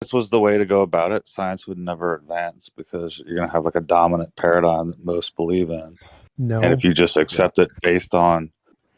This was the way to go about it, science would never advance because you're going to have like a dominant paradigm that most believe in. No. And if you just accept it based on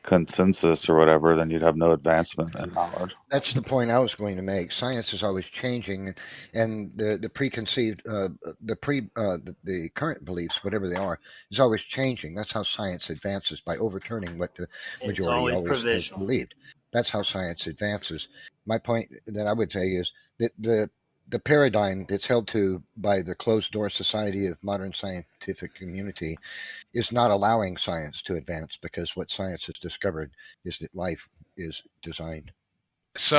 consensus or whatever, then you'd have no advancement in knowledge. That's the point I was going to make. Science is always changing, and the preconceived, the current beliefs, whatever they are, is always changing. That's how science advances, by overturning what the majority always has believed. That's how science advances. My point that I would say is that the paradigm that's held to by the closed door society of modern scientific community is not allowing science to advance, because what science has discovered is that life is designed. So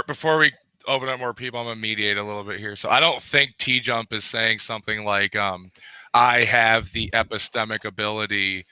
before we open up more people, I'm gonna mediate a little bit here. So I don't think TJump is saying something like, I have the epistemic ability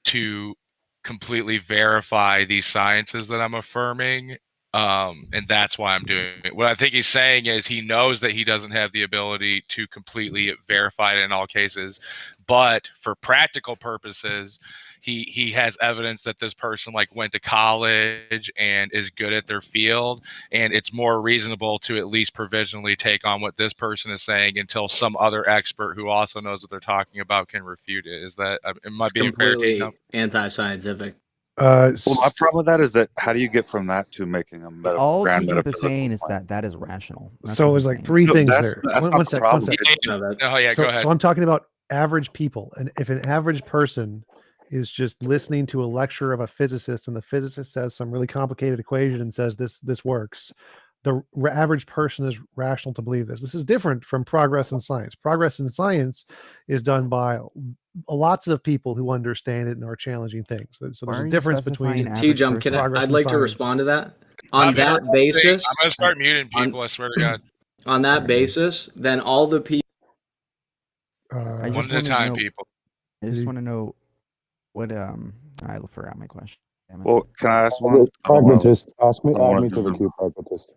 to completely verify these sciences that I'm affirming. And that's why I'm doing it. What I think he's saying is he knows that he doesn't have the ability to completely verify it in all cases, but for practical purposes, he has evidence that this person like went to college and is good at their field, and it's more reasonable to at least provisionally take on what this person is saying until some other expert who also knows what they're talking about can refute it. Is that it might be completely anti-scientific? Well, my problem with that is that how do you get from that to making a grand all metaphysical is saying is claim? that is rational. That's So what it was he's like saying. three things that's, there. That's One not the sec. problem. Oh yeah, go ahead. So I'm talking about average people, and if an average person is just listening to a lecture of a physicist, and the physicist says some really complicated equation and says this works, the average person is rational to believe this. This is different from progress in science. Progress in science is done by lots of people who understand it and are challenging things. So there's a difference between TJump. I'd like to respond to that. On that basis, I'm gonna start muting people. I swear to God. On that basis, then all the people. One at a time, people. I just want to know what I forgot my question. Well, can I ask one? Pragmatist. Ask me to the queue, pragmatist.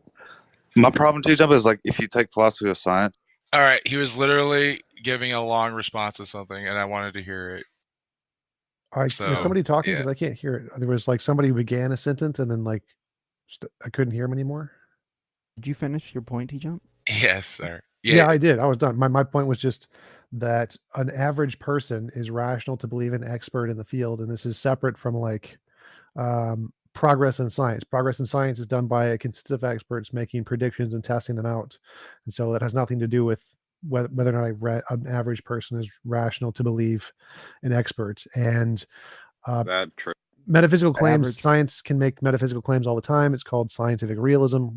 My problem, TJump, is like if you take philosophy of science. All right, he was literally giving a long response to something, and I wanted to hear it. Is somebody talking? Because I can't hear it. There was like somebody began a sentence and then like I couldn't hear him anymore. Did you finish your point, TJump? Yes, sir. Yeah, I did. I was done. My point was just that an average person is rational to believe an expert in the field, and this is separate from like progress in science. Progress in science is done by a consensus of experts making predictions and testing them out, and so that has nothing to do with whether or not an average person is rational to believe an expert. And metaphysical claims, science can make metaphysical claims all the time. It's called scientific realism.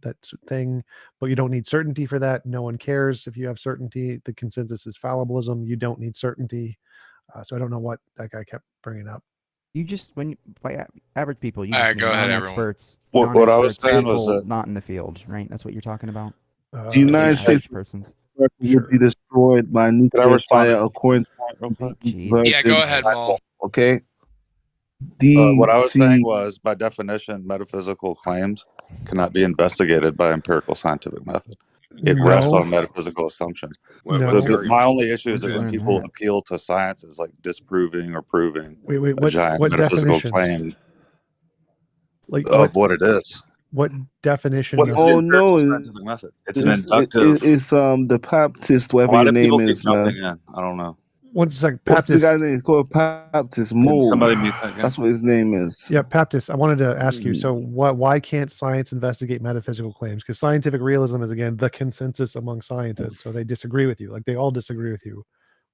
That thing, but you don't need certainty for that. No one cares if you have certainty. The consensus is fallibilism. You don't need certainty. So I don't know what that guy kept bringing up. You just, by average people, you all just right, go ahead, non-experts. What I was saying was that not in the field, right? That's what you're talking about. The United States persons would be destroyed by nuclear fire according to yeah, go ahead, Paul. Okay. What I was saying was, by definition, metaphysical claims cannot be investigated by empirical scientific method. It rests on metaphysical assumptions. My only issue is that when people appeal to science as like disproving or proving a giant metaphysical claim of what it is. What definition? Scientific method. It's an inductive. It's the Baptist, whatever Why your do name people is. keep jumping in? I don't know. One second, What's Baptist. the guy's name? It's called Baptist Mold. That's what his name is. Yeah, Baptist. I wanted to ask you. So, why can't science investigate metaphysical claims? Because scientific realism is again the consensus among scientists. So they disagree with you. Like they all disagree with you.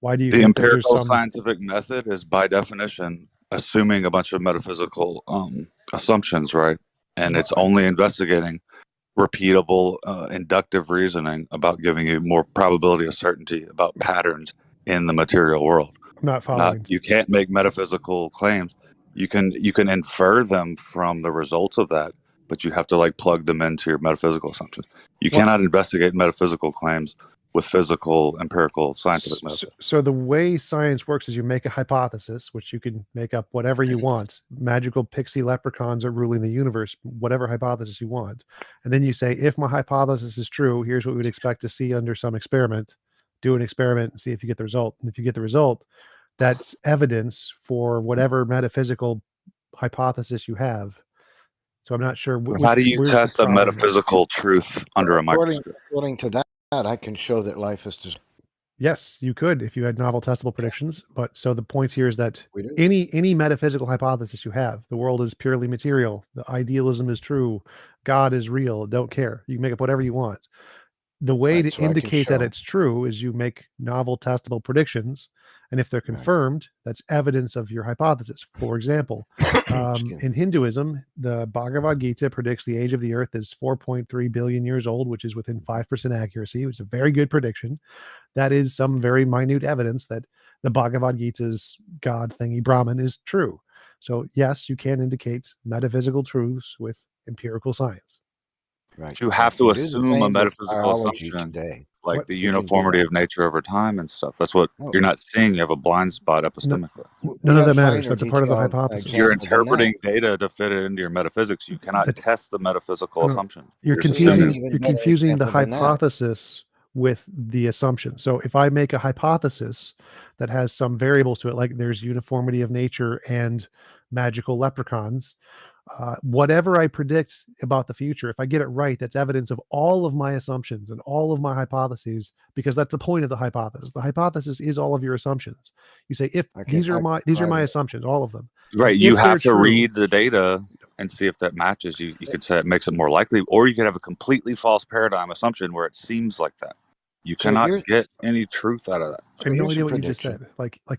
Why do you? The empirical scientific method is by definition assuming a bunch of metaphysical assumptions, right? And it's only investigating repeatable inductive reasoning about giving you more probability of certainty about patterns in the material world. I'm not following. You can't make metaphysical claims. You can infer them from the results of that, but you have to like plug them into your metaphysical assumptions. You cannot investigate metaphysical claims with physical, empirical, scientific methods. So the way science works is you make a hypothesis, which you can make up whatever you want. Magical pixie leprechauns are ruling the universe, whatever hypothesis you want. And then you say, if my hypothesis is true, here's what we would expect to see under some experiment. Do an experiment and see if you get the result. And if you get the result, that's evidence for whatever metaphysical hypothesis you have. So I'm not sure. How do you test a metaphysical truth under a microscope? According to that, I can show that life is designed. Yes, you could if you had novel testable predictions. But so the point here is that any metaphysical hypothesis you have, the world is purely material, the idealism is true, God is real, don't care. You can make up whatever you want. The way to indicate that it's true is you make novel testable predictions. And if they're confirmed, that's evidence of your hypothesis. For example, in Hinduism, the Bhagavad Gita predicts the age of the earth is 4.3 billion years old, which is within 5% accuracy, which is a very good prediction. That is some very minute evidence that the Bhagavad Gita's God thingy Brahman is true. So yes, you can indicate metaphysical truths with empirical science. Right. You have to assume a metaphysical assumption today, like the uniformity of nature over time and stuff. That's what you're not seeing. You have a blind spot epistemically. None of that matters. That's a part of the hypothesis. You're interpreting data to fit it into your metaphysics. You cannot test the metaphysical assumption. You're confusing the hypothesis with the assumption. So if I make a hypothesis that has some variables to it, like there's uniformity of nature and magical leprechauns, whatever I predict about the future, if I get it right, that's evidence of all of my assumptions and all of my hypotheses, because that's the point of the hypothesis. The hypothesis is all of your assumptions. You say, if these are my assumptions, all of them. Right. You have to read the data and see if that matches. You could say it makes it more likely, or you could have a completely false paradigm assumption where it seems like that. You cannot get any truth out of that. I have no idea what you just said.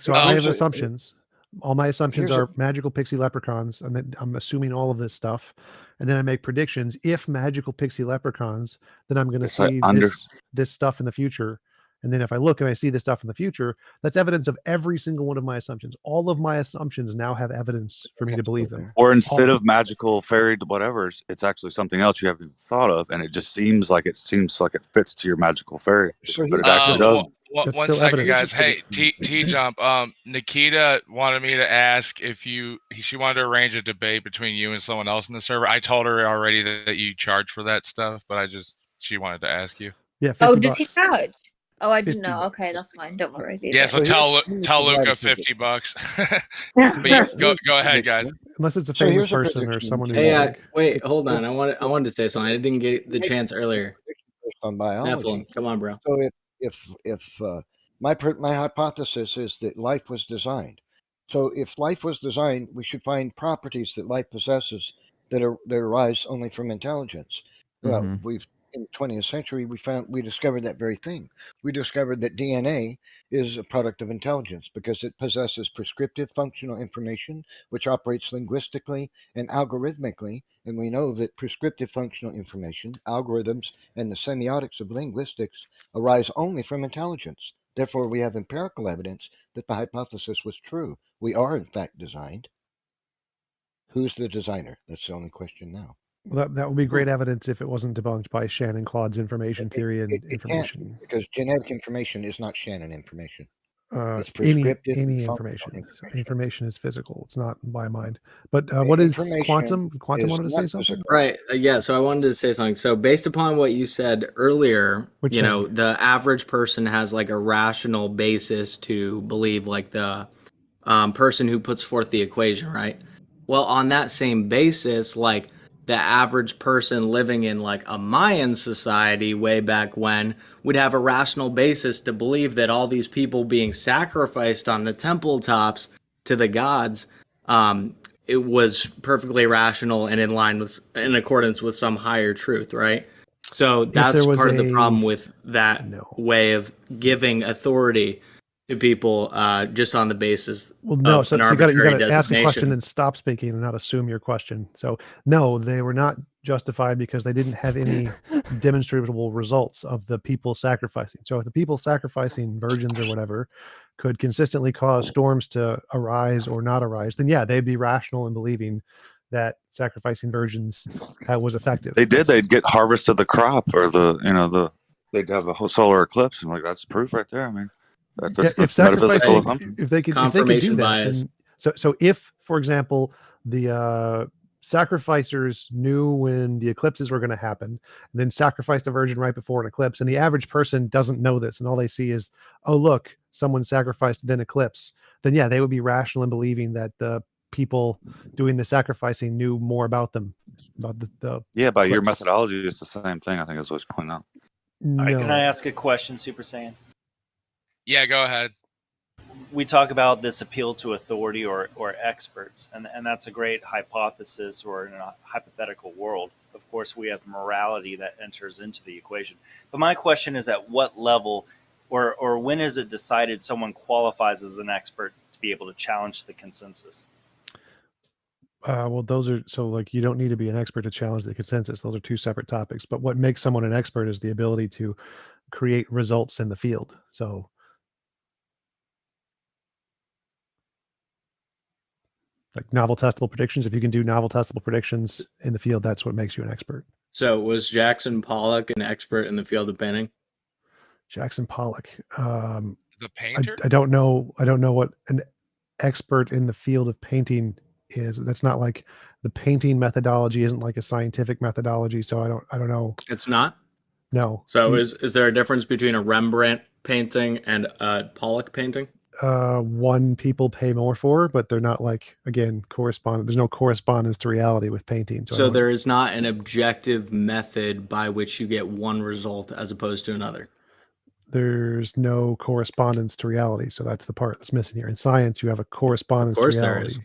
So I have assumptions. All my assumptions are magical pixie leprechauns, and then I'm assuming all of this stuff, and then I make predictions. If magical pixie leprechauns, then I'm going to see this stuff in the future. And then if I look and I see this stuff in the future, that's evidence of every single one of my assumptions. All of my assumptions now have evidence for me to believe them. Or instead of magical fairy whatever's, it's actually something else you haven't thought of, and it just seems like it fits to your magical fairy, but it actually doesn't. One second, guys. Hey, TJump. Nikita wanted me to ask if she wanted to arrange a debate between you and someone else in the server. I told her already that you charge for that stuff, but she wanted to ask you. Yeah. Oh, does he charge? Oh, I didn't know. Okay, that's fine. Don't worry. Yeah, so tell Luca $50. But go ahead, guys. Unless it's a famous person or someone who. Hey, wait, hold on. I wanted to say something. I didn't get the chance earlier. On biology. Nephilim. Come on, bro. So if my hypothesis is that life was designed, so if life was designed, we should find properties that life possesses that arise only from intelligence. In the 20th century, we discovered that very thing. We discovered that DNA is a product of intelligence because it possesses prescriptive functional information, which operates linguistically and algorithmically. And we know that prescriptive functional information, algorithms, and the semiotics of linguistics arise only from intelligence. Therefore, we have empirical evidence that the hypothesis was true. We are, in fact, designed. Who's the designer? That's the only question now. Well, that would be great evidence if it wasn't debunked by Shannon Claude's information theory and information. Because genetic information is not Shannon information. It's prescriptive any information. Information is physical. It's not by mind. But what is quantum? Quantum wanted to say something? Right. Yeah. So I wanted to say something. So based upon what you said earlier, the average person has like a rational basis to believe, like the person who puts forth the equation, right? Well, on that same basis, like the average person living in like a Mayan society way back when would have a rational basis to believe that all these people being sacrificed on the temple tops to the gods, it was perfectly rational and in accordance with some higher truth, right? So that's part of the problem with that way of giving authority to people just on the basis of an arbitrary you got to ask a question and stop speaking and not assume your question. So no, they were not justified because they didn't have any demonstrable results of the people sacrificing. So if the people sacrificing virgins or whatever could consistently cause storms to arise or not arise, then yeah, they'd be rational in believing that sacrificing virgins was effective. They did. They'd get harvest of the crop, or they'd have a whole solar eclipse, and like that's proof right there. I mean. That's if they could do that, then, so if, for example, the sacrificers knew when the eclipses were going to happen, and then sacrificed a virgin right before an eclipse, and the average person doesn't know this, and all they see is, oh look, someone sacrificed then eclipse, then yeah, they would be rational in believing that the people doing the sacrificing knew more about them, about the yeah. By your methodology, it's the same thing. I think is what you point out. No. All right, can I ask a question, Super Saiyan? Yeah, go ahead. We talk about this appeal to authority or experts, and that's a great hypothesis or in a hypothetical world. Of course, we have morality that enters into the equation. But my question is, at what level or when is it decided someone qualifies as an expert to be able to challenge the consensus? Well, those are so like you don't need to be an expert to challenge the consensus. Those are two separate topics. But what makes someone an expert is the ability to create results in the field. So like novel testable predictions, if you can do novel testable predictions in the field, that's what makes you an expert. So was Jackson Pollock an expert in the field of painting? Jackson Pollock. The painter? I don't know. I don't know what an expert in the field of painting is. That's not like the painting methodology isn't like a scientific methodology. So I don't know. It's not? No. So is there a difference between a Rembrandt painting and a Pollock painting? One people pay more for, but they're not like, again, correspondent. There's no correspondence to reality with painting. So there is not an objective method by which you get one result as opposed to another. There's no correspondence to reality. So that's the part that's missing here. In science, you have a correspondence to reality. There is.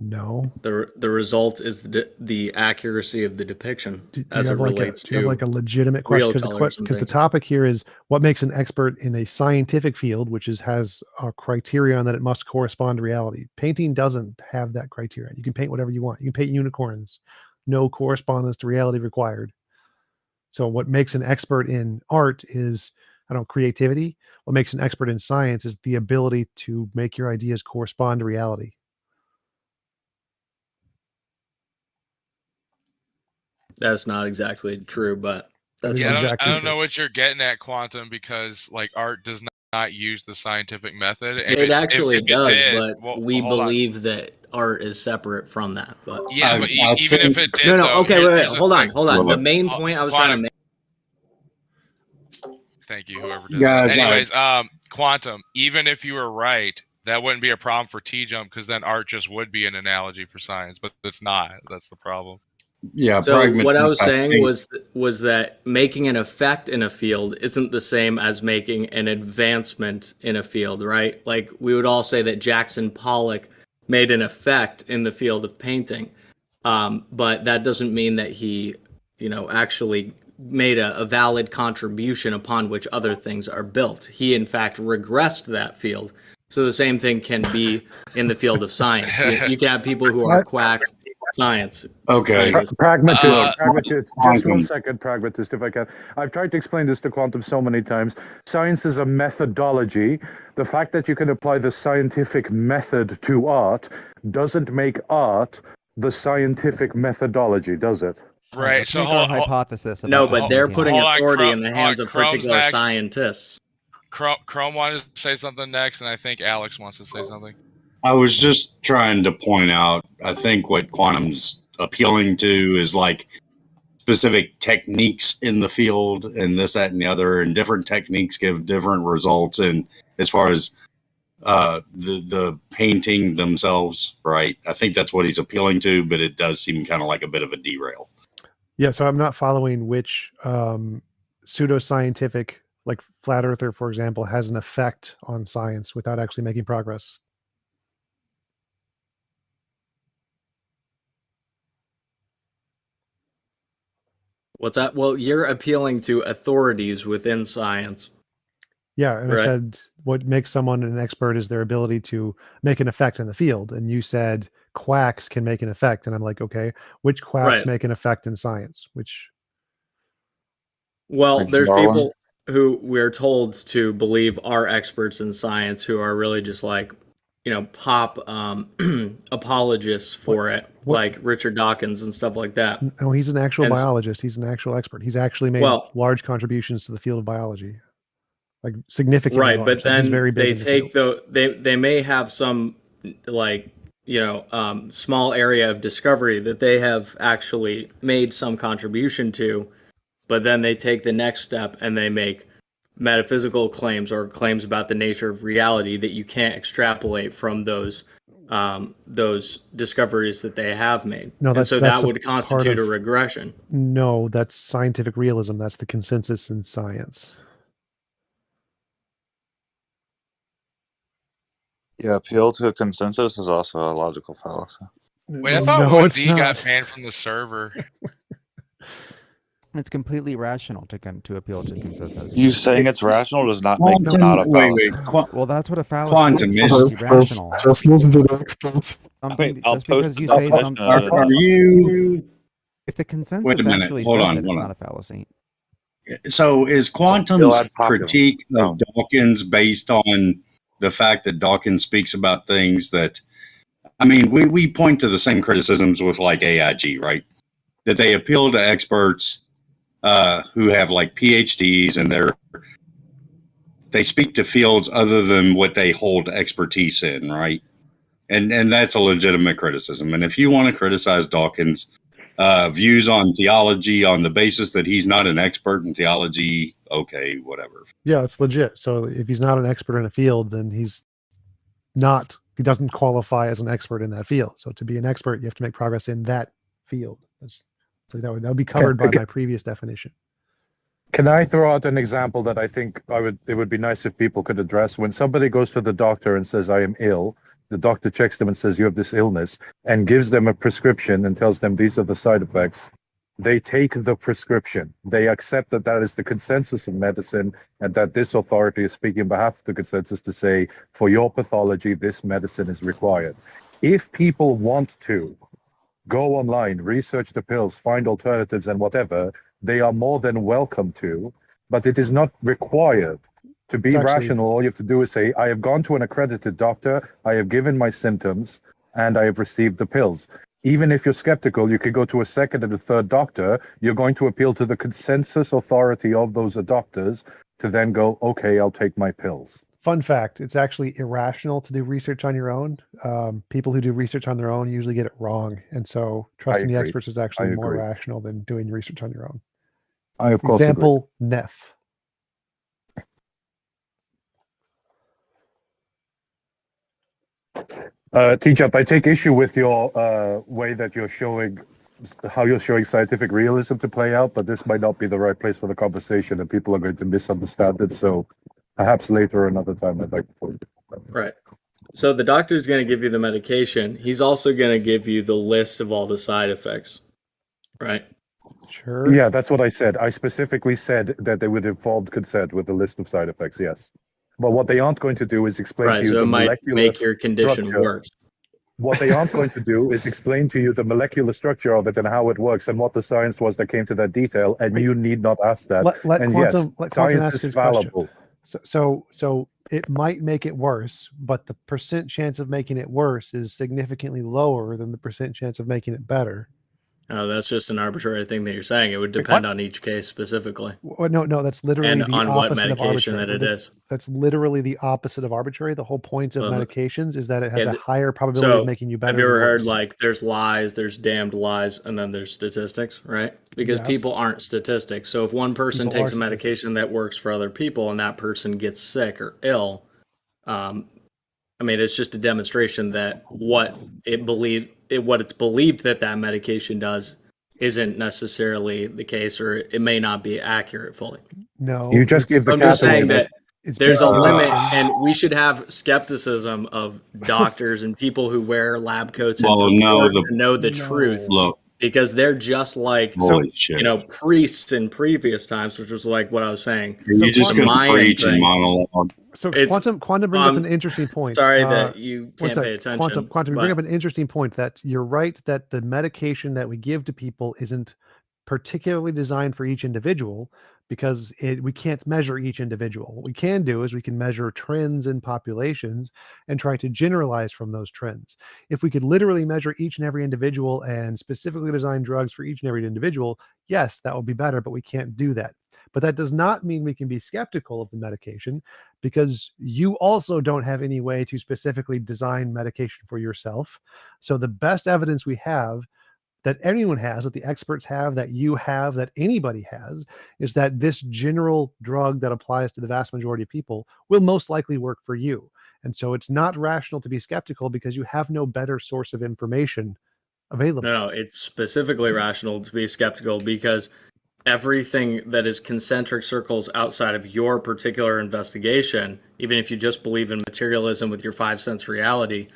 No. The result is the accuracy of the depiction as it relates to. Do you have like a legitimate question? Because the topic here is what makes an expert in a scientific field, which has a criterion that it must correspond to reality. Painting doesn't have that criterion. You can paint whatever you want. You can paint unicorns. No correspondence to reality required. So what makes an expert in art is, I don't know, creativity. What makes an expert in science is the ability to make your ideas correspond to reality. That's not exactly true, but that's I don't know what you're getting at, Quantum, because like art does not use the scientific method. It actually does, but we believe that art is separate from that. But yeah, but even if it did, okay, wait, hold on. The main point I was trying to make. Thank you, whoever did that. Anyways, Quantum, even if you were right, that wouldn't be a problem for TJump because then art just would be an analogy for science, but it's not. That's the problem. Yeah. So what I was saying was that making an effect in a field isn't the same as making an advancement in a field, right? Like we would all say that Jackson Pollock made an effect in the field of painting, but that doesn't mean that he, actually made a valid contribution upon which other things are built. He in fact regressed that field. So the same thing can be in the field of science. You can have people who are quack science. Okay. Pragmatist. Just 1 second, pragmatist, if I can. I've tried to explain this to Quantum so many times. Science is a methodology. The fact that you can apply the scientific method to art doesn't make art the scientific methodology, does it? Right. So our hypothesis. No, but they're putting authority in the hands of particular scientists. Chrome wanted to say something next, and I think Alex wants to say something. I was just trying to point out, I think what Quantum's appealing to is like specific techniques in the field and this, that, and the other, and different techniques give different results. And as far as the painting themselves, right? I think that's what he's appealing to, but it does seem kind of like a bit of a derail. Yeah, so I'm not following which pseudoscientific, like flat earther, for example, has an effect on science without actually making progress. What's that? Well, you're appealing to authorities within science. Yeah, and I said what makes someone an expert is their ability to make an effect in the field. And you said quacks can make an effect. And I'm like, okay, which quacks make an effect in science? Well, there's people who we're told to believe are experts in science who are really just like, pop apologists for it, like Richard Dawkins and stuff like that. No, he's an actual biologist. He's an actual expert. He's actually made large contributions to the field of biology, like significant. Right, large. but then very big they take they may have some small area of discovery that they have actually made some contribution to, but then they take the next step and they make metaphysical claims or claims about the nature of reality that you can't extrapolate from those discoveries that they have made. No, and so that would constitute a regression. No, that's scientific realism. That's the consensus in science. Yeah, appeal to a consensus is also a logical fallacy. Wait, I thought No, OD got banned from the server. It's completely rational to appeal to consensus. You saying it's rational does not make it not a fallacy. Well, that's what a fallacy Quantum is. is It's irrational. Just listen to the experts. Something, I'll just because post you the say definition something, of it. Are you? if the consensus Wait a minute. actually Hold says on, it, it's hold not on. a fallacy. So is Quantum's Still ad populum. critique of Dawkins based on the fact that Dawkins speaks about things that, I mean, we point to the same criticisms with like AIG, right? That they appeal to experts who have like PhDs and they speak to fields other than what they hold expertise in, right? And that's a legitimate criticism. And if you want to criticize Dawkins' views on theology on the basis that he's not an expert in theology, okay, whatever. Yeah, it's legit. So if he's not an expert in a field, then he doesn't qualify as an expert in that field. So to be an expert, you have to make progress in that field. So that would be covered by my previous definition. Can I throw out an example that I think it would be nice if people could address? When somebody goes to the doctor and says, I am ill, the doctor checks them and says, you have this illness, and gives them a prescription and tells them these are the side effects. They take the prescription. They accept that that is the consensus of medicine and that this authority is speaking on behalf of the consensus to say, for your pathology, this medicine is required. If people want to go online, research the pills, find alternatives and whatever, they are more than welcome to, but it is not required. To be rational, all you have to do is say, I have gone to an accredited doctor, I have given my symptoms, and I have received the pills. Even if you're skeptical, you could go to a second and a third doctor. You're going to appeal to the consensus authority of those doctors to then go, okay, I'll take my pills. Fun fact, it's actually irrational to do research on your own. People who do research on their own usually get it wrong. And so trusting the experts is actually more rational than doing research on your own. I, of course, Example, Neff. TJump, I take issue with your way that you're showing, how you're showing scientific realism to play out, but this might not be the right place for the conversation and people are going to misunderstand it. So perhaps later or another time I'd like to point it out. Right. So the doctor's going to give you the medication. He's also going to give you the list of all the side effects. Right? Sure. Yeah, that's what I said. I specifically said that they would involve consent with a list of side effects, yes. But what they aren't going to do is explain to you the molecular structure. Right, so it might make your condition worse. What they aren't going to do is explain to you the molecular structure of it and how it works and what the science was that came to that detail, and you need not ask that. Let Quantum science ask is his question. fallible. So it might make it worse, but the percent chance of making it worse is significantly lower than the percent chance of making it better. Oh, that's just an arbitrary thing that you're saying. It would depend on each case specifically. Well, no, that's literally the on what opposite of medication arbitrary. that it is. That's literally the opposite of arbitrary. The whole point of medications is that it has a higher probability of making you better. Have you ever heard like there's lies, there's damned lies, and then there's statistics, right? Because people aren't statistics. So if one person takes a medication that works for other people and that person gets sick or ill, I mean, it's just a demonstration that what it's believed that medication does isn't necessarily the case, or it may not be accurate fully. No, you just give the. I'm just saying that there's a limit, and we should have skepticism of doctors and people who wear lab coats and know the truth. Look, because they're just like priests in previous times, which was like what I was saying. You just gonna preach and monologue. So Quantum brings up an interesting point. Sorry that you can't pay attention. Quantum, you bring up an interesting point that you're right that the medication that we give to people isn't particularly designed for each individual because we can't measure each individual. What we can do is we can measure trends in populations and try to generalize from those trends. If we could literally measure each and every individual and specifically design drugs for each and every individual, yes, that would be better, but we can't do that. But that does not mean we can be skeptical of the medication because you also don't have any way to specifically design medication for yourself. So the best evidence we have that anyone has, that the experts have, that you have, that anybody has, is that this general drug that applies to the vast majority of people will most likely work for you. And so it's not rational to be skeptical because you have no better source of information available. No, it's specifically rational to be skeptical because everything that is concentric circles outside of your particular investigation, even if you just believe in materialism with your 5 sense reality,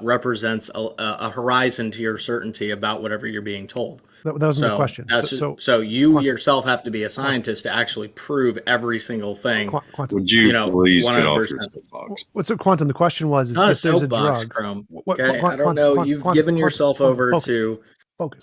represents a horizon to your certainty about whatever you're being told. That wasn't the question. So you yourself have to be a scientist to actually prove every single thing. Quantum. Would you please get off your soapbox? What's a quantum? The question was, is if there's a drug. Chrome. Okay, I don't know. You've given yourself over to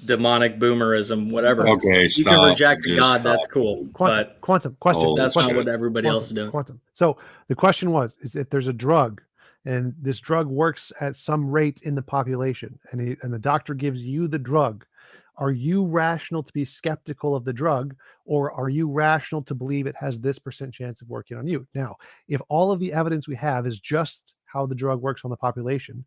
demonic boomerism, whatever. Okay, you stop. can reject God, that's cool. But quantum question. That's not what everybody else is doing. Quantum. So the question was, is if there's a drug and this drug works at some rate in the population and the doctor gives you the drug, are you rational to be skeptical of the drug, or are you rational to believe it has this % chance of working on you? Now, if all of the evidence we have is just how the drug works on the population,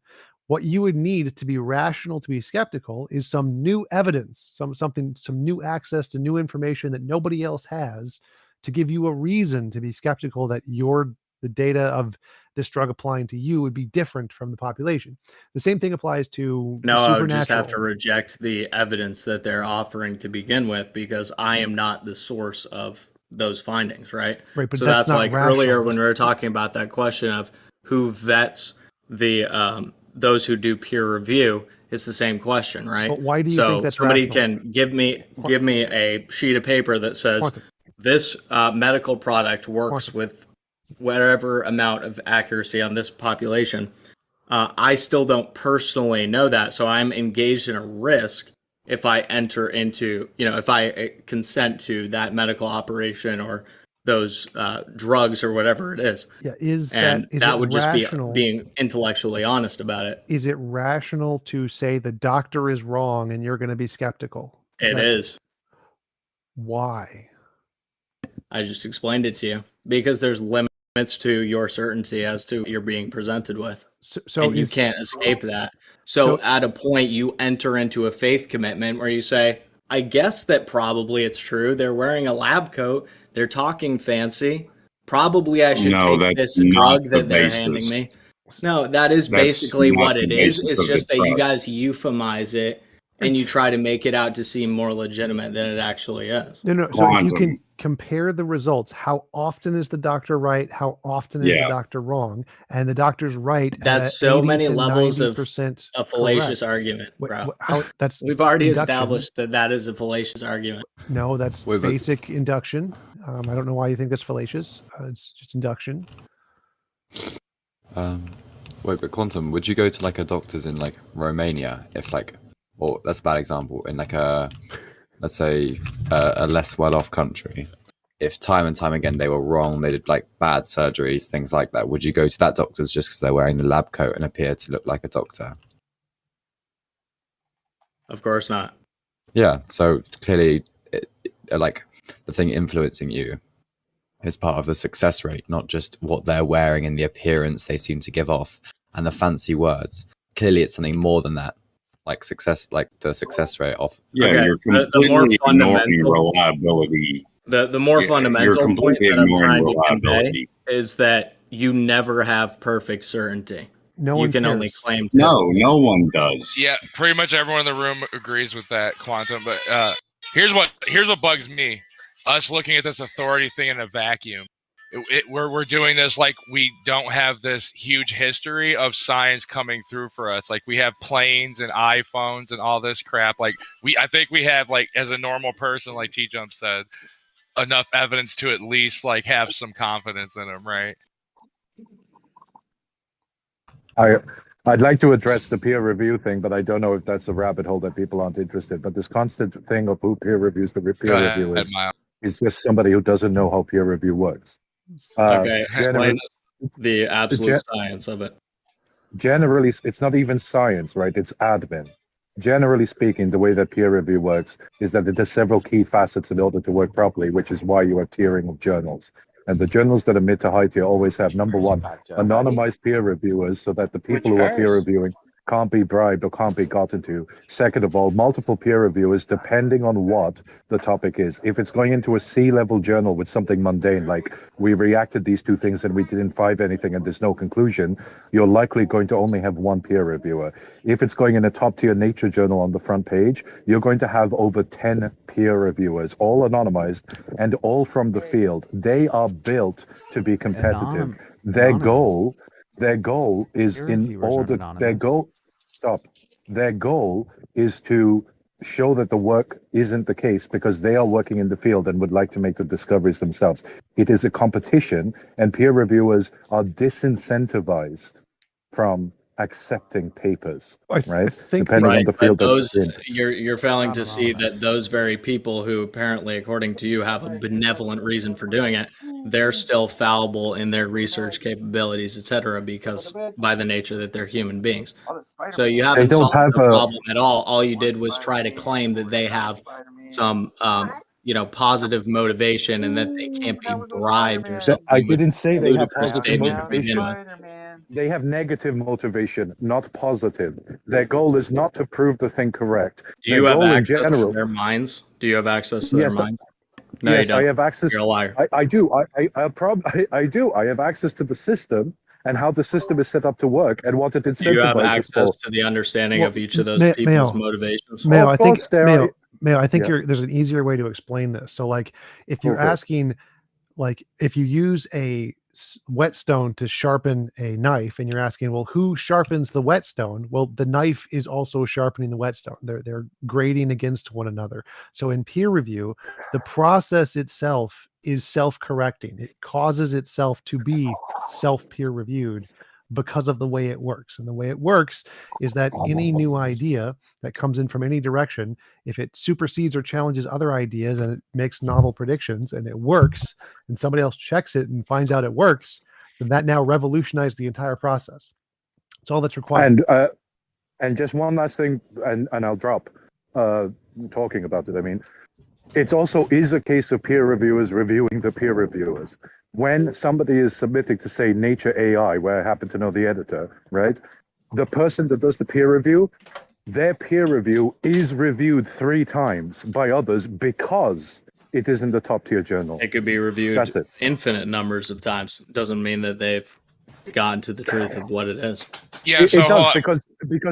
what you would need to be rational to be skeptical is some new evidence, some new access to new information that nobody else has to give you a reason to be skeptical that the data of this drug applying to you would be different from the population. The same thing applies to I would just have to reject the evidence that they're offering to begin with because I am not the source of those findings, right? Right, but so that's not like rational. Earlier when we were talking about that question of who vets the those who do peer review, it's the same question, right? But why do you think that's somebody rational? can give me a sheet of paper that says this medical product works with whatever amount of accuracy on this population. I still don't personally know that, so I'm engaged in a risk if I enter into, if I consent to that medical operation or those drugs or whatever it is. Yeah, that would just be being intellectually honest about it. Is it rational to say the doctor is wrong and you're going to be skeptical? It is. Why? I just explained it to you. Because there's limits to your certainty as to what you're being presented with. So and you can't escape that. So at a point you enter into a faith commitment where you say, I guess that probably it's true. They're wearing a lab coat. They're talking fancy. Probably I should take this drug that they're handing me. No, that's basically what it is. It's just that you guys euphemize it and you try to make it out to seem more legitimate than it actually is. No. So if you can compare the results, how often is the doctor right? How often is the doctor wrong? And the doctor's right. That's so many levels of a fallacious correct. argument, bro. We've already established that is a fallacious argument. No, that's basic induction. I don't know why you think that's fallacious. It's just induction. Wait, but Quantum, would you go to like a doctor's in like Romania if like, or that's a bad example, in like let's say a less well-off country, if time and time again they were wrong, they did like bad surgeries, things like that, would you go to that doctor's just because they're wearing the lab coat and appear to look like a doctor? Of course not. Yeah, so clearly like the thing influencing you is part of the success rate, not just what they're wearing and the appearance they seem to give off and the fancy words. Clearly it's something more than that. Like success, like the success rate of you're completely ignoring reliability. The more fundamental point that I'm trying to convey is that you never have perfect certainty. You can only claim to. No one does. Yeah, pretty much everyone in the room agrees with that, Quantum. But here's what bugs me: us looking at this authority thing in a vacuum. We're doing this like we don't have this huge history of science coming through for us. Like we have planes and iPhones and all this crap. Like I think we have, like, as a normal person, like TJump said, enough evidence to at least like have some confidence in them, right? I'd like to address the peer review thing, but I don't know if that's a rabbit hole that people aren't interested. But this constant thing of who peer reviews the peer review is just somebody who doesn't know how peer review works. Explain the absolute science of it. Generally, it's not even science, right? It's admin. Generally speaking, the way that peer review works is that it has several key facets in order to work properly, which is why you have tiering of journals. And the journals that are mid to high tier always have, number one, anonymized peer reviewers, so that the people who are peer reviewing can't be bribed or can't be gotten to. Second of all, multiple peer reviewers, depending on what the topic is. If it's going into a C-level journal with something mundane, like we reacted these two things and we didn't find anything and there's no conclusion, you're likely going to only have one peer reviewer. If it's going in a top-tier Nature journal on the front page, you're going to have over 10 peer reviewers, all anonymized and all from the field. They are built to be competitive. Their goal is in order. Their goal is to show that the work isn't the case because they are working in the field and would like to make the discoveries themselves. It is a competition, and peer reviewers are disincentivized from accepting papers, right? Depending on the field that those, they're in. you're failing to see that those very people who apparently, according to you, have a benevolent reason for doing it, they're still fallible in their research capabilities, etc., because by the nature that they're human beings. So you haven't solved the problem at all. All you did was try to claim that they have some positive motivation and that they can't be bribed or something. I didn't say they have positive motivation. They have negative motivation, not positive. Their goal is not to prove the thing correct. Do you have access to their minds? Do you have access to their minds? No, yes, you don't. I have access. You're a liar. I do. I do. I have access to the system and how the system is set up to work and what it incentivizes. Do you have access to the understanding of each of those people's motivations? Mayo, I think there's an easier way to explain this. So, like, if you're asking, like, if you use a whetstone to sharpen a knife and you're asking, well, who sharpens the whetstone? Well, the knife is also sharpening the whetstone. They're grading against one another. So in peer review, the process itself is self-correcting. It causes itself to be self-peer reviewed because of the way it works. And the way it works is that any new idea that comes in from any direction, if it supersedes or challenges other ideas and it makes novel predictions and it works, and somebody else checks it and finds out it works, then that now revolutionized the entire process. That's all that's required. And just one last thing, and I'll drop talking about it. I mean, it also is a case of peer reviewers reviewing the peer reviewers. When somebody is submitting to, say, Nature AI, where I happen to know the editor, right? The person that does the peer review, their peer review is reviewed 3 times by others because it is in the top tier journal. It could be reviewed infinite numbers of times. It doesn't mean that they've gotten to the truth of what it is. Yeah, it does because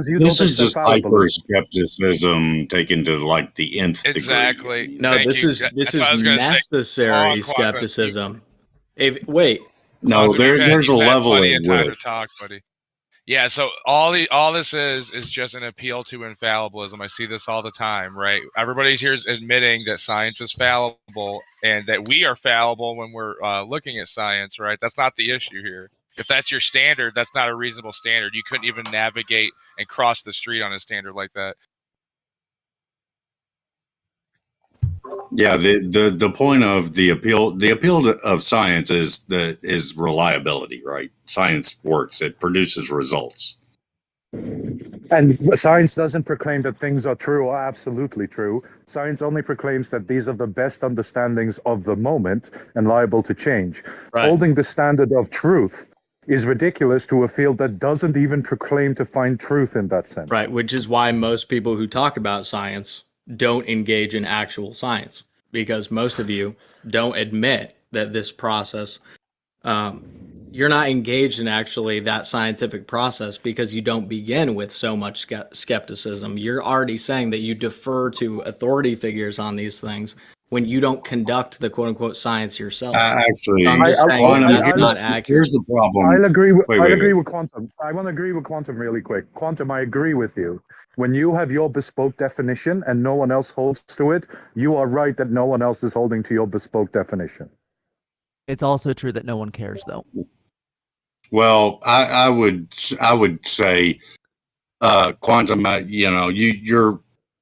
you don't. This is just hyper skepticism taken to like the nth degree. Exactly. No, this is necessary skepticism. No, there's a level plenty at of time which. to talk, buddy. Yeah, so all this is just an appeal to infallibilism. I see this all the time, right? Everybody here is admitting that science is fallible and that we are fallible when we're looking at science, right? That's not the issue here. If that's your standard, that's not a reasonable standard. You couldn't even navigate and cross the street on a standard like that. Yeah, the point of the appeal of science is reliability, right? Science works; it produces results. And science doesn't proclaim that things are true or absolutely true. Science only proclaims that these are the best understandings of the moment and liable to change. Right. Holding the standard of truth is ridiculous to a field that doesn't even proclaim to find truth in that sense. Right, which is why most people who talk about science don't engage in actual science, because most of you don't admit that this process, you're not engaged in actually that scientific process because you don't begin with so much skepticism. You're already saying that you defer to authority figures on these things when you don't conduct the quote-unquote science yourself. Actually, I'm just saying that's not accurate. Here's the problem. I'll agree with Quantum. I want to agree with Quantum really quick. Quantum, I agree with you. When you have your bespoke definition and no one else holds to it, you are right that no one else is holding to your bespoke definition. It's also true that no one cares, though. Well, I would say, Quantum, you're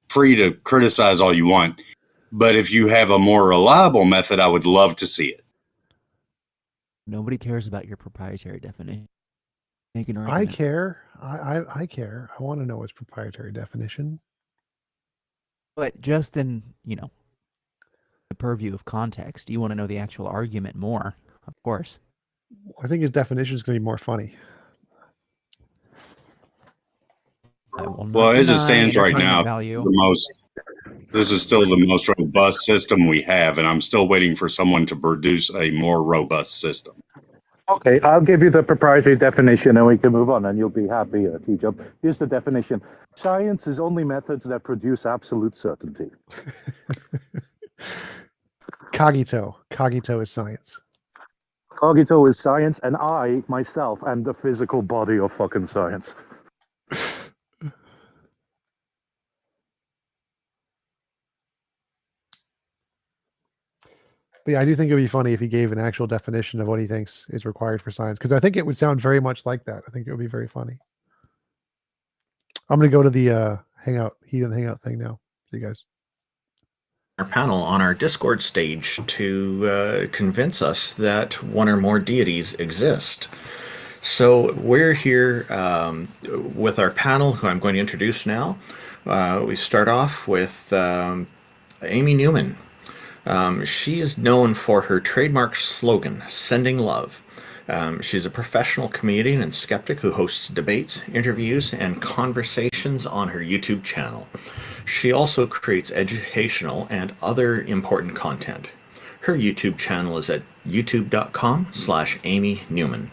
free to criticize all you want. But if you have a more reliable method, I would love to see it. Nobody cares about your proprietary definition. I care. I care. I want to know its proprietary definition. But just in, the purview of context, you want to know the actual argument more, of course. I think his definition is going to be more funny. Well, as it stands right now, this is still the most robust system we have, and I'm still waiting for someone to produce a more robust system. Okay, I'll give you the proprietary definition and we can move on and you'll be happy, TJump. Here's the definition. Science is only methods that produce absolute certainty. Cogito. Cogito is science. Cogito is science, and I, myself, am the physical body of fucking science. But yeah, I do think it would be funny if he gave an actual definition of what he thinks is required for science, because I think it would sound very much like that. I think it would be very funny. I'm going to go to the Heathen Hangout thing now. See you guys. Our panel on our Discord stage to convince us that one or more deities exist. So we're here with our panel, who I'm going to introduce now. We start off with Amy Newman. She's known for her trademark slogan, Sending Love. She's a professional comedian and skeptic who hosts debates, interviews, and conversations on her YouTube channel. She also creates educational and other important content. Her YouTube channel is at youtube.com/Amy Newman.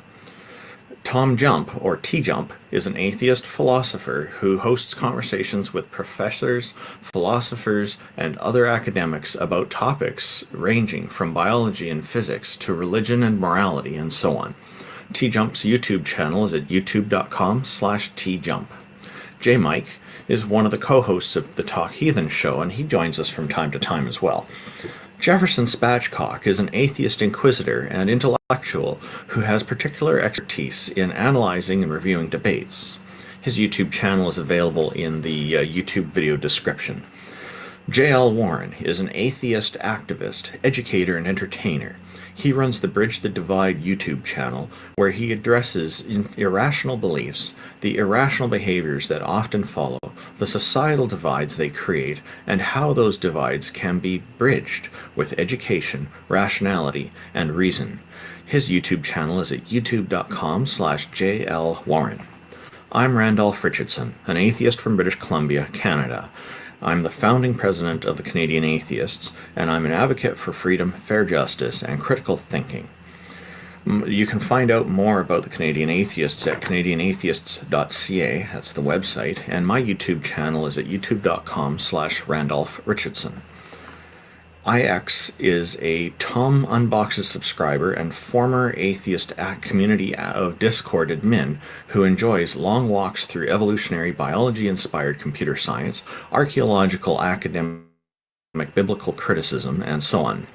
TJump, or TJump, is an atheist philosopher who hosts conversations with professors, philosophers, and other academics about topics ranging from biology and physics to religion and morality and so on. TJump's YouTube channel is at youtube.com/TJump. J. Mike is one of the co-hosts of the Talk Heathen show, and he joins us from time to time as well. Jefferson Spatchcock is an atheist inquisitor and intellectual who has particular expertise in analyzing and reviewing debates. His YouTube channel is available in the YouTube video description. J.L. Warren is an atheist activist, educator, and entertainer. He runs the Bridge the Divide YouTube channel, where he addresses irrational beliefs, the irrational behaviors that often follow, the societal divides they create, and how those divides can be bridged with education, rationality, and reason. His YouTube channel is at youtube.com/JLWarren. I'm Randolph Richardson, an atheist from British Columbia, Canada. I'm the founding president of the Canadian Atheists, and I'm an advocate for freedom, fair justice, and critical thinking. You can find out more about the Canadian Atheists at canadianatheists.ca, that's the website, and my YouTube channel is at youtube.com/Randolph Richardson. IX is a Tom Unboxes subscriber and former atheist community of Discord admin who enjoys long walks through evolutionary biology-inspired computer science, archaeological, academic, biblical criticism, and so on.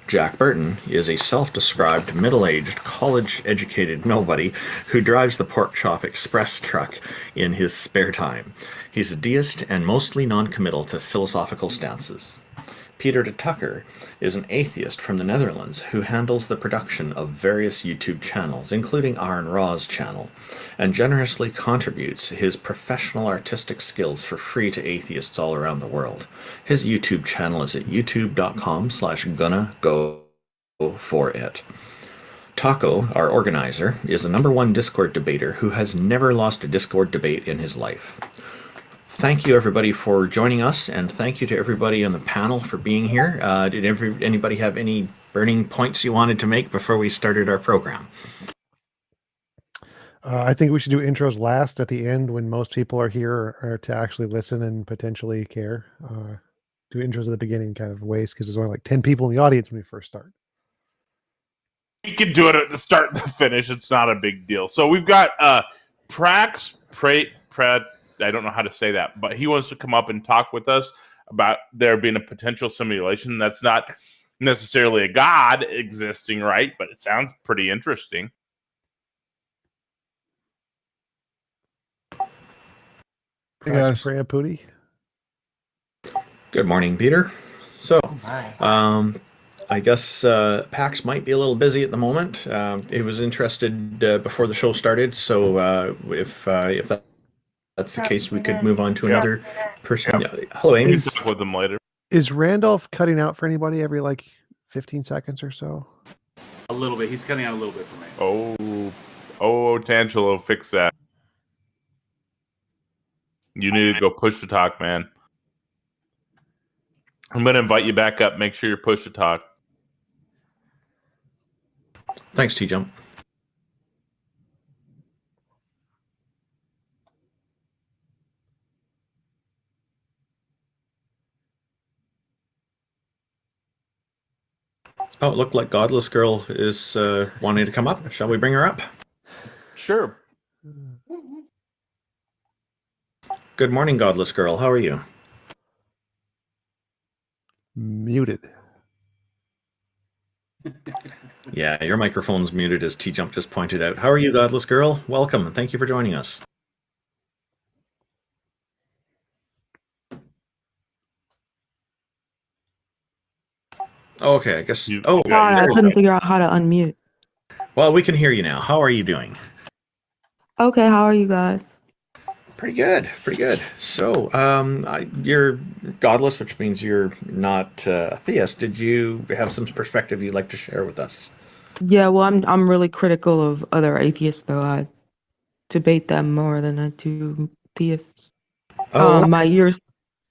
Jack Burton is a self-described middle-aged, college-educated nobody who drives the Pork Chop Express truck in his spare time. He's a deist and mostly non-committal to philosophical stances. Peter de Tucker is an atheist from the Netherlands who handles the production of various YouTube channels, including Aaron Ra's channel, and generously contributes his professional artistic skills for free to atheists all around the world. His YouTube channel is at youtube.com/GonnaGoForIt. Taco, our organizer, is a #1 Discord debater who has never lost a Discord debate in his life. Thank you, everybody, for joining us, and thank you to everybody on the panel for being here. Did anybody have any burning points you wanted to make before we started our program? I think we should do intros last at the end when most people are here or to actually listen and potentially care. Do intros at the beginning kind of waste because there's only like 10 people in the audience when we first start. You can do it at the start and the finish. It's not a big deal. So we've got Prax, Pred. I don't know how to say that, but he wants to come up and talk with us about there being a potential simulation that's not necessarily a god existing, right? But it sounds pretty interesting. Hey guys, Freya Pooty. Good morning, Peter. So, I guess Pax might be a little busy at the moment. He was interested before the show started, so if that's the case, we could move on to another person. Yeah. Hello, Amy. Talk with them later. Is Randolph cutting out for anybody every like 15 seconds or so? A little bit. He's cutting out a little bit for me. Oh, Tangelo, fix that. You need to go push to talk, man. I'm going to invite you back up. Make sure you're push to talk. Thanks, TJump. Oh, it looked like Godless Girl is wanting to come up. Shall we bring her up? Sure. Good morning, Godless Girl. How are you? Muted. Yeah, your microphone's muted, as TJump just pointed out. How are you, Godless Girl? Welcome, and thank you for joining us. Okay, I guess. Sorry, I couldn't figure out how to unmute. Well, we can hear you now. How are you doing? Okay, how are you guys? Pretty good, pretty good. So, you're godless, which means you're not a theist. Did you have some perspective you'd like to share with us? Yeah, well, I'm really critical of other atheists, though. I debate them more than I do theists. My ears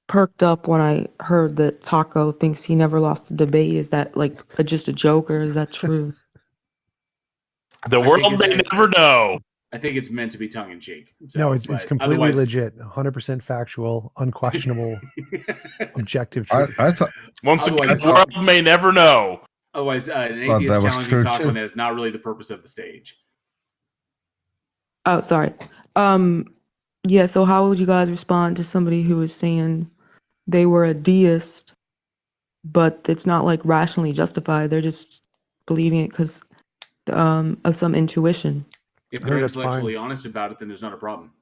perked up when I heard that Taco thinks he never lost a debate. Is that like just a joke, or is that true? The world may never know. I think it's meant to be tongue in cheek. So, no, it's completely legit, 100% factual, unquestionable, objective truth. Once again, the world may never know. Otherwise, an atheist challenging Taco is not really the purpose of the stage. Oh, sorry. Yeah, so how would you guys respond to somebody who is saying they were a deist, but it's not like rationally justified? They're just believing it because of some intuition. If they're intellectually honest about it, then there's not a problem.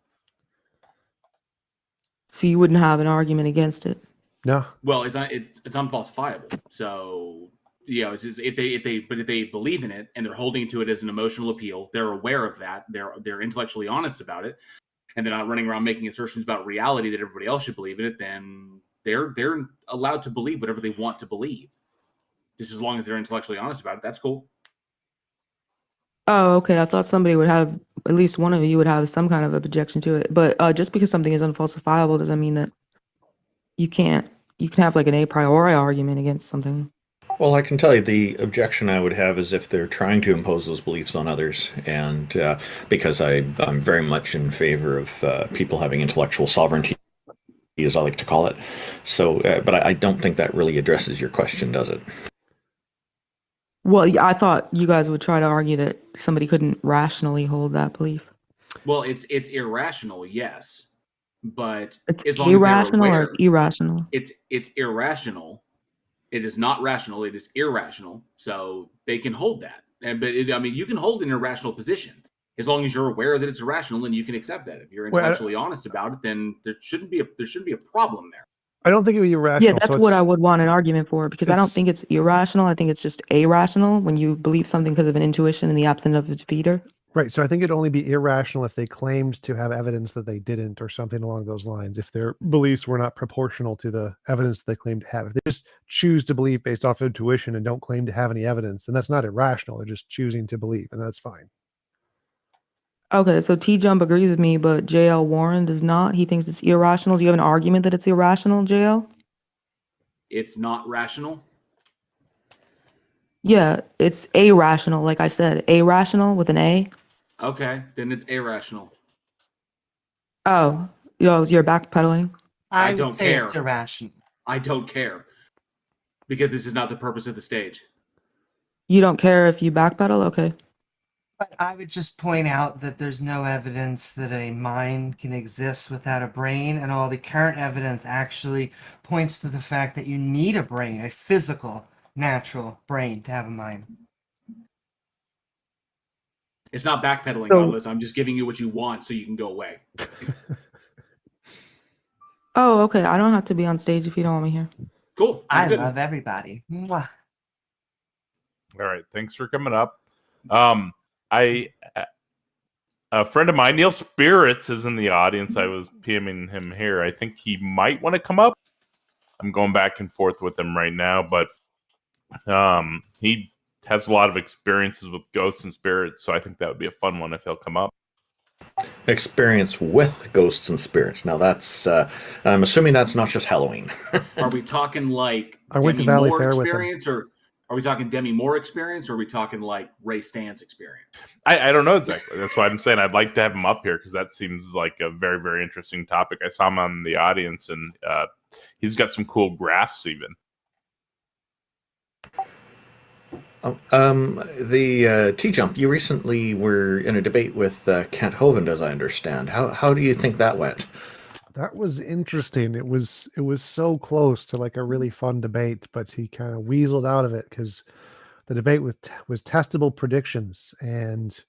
So you wouldn't have an argument against it? No. Well, it's unfalsifiable. So it's just, if they believe in it and they're holding to it as an emotional appeal, they're aware of that. They're intellectually honest about it, and they're not running around making assertions about reality that everybody else should believe in it. Then they're allowed to believe whatever they want to believe, just as long as they're intellectually honest about it. That's cool. Oh, okay. I thought somebody would have, at least one of you would have some kind of objection to it. But just because something is unfalsifiable doesn't mean that you can have like an a priori argument against something. Well, I can tell you the objection I would have is if they're trying to impose those beliefs on others. And because I'm very much in favor of people having intellectual sovereignty, as I like to call it. So, but I don't think that really addresses your question, does it? Well, I thought you guys would try to argue that somebody couldn't rationally hold that belief. Well, it's irrational, yes, but it's as long irrational as they're aware, or irrational. It's irrational. It is not rational. It is irrational. So they can hold that. You can hold an irrational position as long as you're aware that it's irrational, and you can accept that. If you're intellectually honest about it, then there shouldn't be a problem there. I don't think it would be irrational. Yeah, that's what I would want an argument for, because I don't think it's irrational. I think it's just irrational when you believe something because of an intuition in the absence of a defeater. Right. So I think it'd only be irrational if they claimed to have evidence that they didn't, or something along those lines. If their beliefs were not proportional to the evidence that they claim to have. If they just choose to believe based off intuition and don't claim to have any evidence, then that's not irrational. They're just choosing to believe, and that's fine. Okay, so TJump agrees with me, but JL Warren does not. He thinks it's irrational. Do you have an argument that it's irrational, JL? It's not rational? Yeah, it's irrational, like I said. Irrational with an A. Okay, then it's irrational. Oh, you're backpedaling? I don't care. It's irrational. I don't care. Because this is not the purpose of the stage. You don't care if you backpedal? Okay. But I would just point out that there's no evidence that a mind can exist without a brain, and all the current evidence actually points to the fact that you need a brain, a physical, natural brain to have a mind. It's not backpedaling, Godless. I'm just giving you what you want so you can go away. Oh, okay. I don't have to be on stage if you don't want me here. Cool. I love everybody. Mwah. All right. Thanks for coming up. A friend of mine, Neil Spirits, is in the audience. I was PMing him here. I think he might want to come up. I'm going back and forth with him right now, but he has a lot of experiences with ghosts and spirits, so I think that would be a fun one if he'll come up. experience with ghosts and spirits. Now that's, I'm assuming that's not just Halloween. Are we talking like I went to Valley Fair with him. experience, or are we talking Demi Moore experience, or are we talking like Ray Stantz experience? I don't know exactly. That's why I'm saying I'd like to have him up here because that seems like a very, very interesting topic. I saw him on the audience, and he's got some cool graphs even. The TJump, you recently were in a debate with Kent Hovind, as I understand. How do you think that went? That was interesting. It was so close to like a really fun debate, but he kind of weaseled out of it because the debate was testable predictions, and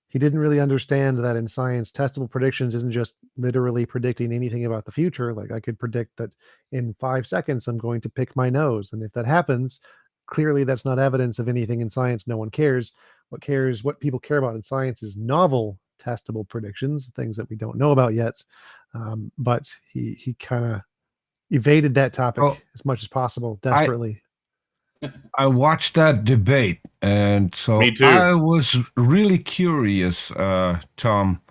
he didn't really understand that in science, testable predictions isn't just literally predicting anything about the future. Like I could predict that in 5 seconds I'm going to pick my nose, and if that happens, clearly that's not evidence of anything in science. No one cares. What people care about in science is novel testable predictions, things that we don't know about yet. But he kind of evaded that topic as much as possible, desperately. I watched that debate, and so Me too. I was really curious, Tom.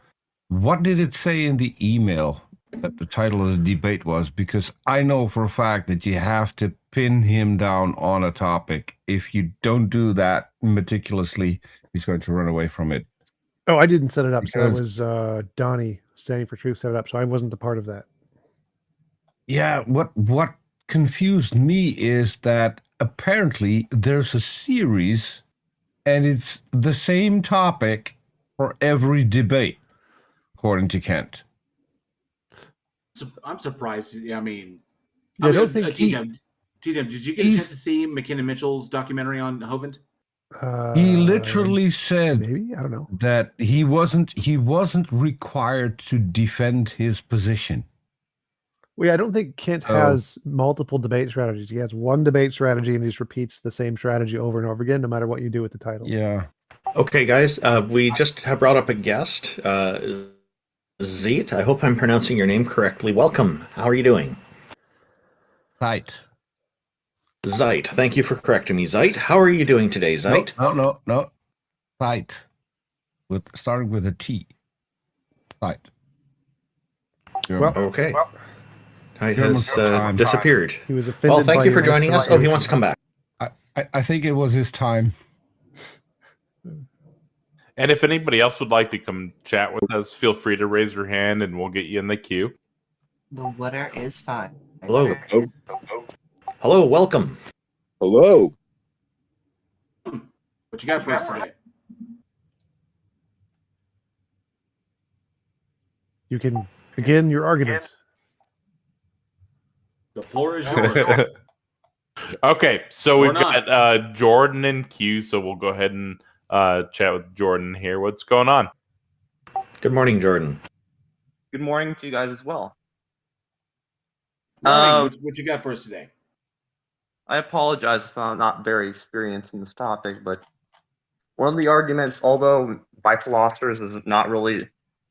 What did it say in the email that the title of the debate was? Because I know for a fact that you have to pin him down on a topic. If you don't do that meticulously, he's going to run away from it. Oh, I didn't set it up. So it was Donnie, Standing for Truth, set it up. So I wasn't a part of that. Yeah, what confused me is that apparently there's a series and it's the same topic for every debate, according to Kent. I'm surprised. I mean, I don't think TJump, did you get a chance to see McKinnon Mitchell's documentary on Hovind? He literally said maybe, I don't know, that he wasn't required to defend his position. Well, yeah, I don't think Kent has multiple debate strategies. He has one debate strategy and he just repeats the same strategy over and over again, no matter what you do with the title. Yeah. Okay, guys, we just have brought up a guest, Zeet. I hope I'm pronouncing your name correctly. Welcome. How are you doing? Zeit. Zeit. Thank you for correcting me, Zeit. How are you doing today, Zeit? No. Zeit. Starting with a T. Zeit. Well, okay. Zeit has disappeared. He was offended. Well, thank you for joining us. Oh, he wants to come back. I think it was his time. And if anybody else would like to come chat with us, feel free to raise your hand and we'll get you in the queue. The letter is fine. Hello. Hello, welcome. Hello. What you got for us today? You can begin your arguments. The floor is yours. Okay, so we've got Jordan and Q, so we'll go ahead and chat with Jordan here. What's going on? Good morning, Jordan. Good morning to you guys as well. What you got for us today? I apologize if I'm not very experienced in this topic, but one of the arguments, although by philosophers is not really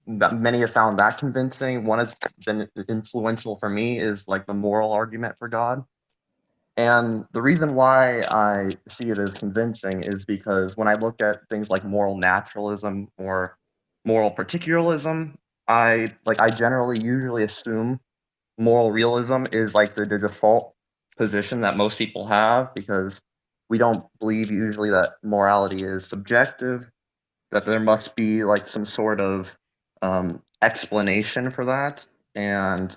that many have found that convincing, one that's been influential for me is like the moral argument for God. And the reason why I see it as convincing is because when I look at things like moral naturalism or moral particularism, I generally usually assume moral realism is like the default position that most people have, because we don't believe usually that morality is subjective, that there must be like some sort of explanation for that, and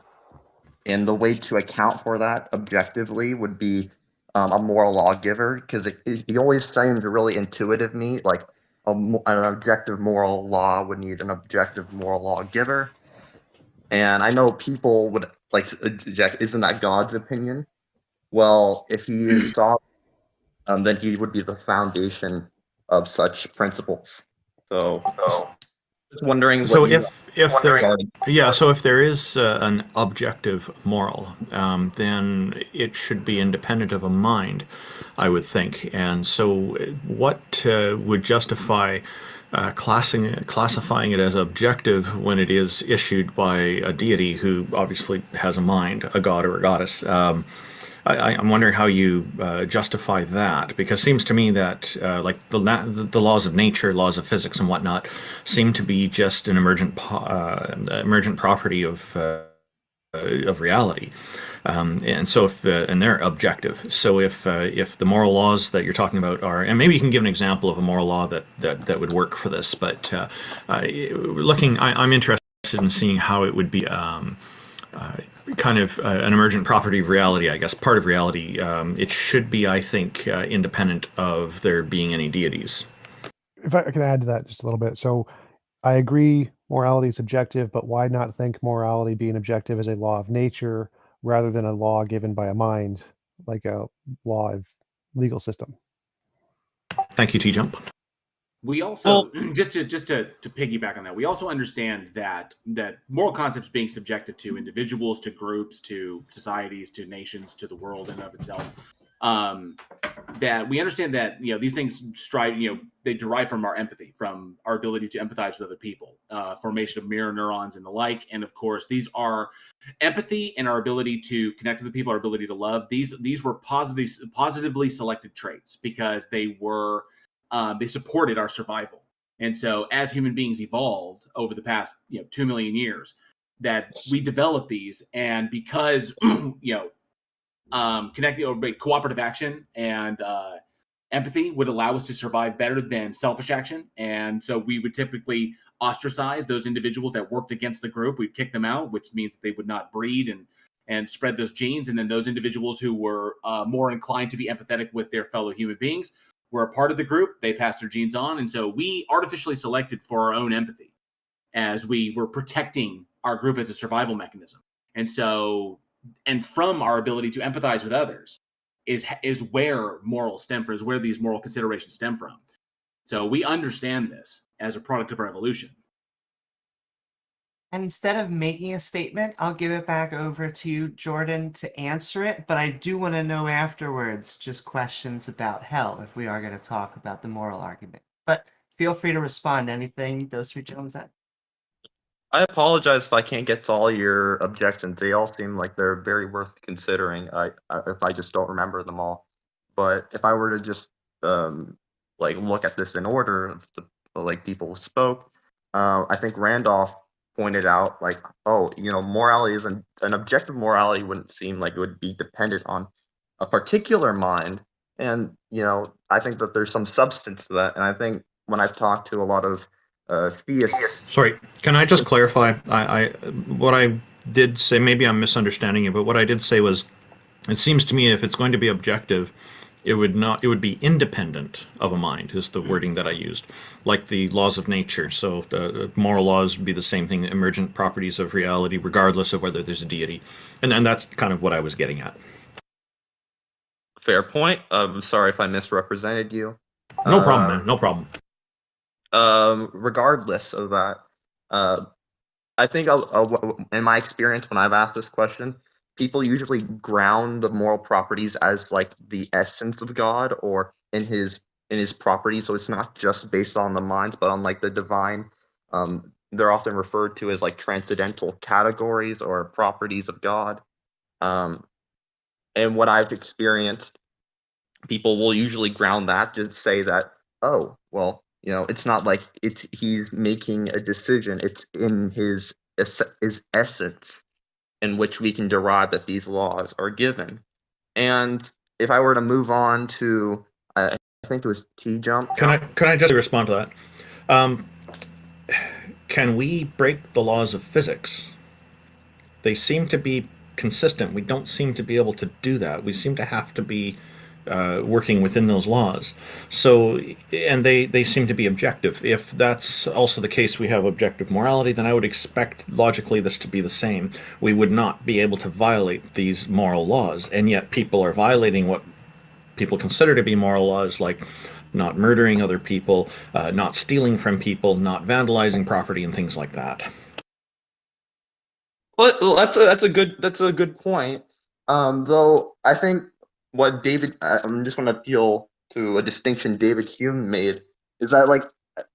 the way to account for that objectively would be a moral lawgiver, because it always seems really intuitive to me, like an objective moral law would need an objective moral lawgiver. And I know people would like to object, isn't that God's opinion? Well, if he is sovereign, then he would be the foundation of such principles. So just wondering. So if there is an objective moral, then it should be independent of a mind, I would think. And so, what would justify classifying it as objective when it is issued by a deity who obviously has a mind, a god or a goddess? I'm wondering how you justify that, because it seems to me that like the laws of nature, laws of physics, and whatnot seem to be just an emergent property of reality, and so and they're objective. So if the moral laws that you're talking about are, and maybe you can give an example of a moral law that would work for this, but I'm interested in seeing how it would be. Kind of an emergent property of reality, I guess, part of reality. It should be, I think, independent of there being any deities. If I can add to that just a little bit. So I agree morality is subjective, but why not think morality being objective as a law of nature rather than a law given by a mind, like a law of legal system? Thank you, TJump. We also just to piggyback on that, we also understand that moral concepts being subjected to individuals, to groups, to societies, to nations, to the world in and of itself. That we understand that these things they derive from our empathy, from our ability to empathize with other people, formation of mirror neurons and the like. And of course, these are empathy and our ability to connect with the people, our ability to love. These were positively selected traits because they were. They supported our survival. And so as human beings evolved over the past 2 million years, that we developed these, and because connecting or cooperative action and empathy would allow us to survive better than selfish action. And so we would typically ostracize those individuals that worked against the group. We'd kick them out, which means that they would not breed and spread those genes. And then those individuals who were more inclined to be empathetic with their fellow human beings were a part of the group. They passed their genes on. And so we artificially selected for our own empathy as we were protecting our group as a survival mechanism. And so, and from our ability to empathize with others is where morals stem from, is where these moral considerations stem from. So we understand this as a product of our evolution. And instead of making a statement, I'll give it back over to Jordan to answer it. But I do want to know afterwards just questions about hell if we are going to talk about the moral argument. But feel free to respond to anything those three gentlemen said. I apologize if I can't get to all your objections. They all seem like they're very worth considering. If I just don't remember them all. But if I were to just look at this in order, people spoke, I think Randolph pointed out morality isn't an objective morality. Wouldn't seem like it would be dependent on a particular mind, and I think that there's some substance to that. And I think when I've talked to a lot of theists. Sorry, can I just clarify? What I did say, maybe I'm misunderstanding you, but what I did say was, it seems to me if it's going to be objective, it would be independent of a mind, is the wording that I used, like the laws of nature. So the moral laws would be the same thing, emergent properties of reality, regardless of whether there's a deity. And that's kind of what I was getting at. Fair point. I'm sorry if I misrepresented you. No problem, man. No problem. Regardless of that, I think in my experience, when I've asked this question, people usually ground the moral properties as like the essence of God or in his properties. So it's not just based on the mind, but on like the divine. They're often referred to as like transcendental categories or properties of God. And what I've experienced, people will usually ground that to say that, oh, well, it's not like he's making a decision. It's in his essence in which we can derive that these laws are given. And if I were to move on to, I think it was TJump. Can I just respond to that? Can we break the laws of physics? They seem to be consistent. We don't seem to be able to do that. We seem to have to be working within those laws. So, and they seem to be objective. If that's also the case, we have objective morality, then I would expect logically this to be the same. We would not be able to violate these moral laws, and yet people are violating what people consider to be moral laws, like not murdering other people, not stealing from people, not vandalizing property, and things like that. Well, that's a good point. Though I think what I'm just going to appeal to a distinction David Hume made, is that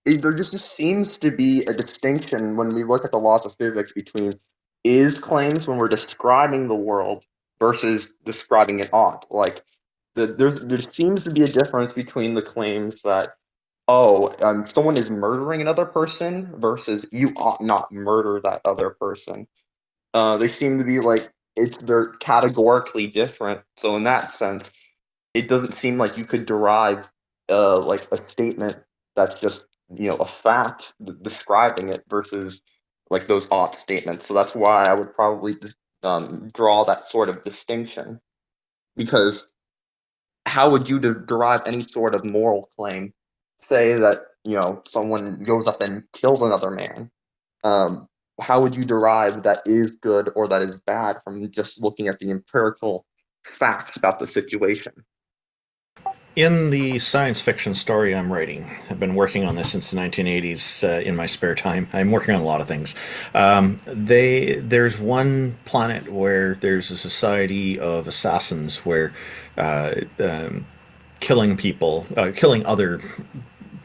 there just seems to be a distinction when we look at the laws of physics between is claims when we're describing the world versus describing an ought. Like there seems to be a difference between the claims that someone is murdering another person versus you ought not murder that other person. They seem to be like they're categorically different. So in that sense, it doesn't seem like you could derive like a statement that's just a fact describing it versus like those ought statements. So that's why I would probably just draw that sort of distinction, because how would you derive any sort of moral claim? Say that someone goes up and kills another man. How would you derive that is good or that is bad from just looking at the empirical facts about the situation? In the science fiction story I'm writing, I've been working on this since the 1980s in my spare time. I'm working on a lot of things. There's one planet where there's a society of assassins where killing people, killing other.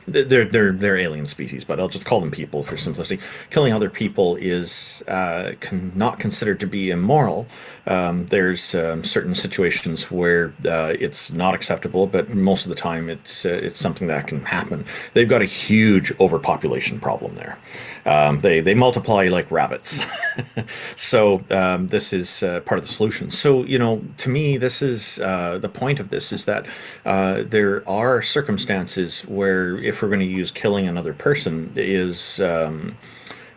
They're alien species, but I'll just call them people for simplicity. Killing other people is not considered to be immoral. There's certain situations where it's not acceptable, but most of the time it's something that can happen. They've got a huge overpopulation problem there. They multiply like rabbits. So this is part of the solution. So to me, this is the point of this is that there are circumstances where if we're going to use killing another person is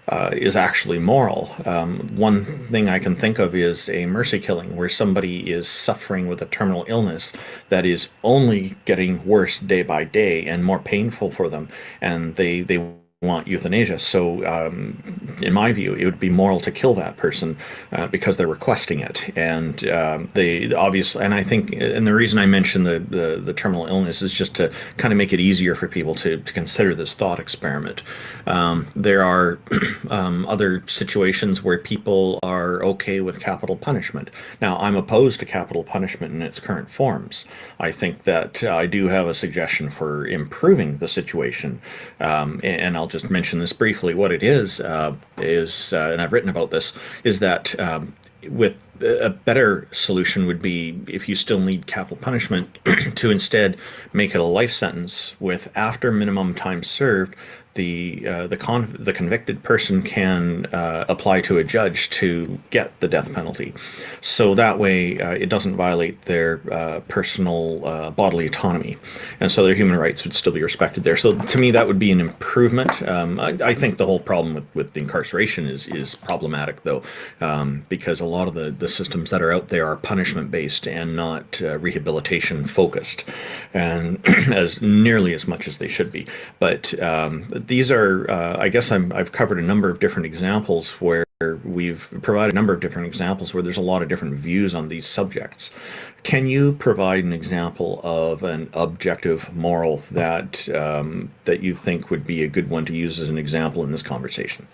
actually moral. One thing I can think of is a mercy killing, where somebody is suffering with a terminal illness that is only getting worse day by day and more painful for them, and they want euthanasia. So in my view, it would be moral to kill that person because they're requesting it. And they obviously, and I think, and the reason I mention the terminal illness is just to kind of make it easier for people to consider this thought experiment. There are other situations where people are okay with capital punishment. Now, I'm opposed to capital punishment in its current forms. I think that I do have a suggestion for improving the situation, and I'll just mention this briefly. What it is, and I've written about this, is that with a better solution would be, if you still need capital punishment, to instead make it a life sentence with, after minimum time served, the convicted person can apply to a judge to get the death penalty. So that way it doesn't violate their personal bodily autonomy, and so their human rights would still be respected there. So to me, that would be an improvement. I think the whole problem with incarceration is problematic, though, because a lot of the systems that are out there are punishment based and not rehabilitation focused, and as nearly as much as they should be. But these are, I guess I've covered a number of different examples where we've provided a number of different examples where there's a lot of different views on these subjects. Can you provide an example of an objective moral that you think would be a good one to use as an example in this conversation?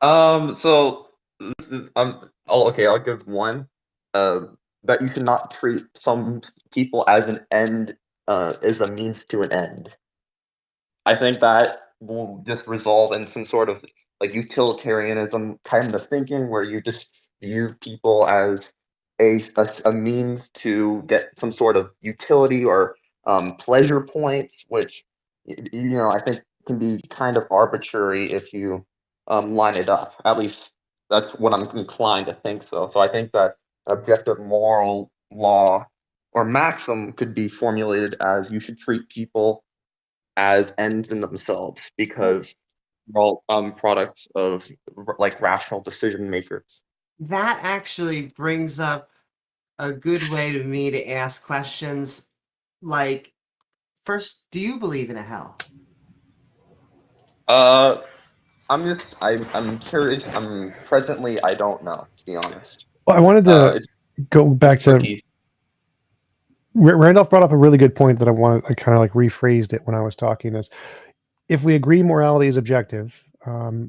So this is I'll give one. That you should not treat some people as an end, as a means to an end. I think that will just resolve in some sort of like utilitarianism kind of thinking, where you just view people as a means to get some sort of utility or pleasure points, which I think can be kind of arbitrary if you line it up. At least that's what I'm inclined to think. So I think that objective moral law or maxim could be formulated as, you should treat people as ends in themselves, because we're all products of like rational decision makers. That actually brings up a good way to me to ask questions. Like, first, do you believe in a hell? I'm curious. Presently, I don't know, to be honest. Well, I wanted to go back to Randolph brought up a really good point that I kind of like rephrased it when I was talking. Is, if we agree morality is objective,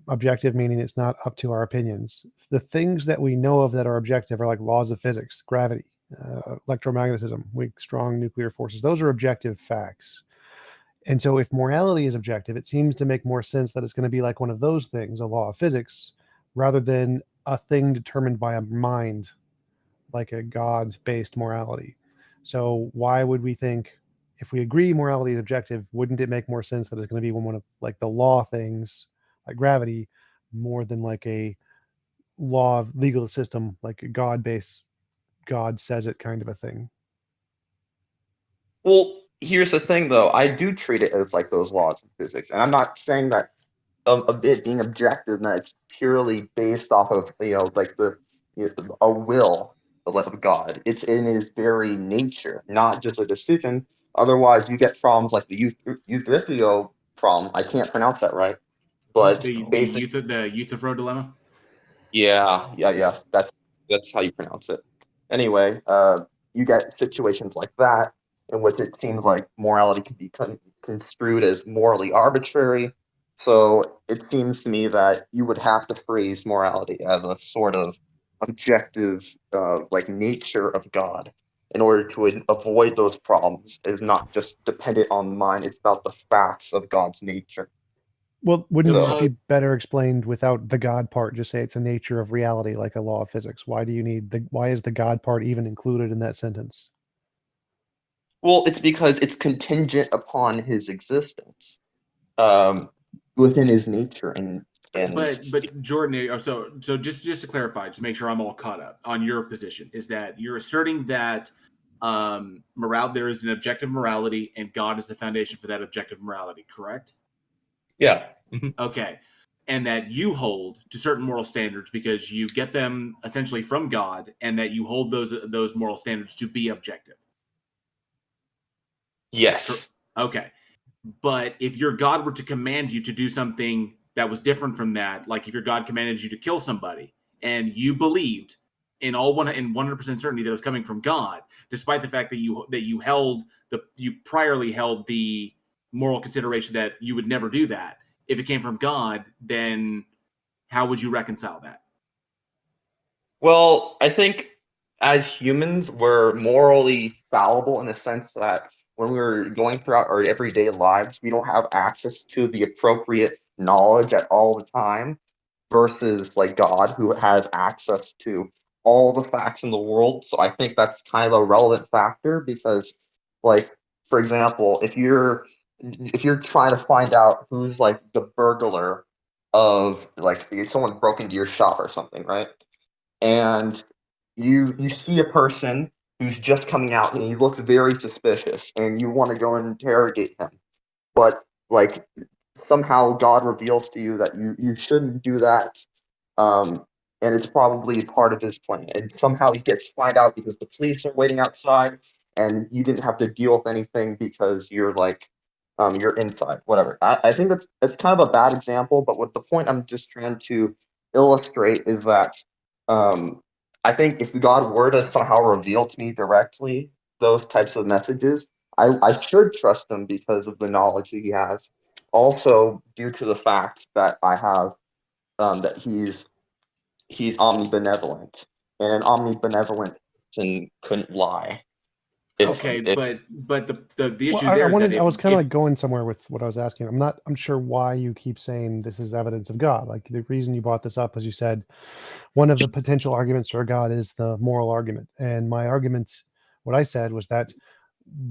objective meaning it's not up to our opinions, the things that we know of that are objective are like laws of physics, gravity, electromagnetism, weak, strong nuclear forces. Those are objective facts. And so if morality is objective, it seems to make more sense that it's going to be like one of those things, a law of physics, rather than a thing determined by a mind like a God-based morality. So why would we think, if we agree morality is objective, wouldn't it make more sense that it's going to be one of like the law things, like gravity, more than like a law of legal system, like a God-based, God says it kind of a thing? Well, here's the thing, though. I do treat it as like those laws of physics, and I'm not saying that of it being objective, and that it's purely based off of like a will of God. It's in his very nature, not just a decision. Otherwise, you get problems like the Euthyphro problem. I can't pronounce that right, but the Euthyphro dilemma. Yeah. That's how you pronounce it. Anyway, you get situations like that in which it seems like morality can be construed as morally arbitrary. So it seems to me that you would have to phrase morality as a sort of objective, like nature of God, in order to avoid those problems. Is not just dependent on mind; it's about the facts of God's nature. Well, wouldn't it just be better explained without the God part? Just say it's a nature of reality, like a law of physics. Why do you need why is the God part even included in that sentence? Well, it's because it's contingent upon his existence, within his nature, and But Jordan, so just to clarify, just make sure I'm all caught up on your position, is that you're asserting that there is an objective morality, and God is the foundation for that objective morality, correct? Yeah. Okay. And that you hold to certain moral standards because you get them essentially from God, and that you hold those moral standards to be objective. Yes. Okay. But if your God were to command you to do something that was different from that, like if your God commanded you to kill somebody, and you believed in 100% certainty that it was coming from God, despite the fact that you priorly held the moral consideration that you would never do that, if it came from God, then how would you reconcile that? Well, I think as humans, we're morally fallible in the sense that when we're going throughout our everyday lives, we don't have access to the appropriate knowledge at all the time, versus like God, who has access to all the facts in the world. So I think that's kind of a relevant factor because, like, for example, if you're trying to find out who's like the burglar of, like, someone broke into your shop or something, right? And you see a person who's just coming out and he looks very suspicious, and you want to go and interrogate him, but like somehow God reveals to you that you shouldn't do that, and it's probably part of his plan, and somehow he gets find out because the police are waiting outside, and you didn't have to deal with anything because you're inside, whatever. I think that's kind of a bad example, but what the point I'm just trying to illustrate is that, I think if God were to somehow reveal to me directly those types of messages, I should trust him because of the knowledge he has. Also, due to the fact that I have, that he's omnibenevolent, and an omnibenevolent person couldn't lie. Okay, but the issue there is that I was kind of like going somewhere with what I was asking. I'm sure why you keep saying this is evidence of God. Like the reason you brought this up, as you said, one of the potential arguments for God is the moral argument. And my argument, what I said was that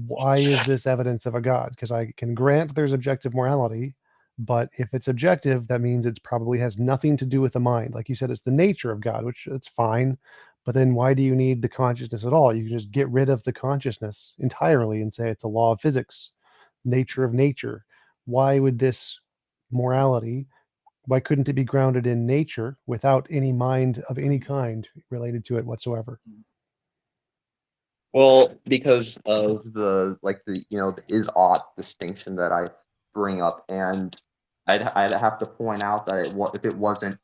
why is this evidence of a God? Because I can grant there's objective morality, but if it's objective, that means it probably has nothing to do with the mind. Like you said, it's the nature of God, which it's fine. But then why do you need the consciousness at all? You can just get rid of the consciousness entirely and say it's a law of physics, nature of nature. Why would this morality, why couldn't it be grounded in nature without any mind of any kind related to it whatsoever? Well, because of the is-ought distinction that I bring up, and I'd have to point out that if it wasn't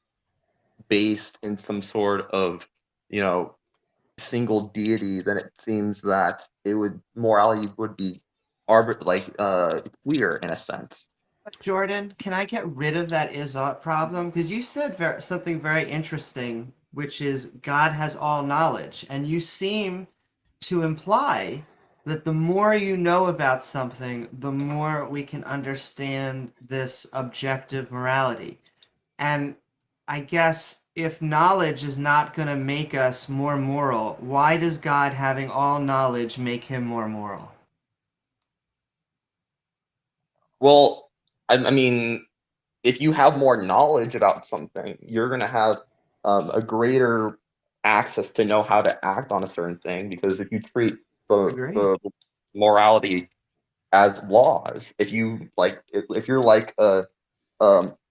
based in some sort of, single deity, then it seems that morality would be clear in a sense. Jordan, can I get rid of that is-ought problem? Because you said something very interesting, which is God has all knowledge, and you seem to imply that the more you know about something, the more we can understand this objective morality. And I guess if knowledge is not going to make us more moral, why does God having all knowledge make him more moral? Well, I mean, if you have more knowledge about something, you're going to have a greater access to know how to act on a certain thing. Because if you treat the morality as laws, if you like, if you're like a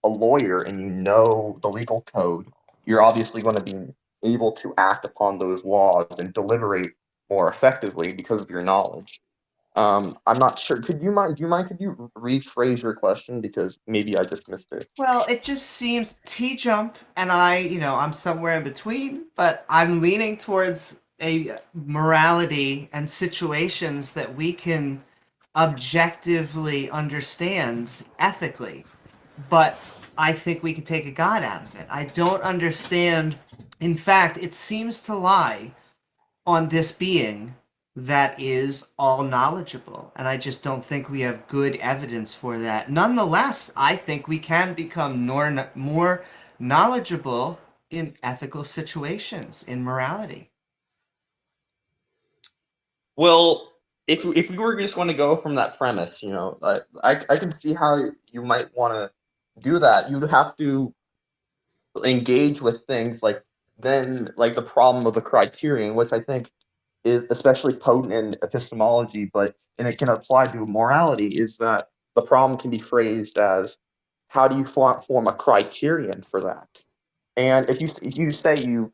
lawyer and you know the legal code, you're obviously going to be able to act upon those laws and deliberate more effectively because of your knowledge. I'm not sure. Could you rephrase your question, because maybe I just missed it? Well, it just seems TJump and I, I'm somewhere in between, but I'm leaning towards a morality and situations that we can objectively understand ethically. But I think we could take a God out of it. I don't understand. In fact, it seems to lie on this being that is all knowledgeable. And I just don't think we have good evidence for that. Nonetheless, I think we can become more knowledgeable in ethical situations, in morality. Well, if we were just going to go from that premise, I can see how you might want to do that. You'd have to engage with things like the problem of the criterion, which I think is especially potent in epistemology, and it can apply to morality, is that the problem can be phrased as, how do you form a criterion for that? And if you say you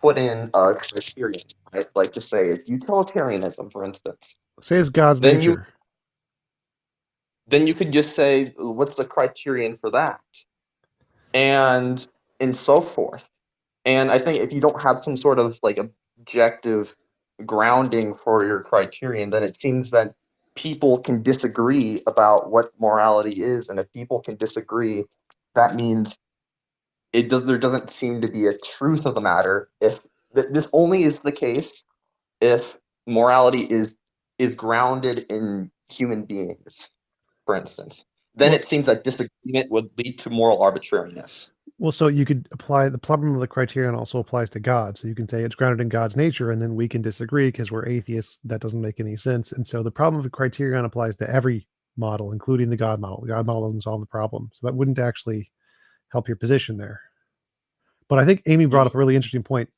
put in a criterion, right? Like, just say it's utilitarianism, for instance. Say it's God's nature. Then you could just say, what's the criterion for that? And so forth. And I think if you don't have some sort of like objective grounding for your criterion, then it seems that people can disagree about what morality is. And if people can disagree, that means there doesn't seem to be a truth of the matter. If this only is the case if morality is grounded in human beings, for instance, then it seems that disagreement would lead to moral arbitrariness. Well, so you could apply the problem of the criterion also applies to God. So you can say it's grounded in God's nature, and then we can disagree because we're atheists. That doesn't make any sense. And so the problem of the criterion applies to every model, including the God model. The God model doesn't solve the problem. So that wouldn't actually help your position there. But I think Amy brought up a really interesting point.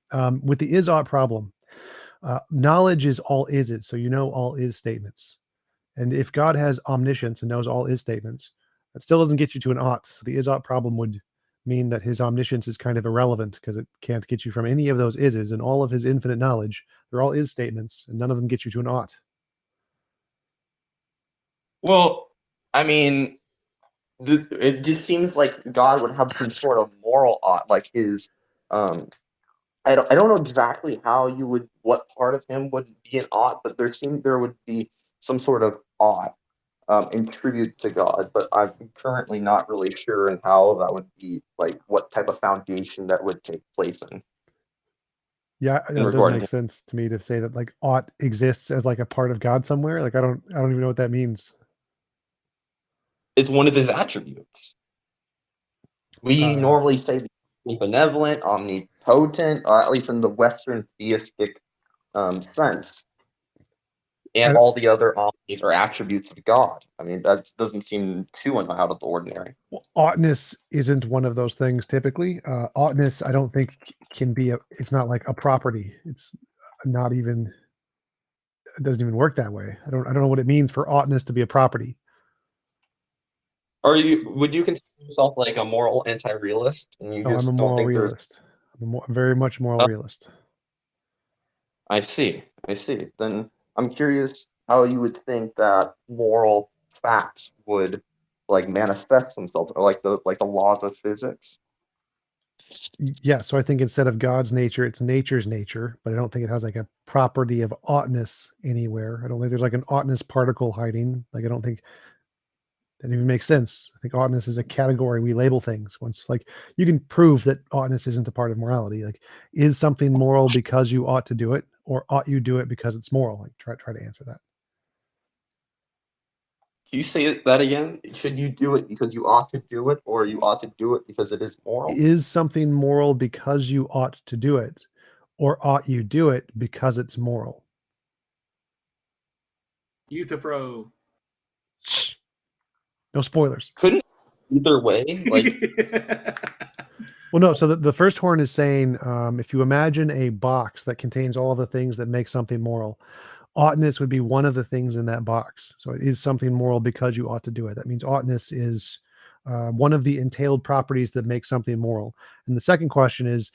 With the is-ought problem, knowledge is all is. So all is statements. And if God has omniscience and knows all is statements, that still doesn't get you to an ought. So the is-ought problem would mean that his omniscience is kind of irrelevant because it can't get you from any of those ises, and all of his infinite knowledge, they're all is statements, and none of them get you to an ought. Well, I mean, it just seems like God would have some sort of moral ought, like his. I don't know exactly what part of him would be an ought, but there would be some sort of ought in tribute to God, but I'm currently not really sure in how that would be, like what type of foundation that would take place in. Yeah, it doesn't make sense to me to say that like ought exists as like a part of God somewhere. Like I don't even know what that means. It's one of his attributes. We normally say benevolent, omnipotent, or at least in the Western theistic sense. And all the other omnis are attributes of God. I mean, that doesn't seem too out of the ordinary. Well, oughtness isn't one of those things typically. Oughtness, I don't think can be it's not like a property. It's not even, it doesn't even work that way. I don't know what it means for oughtness to be a property. Would you consider yourself like a moral anti-realist? And you just I'm a moral realist. I'm very much moral realist. I see. Then I'm curious how you would think that moral facts would like manifest themselves, or like the laws of physics. Yeah, so I think instead of God's nature, it's nature's nature, but I don't think it has like a property of oughtness anywhere. I don't think there's like an oughtness particle hiding. Like I don't think that even makes sense. I think oughtness is a category we label things. Once like you can prove that oughtness isn't a part of morality. Like is something moral because you ought to do it, or ought you do it because it's moral? Like try to answer that. Can you say that again? Should you do it because you ought to do it, or you ought to do it because it is moral? Is something moral because you ought to do it, or ought you do it because it's moral? Euthyphro. No spoilers. Couldn't either way, like. Well, no. So the first horn is saying, if you imagine a box that contains all the things that make something moral, oughtness would be one of the things in that box. So it is something moral because you ought to do it. That means oughtness is one of the entailed properties that make something moral. And the second question is,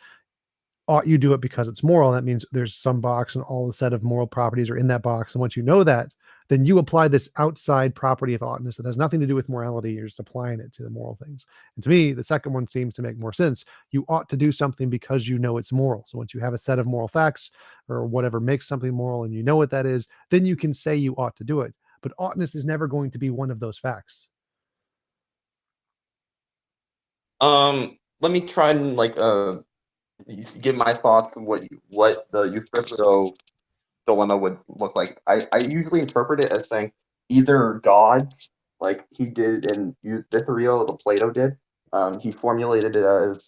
ought you do it because it's moral? That means there's some box and all the set of moral properties are in that box. And once you know that, then you apply this outside property of oughtness that has nothing to do with morality. You're just applying it to the moral things. And to me, the second one seems to make more sense. You ought to do something because you know it's moral. So once you have a set of moral facts or whatever makes something moral and you know what that is, then you can say you ought to do it. But oughtness is never going to be one of those facts. Let me try and give my thoughts on what the Euthyphro dilemma would look like. I usually interpret it as saying either gods, like he did in Euthyphro, the Plato did. He formulated it as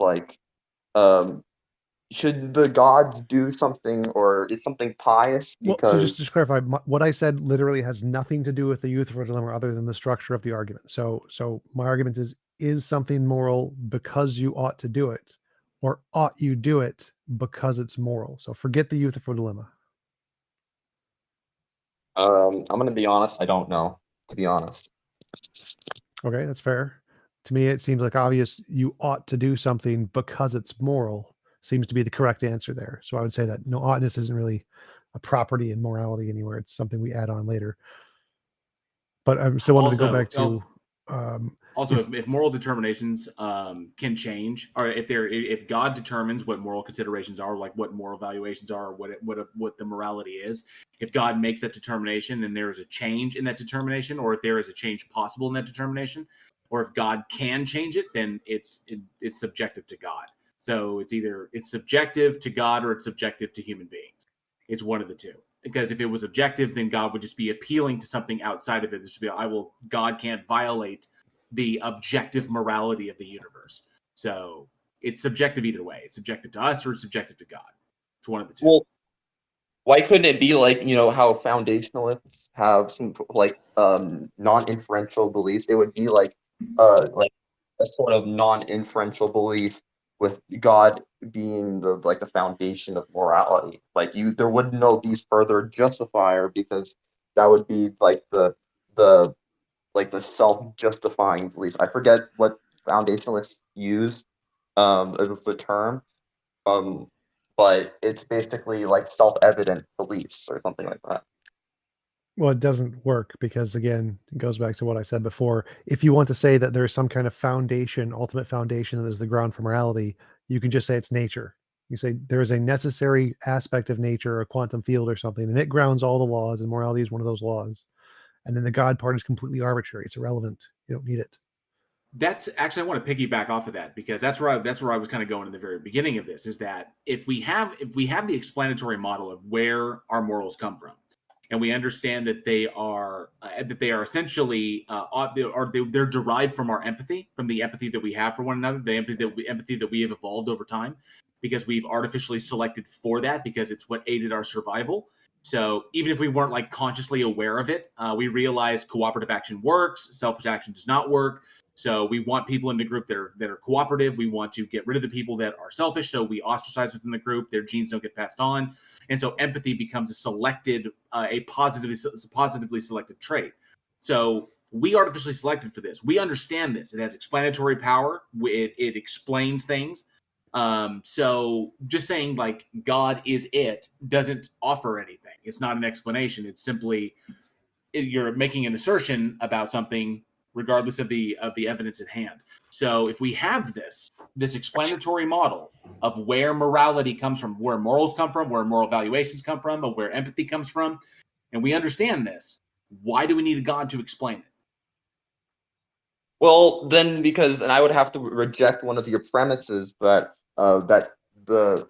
should the gods do something, or is something pious? Because so just to clarify, what I said literally has nothing to do with the Euthyphro dilemma other than the structure of the argument. So my argument is something moral because you ought to do it, or ought you do it because it's moral? So forget the Euthyphro dilemma. I'm going to be honest. I don't know, to be honest. Okay, that's fair. To me, it seems like obvious you ought to do something because it's moral seems to be the correct answer there. So I would say that no, oughtness isn't really a property in morality anywhere. It's something we add on later. But I still wanted to go back to also if moral determinations can change, or if God determines what moral considerations are, like what moral valuations are, or what the morality is, if God makes that determination and there is a change in that determination, or if there is a change possible in that determination, or if God can change it, then it's subjective to God. So it's subjective to God or it's subjective to human beings. It's one of the two. Because if it was objective, then God would just be appealing to something outside of it. God can't violate the objective morality of the universe. So it's subjective either way. It's subjective to us or it's subjective to God. It's one of the two. Well, why couldn't it be like, how foundationalists have some non-inferential beliefs? It would be like a sort of non-inferential belief with God being the foundation of morality. There would no be further justifier, because that would be the self-justifying belief. I forget what foundationalists use as the term, but it's basically like self-evident beliefs or something like that. Well, it doesn't work because, again, it goes back to what I said before. If you want to say that there's some kind of foundation, ultimate foundation that is the ground for morality, you can just say it's nature. You say there is a necessary aspect of nature, a quantum field or something, and it grounds all the laws, and morality is one of those laws. And then the God part is completely arbitrary. It's irrelevant. You don't need it. That's actually, I want to piggyback off of that, because that's where I was kind of going in the very beginning of this, is that if we have the explanatory model of where our morals come from, and we understand that they are essentially they're derived from our empathy, from the empathy that we have for one another, the empathy that we have evolved over time, because we've artificially selected for that, because it's what aided our survival. So even if we weren't consciously aware of it, we realize cooperative action works, selfish action does not work. So we want people in the group that are cooperative. We want to get rid of the people that are selfish. So we ostracize within the group. Their genes don't get passed on. And so empathy becomes a positively selected trait. So we artificially selected for this. We understand this. It has explanatory power. It explains things. So just saying God is it doesn't offer anything. It's not an explanation. It's simply you're making an assertion about something regardless of the evidence at hand. So if we have this explanatory model of where morality comes from, where morals come from, where moral valuations come from, of where empathy comes from, and we understand this, why do we need a God to explain it? Well, then and I would have to reject one of your premises that the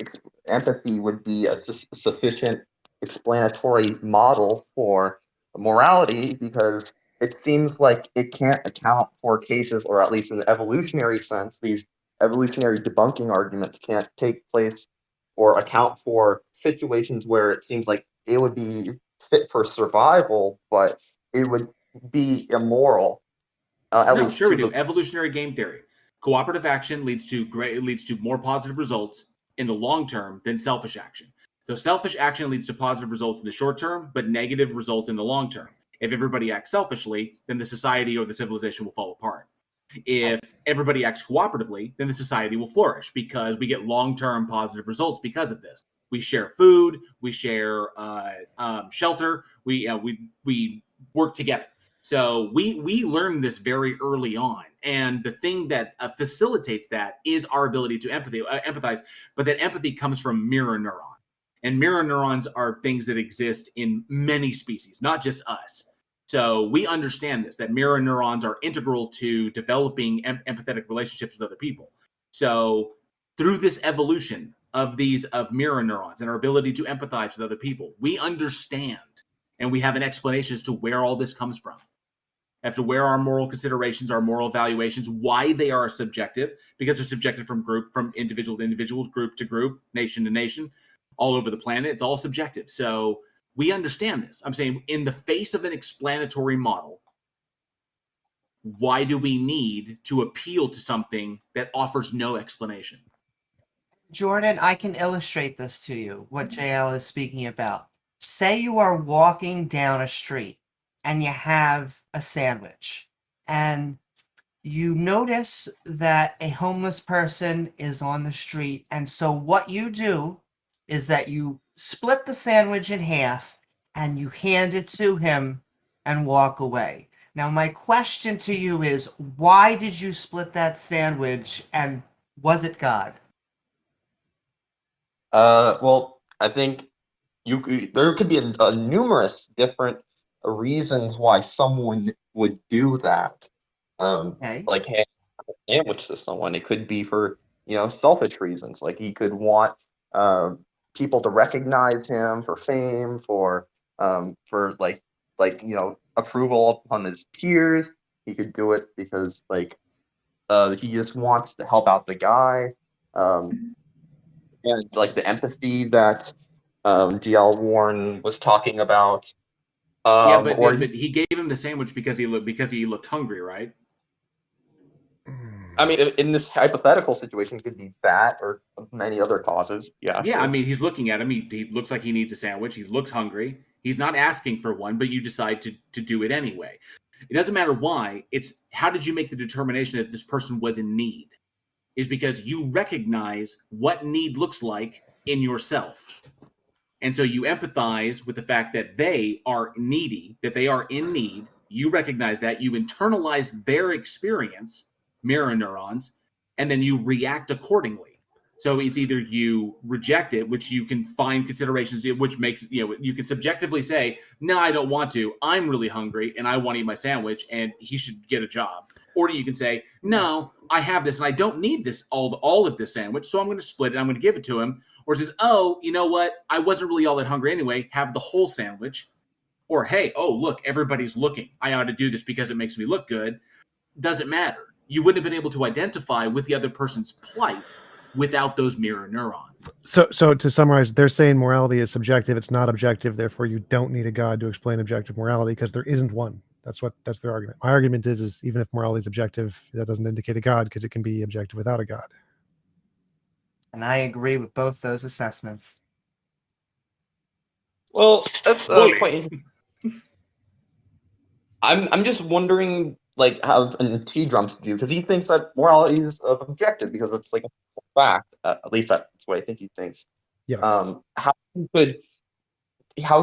empathy would be a sufficient explanatory model for morality, because it seems like it can't account for cases, or at least in the evolutionary sense, these evolutionary debunking arguments can't take place or account for situations where it seems like it would be fit for survival, but it would be immoral. No, sure we do. Evolutionary game theory. Cooperative action leads to more positive results in the long term than selfish action. So selfish action leads to positive results in the short term, but negative results in the long term. If everybody acts selfishly, then the society or the civilization will fall apart. If everybody acts cooperatively, then the society will flourish because we get long-term positive results because of this. We share food, we share shelter, we work together. So we learned this very early on, and the thing that facilitates that is our ability to empathize. But that empathy comes from mirror neuron, and mirror neurons are things that exist in many species, not just us. So we understand this, that mirror neurons are integral to developing empathetic relationships with other people. So through this evolution of mirror neurons and our ability to empathize with other people, we understand and we have an explanation as to where all this comes from. As to where our moral considerations, our moral evaluations, why they are subjective, because they're subjective from individual to individual, group to group, nation to nation, all over the planet. It's all subjective. So we understand this. I'm saying in the face of an explanatory model, why do we need to appeal to something that offers no explanation? Jordan, I can illustrate this to you, what JL is speaking about. Say you are walking down a street and you have a sandwich, and you notice that a homeless person is on the street, and so what you do is that you split the sandwich in half and you hand it to him and walk away. Now, my question to you is, why did you split that sandwich, and was it God? Well, I think there could be a numerous different reasons why someone would do that. Like hand a sandwich to someone. It could be for selfish reasons. Like he could want people to recognize him for fame, for approval upon his peers. He could do it because he just wants to help out the guy. And like the empathy that DL Warren was talking about. But he gave him the sandwich because he looked hungry, right? I mean, in this hypothetical situation, it could be that or many other causes. Yeah. Yeah, sure. I mean, he's looking at him. He looks like he needs a sandwich. He looks hungry. He's not asking for one, but you decide to do it anyway. It doesn't matter why. It's how did you make the determination that this person was in need? Is because you recognize what need looks like in yourself. And so you empathize with the fact that they are needy, that they are in need. You recognize that. You internalize their experience, mirror neurons, and then you react accordingly. So it's either you reject it, which you can find considerations, which makes, you can subjectively say, no, I don't want to. I'm really hungry and I want to eat my sandwich and he should get a job. Or you can say, no, I have this and I don't need this all of this sandwich, so I'm going to split it. I'm going to give it to him. Or it says, oh, you know what? I wasn't really all that hungry anyway. Have the whole sandwich. Or, hey, oh, look, everybody's looking. I ought to do this because it makes me look good. Doesn't matter. You wouldn't have been able to identify with the other person's plight without those mirror neurons. So to summarize, they're saying morality is subjective. It's not objective. Therefore, you don't need a God to explain objective morality because there isn't one. That's their argument. My argument is even if morality is objective, that doesn't indicate a God because it can be objective without a God. And I agree with both those assessments. Well, that's quite interesting. I'm just wondering, how TJump's view, because he thinks that morality is objective because it's like a fact. At least that's what I think he thinks. Yes. How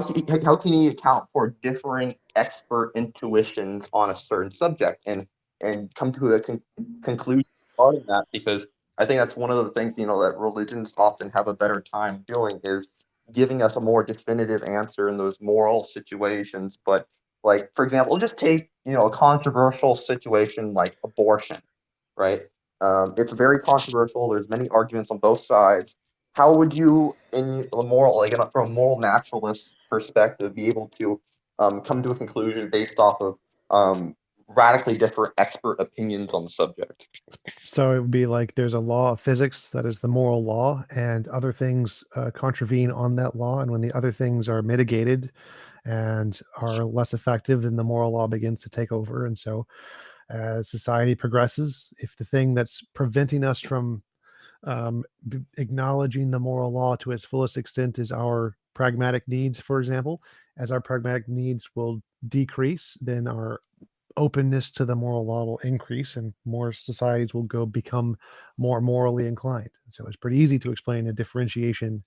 can he account for differing expert intuitions on a certain subject and come to a conclusion regarding that? Because I think that's one of the things that religions often have a better time doing is giving us a more definitive answer in those moral situations. But for example, just take a controversial situation like abortion, right? It's very controversial. There's many arguments on both sides. How would you, in a moral, from a moral naturalist perspective, be able to come to a conclusion based off of radically different expert opinions on the subject. So it would be like there's a law of physics that is the moral law, and other things contravene on that law. And when the other things are mitigated and are less effective, then the moral law begins to take over. And so as society progresses, if the thing that's preventing us from acknowledging the moral law to its fullest extent is our pragmatic needs, for example, as our pragmatic needs will decrease, then our openness to the moral law will increase and more societies will become more morally inclined. So it's pretty easy to explain a differentiation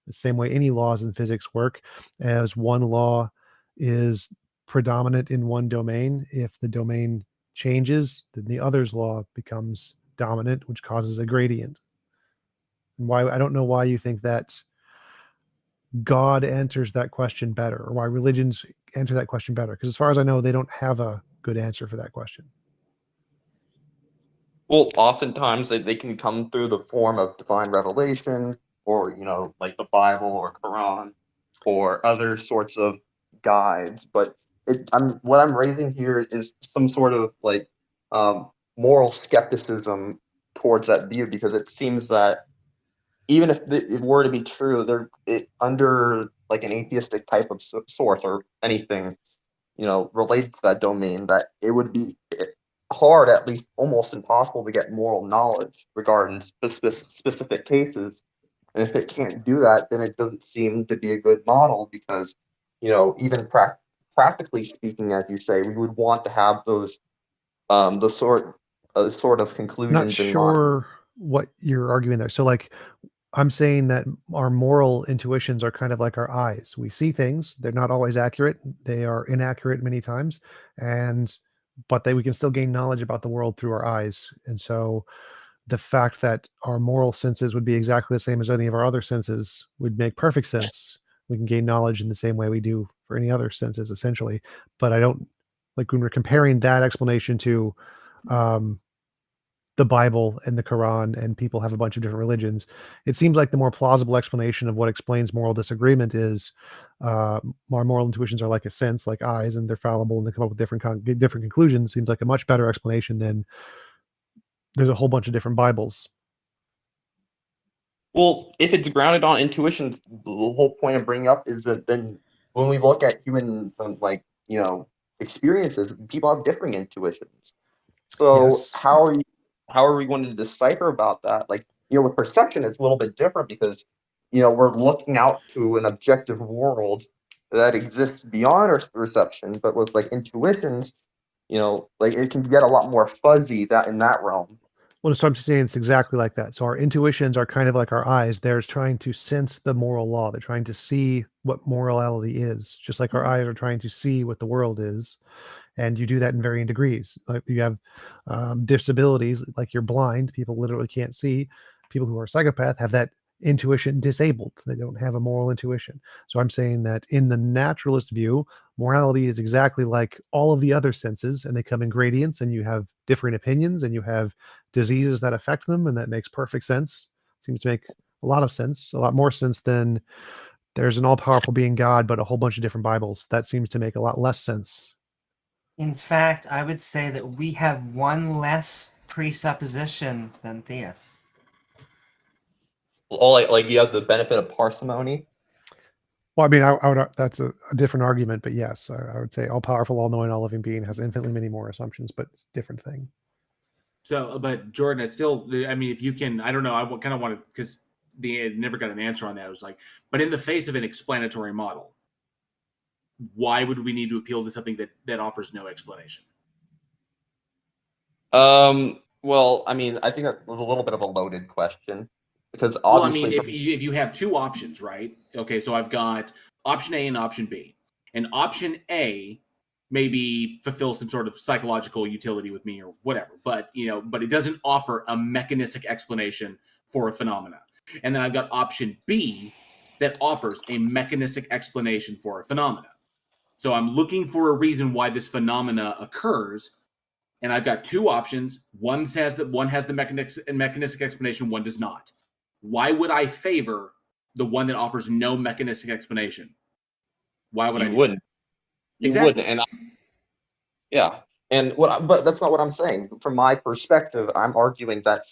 the same way any laws in physics work. As one law is predominant in one domain, if the domain changes, then the other's law becomes dominant, which causes a gradient. And why, I don't know why you think that God answers that question better, or why religions answer that question better, because as far as I know, they don't have a good answer for that question. Well, oftentimes they can come through the form of divine revelation, or like the Bible or Quran, or other sorts of guides. But what I'm raising here is some sort of like moral skepticism towards that view, because it seems that even if it were to be true, under like an atheistic type of source or anything, related to that domain, that it would be hard, at least almost impossible, to get moral knowledge regarding specific cases. And if it can't do that, then it doesn't seem to be a good model, because, even practically speaking, as you say, we would want to have those sort of conclusions Not in mind. sure what you're arguing there. So like, I'm saying that our moral intuitions are kind of like our eyes. We see things, they're not always accurate. They are inaccurate many times, but we can still gain knowledge about the world through our eyes. And so the fact that our moral senses would be exactly the same as any of our other senses would make perfect sense. We can gain knowledge in the same way we do for any other senses, essentially. But I don't, like, when we're comparing that explanation to the Bible and the Quran, and people have a bunch of different religions, it seems like the more plausible explanation of what explains moral disagreement is our moral intuitions are like a sense, like eyes, and they're fallible, and they come up with different conclusions. Seems like a much better explanation than there's a whole bunch of different Bibles. Well, if it's grounded on intuitions, the whole point of bringing up is that then when we look at human experiences, people have differing intuitions. So yes. How are we going to decipher about that? Like, with perception, it's a little bit different, because, we're looking out to an objective world that exists beyond our perception. But with like intuitions, like it can get a lot more fuzzy in that realm. Well, so I'm saying it's exactly like that. So our intuitions are kind of like our eyes. They're trying to sense the moral law. They're trying to see what morality is, just like our eyes are trying to see what the world is. And you do that in varying degrees. Like you have disabilities, like you're blind, people literally can't see. People who are psychopath have that intuition disabled. They don't have a moral intuition. So I'm saying that in the naturalist view, morality is exactly like all of the other senses, and they come in gradients, and you have different opinions, and you have diseases that affect them, and that makes perfect sense. Seems to make a lot of sense, a lot more sense than there's an all-powerful being God, but a whole bunch of different Bibles. That seems to make a lot less sense. In fact, I would say that we have one less presupposition than theists. Well, like you have the benefit of parsimony. Well, I mean, I would, that's a different argument, but yes, I would say all-powerful, all-knowing, all-loving being has infinitely many more assumptions, but it's a different thing. So, but Jordan, I mean, if you can, I don't know, I kind of wanted, because they never got an answer on that. It was like, but in the face of an explanatory model, why would we need to appeal to something that offers no explanation? Well, I mean, I think that was a little bit of a loaded question, because obviously, well, I mean, if you have two options, right? Okay, so I've got option A and option B, and option A maybe fulfill some sort of psychological utility with me or whatever, but it doesn't offer a mechanistic explanation for a phenomena. And then I've got option B that offers a mechanistic explanation for a phenomena. So I'm looking for a reason why this phenomena occurs, and I've got two options. One has the mechanistic explanation, one does not. Why would I favor the one that offers no mechanistic explanation? Why would I do wouldn't? That? You Exactly. wouldn't, and Yeah, and but that's not what I'm saying. From my perspective, I'm arguing that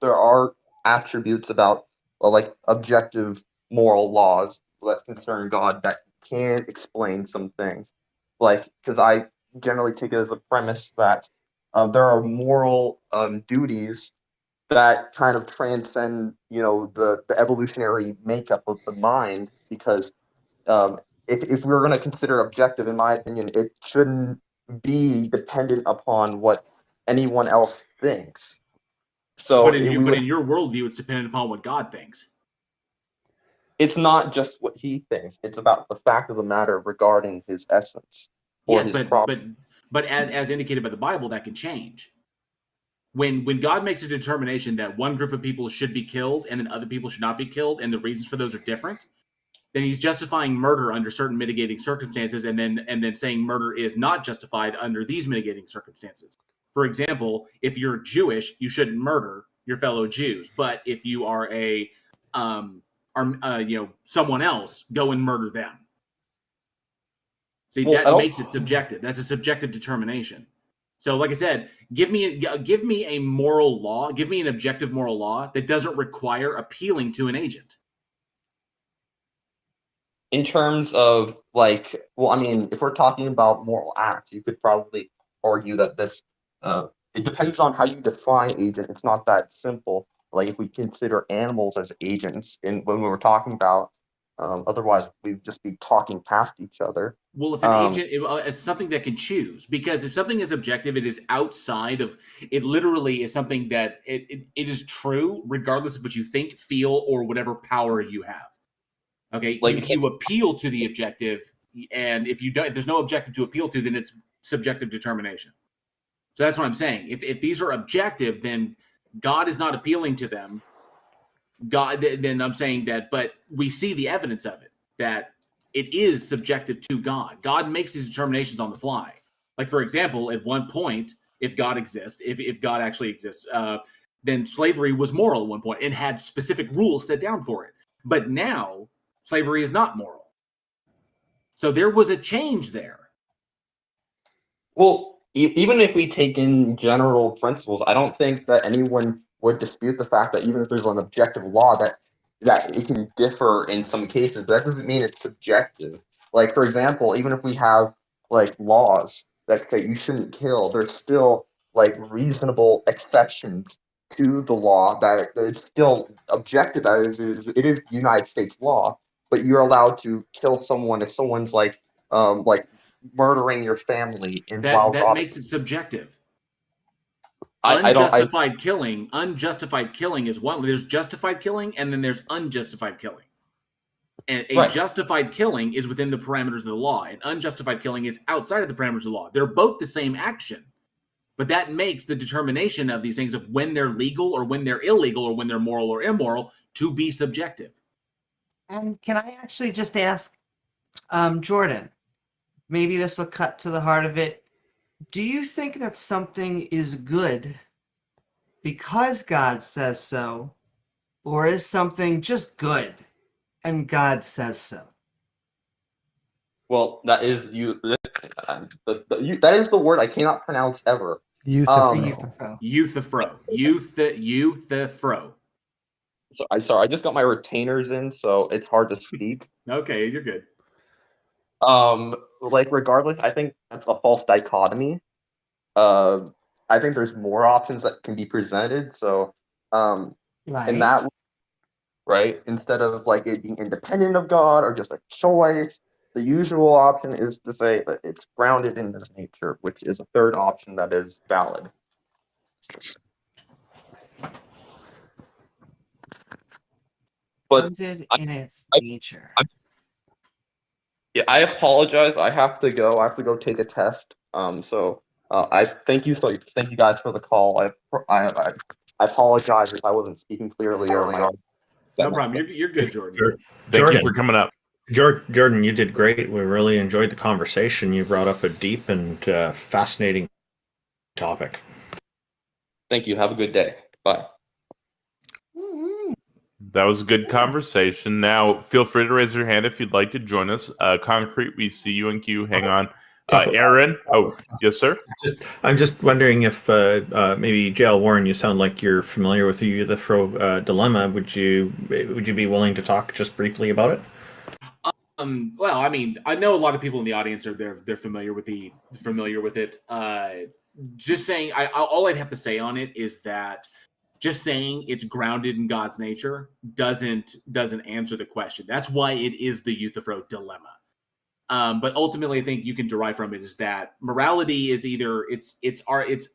there are attributes about like objective moral laws that concern God that can explain some things. Like, because I generally take it as a premise that there are moral duties that kind of transcend, the evolutionary makeup of the mind. Because um, if we're going to consider objective, in my opinion, it shouldn't be dependent upon what anyone else thinks. So but in your worldview, it's dependent upon what God thinks. It's not just what he thinks; it's about the fact of the matter regarding his essence or Yes, his but as indicated by the Bible, that can change. When God makes a determination that one group of people should be killed and then other people should not be killed, and the reasons for those are different, then he's justifying murder under certain mitigating circumstances, and then saying murder is not justified under these mitigating circumstances. For example, if you're Jewish, you shouldn't murder your fellow Jews, but if you are someone else, go and murder them. See, that makes it subjective. That's a subjective determination. So, like I said, give me a moral law, give me an objective moral law that doesn't require appealing to an agent. In terms of if we're talking about moral acts, you could probably argue that this it depends on how you define agent. It's not that simple. Like if we consider animals as agents, when we were talking about, otherwise we'd just be talking past each other. Well, if an agent is something that can choose, because if something is objective, it is outside of it. Literally, is something that it is true regardless of what you think, feel, or whatever power you have. Okay, you appeal to the objective, and if there's no objective to appeal to, then it's subjective determination. So that's what I'm saying. If these are objective, then God is not appealing to them. Then I'm saying that, but we see the evidence of it, that it is subjective to God. God makes these determinations on the fly. Like, for example, at one point, if God exists, if God actually exists, then slavery was moral at one point and had specific rules set down for it. But now, slavery is not moral. So there was a change there. Well, even if we take in general principles, I don't think that anyone would dispute the fact that even if there's an objective law that it can differ in some cases, but that doesn't mean it's subjective. Like, for example, even if we have like laws that say you shouldn't kill, there's still like reasonable exceptions to the law that it's still objective. That it is United States law, but you're allowed to kill someone if someone's like murdering your family that makes it subjective. Unjustified killing is one. There's justified killing and then there's unjustified killing. And a justified killing is within the parameters of the law, and unjustified killing is outside of the parameters of the law. They're both the same action, but that makes the determination of these things of when they're legal or when they're illegal or when they're moral or immoral to be subjective. And can I actually just ask, Jordan, maybe this will cut to the heart of it. Do you think that something is good because God says so, or is something just good and God says so? Well, that is that is the word I cannot pronounce ever. Euthyphro. Sorry, I just got my retainers in, so it's hard to speak. Okay, you're good. Regardless, I think that's a false dichotomy. I think there's more options that can be presented. So, in that, right, instead of like it being independent of God or just a choice, the usual option is to say that it's grounded in His nature, which is a third option that is valid. Grounded in its nature. Yeah, I apologize. I have to go. I have to go take a test. I thank you. So thank you guys for the call. I apologize if I wasn't speaking clearly early on. No problem. You're good, Jordan. Thank you for coming up. Jordan, you did great. We really enjoyed the conversation. You brought up a deep and fascinating topic. Thank you. Have a good day. Bye. That was a good conversation. Now, feel free to raise your hand if you'd like to join us. Concrete, we see you in queue. Hang on. Aaron. Oh, yes, sir. I'm just wondering if maybe J.L. Warren, you sound like you're familiar with the Euthyphro dilemma. Would you be willing to talk just briefly about it? Well, I mean, I know a lot of people in the audience are they're familiar with it. Just saying, all I'd have to say on it is that just saying it's grounded in God's nature doesn't answer the question. That's why it is the Euthyphro dilemma. But ultimately, I think you can derive from it is that morality is either it's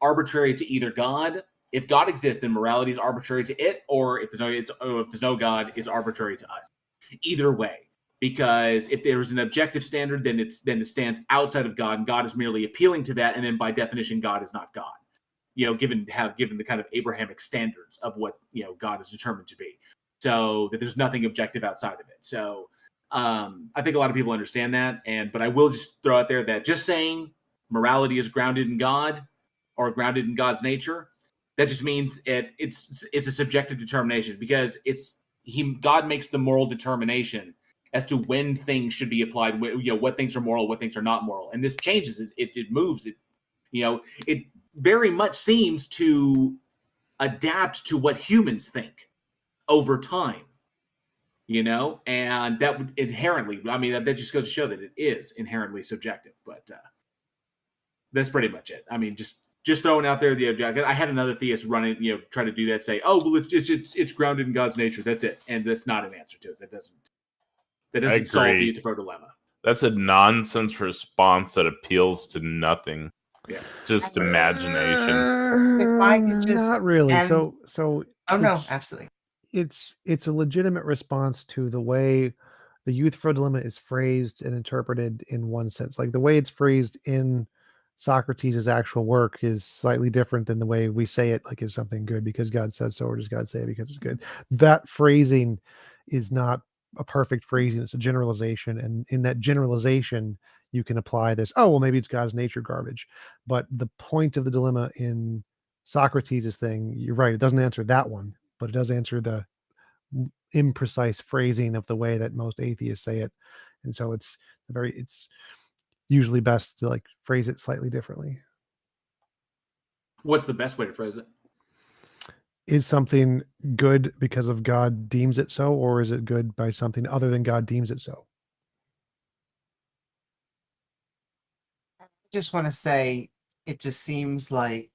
arbitrary to either God. If God exists, then morality is arbitrary to it, or if there's no God, it's arbitrary to us. Either way, because if there's an objective standard, then it stands outside of God, and God is merely appealing to that, and then by definition, God is not God. Given the kind of Abrahamic standards of what God is determined to be, so that there's nothing objective outside of it. So. I think a lot of people understand that, but I will just throw out there that just saying morality is grounded in God or grounded in God's nature, that just means it's a subjective determination because God makes the moral determination as to when things should be applied, what things are moral, what things are not moral, and this changes. It moves. It very much seems to adapt to what humans think over time. And that would inherently, that just goes to show that it is inherently subjective, but that's pretty much it. I mean, just throwing out there the objective. I had another theist running, try to do that, say, oh, well, it's grounded in God's nature. That's it. And that's not an answer to it. That doesn't solve the Euthyphro dilemma. That's a nonsense response that appeals to nothing. Yeah. Just imagination. If I could just not really. So oh no, absolutely. It's a legitimate response to the way the Euthyphro dilemma is phrased and interpreted in one sense. Like the way it's phrased in Socrates' actual work is slightly different than the way we say it, like is something good because God says so, or does God say it because it's good? That phrasing is not a perfect phrasing. It's a generalization. And in that generalization, you can apply this, oh, well, maybe it's God's nature garbage. But the point of the dilemma in Socrates' thing, you're right, it doesn't answer that one, but it does answer the imprecise phrasing of the way that most atheists say it. And so it's usually best to like phrase it slightly differently. What's the best way to phrase it? Is something good because of God deems it so, or is it good by something other than God deems it so? I just want to say it just seems like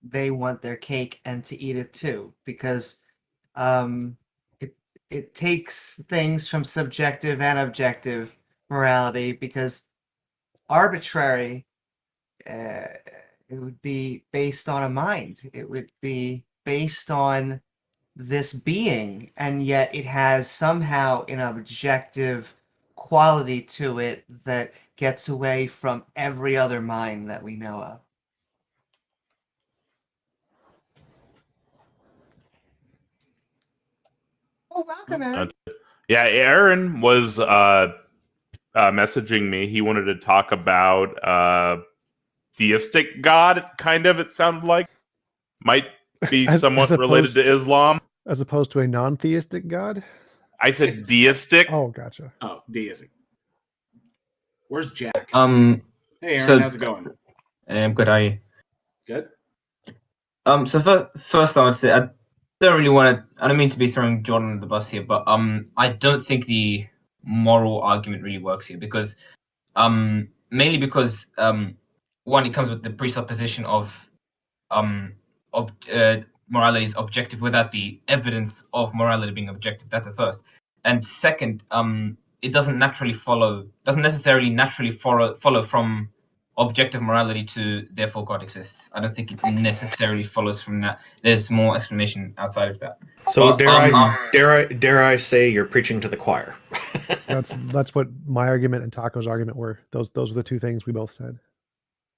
they want their cake and to eat it too, because it takes things from subjective and objective morality, because arbitrary it would be based on a mind. It would be based on this being, and yet it has somehow an objective quality to it that gets away from every other mind that we know of. Oh, welcome, Aaron. Yeah, Aaron was messaging me. He wanted to talk about theistic God, kind of, it sounded like. Might be somewhat related to Islam. As opposed to a non-theistic God? I said deistic. Oh, gotcha. Oh, deistic. Where's Jack? Hey, Aaron, how's it going? I'm good, how are you? Good. So first I would say I don't mean to be throwing Jordan under the bus here, but I don't think the moral argument really works here because mainly because one, it comes with the presupposition of morality is objective without the evidence of morality being objective. That's a first. And second, it doesn't necessarily naturally follow from objective morality to therefore God exists. I don't think it necessarily follows from that. There's more explanation outside of that. So but, dare I say you're preaching to the choir? That's what my argument and Taco's argument were. Those were the two things we both said.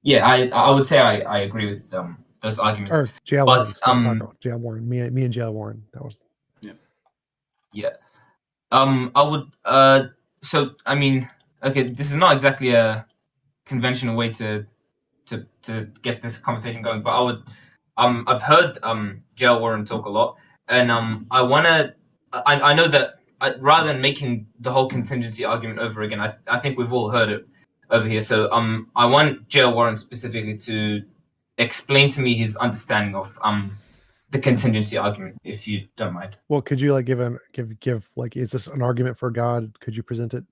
Yeah, I would say I agree with those arguments. Or JL Warren, Taco, JL Warren, me and JL Warren. That was. Yeah. I would. So I mean, okay, this is not exactly a conventional way to get this conversation going, but I would. I've heard JL Warren talk a lot, and I wanna. I know that rather than making the whole contingency argument over again, I think we've all heard it. over here. So I want Jail Warren specifically to explain to me his understanding of the contingency argument, if you don't mind. Well, could you like give like, is this an argument for God? Could you present it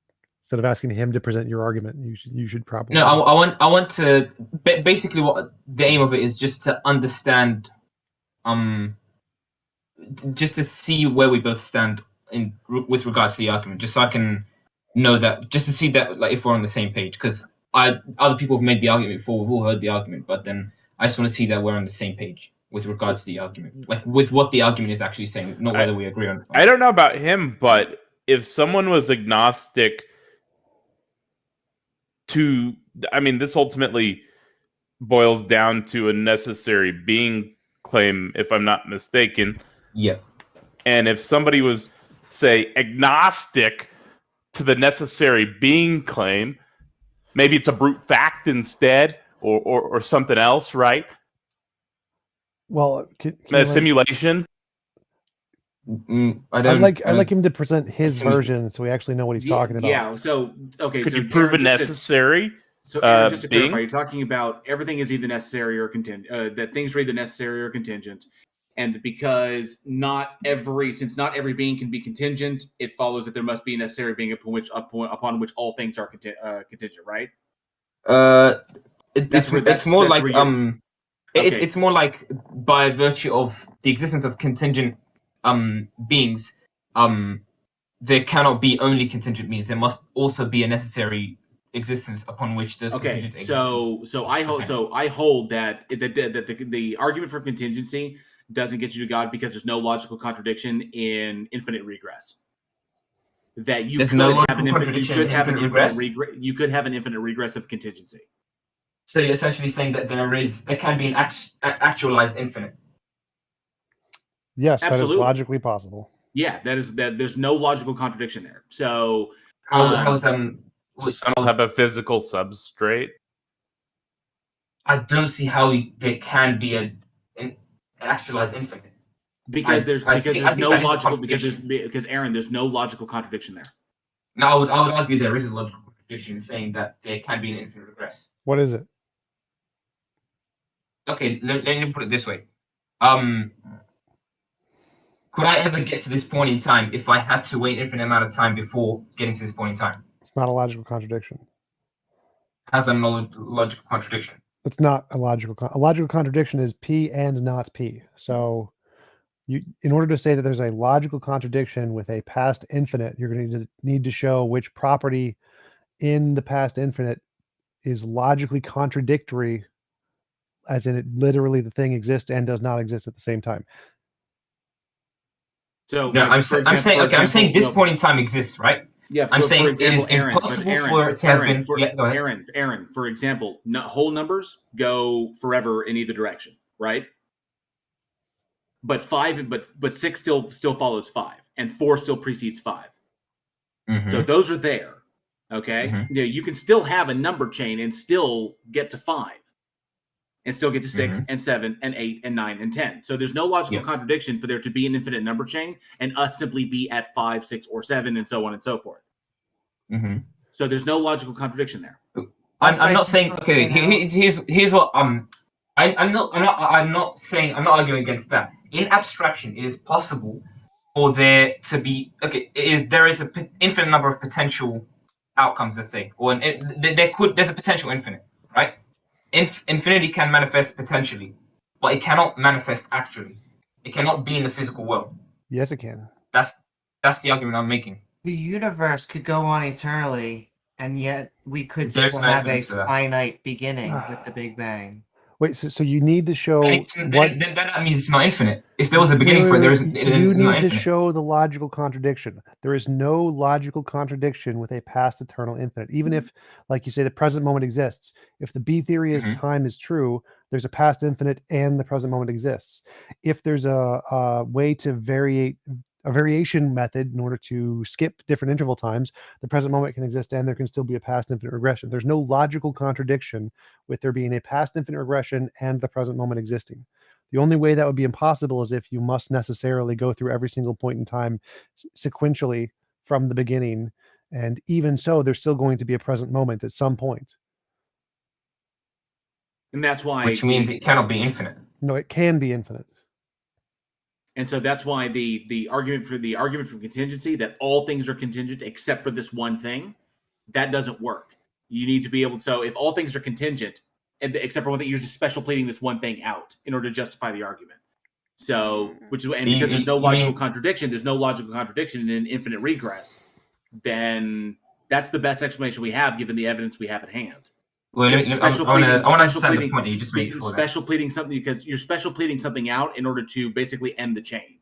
instead of asking him to present your argument? You should probably. No, I want to basically what the aim of it is just to understand, just to see where we both stand with regards to the argument, just so I can know that, just to see that like if we're on the same page, because other people have made the argument before, we've all heard the argument, but then I just want to see that we're on the same page with regards to the argument, like with what the argument is actually saying, not whether we agree on it. I don't know about him, but if someone was agnostic to, I mean, this ultimately boils down to a necessary being claim, if I'm not mistaken. Yeah. And if somebody was, say, agnostic to the necessary being claim, maybe it's a brute fact instead, or something else, right? Well, a simulation. I'd like him to present his version so we actually know what he's talking about. Yeah. So okay. Could so you prove a necessary? So Aaron, just to being? clarify, you're talking about everything is either necessary or contingent. That things are either necessary or contingent, and because since not every being can be contingent, it follows that there must be a necessary being upon which all things are contingent, right? It's more like it's more like by virtue of the existence of contingent beings, there cannot be only contingent beings. There must also be a necessary existence upon which those contingent existence. So I hold that the argument for contingency doesn't get you to God because there's no logical contradiction in infinite regress. That you could have an infinite regress of contingency. So you're essentially saying that there can be an actualized infinite. Yes, absolutely. That is logically possible. Yeah, there's no logical contradiction there. So how's some type of physical substrate? I don't see how there can be an actualized infinite. Because Aaron, there's no logical contradiction there. No, I would argue there is a logical contradiction in saying that there can be an infinite regress. What is it? Okay, let me put it this way. Could I ever get to this point in time if I had to wait an infinite amount of time before getting to this point in time? It's not a logical contradiction. How's that a logical contradiction? It's not a logical. A logical contradiction is P and not P. So, in order to say that there's a logical contradiction with a past infinite, you're going to need to show which property in the past infinite is logically contradictory, as in it literally the thing exists and does not exist at the same time. So no, I'm saying this point in time exists, right? Yeah, I'm saying it is impossible for it to have been. Go ahead. Aaron, for example, whole numbers go forever in either direction, right? But 6 still follows 5, and 4 still precedes 5. Mm-hmm. So those are there. Okay, you can still have a number chain and still get to 5, and still get to 6 and 7 and 8 and 9 and 10. So there's no logical contradiction for there to be an infinite number chain and us simply be at 5, 6, or 7, and so on and so forth. Mm-hmm. So there's no logical contradiction there. I'm not saying. Okay, here's what I'm not arguing against that. In abstraction, it is possible for there to be there is an infinite number of potential outcomes, let's say, or there's a potential infinite, right? Infinity can manifest potentially, but it cannot manifest actually. It cannot be in the physical world. Yes, it can. That's the argument I'm making. The universe could go on eternally, and yet we could still have a finite beginning with the Big Bang. Wait, so you need to show then that means it's not infinite. If there was a beginning for it, there isn't. You need to show the logical contradiction. There is no logical contradiction with a past eternal infinite. Even if, like you say, the present moment exists. If the B theory of time is true, there's a past infinite and the present moment exists. If there's a way to a variation method in order to skip different interval times, the present moment can exist and there can still be a past infinite regression. There's no logical contradiction with there being a past infinite regression and the present moment existing. The only way that would be impossible is if you must necessarily go through every single point in time sequentially from the beginning And even so, there's still going to be a present moment at some point. And that's why... Which means it cannot be infinite. No, it can be infinite. And so that's why the argument for contingency, that all things are contingent except for this one thing, that doesn't work. You need to be able to... So if all things are contingent, except for one thing, you're just special pleading this one thing out in order to justify the argument. So, because there's no logical contradiction, in an infinite regress, then that's the best explanation we have given the evidence we have at hand. Well, I want to understand the point that you just made. Special pleading something because you're special pleading something out in order to basically end the chain.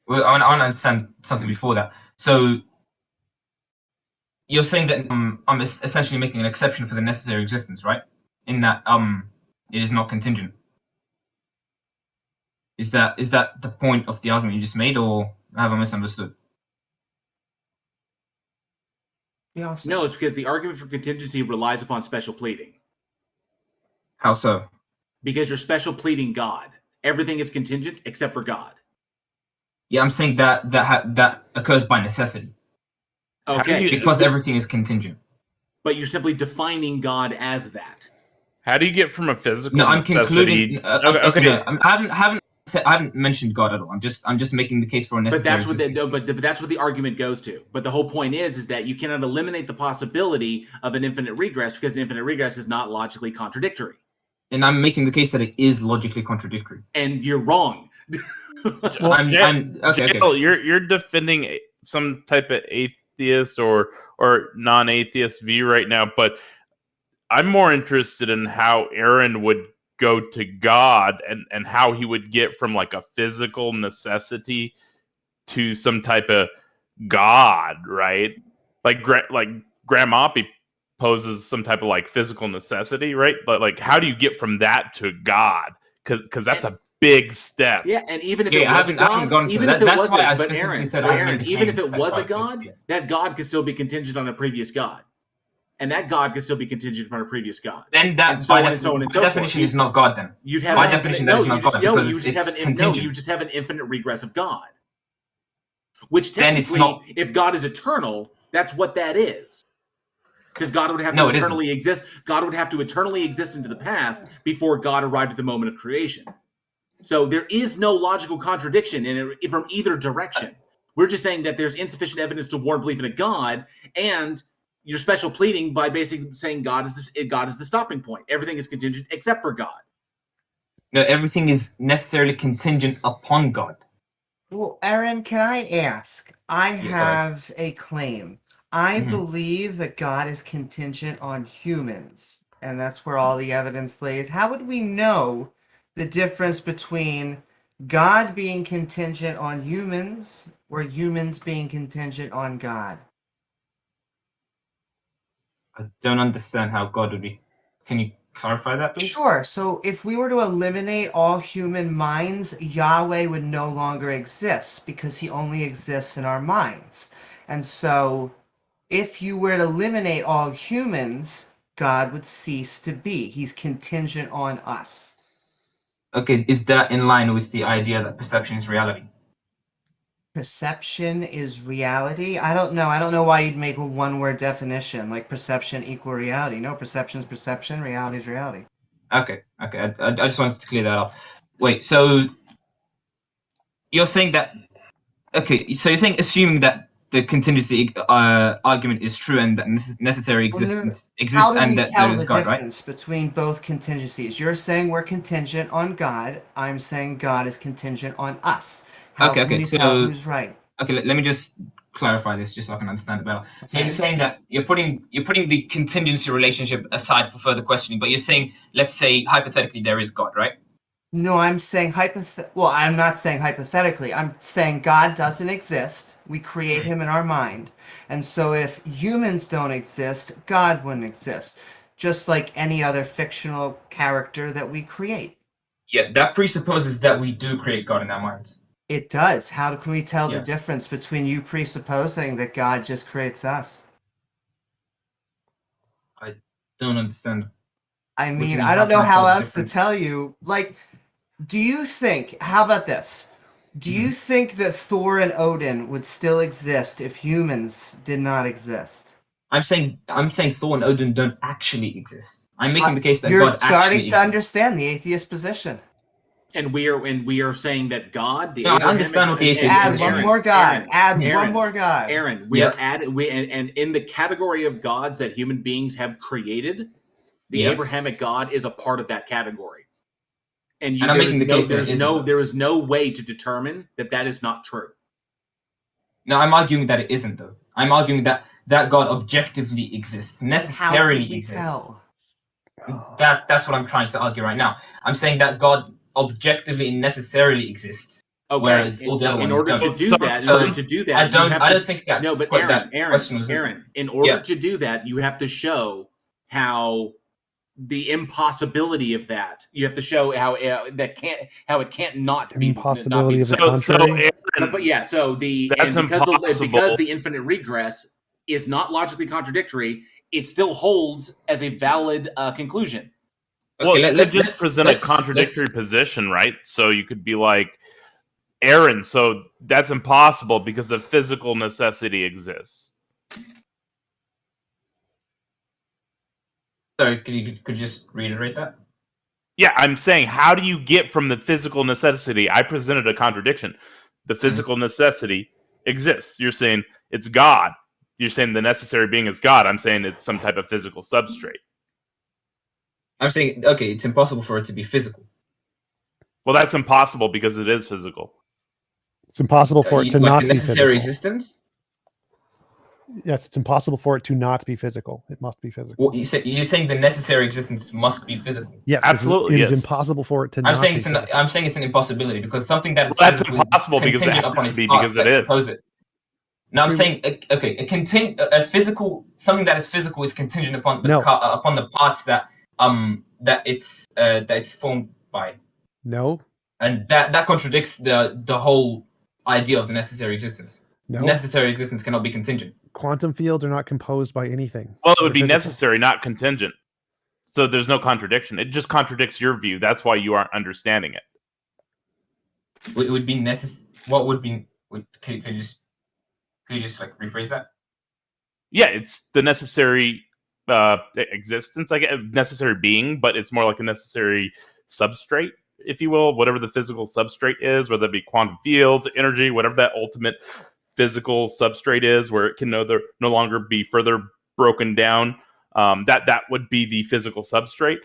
Well, I want to understand something before that. So you're saying that I'm essentially making an exception for the necessary existence, right? In that it is not contingent. Is that the point of the argument you just made, or have I misunderstood? No, it's because the argument for contingency relies upon special pleading. How so? Because you're special pleading God. Everything is contingent except for God. Yeah, I'm saying that occurs by necessity. Okay. Because everything is contingent. But you're simply defining God as that. How do you get from a physical necessity? I'm concluding. Okay. No, I haven't mentioned God at all. I'm just making the case for a necessary. But that's what the argument goes to. But the whole point is that you cannot eliminate the possibility of an infinite regress because an infinite regress is not logically contradictory. And I'm making the case that it is logically contradictory. And you're wrong. You're defending some type of atheist or non-atheist view right now, but I'm more interested in how Aaron would go to God and how he would get from like a physical necessity to some type of God, right? Like Grandmoppy poses some type of like physical necessity, right? But like, how do you get from that to God? Because that's a big step. Yeah, and even if it was a God, even if it was a God, that God could still be contingent on a previous God. And that God could still be contingent upon a previous God. Then that, by definition, is not God. Then you'd have by definition that is not God because you just have an infinite regress of God. Which technically, if God is eternal, that's what that is. Because God would have to eternally exist. God would have to eternally exist into the past before God arrived at the moment of creation. So there is no logical contradiction from either direction. We're just saying that there's insufficient evidence to warrant belief in a God, and you're special pleading by basically saying God is the stopping point. Everything is contingent except for God. No, everything is necessarily contingent upon God. Well, Aaron, can I ask? I have a claim. I believe that God is contingent on humans, and that's where all the evidence lays. How would we know the difference between God being contingent on humans or humans being contingent on God? I don't understand how God would be. Can you clarify that, please? Sure. So if we were to eliminate all human minds, Yahweh would no longer exist because he only exists in our minds. And so if you were to eliminate all humans, God would cease to be. He's contingent on us. Okay, is that in line with the idea that perception is reality? Perception is reality? I don't know. I don't know why you'd make a one-word definition, like perception equal reality. No, perception is perception, reality is reality. Okay. I just wanted to clear that up. Wait, so you're saying that... Okay, so you're saying assuming that the contingency argument is true and that necessary existence exists and that there is God, right? How do we tell the difference between both contingencies? You're saying we're contingent on God. I'm saying God is contingent on us. How can we tell who's right? Okay, let me just clarify this just so I can understand it better. So you're saying that you're putting the contingency relationship aside for further questioning, but you're saying, let's say hypothetically there is God, right? No, I'm saying I'm not saying hypothetically. I'm saying God doesn't exist. We create him in our mind. And so if humans don't exist, God wouldn't exist. Just like any other fictional character that we create. Yeah, that presupposes that we do create God in our minds. It does. How can we tell the difference between you presupposing that God just creates us? I don't understand. I mean, I don't know how else to tell you. Like, do you think, how about this? Do you think that Thor and Odin would still exist if humans did not exist? I'm saying Thor and Odin don't actually exist. I'm making the case that You're God actually starting to exists. understand the atheist position. And we are saying that God, the No, I understand what the atheist Add position one is. more god. Add one more god. Aaron, and in the category of gods that human beings have created, the Yep. Abrahamic God is a part of that category. And I'm making the case that it isn't. there is no way to determine that is not true. No, I'm arguing that it isn't, though. I'm arguing that God objectively exists, necessarily exists. That's what I'm trying to argue right now. I'm saying that God objectively and necessarily exists, whereas all the other ones don't. To do that, I don't think that. No, but Aaron, in order to do that, you have to show how the impossibility of that. You have to show how it can't not be impossibility of the contrary. Because the infinite regress is not logically contradictory, it still holds as a valid conclusion. Well, you could just present a contradictory position, right? So you could be like, Aaron, so that's impossible because the physical necessity exists. Sorry, could you just reiterate that? Yeah, I'm saying, how do you get from the physical necessity? I presented a contradiction. The physical necessity exists. You're saying it's God. You're saying the necessary being is God. I'm saying it's some type of physical substrate. I'm saying, okay, it's impossible for it to be physical. Well, that's impossible because it is physical. It's impossible for it to not be necessary physical. existence? Yes, it's impossible for it to not be physical. It must be physical. Well, you're saying the necessary existence must be physical. Yes, absolutely. It is impossible for it to not be physical. I'm saying it's an impossibility because something that is that's impossible because it has to be because it is. No, I'm saying a physical something that is physical is contingent upon the parts that it's formed by. No. And that contradicts the whole idea of the necessary existence. No. Necessary existence cannot be contingent. Quantum fields are not composed by anything. Well, it would be necessary, not contingent. So there's no contradiction. It just contradicts your view. That's why you aren't understanding it. It would be necessary. What would be? Could you just like rephrase that? Yeah, it's the necessary existence, like a necessary being, but it's more like a necessary substrate, if you will, whatever the physical substrate is, whether it be quantum fields, energy, whatever that ultimate physical substrate is, where it can no longer be further broken down. That would be the physical substrate.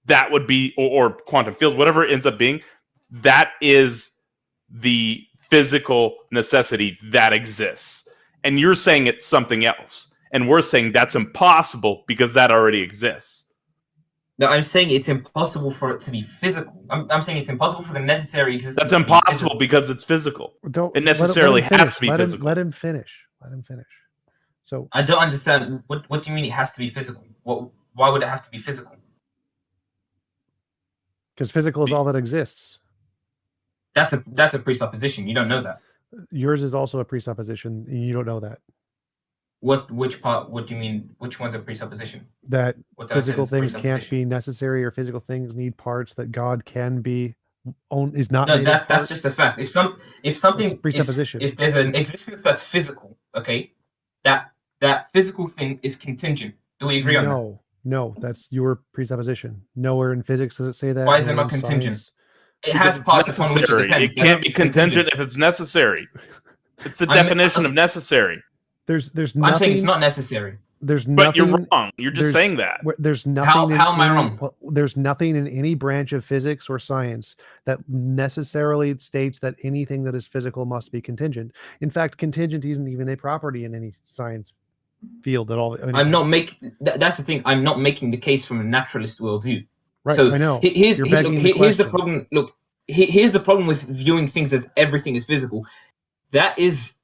That would be, or quantum fields, whatever it ends up being. That is the physical necessity that exists. And you're saying it's something else. And we're saying that's impossible because that already exists. No, I'm saying it's impossible for it to be physical. I'm saying it's impossible for the necessary existence. That's impossible because it's physical. It necessarily has to be physical. Let him finish. Let him finish. So I don't understand. What do you mean it has to be physical? Why would it have to be physical? Because physical is all that exists. That's a presupposition. You don't know that. Yours is also a presupposition. And you don't know that. Which part? What do you mean? Which one's a presupposition? That physical things can't be necessary, or physical things need parts that God can be is not. No, that's just a fact. If something presupposition. If there's an existence that's physical, okay, that physical thing is contingent. Do we agree on that? No, that's your presupposition. Nowhere in physics does it say that. Why is it not contingent? Science. It has parts upon which it depends. It can't be contingent if it's necessary. It's the definition of necessary. There's nothing. I'm saying it's not necessary. There's nothing. But you're wrong. You're just saying that. There's nothing. How am I wrong? There's nothing in any branch of physics or science that necessarily states that anything that is physical must be contingent. In fact, contingent isn't even a property in any science field at all. I'm not making. That's the thing. I'm not making the case from a naturalist worldview. Right. So I know. Here's the problem. Look, here's the problem with viewing things as everything is physical. That is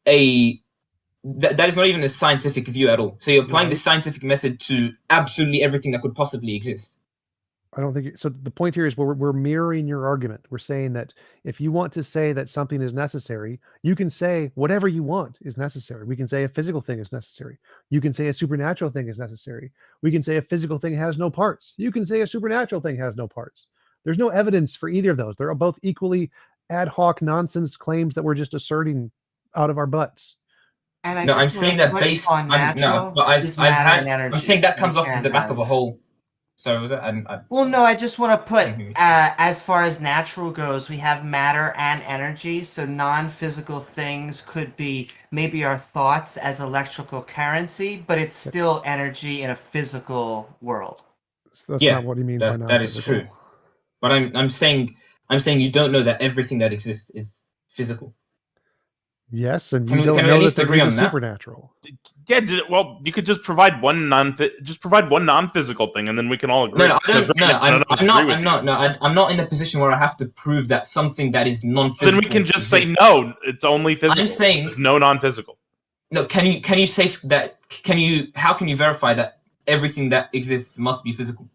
that is not even a scientific view at all. So you're applying the scientific method to absolutely everything that could possibly exist. I don't think so. The point here is we're mirroring your argument. We're saying that if you want to say that something is necessary, you can say whatever you want is necessary. We can say a physical thing is necessary. You can say a supernatural thing is necessary. We can say a physical thing has no parts. You can say a supernatural thing has no parts. There's no evidence for either of those. They're both equally ad hoc nonsense claims that we're just asserting out of our butts. And I No, just I'm saying that based on natural but I've is matter had and energy. I'm saying that so comes we off can the back of a have- whole. Sorry, was it? Well, no, I just want to put, as far as natural goes, we have matter and energy. So non-physical things could be maybe our thoughts as electrical currency, but it's still energy in a physical world. That's not what he means by non-physical. That is true. But I'm saying you don't know that everything that exists is physical. Yes, and Can you we don't at know that least there agree is a on that? supernatural. Yeah, well, you could just provide one non-physical thing, and then we can all agree. No, I don't. Because right now, none of us I'm agree with not. you. No, I'm not in a position where I have to prove that something that is non-physical. Then we can just say exists. no. It's only physical. I'm saying there's no non-physical. No, can you say that? How can you verify that everything that exists must be physical?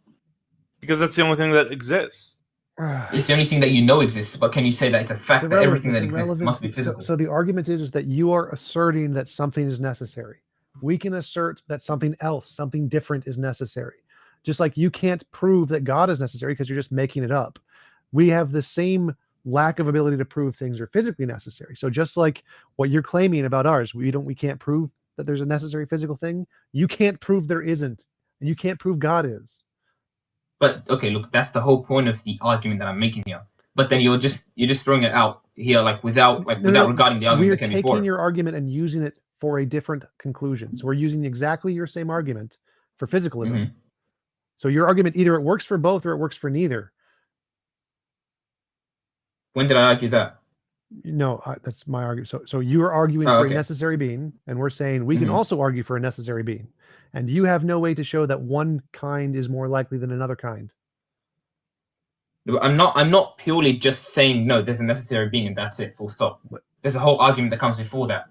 Because that's the only thing that exists. It's the only thing that you know exists, but can you say that it's a fact that everything that exists must be physical? So the argument is that you are asserting that something is necessary. We can assert that something else, something different is necessary. Just like you can't prove that God is necessary because you're just making it up. We have the same lack of ability to prove things are physically necessary. So just like what you're claiming about ours, we can't prove that there's a necessary physical thing. You can't prove there isn't, and you can't prove God is. But okay, look, that's the whole point of the argument that I'm making here. But then you're just throwing it out here, without regarding the argument We're that came before. taking your argument and using it for a different conclusion. So we're using exactly your same argument for physicalism. Mm-hmm. So your argument, either it works for both or it works for neither. When did I argue that? No, that's my argument. So you are arguing for a necessary being, and we're saying we can also argue for a necessary being. And you have no way to show that one kind is more likely than another kind. I'm not purely just saying no, there's a necessary being and that's it, full stop. There's a whole argument that comes before that.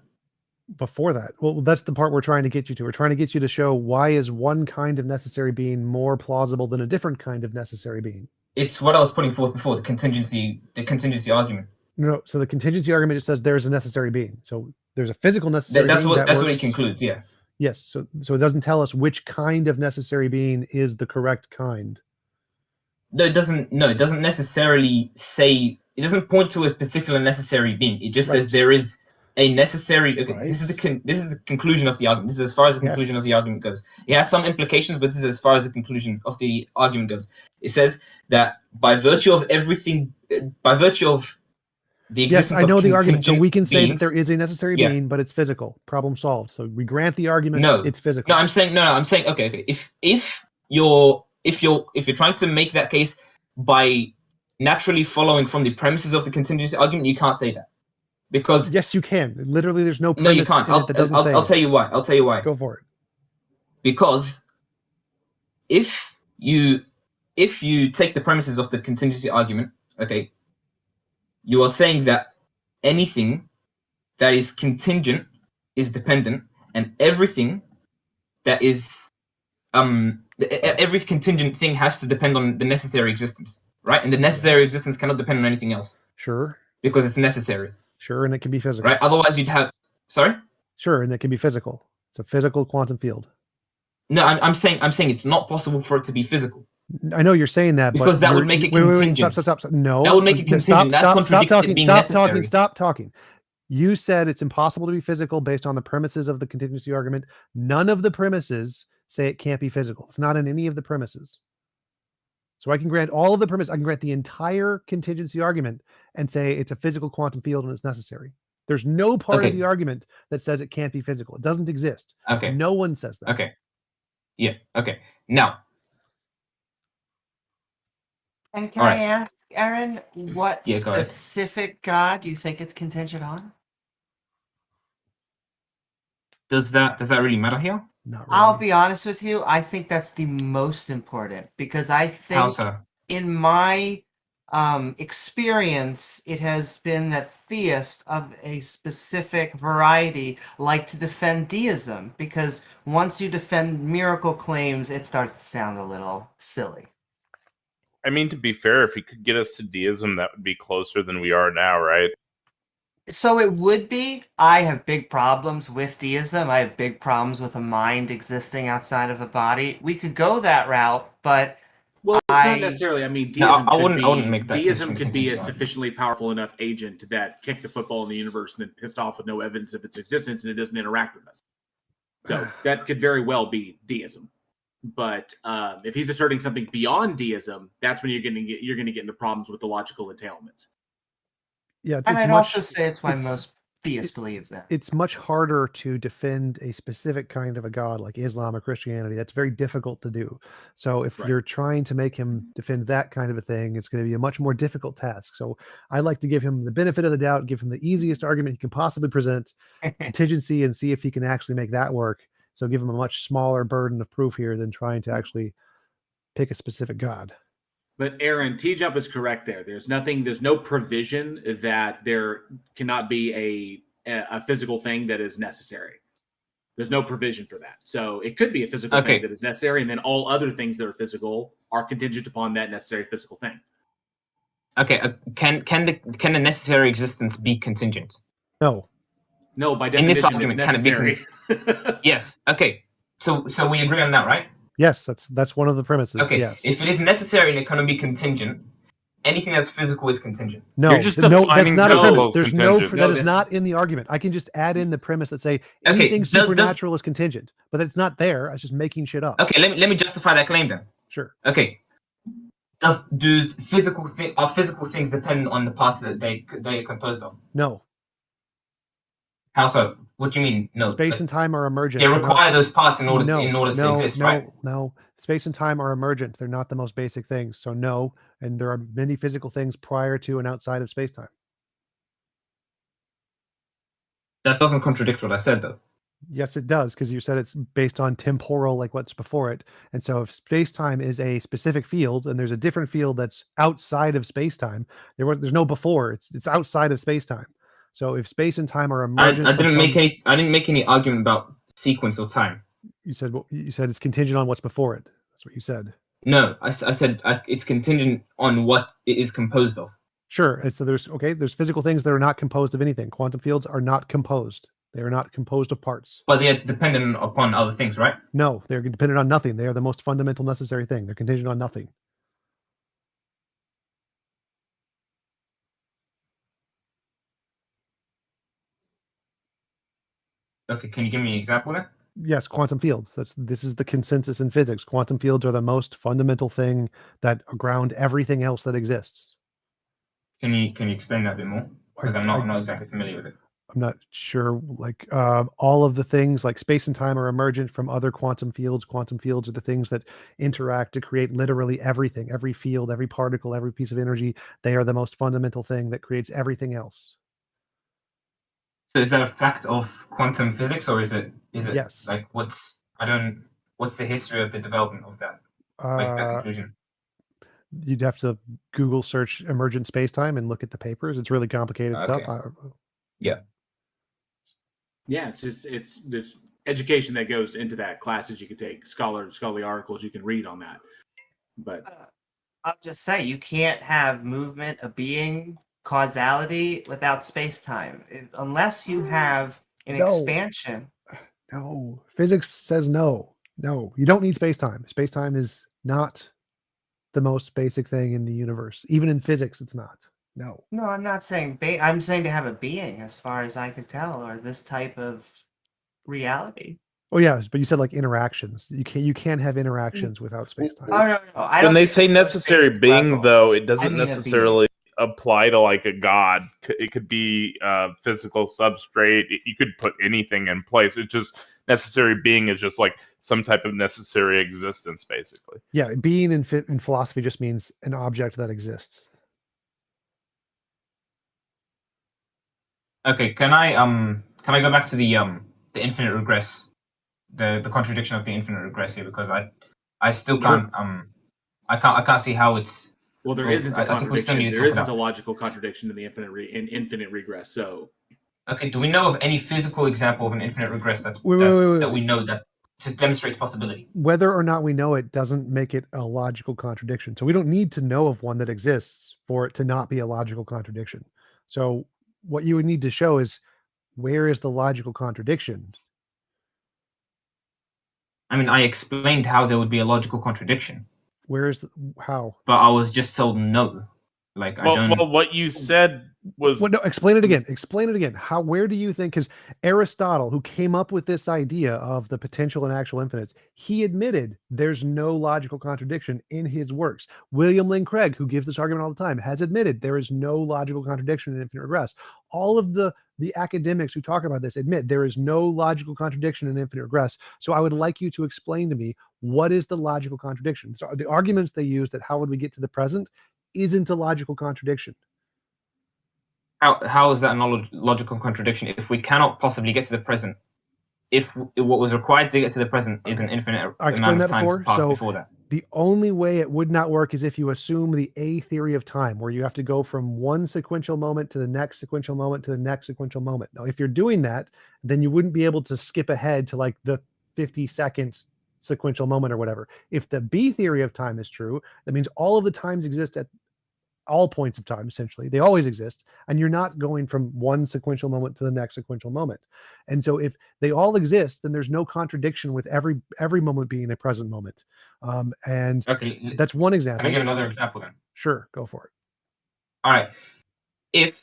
Before that? Well, that's the part we're trying to get you to. We're trying to get you to show why is one kind of necessary being more plausible than a different kind of necessary being. It's what I was putting forth before, the contingency argument. No, so the contingency argument just says there's a necessary being. So there's a physical necessary being. That's what it concludes, yes. Yes. So it doesn't tell us which kind of necessary being is the correct kind. No, it doesn't necessarily say, it doesn't point to a particular necessary being. It just says there is a necessary. Okay, this is the conclusion of the argument. This is as far as the conclusion of the argument goes. It has some implications, but this is as far as the conclusion of the argument goes. It says that by virtue of the existence I know of the argument. So we can say beings, that there is a necessary being, but it's physical. Problem solved. So we grant the argument. It's physical. No, I'm saying okay. If you're trying to make that case by naturally following from the premises of the contingency argument, you can't say that. Because yes, you can. Literally, there's no premise. No, you can't. I'll tell you why. Go for it. Because if you take the premises of the contingency argument, okay, you are saying that anything that is contingent is dependent, and everything that is every contingent thing has to depend on the necessary existence, right? And the necessary existence cannot depend on anything else. Sure. Because it's necessary. Sure, and it can be physical. Right? Otherwise, you'd have. Sorry. Sure, and it can be physical. It's a physical quantum field. No, I'm saying it's not possible for it to be physical. I know you're saying that, because that would make it contingent. Stop. No, that would make it contingent. That contradicts it being necessary. Stop talking. You said it's impossible to be physical based on the premises of the contingency argument. None of the premises say it can't be physical. It's not in any of the premises. So I can grant all of the premises. I can grant the entire contingency argument and say it's a physical quantum field and it's necessary. There's no part of the argument that says it can't be physical. It doesn't exist. Okay. No one says that. Okay. Yeah. Okay. Now. And can I ask, Aaron, what specific God do you think it's contingent on? Does that really matter here? Not really. I'll be honest with you. I think that's the most important because I think in my experience, it has been that theists of a specific variety like to defend deism because once you defend miracle claims, it starts to sound a little silly. I mean, to be fair, if he could get us to deism, that would be closer than we are now, right? So it would be. I have big problems with deism. I have big problems with a mind existing outside of a body. We could go that route, but Well, it's not necessarily. I mean, deism I wouldn't make that deism could be a contingent. sufficiently powerful enough agent that kicked the football in the universe and then pissed off with no evidence of its existence, and it doesn't interact with us. So that could very well be deism. But if he's asserting something beyond deism, that's when you're going to get into problems with the logical entailments. Yeah, and I'd also say it's why most theists believe that. It's much harder to defend a specific kind of a god like Islam or Christianity. That's very difficult to do. So if you're trying to make him defend that kind of a thing, it's going to be a much more difficult task. So I like to give him the benefit of the doubt, give him the easiest argument he can possibly present, contingency, and see if he can actually make that work. So give him a much smaller burden of proof here than trying to actually pick a specific god. But Aaron, TJump is correct there. There's no provision that there cannot be a physical thing that is necessary. There's no provision for that. So it could be a physical thing that is necessary, and then all other things that are physical are contingent upon that necessary physical thing. Okay, can the necessary existence be contingent? No. No, by definition, in this argument, it's necessary. Yes. Okay. So we agree on that, right? Yes, that's one of the premises. Okay. Yes. If it is necessary and it cannot be contingent, anything that's physical is contingent. No, that's not a premise. There's that is not in the argument. I can just add in the premise that say anything supernatural is contingent, but it's not there. I was just making shit up. Okay, let me justify that claim then. Sure. Okay. Do physical things depend on the parts that they are composed of? No. How so? What do you mean? No. Space and time are emergent. They require those parts in order to exist, right? No. Space and time are emergent. They're not the most basic things. So no, and there are many physical things prior to and outside of space-time. That doesn't contradict what I said, though. Yes, it does, because you said it's based on temporal, like what's before it. And so if space-time is a specific field, and there's a different field that's outside of space-time, there's no before. It's outside of space-time. So if space and time are emergent, I didn't make any argument about sequence or time. You said it's contingent on what's before it. That's what you said. No, I said it's contingent on what it is composed of. Sure. And so there's physical things that are not composed of anything. Quantum fields are not composed. They are not composed of parts. But they are dependent upon other things, right? No, they're dependent on nothing. They are the most fundamental necessary thing. They're contingent on nothing. Okay, can you give me an example of that? Yes, quantum fields. This is the consensus in physics. Quantum fields are the most fundamental thing that ground everything else that exists. Can you explain that a bit more? Because I'm not exactly familiar with it. I'm not sure. Like all of the things, like space and time, are emergent from other quantum fields. Quantum fields are the things that interact to create literally everything, every field, every particle, every piece of energy. They are the most fundamental thing that creates everything else. So is that a fact of quantum physics, or is it yes. Like what's the history of the development of that? Like that conclusion? You'd have to Google search emergent spacetime and look at the papers. It's really complicated stuff. Yeah. Yeah, it's there's education that goes into that, classes you can take, scholarly articles you can read on that. But I'll just say you can't have movement, a being, causality without space-time unless you have an expansion. No, physics says no. You don't need space-time. Space-time is not the most basic thing in the universe. Even in physics, it's not. No, I'm not saying I'm saying to have a being, as far as I could tell, or this type of reality. Oh yeah, but you said like interactions. You can't have interactions without space-time. Oh no. When they say necessary being, though, it doesn't necessarily apply to like a god. It could be physical substrate. You could put anything in place. It's just necessary being is just like some type of necessary existence, basically. Yeah, being in philosophy just means an object that exists. Okay, can I go back to the infinite regress, the contradiction of the infinite regress here, because I still can't I can't see how it's. Well, there isn't a contradiction. There isn't a logical contradiction in the infinite regress. So, okay, do we know of any physical example of an infinite regress that we know that to demonstrate possibility? Whether or not we know it doesn't make it a logical contradiction. So we don't need to know of one that exists for it to not be a logical contradiction. So what you would need to show is, where is the logical contradiction? I mean, I explained how there would be a logical contradiction. Where is the how? But I was just told no. Like I don't. Well, what you said was. Well, no, explain it again. Explain it again. How? Where do you think? Because Aristotle, who came up with this idea of the potential and actual infinites, he admitted there's no logical contradiction in his works. William Lane Craig, who gives this argument all the time, has admitted there is no logical contradiction in infinite regress. All of the academics who talk about this admit there is no logical contradiction in infinite regress. So I would like you to explain to me, what is the logical contradiction? So the arguments they use that how would we get to the present isn't a logical contradiction. How is that a logical contradiction if we cannot possibly get to the present? If what was required to get to the present is an infinite amount of time to pass before that. The only way it would not work is if you assume the A theory of time, where you have to go from one sequential moment to the next sequential moment to the next sequential moment. Now, if you're doing that, then you wouldn't be able to skip ahead to like the 50-second sequential moment or whatever. If the B theory of time is true, that means all of the times exist at all points of time, essentially. They always exist, and you're not going from one sequential moment to the next sequential moment. And so if they all exist, then there's no contradiction with every moment being a present moment. And okay, that's one example. Can I give another example then? Sure, go for it. All right. If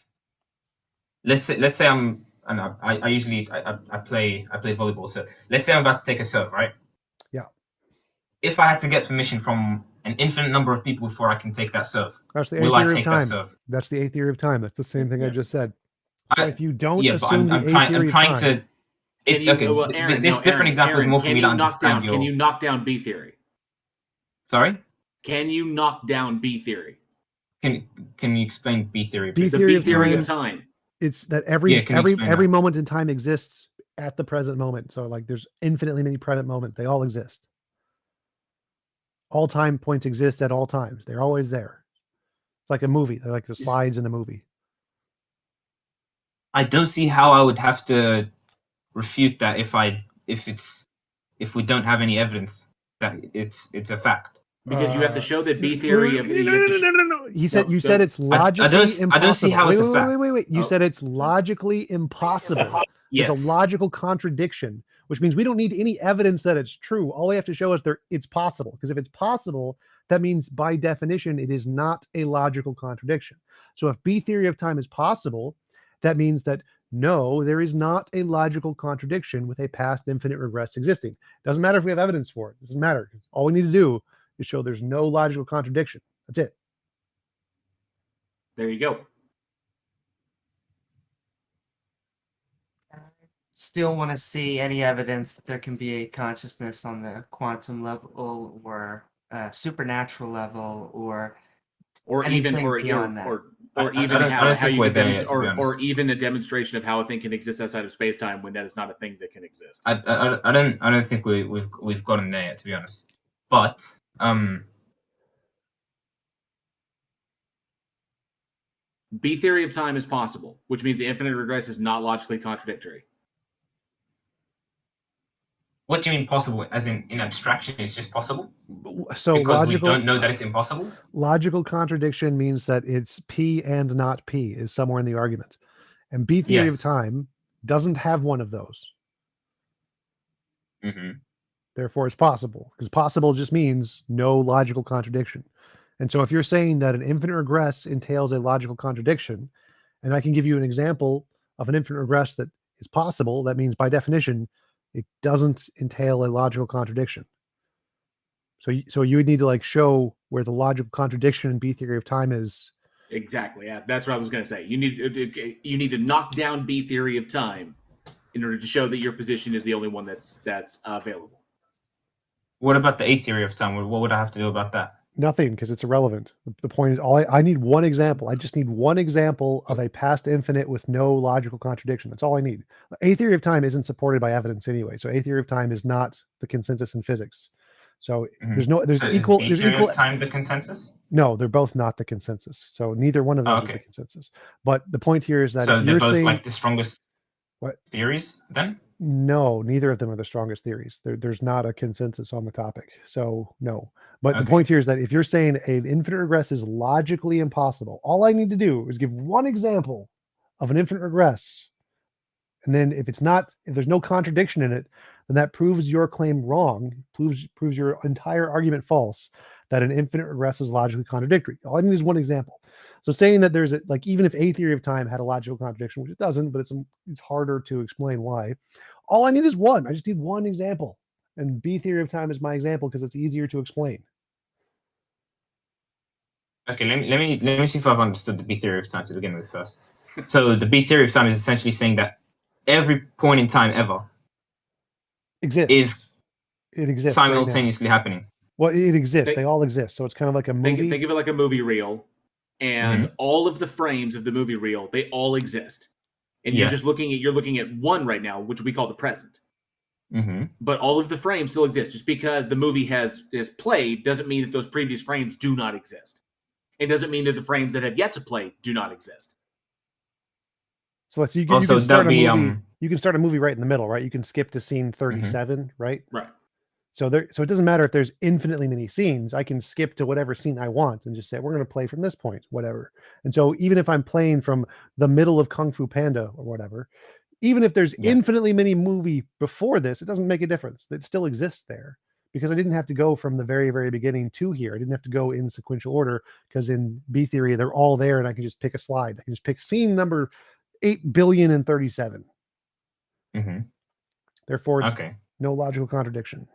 let's say I'm, and I usually I play volleyball, so let's say I'm about to take a serve, right? Yeah. If I had to get permission from an infinite number of people before I can take that serve, that's the will I take take that serve? That's the A theory of time. That's the same thing I just said. So if you don't assume the A theory of time, this different example is more for me to understand. Can you knock down B theory? Sorry? Can you knock down B theory? Can you explain B theory? B theory of time. It's that every moment in time exists at the present moment. So like there's infinitely many present moments. They all exist. All time points exist at all times. They're always there. It's like a movie. They're like the slides in a movie. I don't see how I would have to refute that if we don't have any evidence that it's a fact. Because you have to show that B theory of no. You said it's logically impossible. I don't see how it's a fact. Wait. You said it's logically impossible. Yes. There's a logical contradiction, which means we don't need any evidence that it's true. All we have to show is it's possible. Because if it's possible, that means by definition, it is not a logical contradiction. So if B theory of time is possible, that means that no, there is not a logical contradiction with a past infinite regress existing. Doesn't matter if we have evidence for it. It doesn't matter. All we need to do is show there's no logical contradiction. That's it. There you go. Still want to see any evidence that there can be a consciousness on the quantum level or supernatural level or even beyond that. Or even a demonstration of how a thing can exist outside of space-time when that is not a thing that can exist. I don't think we've gotten there yet, to be honest. But B theory of time is possible, which means the infinite regress is not logically contradictory. What do you mean possible? As in abstraction, it's just possible? So because we don't know that it's impossible? Logical contradiction means that it's P and not P is somewhere in the argument. And B theory of time doesn't have one of those. Mm-hmm. Therefore, it's possible. Because possible just means no logical contradiction. And so if you're saying that an infinite regress entails a logical contradiction, and I can give you an example of an infinite regress that is possible, that means by definition, it doesn't entail a logical contradiction. So you would need to like show where the logical contradiction in B theory of time is. Exactly. Yeah, that's what I was going to say. You need to knock down B theory of time in order to show that your position is the only one that's available. What about the A theory of time? What would I have to do about that? Nothing, because it's irrelevant. The point is, I need one example. I just need one example of a past infinite with no logical contradiction. That's all I need. A theory of time isn't supported by evidence anyway. So A theory of time is not the consensus in physics. So there's equal. Is B theory of time the consensus? No, they're both not the consensus. So neither one of those is the consensus. But the point here is that so if they're you're both saying, like the strongest what theories then? No, neither of them are the strongest theories. There's not a consensus on the topic. So no. But the point here is that if you're saying an infinite regress is logically impossible, all I need to do is give one example of an infinite regress. And then if there's no contradiction in it, then that proves your claim wrong, proves your entire argument false. that an infinite regress is logically contradictory. All I need is one example. So saying that there's even if a theory of time had a logical contradiction, which it doesn't, but it's harder to explain why. All I need is one. I just need one example. And B theory of time is my example because it's easier to explain. Okay, let me see if I've understood the B theory of time to begin with first. So the B theory of time is essentially saying that every point in time ever exists. It exists simultaneously happening. Well, it exists. They all exist. So it's kind of like a movie. Think of it like a movie reel, and all of the frames of the movie reel, they all exist. And you're looking at one right now, which we call the present. But all of the frames still exist. Just because the movie has played doesn't mean that those previous frames do not exist. It doesn't mean that the frames that have yet to play do not exist. So you can start a movie. You can start a movie right in the middle, right? You can skip to scene 37, right? Right. So it doesn't matter if there's infinitely many scenes. I can skip to whatever scene I want and just say we're going to play from this point, whatever. And so even if I'm playing from the middle of Kung Fu Panda or whatever, even if there's infinitely many movie before this, it doesn't make a difference. It still exists there because I didn't have to go from the very, very beginning to here. I didn't have to go in sequential order because in B theory, they're all there and I can just pick a slide. I can just pick scene number 8,037,000,037. Therefore, it's no logical contradiction.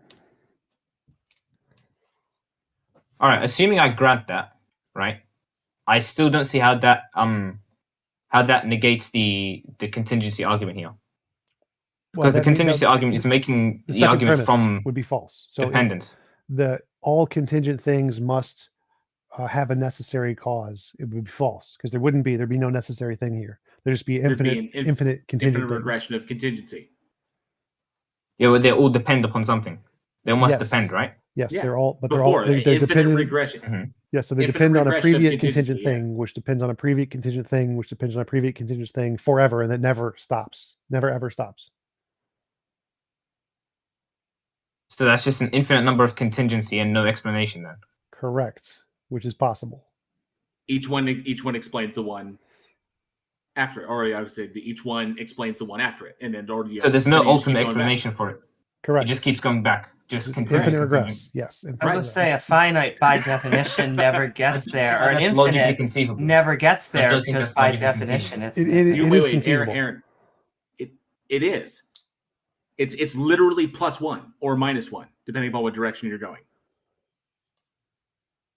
All right, assuming I grant that, right? I still don't see how that negates the contingency argument here. Because the contingency argument is making the argument from would be false. So dependence. All contingent things must have a necessary cause. It would be false because there'd be no necessary thing here. There'd just be infinite contingent infinite regression of contingency. Yeah, well, they all depend upon something. They must depend, right? Yes, Yeah. they're all, but Before, they're dependent. Regression. Yeah, so they depend on a previous contingent thing, which depends on a previous contingent thing, which depends on a previous contingent thing forever, and it never stops, never ever stops. So that's just an infinite number of contingency and no explanation then. Correct, which is possible. Each one explains the one after it, or I would say each one explains the one after it, and then so there's no ultimate explanation for it. Correct. It just keeps coming back. Just infinite regress. Yes. I would say a finite by definition never gets there, or an infinite never gets there because by definition it's. It is conceivable. Aaron, it is. It's literally +1 or -1 depending upon what direction you're going.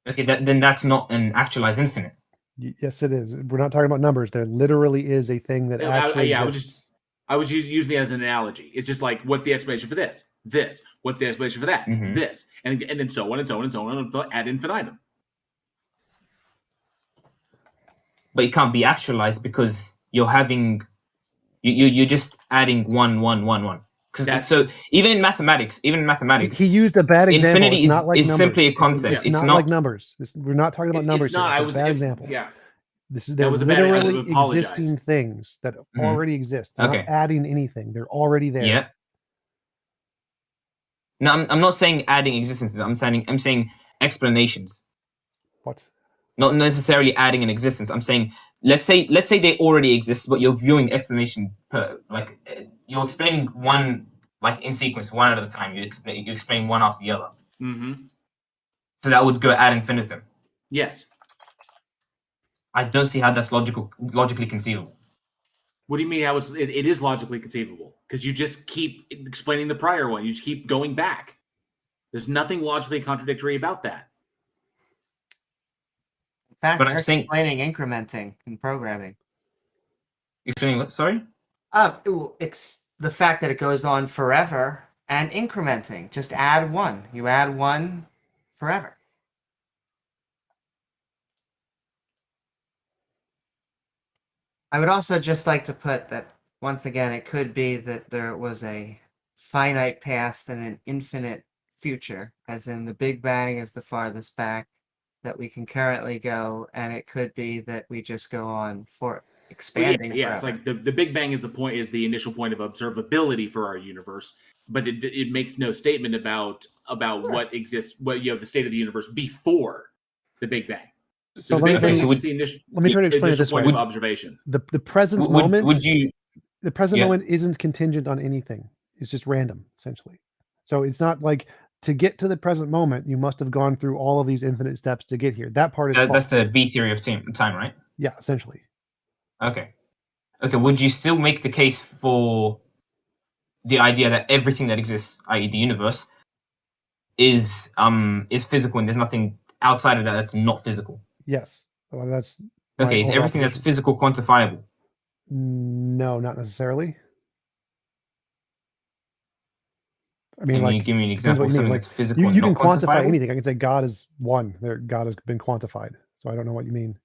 Okay, then that's not an actualized infinite. Yes, it is. We're not talking about numbers. There literally is a thing that actually exists. I was using it as an analogy. It's just like, what's the explanation for this? This. What's the explanation for that? This. And then so on and so on and so on ad infinitum. But it can't be actualized because you're you're just adding 1, 1, 1, 1. So even in mathematics, he used a bad example. Infinity it's not like is numbers. simply a concept. It's not like numbers. We're not talking about numbers. It's a bad example. Yeah. They're literally existing things that already exist. They're not adding anything. They're already there. Yeah. No, I'm not saying adding existences. I'm saying explanations. What? Not necessarily adding an existence. I'm saying let's say they already exist, but you're viewing explanation you're explaining one in sequence, one at a time. You explain one after the other. So that would go ad infinitum. Yes. I don't see how that's logically conceivable. What do you mean how it is logically conceivable? Because you just keep explaining the prior one. You just keep going back. There's nothing logically contradictory about that. In fact, you're explaining incrementing in programming. Explaining what? Sorry? The fact that it goes on forever and incrementing. Just add 1. You add 1 forever. I would also just like to put that, once again, it could be that there was a finite past and an infinite future, as in the Big Bang is the farthest back that we can currently go, and it could be that we just go on for expanding. Yeah, it's like the Big Bang is the initial point of observability for our universe, but it makes no statement about what exists, the state of the universe before the Big Bang. So let me try to explain it this way. Observation. The present moment. The present moment isn't contingent on anything. It's just random, essentially. So it's not like to get to the present moment, you must have gone through all of these infinite steps to get here. That part is false. That's the B theory of time, right? Yeah, essentially. Okay. Would you still make the case for the idea that everything that exists, i.e., the universe, is physical, and there's nothing outside of that that's not physical? Yes. Well, that's okay. Is everything that's physical quantifiable? No, not necessarily. I mean, Can you give me an example of something that's physical and you not can quantify quantifiable? anything. I can say God is one. God has been quantified. So I don't know what you mean.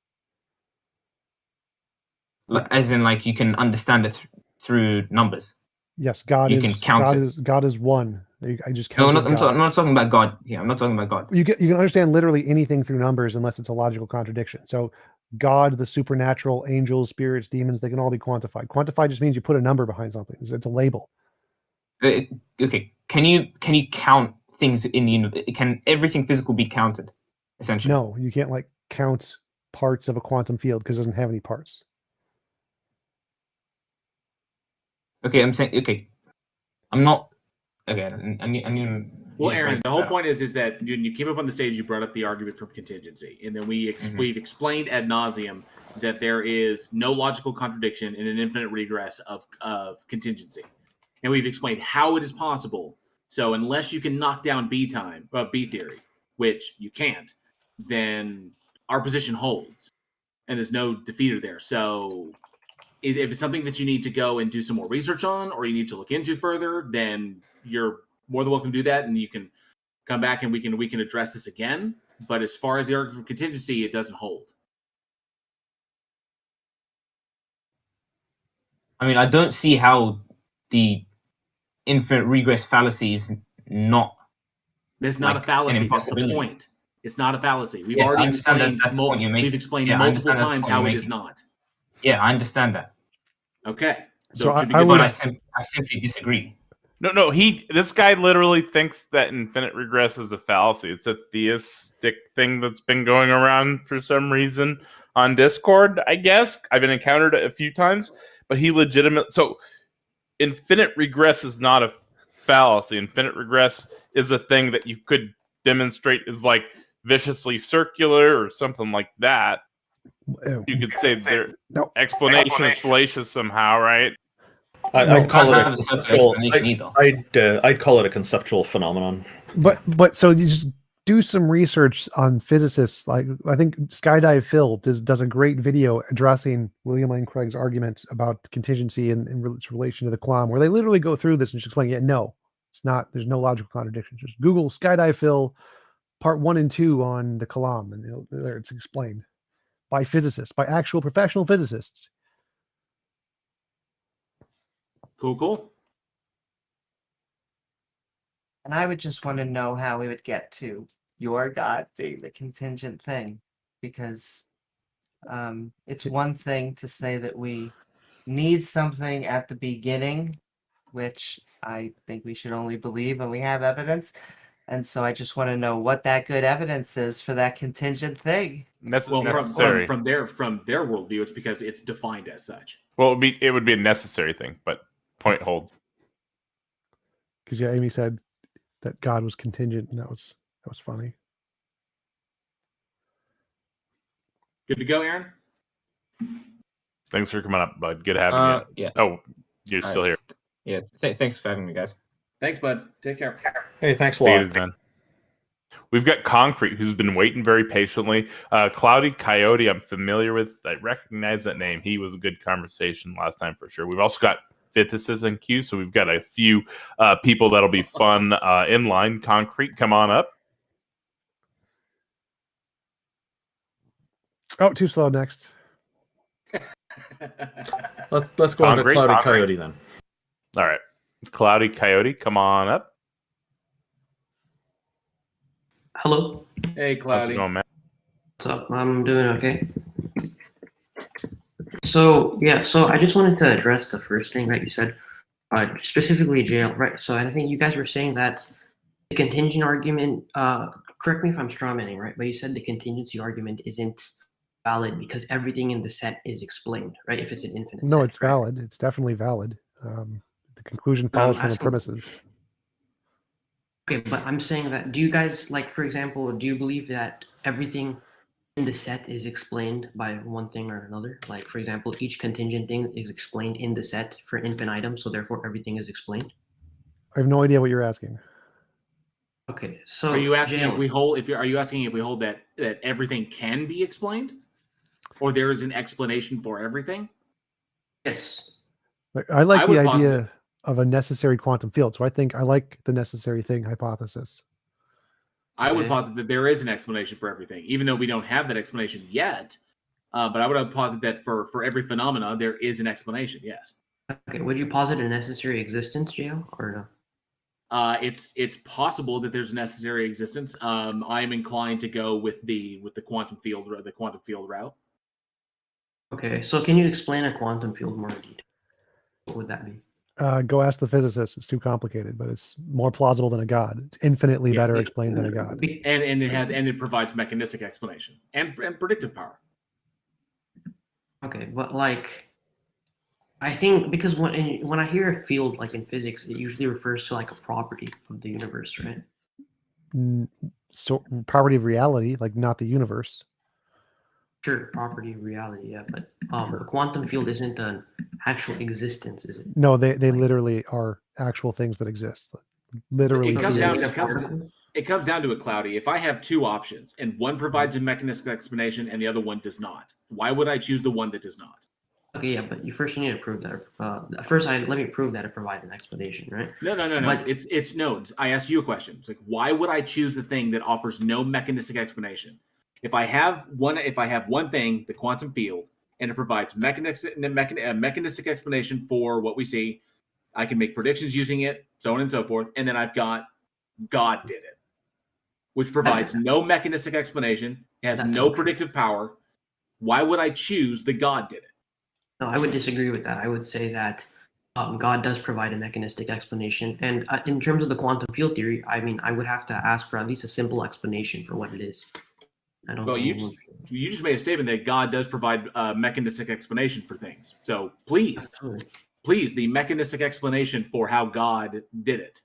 As in, like, you can understand it through numbers. Yes, God is. Can count it. God is one. I just No, counted I'm not talking about God. Yeah, I'm not talking about God. You can understand literally anything through numbers unless it's a logical contradiction. So God, the supernatural, angels, spirits, demons, they can all be quantified. Quantified just means you put a number behind something. It's a label. Okay. Can you count things in the universe? Can everything physical be counted? Essentially. No, you can't like count parts of a quantum field because it doesn't have any parts. Okay, I'm saying I'm not. Okay, I mean. Well, Aaron, the whole point is that when you came up on the stage, you brought up the argument from contingency, and then we've explained ad nauseum that there is no logical contradiction in an infinite regress of contingency, and we've explained how it is possible. So unless you can knock down B theory, which you can't, then our position holds, and there's no defeater there. So if it's something that you need to go and do some more research on, or you need to look into further, then you're more than welcome to do that, and you can come back and we can address this again. But as far as the argument for contingency, it doesn't hold. I mean, I don't see how the infinite regress fallacy is not. It's not a fallacy. That's the point. It's not a fallacy. We've already explained. We've explained multiple times how it is not. Yeah, I understand that. Okay. So I simply disagree. No. This guy literally thinks that infinite regress is a fallacy. It's a theistic thing that's been going around for some reason on Discord, I guess. I've been encountered it a few times, but so infinite regress is not a fallacy. Infinite regress is a thing that you could demonstrate is like viciously circular or something like that. You could say their explanation is fallacious somehow, right? I'd call it I'd call it a conceptual phenomenon. But so you just do some research on physicists. Like I think Skydive Phil does a great video addressing William Lane Craig's arguments about contingency and in its relation to the Kalam, where they literally go through this and just explain, no, it's not. There's no logical contradiction. Just Google Skydive Phil part 1 and 2 on the Kalam, and there it's explained by physicists, by actual professional physicists. Cool. And I would just want to know how we would get to your God being the contingent thing, because it's one thing to say that we need something at the beginning, which I think we should only believe when we have evidence. And so I just want to know what that good evidence is for that contingent thing. Necessary. From their worldview, it's because it's defined as such. Well, it would be a necessary thing, but point holds. Because Amy said that God was contingent, and that was funny. Good to go, Aaron. Thanks for coming up, bud. Good having you. Yeah. Oh, you're still here. Yeah. Thanks for having me, guys. Thanks, bud. Take care. Hey, thanks a lot. Man. We've got Concrete, who's been waiting very patiently. Cloudy Coyote, I'm familiar with. I recognize that name. He was a good conversation last time for sure. We've also got Fithis in queue, so we've got a few people that'll be fun in line. Concrete, come on up. Oh, too slow. Next. Let's go on to Cloudy Coyote then. All right. Cloudy Coyote, come on up. Hello. Hey, Cloudy. How's it going, man? What's up? I'm doing okay. So I just wanted to address the first thing, right? You said specifically jail, right? So I think you guys were saying that the contingent argument, correct me if I'm strawmanning, right? But you said the contingency argument isn't valid because everything in the set is explained, right? If it's an infinite set. No, it's valid. It's definitely valid. The conclusion follows from the premises. Okay, but I'm saying that, do you guys, like, for example, do you believe that everything in the set is explained by one thing or another? Like, for example, each contingent thing is explained in the set for infinitum, so therefore everything is explained? I have no idea what you're asking. Okay, so are you asking Jalen, if we hold? Are you asking if we hold that everything can be explained, or there is an explanation for everything? Yes. I like the posit idea of a necessary quantum field, so I think I like the necessary thing hypothesis. I would posit that there is an explanation for everything, even though we don't have that explanation yet. But I would posit that for every phenomena, there is an explanation. Yes. Okay, would you posit a necessary existence, Jalen, or no? It's possible that there's necessary existence. I'm inclined to go with the quantum field route. Okay, so can you explain a quantum field more in detail? What would that be? Go ask the physicist. It's too complicated, but it's more plausible than a god. It's infinitely better explained than a god. And it provides mechanistic explanation and predictive power. Okay, but like, I think because when I hear a field like in physics, it usually refers to like a property of the universe, right? So property of reality, like not the universe. Sure, property of reality, yeah, but a quantum field isn't an actual existence, is it? No, they literally are actual things that exist. Literally, It comes down to it, Cloudy. If I have two options and one provides a mechanistic explanation and the other one does not, why would I choose the one that does not? Okay, yeah, but you need to prove that. First, let me prove that it provides an explanation, right? No. But, It's no. I asked you a question. It's like, why would I choose the thing that offers no mechanistic explanation? If I have one thing, the quantum field, and it provides mechanistic explanation for what we see, I can make predictions using it, so on and so forth, and then I've got God did it, which provides no mechanistic explanation, has no predictive power. Why would I choose the God did it? No, I would disagree with that. I would say that God does provide a mechanistic explanation. And in terms of the quantum field theory, I mean, I would have to ask for at least a simple explanation for what it is. I don't. Well, you just made a statement that God does provide a mechanistic explanation for things. So please, the mechanistic explanation for how God did it.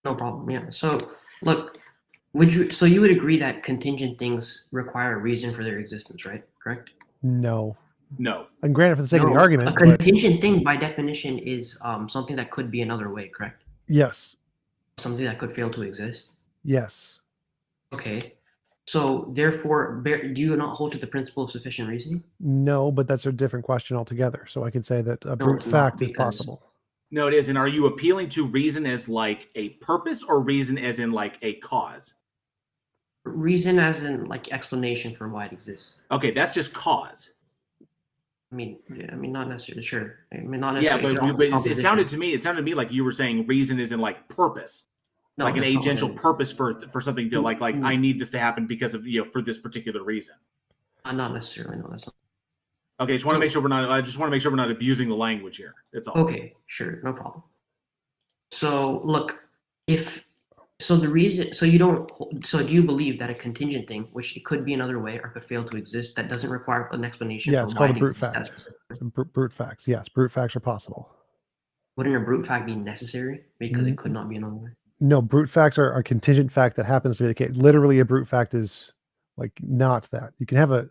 No problem. Yeah. So look, you would agree that contingent things require a reason for their existence, right? Correct? No. No. And granted, for the sake of the argument, a contingent thing by definition is something that could be another way, correct? Yes. Something that could fail to exist. Yes. Okay. So therefore, do you not hold to the principle of sufficient reasoning? No, but that's a different question altogether. So I can say that a brute fact is possible. No, it is. And are you appealing to reason as like a purpose or reason as in like a cause? Reason as in like explanation for why it exists. Okay, that's just cause. I mean, not necessarily. Sure. I mean, not necessarily. Yeah, but it sounded to me like you were saying reason is in like purpose. No, like an agential purpose for something to like I need this to happen because of for this particular reason. Not necessarily. No, that's not. Okay, I just want to make sure we're not abusing the language here. That's all. Okay, sure, no problem. So look, do you believe that a contingent thing, which it could be another way or could fail to exist, that doesn't require an explanation? Yeah, it's called a brute fact. Brute facts. Yes, brute facts are possible. Wouldn't a brute fact be necessary because it could not be another way? No, brute facts are a contingent fact that happens to be the case. Literally, a brute fact is like not that. You can have a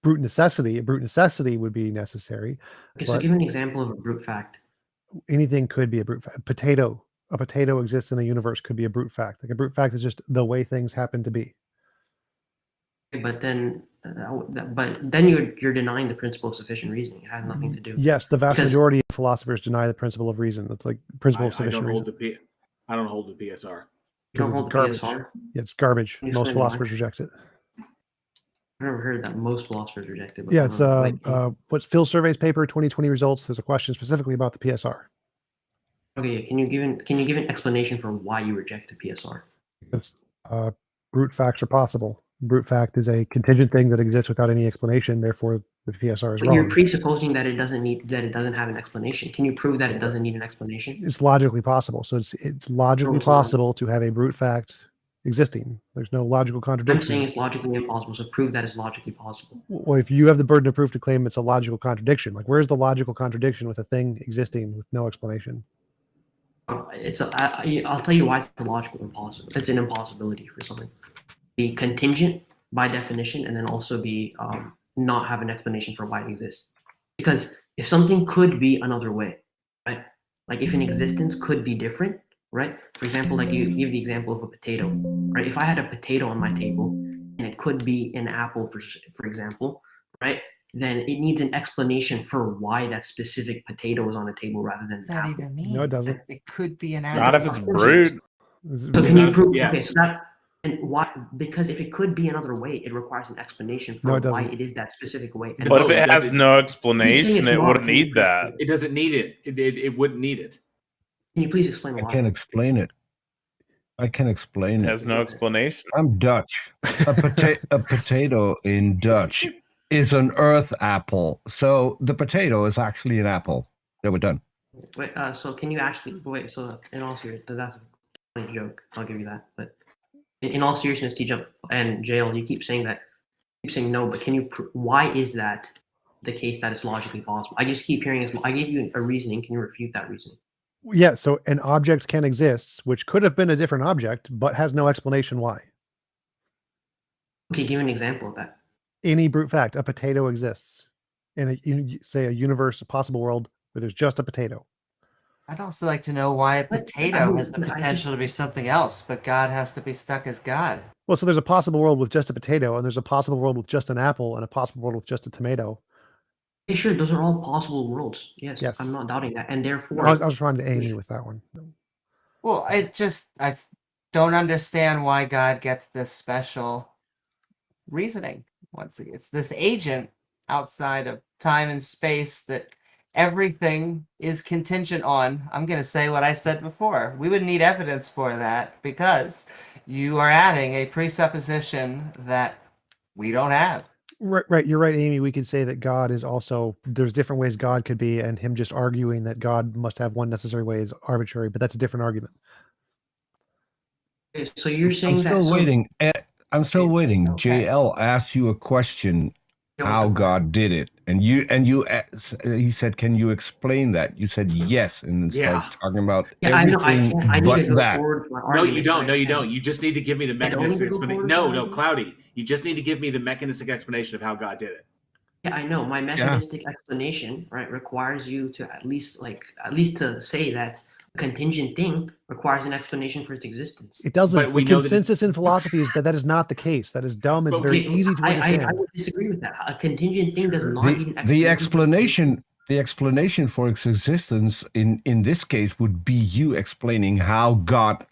brute necessity. A brute necessity would be necessary. Okay, so give an example of a brute fact. Anything could be a brute fact. A potato exists in a universe could be a brute fact. Like a brute fact is just the way things happen to be. But then you're denying the principle of sufficient reasoning. It has nothing to do. Yes, the vast majority of philosophers deny the principle of reason. It's like principle of sufficient reason. I don't hold the PSR. You don't hold the PSR? Yeah, it's garbage. Most philosophers reject it. I've never heard that most philosophers reject it. Yeah, it's what's Phil Survey's paper 2020 results. There's a question specifically about the PSR. Okay, can you give an explanation for why you reject the PSR? It's brute facts are possible. Brute fact is a contingent thing that exists without any explanation. Therefore, the PSR is wrong. You're presupposing that it doesn't have an explanation. Can you prove that it doesn't need an explanation? It's logically possible. So it's logically possible to have a brute fact existing. There's no logical contradiction. I'm saying it's logically impossible. So prove that it's logically possible. Well, if you have the burden of proof to claim it's a logical contradiction, like where's the logical contradiction with a thing existing with no explanation? I'll tell you why it's illogical, impossible. It's an impossibility for something. Be contingent by definition, and then also be not have an explanation for why it exists. Because if something could be another way, right? Like if an existence could be different, right? For example, like you give the example of a potato, right? If I had a potato on my table and it could be an apple, for example, right? Then it needs an explanation for why that specific potato is on a table rather than What does that even mean? No, it doesn't. It could be an apple. Not if it's brewed. So can you prove? Okay, so that and why? Because if it could be another way, it requires an explanation for why it is that specific way. And But if it has no explanation, it wouldn't need that. It doesn't need it. It wouldn't need it. Can you please explain why? I can't explain it. I can explain it. It has no explanation. I'm Dutch. A potato in Dutch is an earth apple. So the potato is actually an apple. Then we're done. Wait, so can you actually wait? So in all seriousness, that's a funny joke. I'll give you that. But in all seriousness, TJump and JL, you keep saying that. You keep saying no, but can you? Why is that the case that it's logically possible? I just keep hearing this. I gave you a reasoning. Can you refute that reasoning? Yeah, so an object can exist, which could have been a different object, but has no explanation why. Okay, give an example of that. Any brute fact, a potato exists in a universe, a possible world where there's just a potato. I'd also like to know why a potato has the potential to be something else, but God has to be stuck as God. Well, so there's a possible world with just a potato, and there's a possible world with just an apple, and a possible world with just a tomato. Yeah, sure, those are all possible worlds. Yes, I'm not doubting that, and therefore I was trying to aim you with that one. Well, I don't understand why God gets this special reasoning. Once again, it's this agent outside of time and space that everything is contingent on. I'm going to say what I said before. We would need evidence for that because you are adding a presupposition that we don't have. Right. You're right, Amy. We could say that God is also, there's different ways God could be, and him just arguing that God must have one necessary way is arbitrary, but that's a different argument. Okay, so you're saying I'm still waiting. I'm still waiting. Okay. JL asked you a question, how God did it, and he said, "Can you explain that?" You said yes, and started talking about everything I but need to go that. forward with my No, argument. you don't. No, you don't. You just need to give me the mechanistic explanation. No, Cloudy. You just need to give me the mechanistic explanation of how God did it. Yeah, I know. My mechanistic explanation, right, requires you to at least to say that a contingent thing requires an explanation for its existence. It doesn't. The consensus in philosophy is that is not the case. That is dumb. It's very easy to understand. I would disagree with that. A contingent thing does not need an explanation. The explanation for its existence in this case would be you explaining how God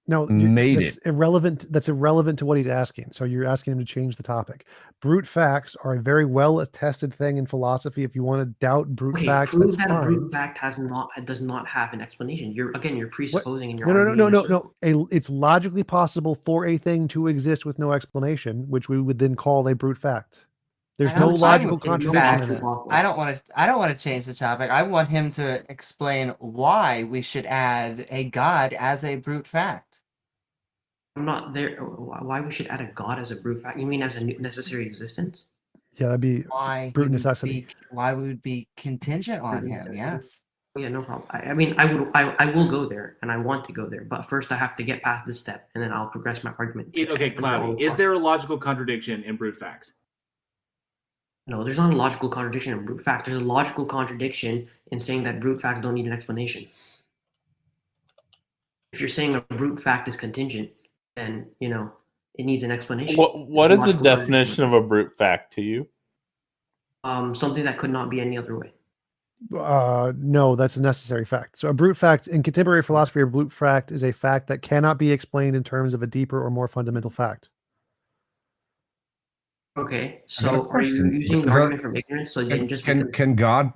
made it. Irrelevant. That's irrelevant to what he's asking. So you're asking him to change the topic. Brute facts are a very well attested thing in philosophy. If you want to doubt brute facts, prove that's that fine. A brute fact does not have an explanation. You're presupposing and you're No. It's logically possible for a thing to exist with no explanation, which we would then call a brute fact. There's no logical contradiction in that. I don't want to change the topic. I want him to explain why we should add a God as a brute fact. I'm not there. Why we should add a God as a brute fact? You mean as a necessary existence? Yeah, that'd be brute necessity. Why we would be contingent on him? Yes. Yeah, no problem. I will go there, and I want to go there, but first I have to get past this step, and then I'll progress my argument. Okay, Cloudy, is there a logical contradiction in brute facts? No, there's not a logical contradiction in brute fact. There's a logical contradiction in saying that brute facts don't need an explanation. If you're saying a brute fact is contingent, then it needs an explanation. What is the definition of a brute fact to you? Something that could not be any other way. No, that's a necessary fact. So a brute fact in contemporary philosophy, a brute fact is a fact that cannot be explained in terms of a deeper or more fundamental fact. Okay, so are you using the argument from ignorance? So then just can God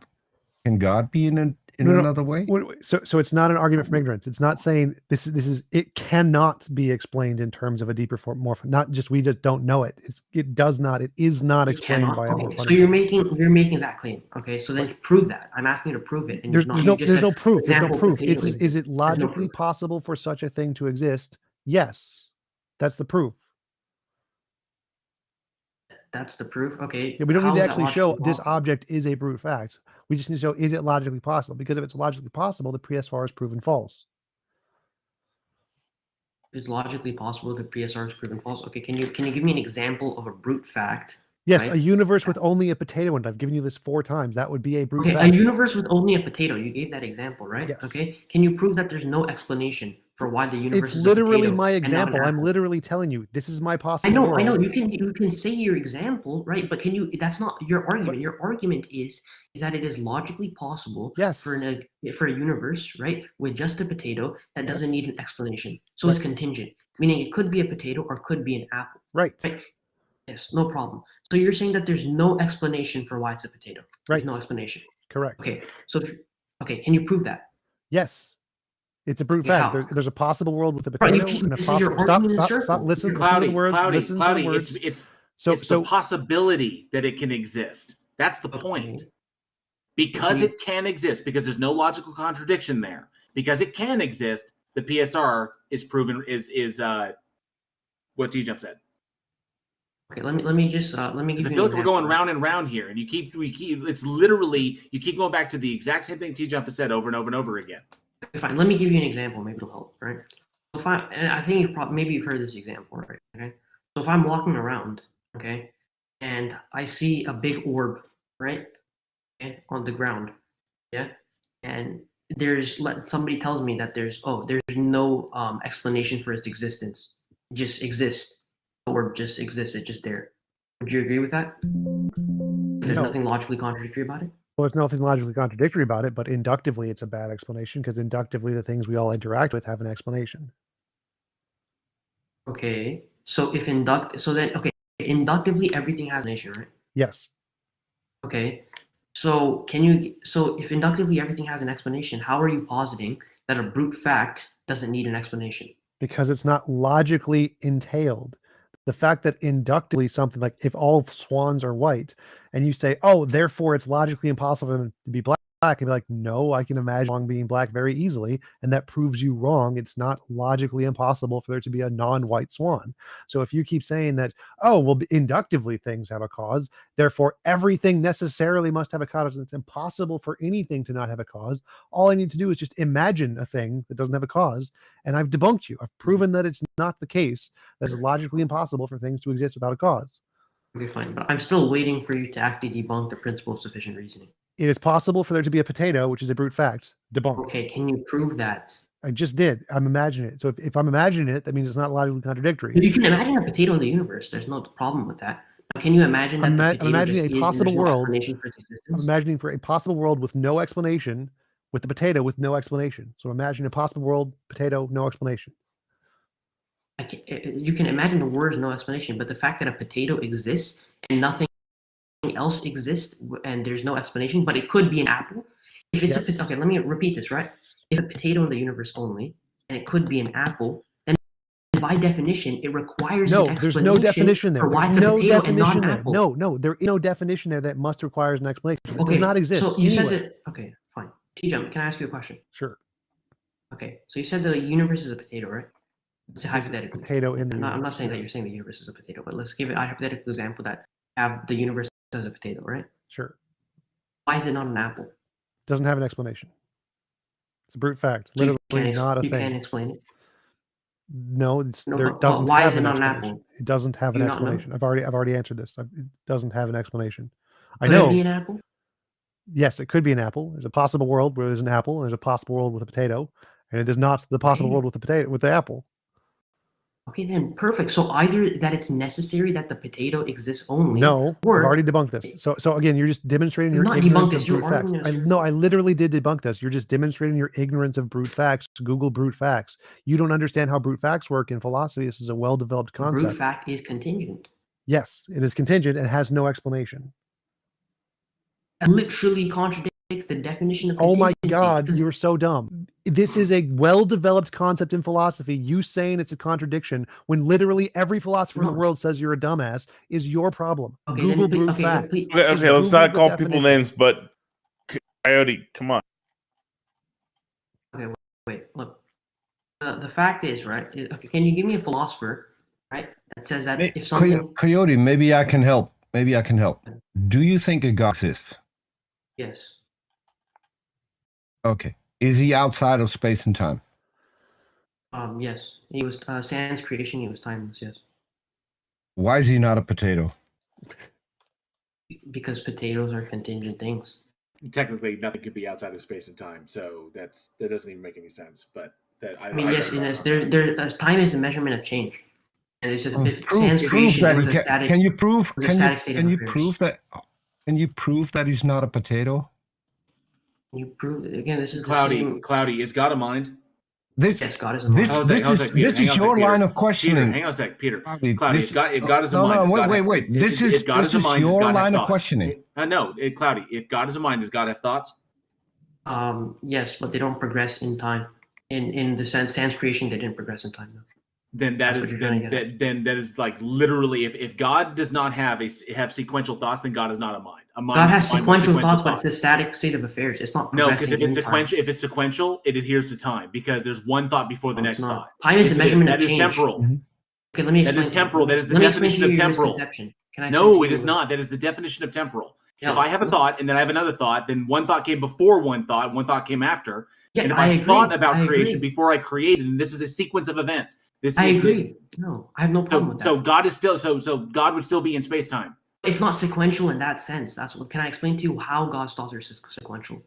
be in another way? So it's not an argument from ignorance. It's not saying this is it cannot be explained in terms of a deeper form, more not just we just don't know it. It does not. It is not explained by a more fundamental. So you're making that claim. Okay, so then prove that. I'm asking you to prove it. And there's no proof. There's no proof. Is it logically possible for such a thing to exist? Yes, that's the proof. That's the proof. Okay. Yeah, we don't need to actually show this object is a brute fact. We just need to show, is it logically possible? Because if it's logically possible, the PSR is proven false. If it's logically possible, the PSR is proven false. Okay, can you give me an example of a brute fact? Yes, right? a universe with only a potato in it. I've given you this 4 times. That would be a brute Okay, fact. a universe with only a potato. You gave that example, right? Yes. Okay. Can you prove that there's no explanation for why the universe It's is a literally potato my and not an example. I'm apple? literally telling you, this is my possible world. I know. You can say your example, right? But can you? That's not your argument. Your argument is that it is logically possible for a universe, right, with just a potato that doesn't need an explanation. So it's contingent, meaning it could be a potato or could be an apple. Right. Yes, no problem. So you're saying that there's no explanation for why it's a potato. There's no explanation. Correct. Okay. So can you prove that? Yes. It's a brute Okay, fact. how? There's a possible world with a Right, potato and a this is your possible. argument in Stop. circles. Listen. Cloudy, Listen to the words. Cloudy, Listen Cloudy. to the words. It's so the possibility that it can exist. That's the point. Because it can exist, because there's no logical contradiction there. Because it can exist, the PSR is proven is what TJump said. Okay, let me give you. I feel like we're going round and round here, and we keep it's literally you keep going back to the exact same thing TJump has said over and over and over again. Okay, fine. Let me give you an example. Maybe it'll help, right? So I think maybe you've heard this example, right? Okay. So if I'm walking around, okay, and I see a big orb, right, on the ground, yeah, and somebody tells me that there's no explanation for its existence. It just exists. The orb just exists. It's just there. Would you agree with that? There's nothing logically contradictory about it? Well, there's nothing logically contradictory about it, but inductively it's a bad explanation because inductively the things we all interact with have an explanation. Okay. So inductively everything has an issue, right? Yes. Okay. So if inductively everything has an explanation, how are you positing that a brute fact doesn't need an explanation? Because it's not logically entailed. The fact that inductively something like if all swans are white and you say, oh, therefore it's logically impossible to be black, and be like, no, I can imagine swan being black very easily. And that proves you wrong. It's not logically impossible for there to be a non-white swan. So if you keep saying that, oh, well, inductively things have a cause, therefore everything necessarily must have a cause. It's impossible for anything to not have a cause. All I need to do is just imagine a thing that doesn't have a cause. And I've debunked you. I've proven that it's not the case. That it's logically impossible for things to exist without a cause. Okay, fine. But I'm still waiting for you to actually debunk the principle of sufficient reasoning. It is possible for there to be a potato, which is a brute fact. Debunked. Okay, can you prove that? I just did. I'm imagining it. So if I'm imagining it, that means it's not logically contradictory. You can imagine a potato in the universe. There's no problem with that. Now, can you imagine that the potato I'm imagining a possible world. I'm imagining for a possible world with no explanation, with the potato with no explanation. So imagine a possible world, potato, no explanation. You can imagine the words no explanation, but the fact that a potato exists and nothing else exists and there's no explanation, but it could be an apple. If it's okay, let me repeat this, right? If a potato in the universe only, and it could be an apple, then by definition, it requires an explanation. There's no definition there. For why There's it's a no potato and not definition an there. apple. No, there is no definition there that must requires an explanation. It Okay, does not exist. So you anyway. said that. Okay, fine. TJump, can I ask you a question? Sure. Okay, so you said the universe is a potato, right? It's a hypothetical. Potato in the I'm not saying that you're saying the universe is a potato, but let's give it a hypothetical example that have the universe as a potato, right? Sure. Why is it not an apple? Doesn't have an explanation. It's a brute fact. Literally not a thing. You can't explain it. No, there but doesn't why have is it an not an explanation. apple? It doesn't have Do an you not know? explanation. I've already answered this. It doesn't have an explanation. I Could know. it be an apple? Yes, it could be an apple. There's a possible world where there's an apple, and there's a possible world with a potato, and it is not the possible world with the potato with the apple. Okay, then perfect. So either that it's necessary that the potato exists only. No, or I've already debunked this. So again, you're just demonstrating your Not ignorance debunked of this, you're brute facts. arguing this. No, I literally did debunk this. You're just demonstrating your ignorance of brute facts. Google brute facts. You don't understand how brute facts work in philosophy. This is a well-developed a brute concept. fact is contingent. Yes, it is contingent and has no explanation. It literally contradicts the definition of Oh my contingency. God, you're so dumb. This is a well-developed concept in philosophy. You saying it's a contradiction when literally every philosopher in the world says you're a dumbass is your problem. Okay, Google then brute okay, facts. please- Okay, Just let's Google not the call people definition. names, but Coyote, come on. Okay, wait, look. The fact is, right? Okay, can you give me a philosopher, right, that says that if something, Coyote, maybe I can help. Do you think a God exists? yes, Okay. Is he outside of space and time? Yes. He was sans creation. He was timeless. Yes. Why is he not a potato? Because potatoes are contingent things. Technically, nothing could be outside of space and time, so that doesn't even make any sense. But I mean, yes, time is a measurement of change, and it's just Prove that can you prove that? Can you prove that he's not a potato? You prove it again. This is Cloudy. Is God a mind? Yes, God is a mind. This is your line of questioning. Hang on a sec, Peter. Cloudy, if God is a mind, wait. This is your line of questioning. No, Cloudy. If God is a mind, does God have thoughts? Yes, but they don't progress in time. In the sense, sans creation, they didn't progress in time. No. Then that is like literally, if God does not have sequential thoughts, then God is not a mind. God has sequential thoughts, but it's a static state of affairs. It's not no, because if it's sequential, it adheres to time because there's one thought before the next thought. Time is a measurement of change. That is temporal. Okay, let me explain. That is temporal. That is the definition of temporal. No, it is not. That is the definition of temporal. If I have a thought and then I have another thought, then one thought came before one thought came after. Yeah, and if I thought about creation before I created, and this is a sequence of events. I agree. No, I have no problem with that. So God is still so God would still be in space time. It's not sequential in that sense. That's what. Can I explain to you how God's thoughts are sequential?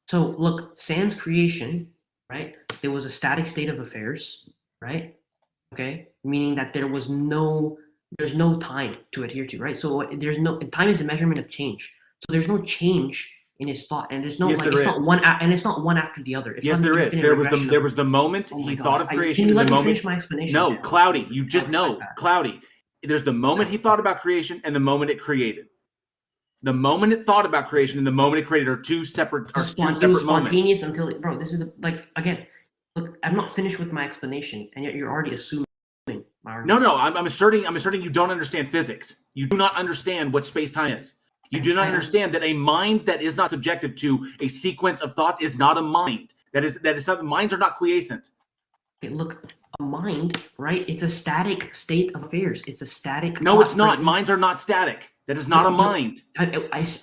So look, sans creation, right? There was a static state of affairs, right? Okay, meaning that there's no time to adhere to, right? So time is a measurement of change. So there's no change in his thought, and there's no it's not one after the other. Yes, there is. There was the moment he thought of creation. Can you let me finish my explanation? No, Cloudy, you just know, Cloudy. There's the moment he thought about creation and the moment it created. The moment it thought about creation and the moment it created are two separate spontaneous moments. Until bro, this is again. Look, I'm not finished with my explanation, and yet you're already assuming. No, I'm asserting you don't understand physics. You do not understand what space-time is. You do not understand that a mind that is not subjective to a sequence of thoughts is not a mind. That is something. Minds are not quiescent. Okay, look, a mind, right? It's a static state of affairs. It's a static. No, it's not. Minds are not static. That is not a mind.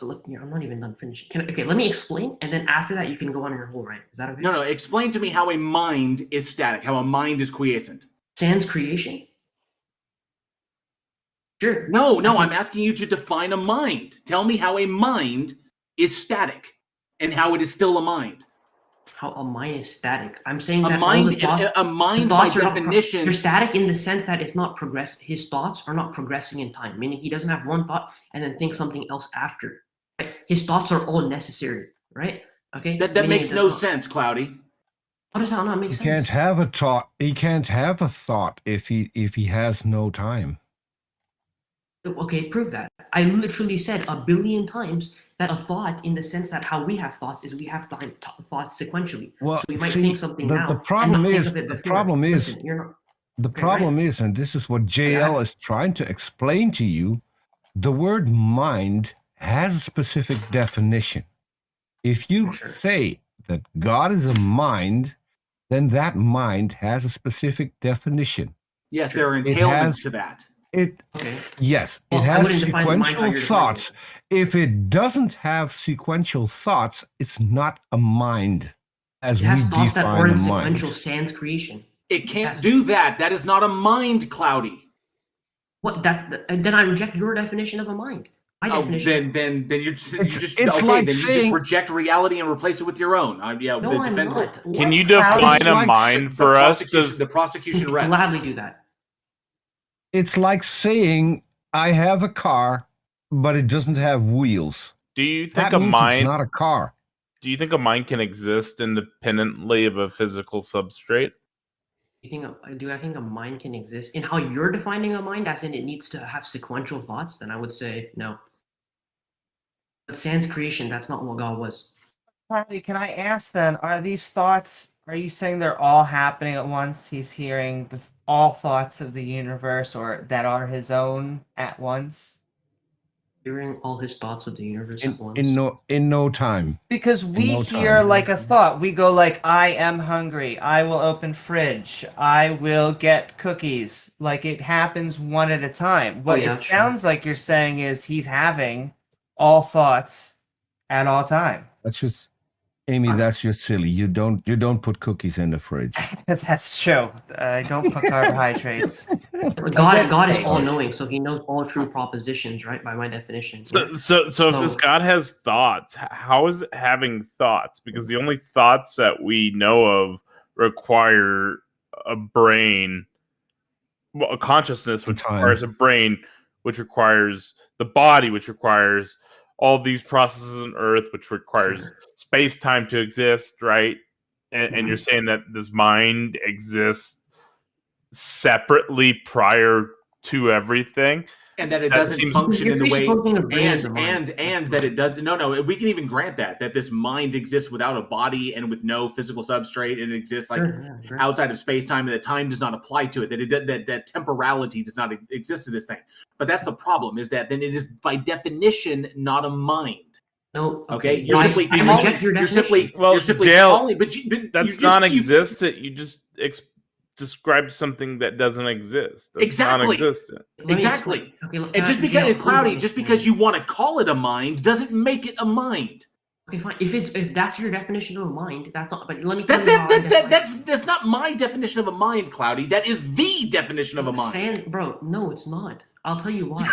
Look, I'm not even done finishing. Let me explain, and then after that, you can go on your whole rant. Is that okay? No. Explain to me how a mind is static. How a mind is quiescent. Sans creation. Sure. No, I'm asking you to define a mind. Tell me how a mind is static and how it is still a mind. How a mind is static. I'm saying a mind by definition. They're static in the sense that it's not progress. His thoughts are not progressing in time, meaning he doesn't have one thought and then think something else after. Right? His thoughts are all necessary, right? Okay. That makes no sense, Cloudy. How does that not make sense? He can't have a thought. He can't have a thought if he has no time. Okay, prove that. I literally said 1 billion times that a thought, in the sense that how we have thoughts, is we have thoughts sequentially. Well, so we might think something now. The problem is, and this is what JL is trying to explain to you, the word mind has a specific definition. If you say that God is a mind, then that mind has a specific definition. Yes, there are entailments to that. Yes, it has sequential thoughts. If it doesn't have sequential thoughts, it's not a mind as we define a mind. Sequential sans creation. It can't do that. That is not a mind, Cloudy. What? Then I reject your definition of a mind. My definition. Then you just reject reality and replace it with your own. I'm not. Can you define a mind for us? The prosecution rests. Gladly do that. It's like saying I have a car, but it doesn't have wheels. Do you think a mind is not a car? Do you think a mind can exist independently of a physical substrate? Do I think a mind can exist? In how you're defining a mind, as in it needs to have sequential thoughts, then I would say no. But sans creation, that's not what God was. Can I ask then, are these thoughts, are you saying they're all happening at once? He's hearing all thoughts of the universe or that are his own at once? Hearing all his thoughts of the universe at once? In no time. Because we hear like a thought. We go like, I am hungry. I will open fridge. I will get cookies. Like it happens one at a time. What it sounds like you're saying is he's having all thoughts at all time. That's just Amy, that's just silly. You don't put cookies in the fridge. That's true. I don't put carbohydrates. God is all knowing, so he knows all true propositions, right? By my definition. So if this God has thoughts, how is it having thoughts? Because the only thoughts that we know of require a brain, well, a consciousness, which requires a brain, which requires the body, which requires all these processes on Earth, which requires space-time to exist, right? And you're saying that this mind exists separately prior to everything, and that it doesn't function in the way, and that it does. No, we can even grant that this mind exists without a body and with no physical substrate, and it exists like outside of space time, and that time does not apply to it. That temporality does not exist to this thing. But that's the problem: is that then it is by definition not a mind. No, okay. You're simply calling, but that's non-existent. You just describe something that doesn't exist. That's exactly. Non-existent. Exactly. And just because it's cloudy, just because you want to call it a mind, doesn't make it a mind. Okay, fine. If that's your definition of a mind, that's not. But let me. That's not my definition of a mind, Cloudy. That is the definition of a mind. Bro, no, it's not. I'll tell you why.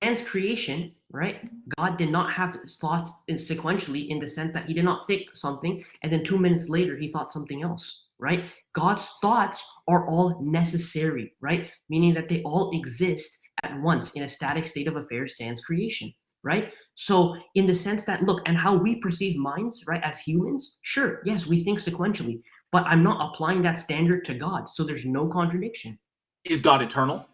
Sans creation, right? God did not have thoughts sequentially in the sense that he did not think something and then 2 minutes later he thought something else, right? God's thoughts are all necessary, right? Meaning that they all exist at once in a static state of affairs sans creation, right? So in the sense that, look, and how we perceive minds, right, as humans, sure, yes, we think sequentially, but I'm not applying that standard to God, so there's no contradiction. Is God eternal?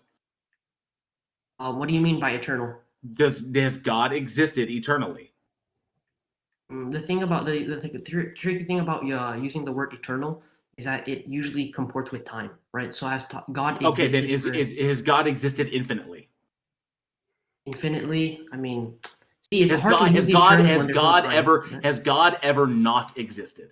What do you mean by eternal? Does God existed eternally? The thing about the tricky thing about using the word eternal is that it usually comports with time, right? So as God. Okay, then is God existed infinitely? Infinitely, I mean, see, it's has hard to use these God terms has God ever not existed?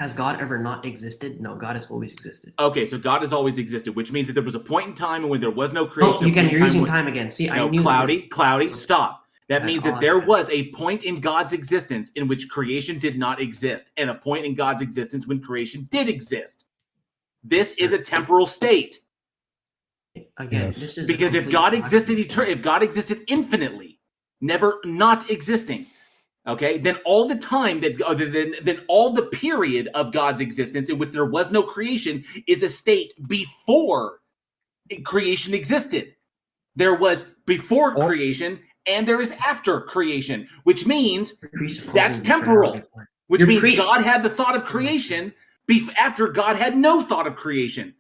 Has God ever not existed? No, God has always existed. Okay, so God has always existed, which means that there was a point in time when there was no creation. Oh, you're using time again. See, no, I knew Cloudy, stop. That means that there was a point in God's existence in which creation did not exist, and a point in God's existence when creation did exist. This is a temporal state. Again, this is because if God existed infinitely, never not existing, okay, then all the time then all the period of God's existence in which there was no creation is a state before creation existed. There was before creation and there is after creation, which means that's temporal. Which means God had the thought of creation after God had no thought of creation.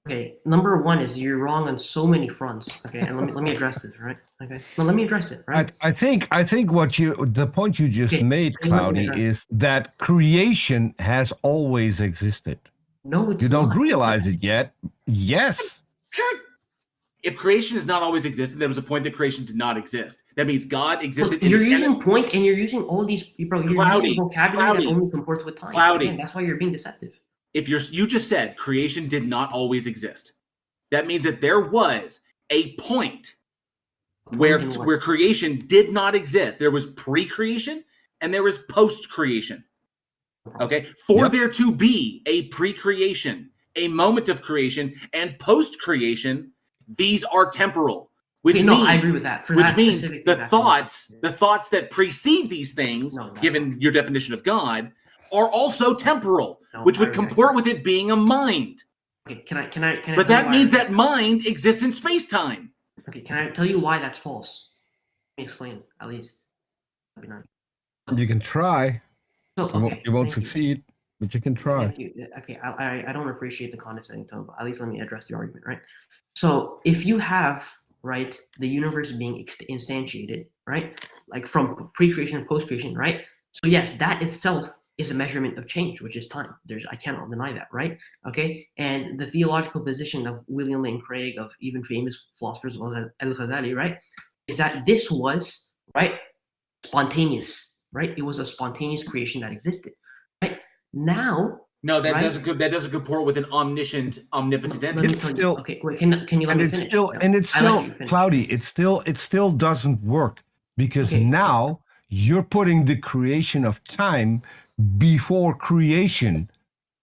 Okay, number one is you're wrong on so many fronts. Okay, and let me address this, right? Okay, well, let me address it, right? I think the point you just made, Cloudy, is that creation has always existed. No, it's you don't not. realize it yet. Yes. If creation has not always existed, there was a point that creation did not exist. That means God existed. You're using point, and you're using all these, bro. You're using vocabulary that only comports with time. Cloudy. Again, that's why you're being deceptive. If you just said creation did not always exist, that means that there was a point where creation did not exist. There was pre-creation and there was post-creation. Okay, for there to be a pre-creation, a moment of creation, and post-creation, these are temporal. Which means, I agree with that. Which means the thoughts that precede these things, given your definition of God, are also temporal, which would comport with it being a mind. Okay, can I? But that means that mind exists in space-time. Okay, can I tell you why that's false? Let me explain, at least. That'd be nice. You can try. So, you won't succeed, but you can try. Thank you. Okay, I don't appreciate the condescending tone, but at least let me address the argument, right? So if you have, right, the universe being instantiated, right, like from pre-creation and post-creation, right? So yes, that itself is a measurement of change, which is time. I cannot deny that, right? Okay, and the theological position of William Lane Craig, of even famous philosophers like Al-Ghazali, right, is that this was, right, spontaneous, right? It was a spontaneous creation that existed, right? Now, no, that doesn't comport with an omniscient, omnipotent entity. Okay, wait, can you let me finish? It's still Cloudy. It still doesn't work because now you're putting the creation of time before creation,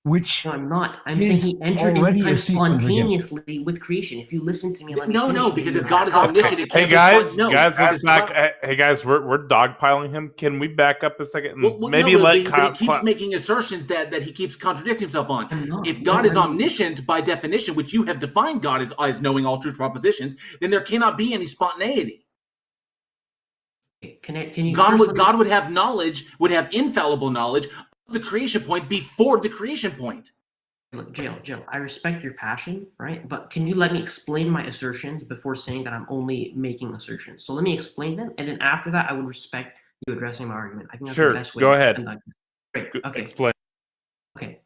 which no, I'm not. I'm saying he entered into time spontaneously with creation. If you listen to me, because if God is omniscient, it hey can't guys, let's back. Hey guys, we're dogpiling him. Can we back up a second and but he keeps making assertions that he keeps contradicting himself on. If God is omniscient by definition, which you have defined God as knowing all truth propositions, then there cannot be any spontaneity. Can you? God would have knowledge, would have infallible knowledge of the creation point before the creation point. Look, Jill, I respect your passion, right? But can you let me explain my assertions before saying that I'm only making assertions? So let me explain them, and then after that, I would respect you addressing my argument. I think that's the best way. Go ahead. Great. Okay. Explain. Okay.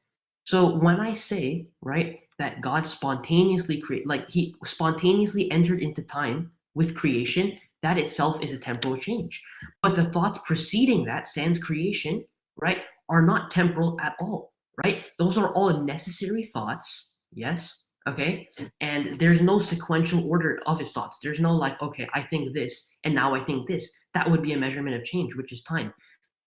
So when I say, right, that God spontaneously he spontaneously entered into time with creation, that itself is a temporal change. But the thoughts preceding that, sans creation, right, are not temporal at all, right? Those are all necessary thoughts, yes, okay? And there's no sequential order of his thoughts. There's no like, okay, I think this, and now I think this. That would be a measurement of change, which is time.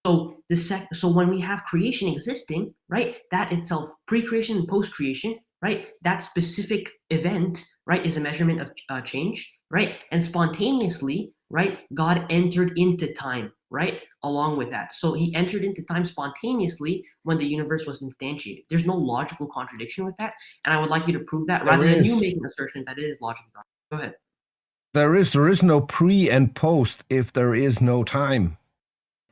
So so when we have creation existing, right, that itself, pre-creation and post-creation, right, that specific event, right, is a measurement of change, right? And spontaneously, right, God entered into time, right, along with that. So he entered into time spontaneously when the universe was instantiated. There's no logical contradiction with that, and I would like you to prove that rather than you making an assertion that it is logical. Go ahead. There is no pre and post if there is no time.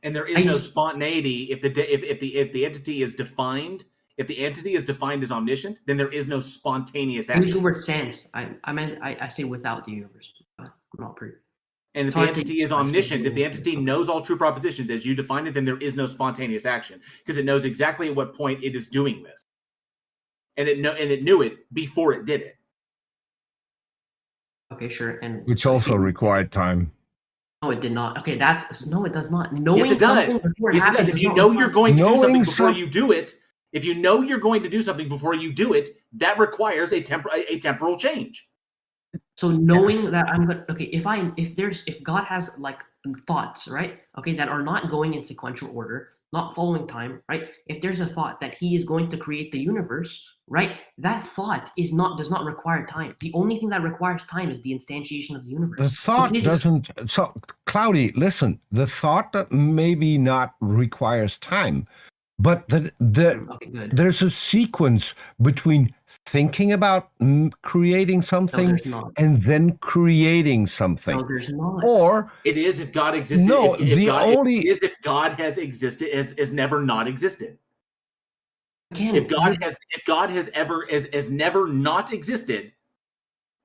And there is no spontaneity if the entity is defined. If the entity is defined as omniscient, then there is no spontaneous action. I use the word sans. I say without the universe. Not pre. And if the entity is omniscient, if the entity knows all true propositions as you define it, then there is no spontaneous action because it knows exactly at what point it is doing this, and it knew it before it did it. Okay, sure. And which also required time. No, it did not. Okay, no, it does not. Knowing yes, it does. Yes, it does. If you know you're going to do something before you do it, if you know you're going to do something before you do it, that requires a temporal change. So knowing that I'm gonna if God has like thoughts, right? Okay, that are not going in sequential order, not following time, right? If there's a thought that he is going to create the universe, right? That thought does not require time. The only thing that requires time is the instantiation of the universe. The thought doesn't. So Cloudy, listen. The thought that maybe not requires time, but there's a sequence between thinking about creating something and then creating something. No, there's not. Or it is if God existed. No, if God has existed has never not existed. Again, if God has never not existed,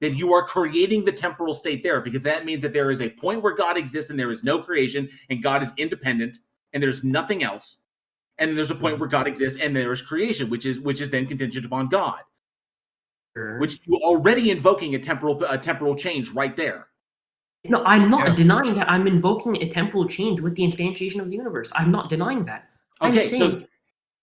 then you are creating the temporal state there, because that means that there is a point where God exists and there is no creation and God is independent and there's nothing else. And then there's a point where God exists and there is creation, which is then contingent upon God. Sure. Which you're already invoking a temporal change right there. No, I'm not denying that. I'm invoking a temporal change with the instantiation of the universe. I'm not denying that. Okay, so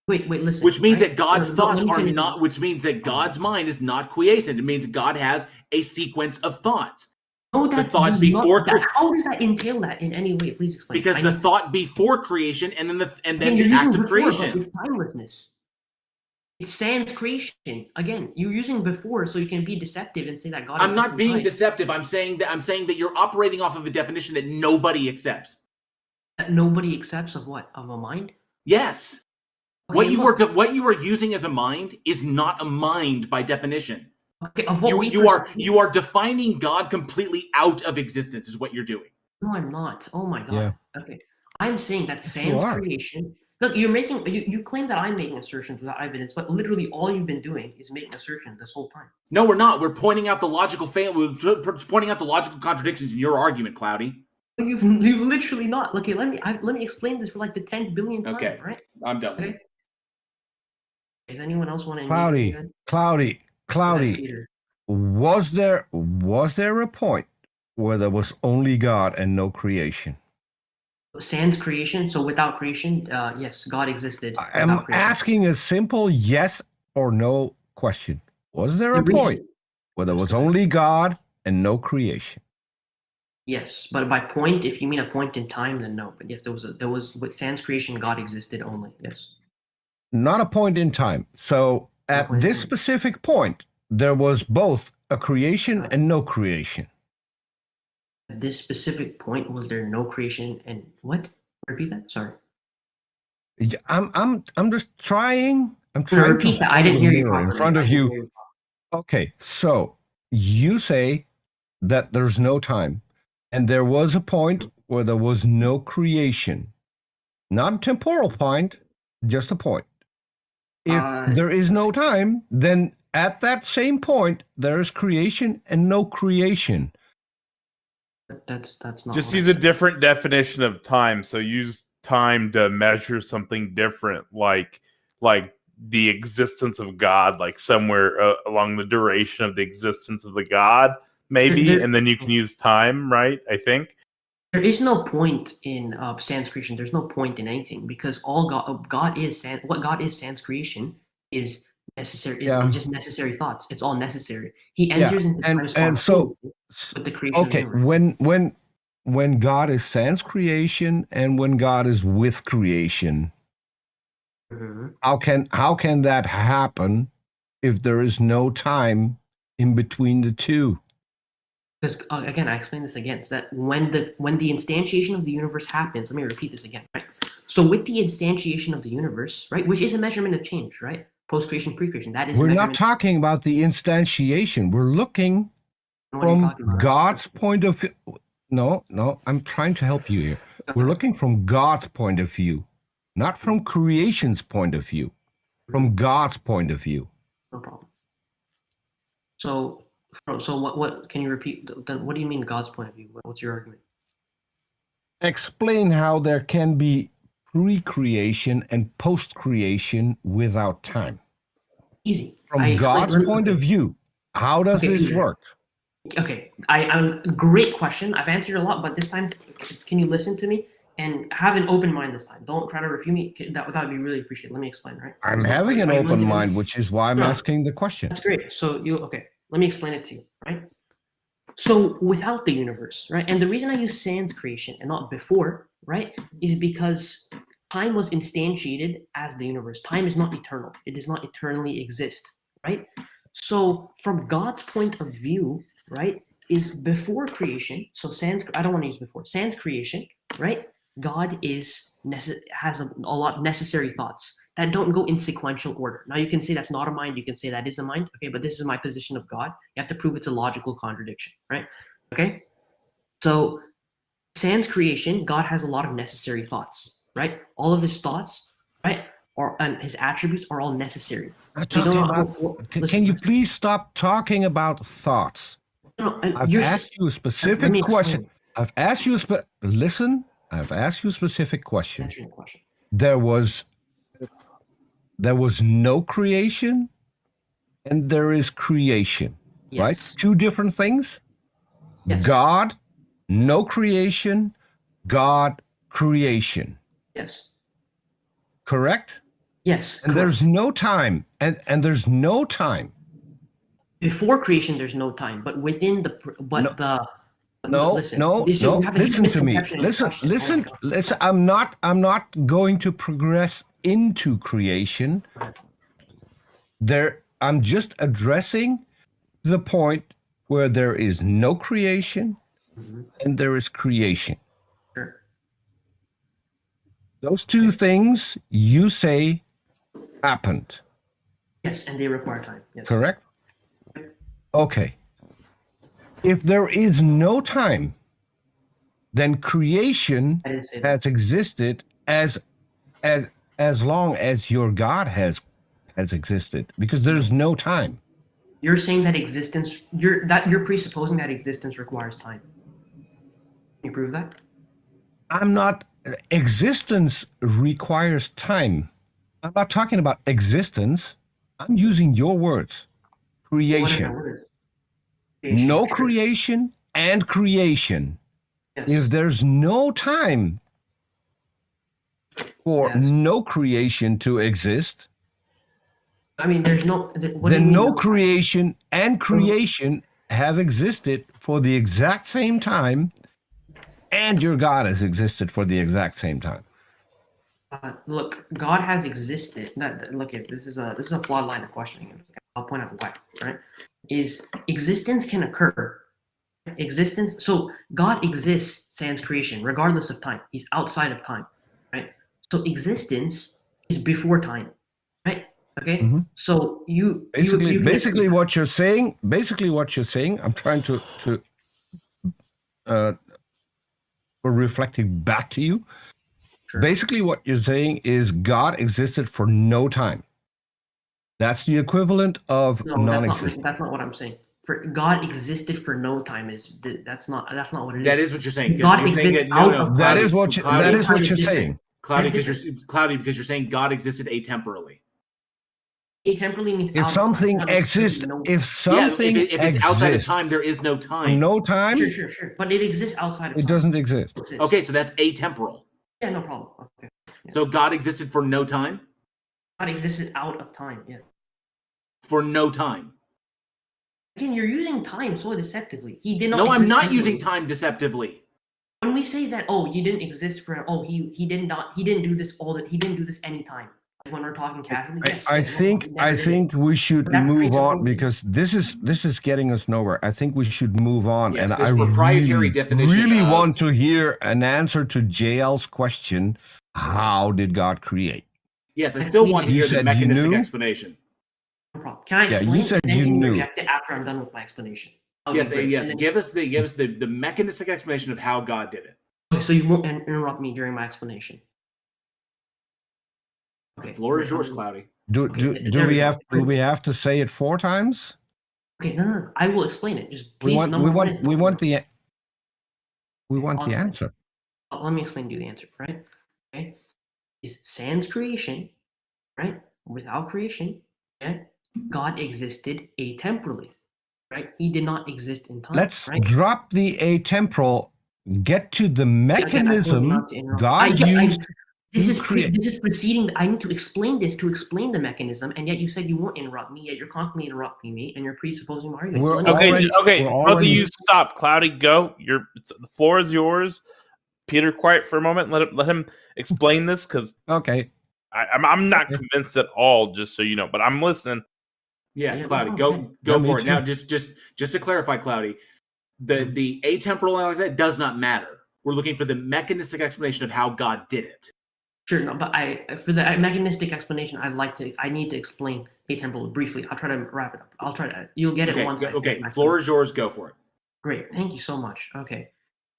wait, listen. Which means that God's thoughts are not. Which means that God's mind is not quiescent. It means God has a sequence of thoughts. Oh, that thought before. How does that entail that in any way? Please explain. Because the thought before creation, and then the act of creation. It's timelessness. It's sans creation. Again, you're using before, so you can be deceptive and say that God. I'm not being deceptive. I'm saying that you're operating off of a definition that nobody accepts. That nobody accepts of what? Of a mind? Yes. Okay, what you are using as a mind is not a mind by definition. Okay, you are defining God completely out of existence is what you're doing. No, I'm not. Oh my God. Yeah. Okay. I'm saying that sans creation. Look, you claim that I'm making assertions without evidence, but literally all you've been doing is making assertions this whole time. No, we're not. We're pointing out the logical contradictions in your argument, Cloudy. You've literally not. Okay, let me explain this for like the 10th billionth time. Okay, right? I'm done. Okay. Does anyone else want to? Cloudy. Was there a point where there was only God and no creation? Sans creation, so without creation, yes, God existed. I'm asking a simple yes or no question. Was there a point where there was only God and no creation? Yes, but by point, if you mean a point in time, then no. But yes, there was with sans creation, God existed only. Yes. Not a point in time. So at this specific point, there was both a creation and no creation. At this specific point, was there no creation and what? Repeat that. Sorry. I'm just trying. I'm trying to repeat that. I didn't hear you in front of you. Okay, so you say that there's no time, and there was a point where there was no creation, not a temporal point, just a point. If there is no time, then at that same point there is creation and no creation. That's not. Just use a different definition of time. So use time to measure something different, like the existence of God, like somewhere along the duration of the existence of the God, maybe, and then you can use time, right? I think there is no point in sans creation. There's no point in anything because all God is what God is sans creation is necessary. Is just necessary thoughts. It's all necessary. He enters into time and so with the creation. Okay, when God is sans creation and when God is with creation, how can that happen if there is no time in between the two? Because again, I explain this again. So that when the instantiation of the universe happens, let me repeat this again. Right. So with the instantiation of the universe, right, which is a measurement of change, right, post creation, pre creation. That is. We're not talking about the instantiation. We're looking from God's point of view. No, I'm trying to help you here. We're looking from God's point of view, not from creation's point of view, from God's point of view. No problem. So what can you repeat? Then what do you mean God's point of view? What's your argument? Explain how there can be pre-creation and post-creation without time. Easy. From God's point of view, how does this work? Okay, great question. I've answered a lot, but this time, can you listen to me and have an open mind this time? Don't try to refute me. That would be really appreciated. Let me explain, right? I'm having an open mind, which is why I'm asking the question. That's great. So let me explain it to you, right? So without the universe, right? And the reason I use sans creation and not before, right, is because time was instantiated as the universe. Time is not eternal. It does not eternally exist, right? So from God's point of view, right, is before creation. So I don't want to use before. Sans creation, right? God has a lot of necessary thoughts that don't go in sequential order. Now you can say that's not a mind. You can say that is a mind. Okay, but this is my position of God. You have to prove it's a logical contradiction, right? Okay. So sans creation, God has a lot of necessary thoughts, right? All of his thoughts, right, and his attributes are all necessary. Can you please stop talking about thoughts? I've asked you a specific question. I've asked you a specific question. There was no creation and there is creation, right? Two different things. Yes. God, no creation, God, creation. Yes. Correct? Yes. And there's no time. And there's no time. Before creation, there's no time. But within listen to me. Listen. I'm not going to progress into creation. I'm just addressing the point where there is no creation and there is creation. Sure. Those two things you say happened. Yes, and they require time. Yes. Correct? Okay. If there is no time, then creation has existed as long as your God has existed, because there's no time. You're saying that you're presupposing that existence requires time. Can you prove that? I'm not. Existence requires time. I'm not talking about existence. I'm using your words. Creation. No creation and creation. Yes. If there's no time for no creation to exist, I mean, there's no. Then no creation and creation have existed for the exact same time and your God has existed for the exact same time. Look, God has existed. Look, this is a flawed line of questioning. I'll point out why. Right? Is existence can occur. Existence. So God exists sans creation, regardless of time. He's outside of time. Right? So existence is before time. Right? Okay. Mm-hmm. So basically what you're saying. I'm trying to reflecting back to you. Sure. Basically, what you're saying is God existed for no time. That's the equivalent of non-existence. That's not what I'm saying. For God existed for no time that's not what it is. That is what you're saying. God exists out of that is what you're saying. Cloudy, because you're saying God existed atemporally. Atemporally means if something exists. If something if it's outside of time, there is no time. No time. Sure. But it exists outside of time. It doesn't exist. Okay, so that's atemporal. Yeah, no problem. Okay. Yeah. So God existed for no time? God existed out of time, yeah. For no time. Again, you're using time so deceptively. He did not. No, I'm not using time deceptively. When we say that, you didn't exist for he didn't do this anytime. Like when we're talking casually. Yes, I think we should move on because this is getting us nowhere. I think we should move on. Yes, and this I proprietary definition really want to hear an answer to JL's question. How did God create? Yes, I still want to hear the mechanistic explanation. No problem. Can I explain? Yeah, you said you knew. Reject it after I'm done with my explanation. Yes. Give us the mechanistic explanation of how God did it. Okay, so you won't interrupt me during my explanation. Okay. The floor is yours, Cloudy. Do we have to say it 4 times? Okay, no. I will explain it. Just please. We want the answer. Let me explain to you the answer. Right? Okay. Is sans creation, right? Without creation, okay? God existed atemporally, right? He did not exist in time. Let's drop the atemporal. Get to the mechanism God used. This is preceding. I need to explain this to explain the mechanism, and yet you said you won't interrupt me. Yet you're constantly interrupting me, and you're presupposing my argument. Okay. Both of you stop. Cloudy, go. The floor is yours. Peter, quiet for a moment. Let him explain this because I'm not convinced at all. Just so you know, but I'm listening. Yeah, Cloudy, go for it. Now, just to clarify, Cloudy, the atemporal like that does not matter. We're looking for the mechanistic explanation of how God did it. Sure, no, but for the mechanistic explanation, I need to explain atemporal briefly. I'll try to wrap it up. You'll get it once. Okay, the floor is yours. Go for it. Great, thank you so much. Okay,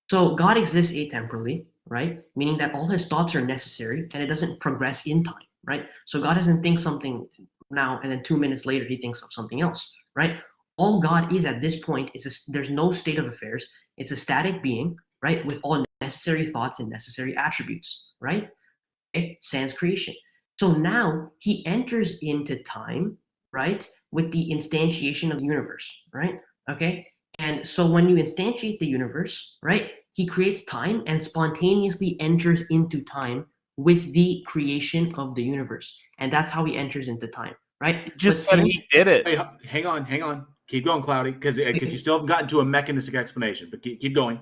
so God exists atemporally, right? Meaning that all his thoughts are necessary and it doesn't progress in time, right? So God doesn't think something now and then 2 minutes later he thinks of something else, right? All God is at this point is there's no state of affairs. It's a static being, right? With all necessary thoughts and necessary attributes, right? Okay? Sans creation. So now he enters into time, right? With the instantiation of the universe, right? Okay. And so when you instantiate the universe, right, he creates time and spontaneously enters into time with the creation of the universe. And that's how he enters into time, right? He just said he did it. Hey, hang on. Keep going, Cloudy, because you still haven't gotten to a mechanistic explanation, but keep going.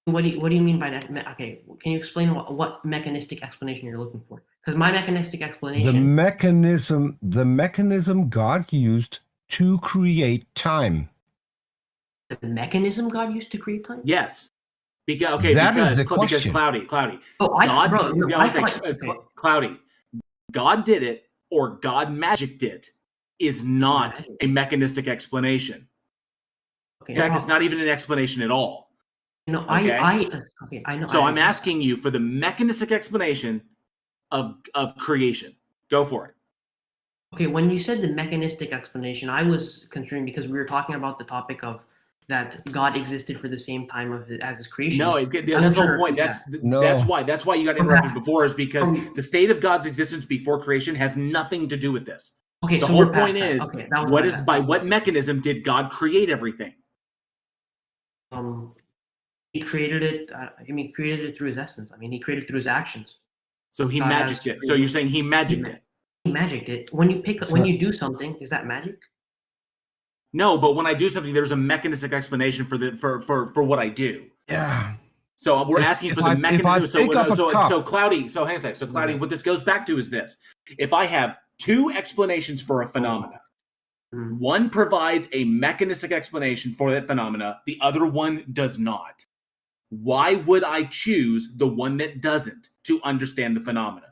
What do you mean by that? Okay, can you explain what mechanistic explanation you're looking for? Because my mechanistic explanation... The mechanism God used to create time. The mechanism God used to create time? Yes. Because Cloudy. Cloudy. God did it or God magicked it is not a mechanistic explanation. Okay, in fact, it's not even an explanation at all. No, okay? I know. So I'm asking you for the mechanistic explanation of creation. Go for it. Okay, when you said the mechanistic explanation, I was concerned because we were talking about the topic of that God existed for the same time as his creation. No, that's the whole point. That's why you got interrupted before, is because the state of God's existence before creation has nothing to do with this. Okay, the whole point is, by what mechanism did God create everything? He created it. Created it through his essence. He created it through his actions. So he magicked it. So you're saying he magicked it? He magicked it. When you do something, is that magic? No, but when I do something, there's a mechanistic explanation for what I do. Yeah. So we're asking for the mechanism. So Cloudy. So hang on a second. So Cloudy, what this goes back to is this: if I have two explanations for a phenomena, one provides a mechanistic explanation for that phenomena, the other one does not. Why would I choose the one that doesn't to understand the phenomena?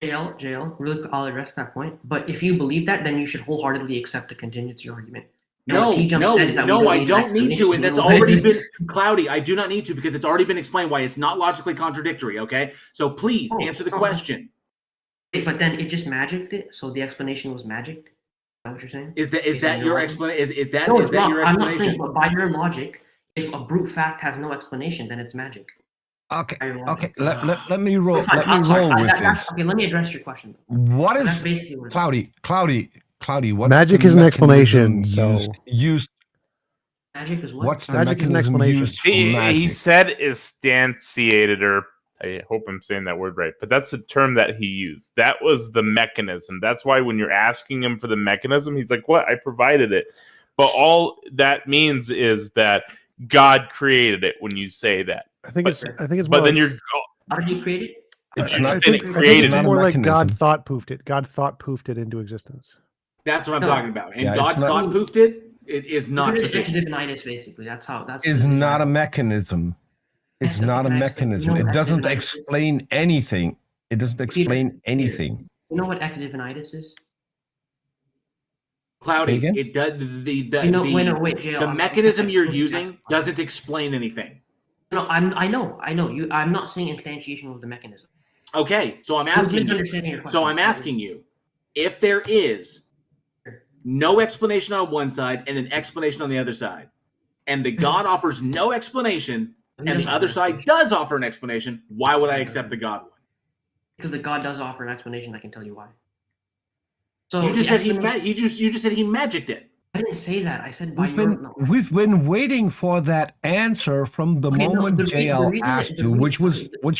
JL, really quick, I'll address that point. But if you believe that, then you should wholeheartedly accept the contingency argument. No, I don't need to, and that's already been Cloudy. I do not need to because it's already been explained why it's not logically contradictory. Okay, so please answer the question. But then it just magicked it, so the explanation was magicked. Is that what you're saying? Is that your explanation? Is that your explanation? I'm not saying, but by your logic, if a brute fact has no explanation, then it's magic. Okay. Let me roll. Let me roll with this. Okay, let me address your question. What is basically what Cloudy? What's magic is an explanation. So used. Magic is what? What's the magic is an explanation? He said instantiated, or I hope I'm saying that word right, but that's a term that he used. That was the mechanism. That's why when you're asking him for the mechanism, he's like, "What? I provided it." But all that means is that God created it. When you say that, I think it's more. But then you're. How did you create it? I think it's more like God thought poofed it. God thought poofed it into existence. That's what I'm talking about. And God thought poofed it. It is not sufficient. Basically, that's how. That's is not a mechanism. It's not a mechanism. It doesn't explain anything. It doesn't explain anything. You know what ectodivinitis is? Cloudy. It does the mechanism you're using doesn't explain anything. No, I know. I'm not saying instantiation was the mechanism. Okay, so I'm asking you. So I'm asking you, if there is no explanation on one side and an explanation on the other side, and the God offers no explanation, and the other side does offer an explanation, why would I accept the God one? Because the God does offer an explanation. I can tell you why. So you just said you just said he magicked it. I didn't say that. I said we've been waiting for that answer from the moment JL asked you, which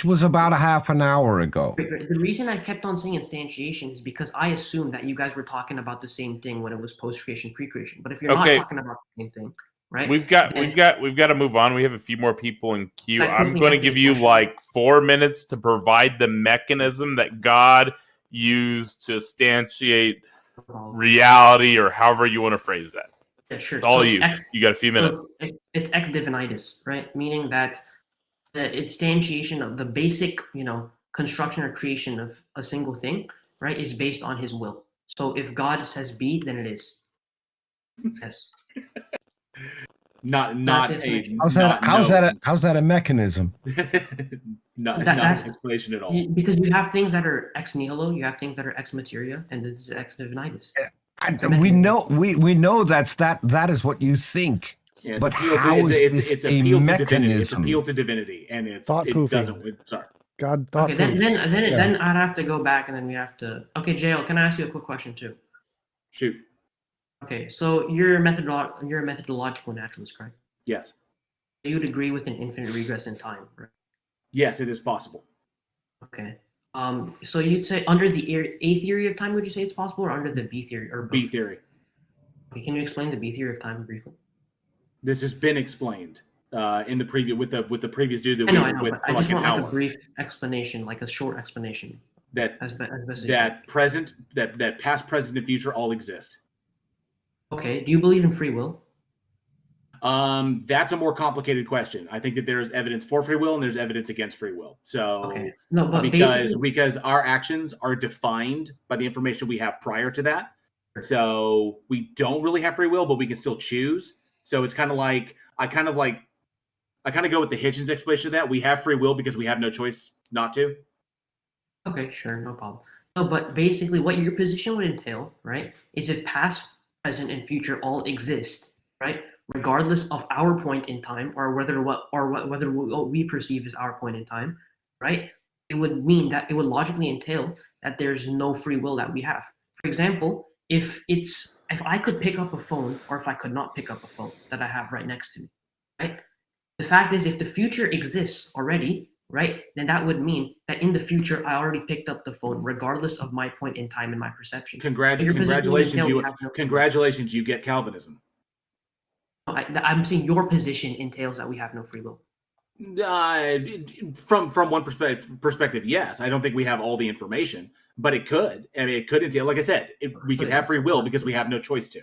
was about a half an hour ago. The reason I kept on saying instantiation is because I assumed that you guys were talking about the same thing when it was post-creation, pre-creation. But if you're not talking about the same thing, right? We've got to move on. We have a few more people in queue. I'm going to give you like 4 minutes to provide the mechanism that God used to instantiate reality, or however you want to phrase that. Yeah, sure. It's all you got a few minutes. It's ectodivinitis, right? Meaning that the instantiation of the basic, construction or creation of a single thing, right, is based on his will. So if God says be, then it is. Yes. How's that a mechanism? not an explanation at all. Because you have things that are ex nihilo, you have things that are ex materia, and this is ex divinitis. We know that is what you think. Yeah, but how is this a mechanism? It's appeal to divinity, and it doesn't. Sorry. God thought. Okay, then I'd have to go back, and then we have to. Okay, JL, can I ask you a quick question too? Shoot. Okay, so you're a methodological naturalist, correct? Yes. You would agree with an infinite regress in time, right? Yes, it is possible. Okay. So you'd say under the A theory of time, would you say it's possible, or under the B theory, or both? B theory? Okay, can you explain the B theory of time briefly? This has been explained in the previous with the previous dude that I know, with I just want like a brief explanation, like a short explanation. That past, present, and future all exist. Okay. Do you believe in free will? That's a more complicated question. I think that there is evidence for free will and there's evidence against free will. So okay. No, but because our actions are defined by the information we have prior to that. So we don't really have free will, but we can still choose. So it's kind of like I kind of go with the Hitchens explanation of that. We have free will because we have no choice not to. Okay, sure, no problem. No, but basically what your position would entail, right, is if past, present, and future all exist, right, regardless of our point in time, or whether what we perceive as our point in time, right, it would mean that it would logically entail that there's no free will that we have. For example, if I could pick up a phone, or if I could not pick up a phone that I have right next to me, right? The fact is, if the future exists already, right, then that would mean that in the future I already picked up the phone, regardless of my point in time and my perception. Congratulations, you get Calvinism. I'm saying your position entails that we have no free will. From one perspective, yes. I don't think we have all the information, but it could. I mean, it could entail, like I said, we could have free will because we have no choice to.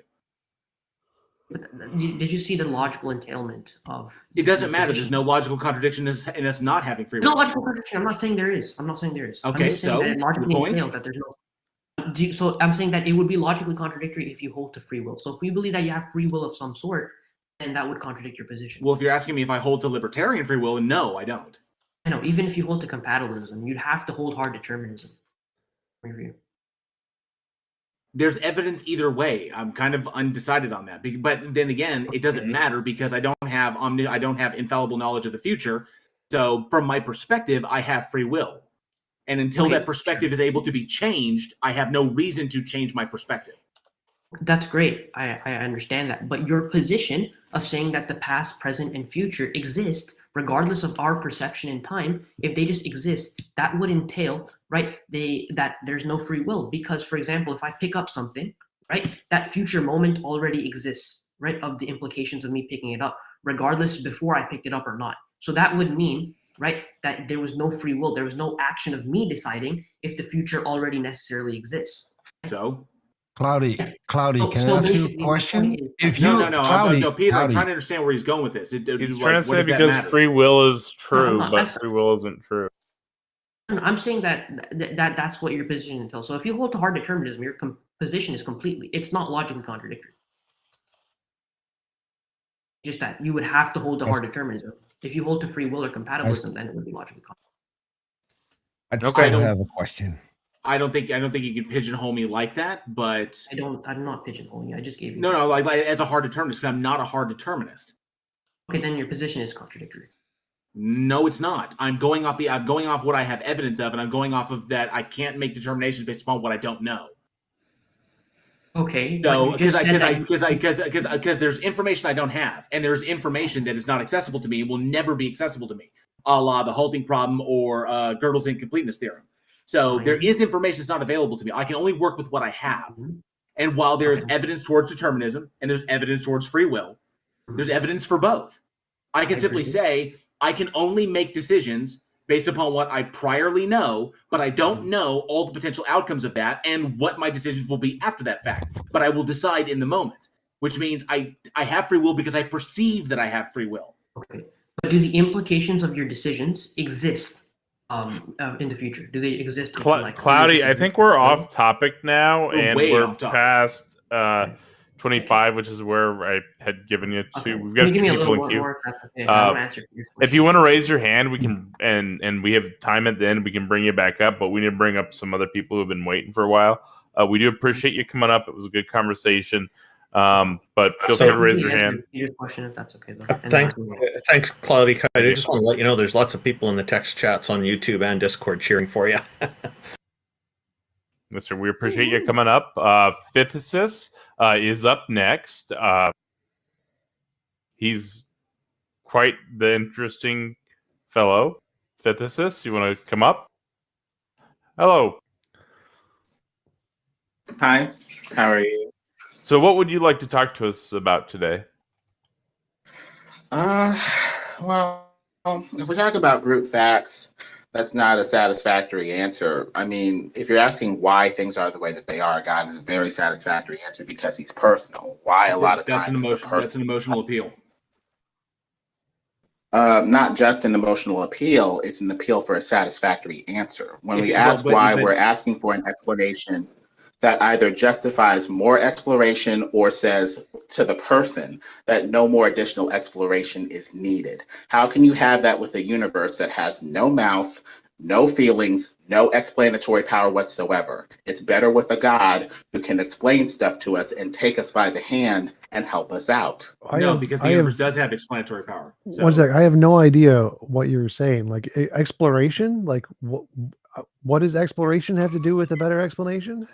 But did you see the logical entailment of? It doesn't matter. There's no logical contradiction in us not having free will. No logical contradiction. I'm not saying there is. I'm not saying there is. Okay, I'm just saying so that it logically the point? entails that there's no. So I'm saying that it would be logically contradictory if you hold to free will. So if we believe that you have free will of some sort, then that would contradict your position. Well, if you're asking me if I hold to libertarian free will, no, I don't. I know. Even if you hold to compatibilism, you'd have to hold hard determinism. Review. There's evidence either way. I'm kind of undecided on that. But then again, it doesn't matter because I don't have infallible knowledge of the future. So from my perspective, I have free will. And until that perspective is able to be changed, I have no reason to change my perspective. That's great. I understand that. But your position of saying that the past, present, and future exist regardless of our perception in time, if they just exist, that would entail, right, that there's no free will. Because, for example, if I pick up something, right, that future moment already exists, right, of the implications of me picking it up, regardless before I picked it up or not. So that would mean, right, that there was no free will. There was no action of me deciding if the future already necessarily exists. So? Cloudy, can I ask you a question? No, Peter, I'm trying to understand where he's going with this. He's trying to say because free will is true, but free will isn't true. I'm saying that's what your position entails. So if you hold to hard determinism, your position is it's not logically contradictory. Just that you would have to hold to hard determinism. If you hold to free will or compatibilism, then it would be logically contradictory. I have a question. I don't think you can pigeonhole me like that, but I'm not pigeonholing you. I just gave you no, like as a hard determinist, because I'm not a hard determinist. Okay, then your position is contradictory. No, it's not. I'm going off what I have evidence of, and I'm going off of that. I can't make determinations based upon what I don't know. Okay. So because there's information I don't have, and there's information that is not accessible to me, will never be accessible to me, a la the halting problem or Gödel's incompleteness theorem. So there is information that's not available to me. I can only work with what I have. And while there is evidence towards determinism and there's evidence towards free will, there's evidence for both. I can simply say I can only make decisions based upon what I priorly know, but I don't know all the potential outcomes of that and what my decisions will be after that fact. But I will decide in the moment, which means I have free will because I perceive that I have free will. Okay. But do the implications of your decisions exist in the future? Do they exist? Cloudy, I think we're off topic now, and we're past 25, which is where I had given you to. We've got a few people in queue. If you want to raise your hand, we can, and we have time at the end. We can bring you back up, but we need to bring up some other people who have been waiting for a while. We do appreciate you coming up. It was a good conversation. But feel free to raise your hand. Your question, if that's okay. Thanks, Cloudy. I just want to let you know there's lots of people in the text chats on YouTube and Discord cheering for you. Mister, we appreciate you coming up. Fifthicist is up next. He's quite the interesting fellow. Fifthicist, you want to come up? Hello. Hi. How are you? So what would you like to talk to us about today? Well, if we talk about brute facts, that's not a satisfactory answer. I mean, if you're asking why things are the way that they are, God is a very satisfactory answer because he's personal. Why a lot of times that's an emotional appeal. Not just an emotional appeal, it's an appeal for a satisfactory answer. When we ask why, we're asking for an explanation that either justifies more exploration or says to the person that no more additional exploration is needed. How can you have that with a universe that has no mouth, no feelings, no explanatory power whatsoever? It's better with a God who can explain stuff to us and take us by the hand and help us out. Because the universe does have explanatory power. So. One sec, I have no idea what you're saying. Like exploration? Like what does exploration have to do with a better explanation?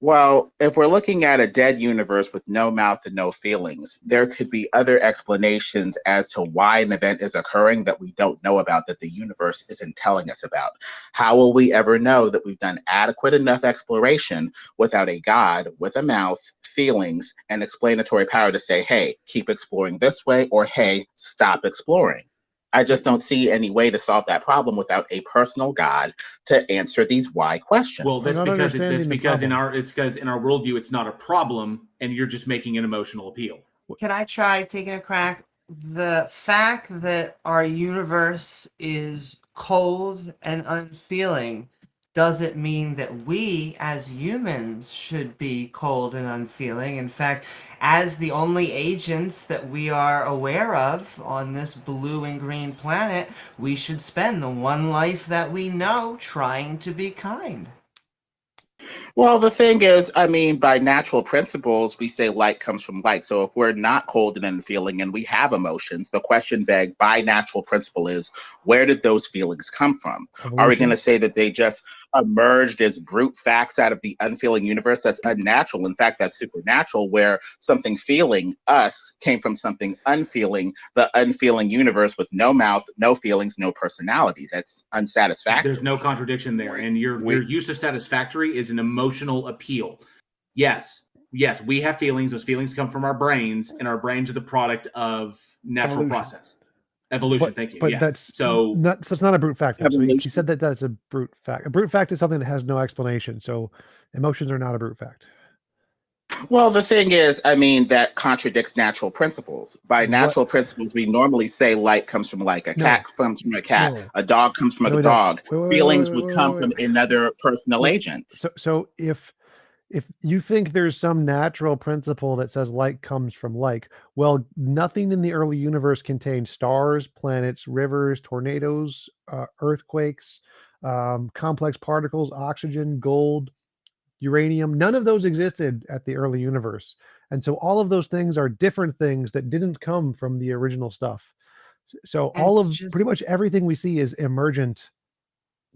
Well, if we're looking at a dead universe with no mouth and no feelings, there could be other explanations as to why an event is occurring that we don't know about, that the universe isn't telling us about. How will we ever know that we've done adequate enough exploration without a God with a mouth, feelings, and explanatory power to say, hey, keep exploring this way, or hey, stop exploring? I just don't see any way to solve that problem without a personal God to answer these why questions. Well, that's because in our worldview it's not a problem, and you're just making an emotional appeal. Can I try taking a crack? The fact that our universe is cold and unfeeling doesn't mean that we as humans should be cold and unfeeling. In fact, as the only agents that we are aware of on this blue and green planet, we should spend the one life that we know trying to be kind. Well, the thing is, I mean, by natural principles, we say like comes from like. So if we're not cold and unfeeling and we have emotions, the question begged by natural principle is, where did those feelings come from? Evolution. Are we going to say that they just emerged as brute facts out of the unfeeling universe? That's unnatural. In fact, that's supernatural, where something feeling, us, came from something unfeeling, the unfeeling universe with no mouth, no feelings, no personality. That's unsatisfactory. There's no contradiction there. And your use of satisfactory is an emotional appeal. Yes, we have feelings. Those feelings come from our brains, and our brains are the product of natural process. Evolution, thank you. But yeah. that's not a brute fact. So you said that that's a brute fact. A brute fact is something that has no explanation. So emotions are not a brute fact. Well, the thing is, I mean, that contradicts natural principles. By natural principles, we normally say like comes from like, a cat comes from a cat, a dog comes from a dog. Feelings would come from another personal agent. So if you think there's some natural principle that says like comes from like, well, nothing in the early universe contained stars, planets, rivers, tornadoes, earthquakes, complex particles, oxygen, gold, uranium. None of those existed at the early universe. And so all of those things are different things that didn't come from the original stuff. So pretty much everything we see is emergent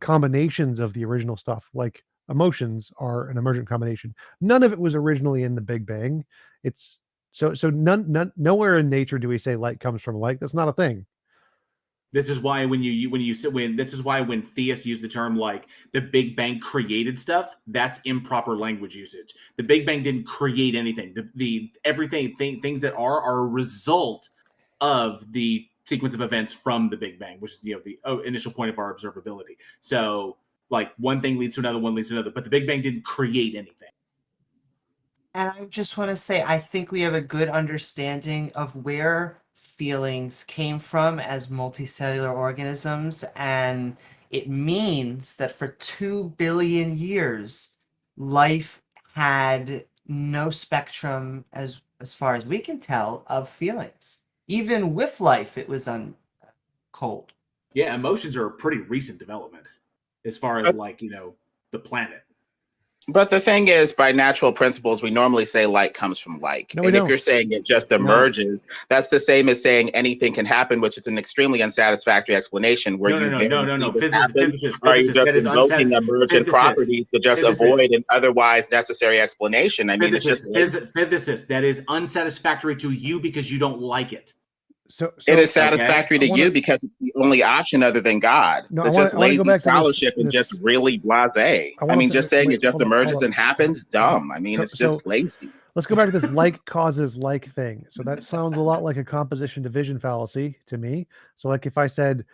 combinations of the original stuff. Like emotions are an emergent combination. None of it was originally in the Big Bang. It's so nowhere in nature do we say light comes from light. That's not a thing. This is why when theists use the term like the Big Bang created stuff, that's improper language usage. The Big Bang didn't create anything. Things that are a result of the sequence of events from the Big Bang, which is the initial point of our observability. So like one thing leads to another, one leads to another, but the Big Bang didn't create anything. And I just want to say, I think we have a good understanding of where feelings came from as multicellular organisms, and it means that for 2 billion years, life had no spectrum, as far as we can tell, of feelings. Even with life, it was cold. Yeah, emotions are a pretty recent development as far as the planet. But the thing is, by natural principles, we normally say like comes from like. And if you're saying it just emerges, that's the same as saying anything can happen, which is an extremely unsatisfactory explanation. Where No. Are you just invoking emergent properties to just avoid an otherwise necessary explanation? I mean, it's just physicist. That is unsatisfactory to you because you don't like it. So it is satisfactory to you because it's the only option other than God. It's just lazy scholarship and just really blasé. I mean, just saying it just emerges and happens, dumb. I mean, it's just lazy. Let's go back to this like causes like thing. So that sounds a lot like a composition division fallacy to me. So like if I said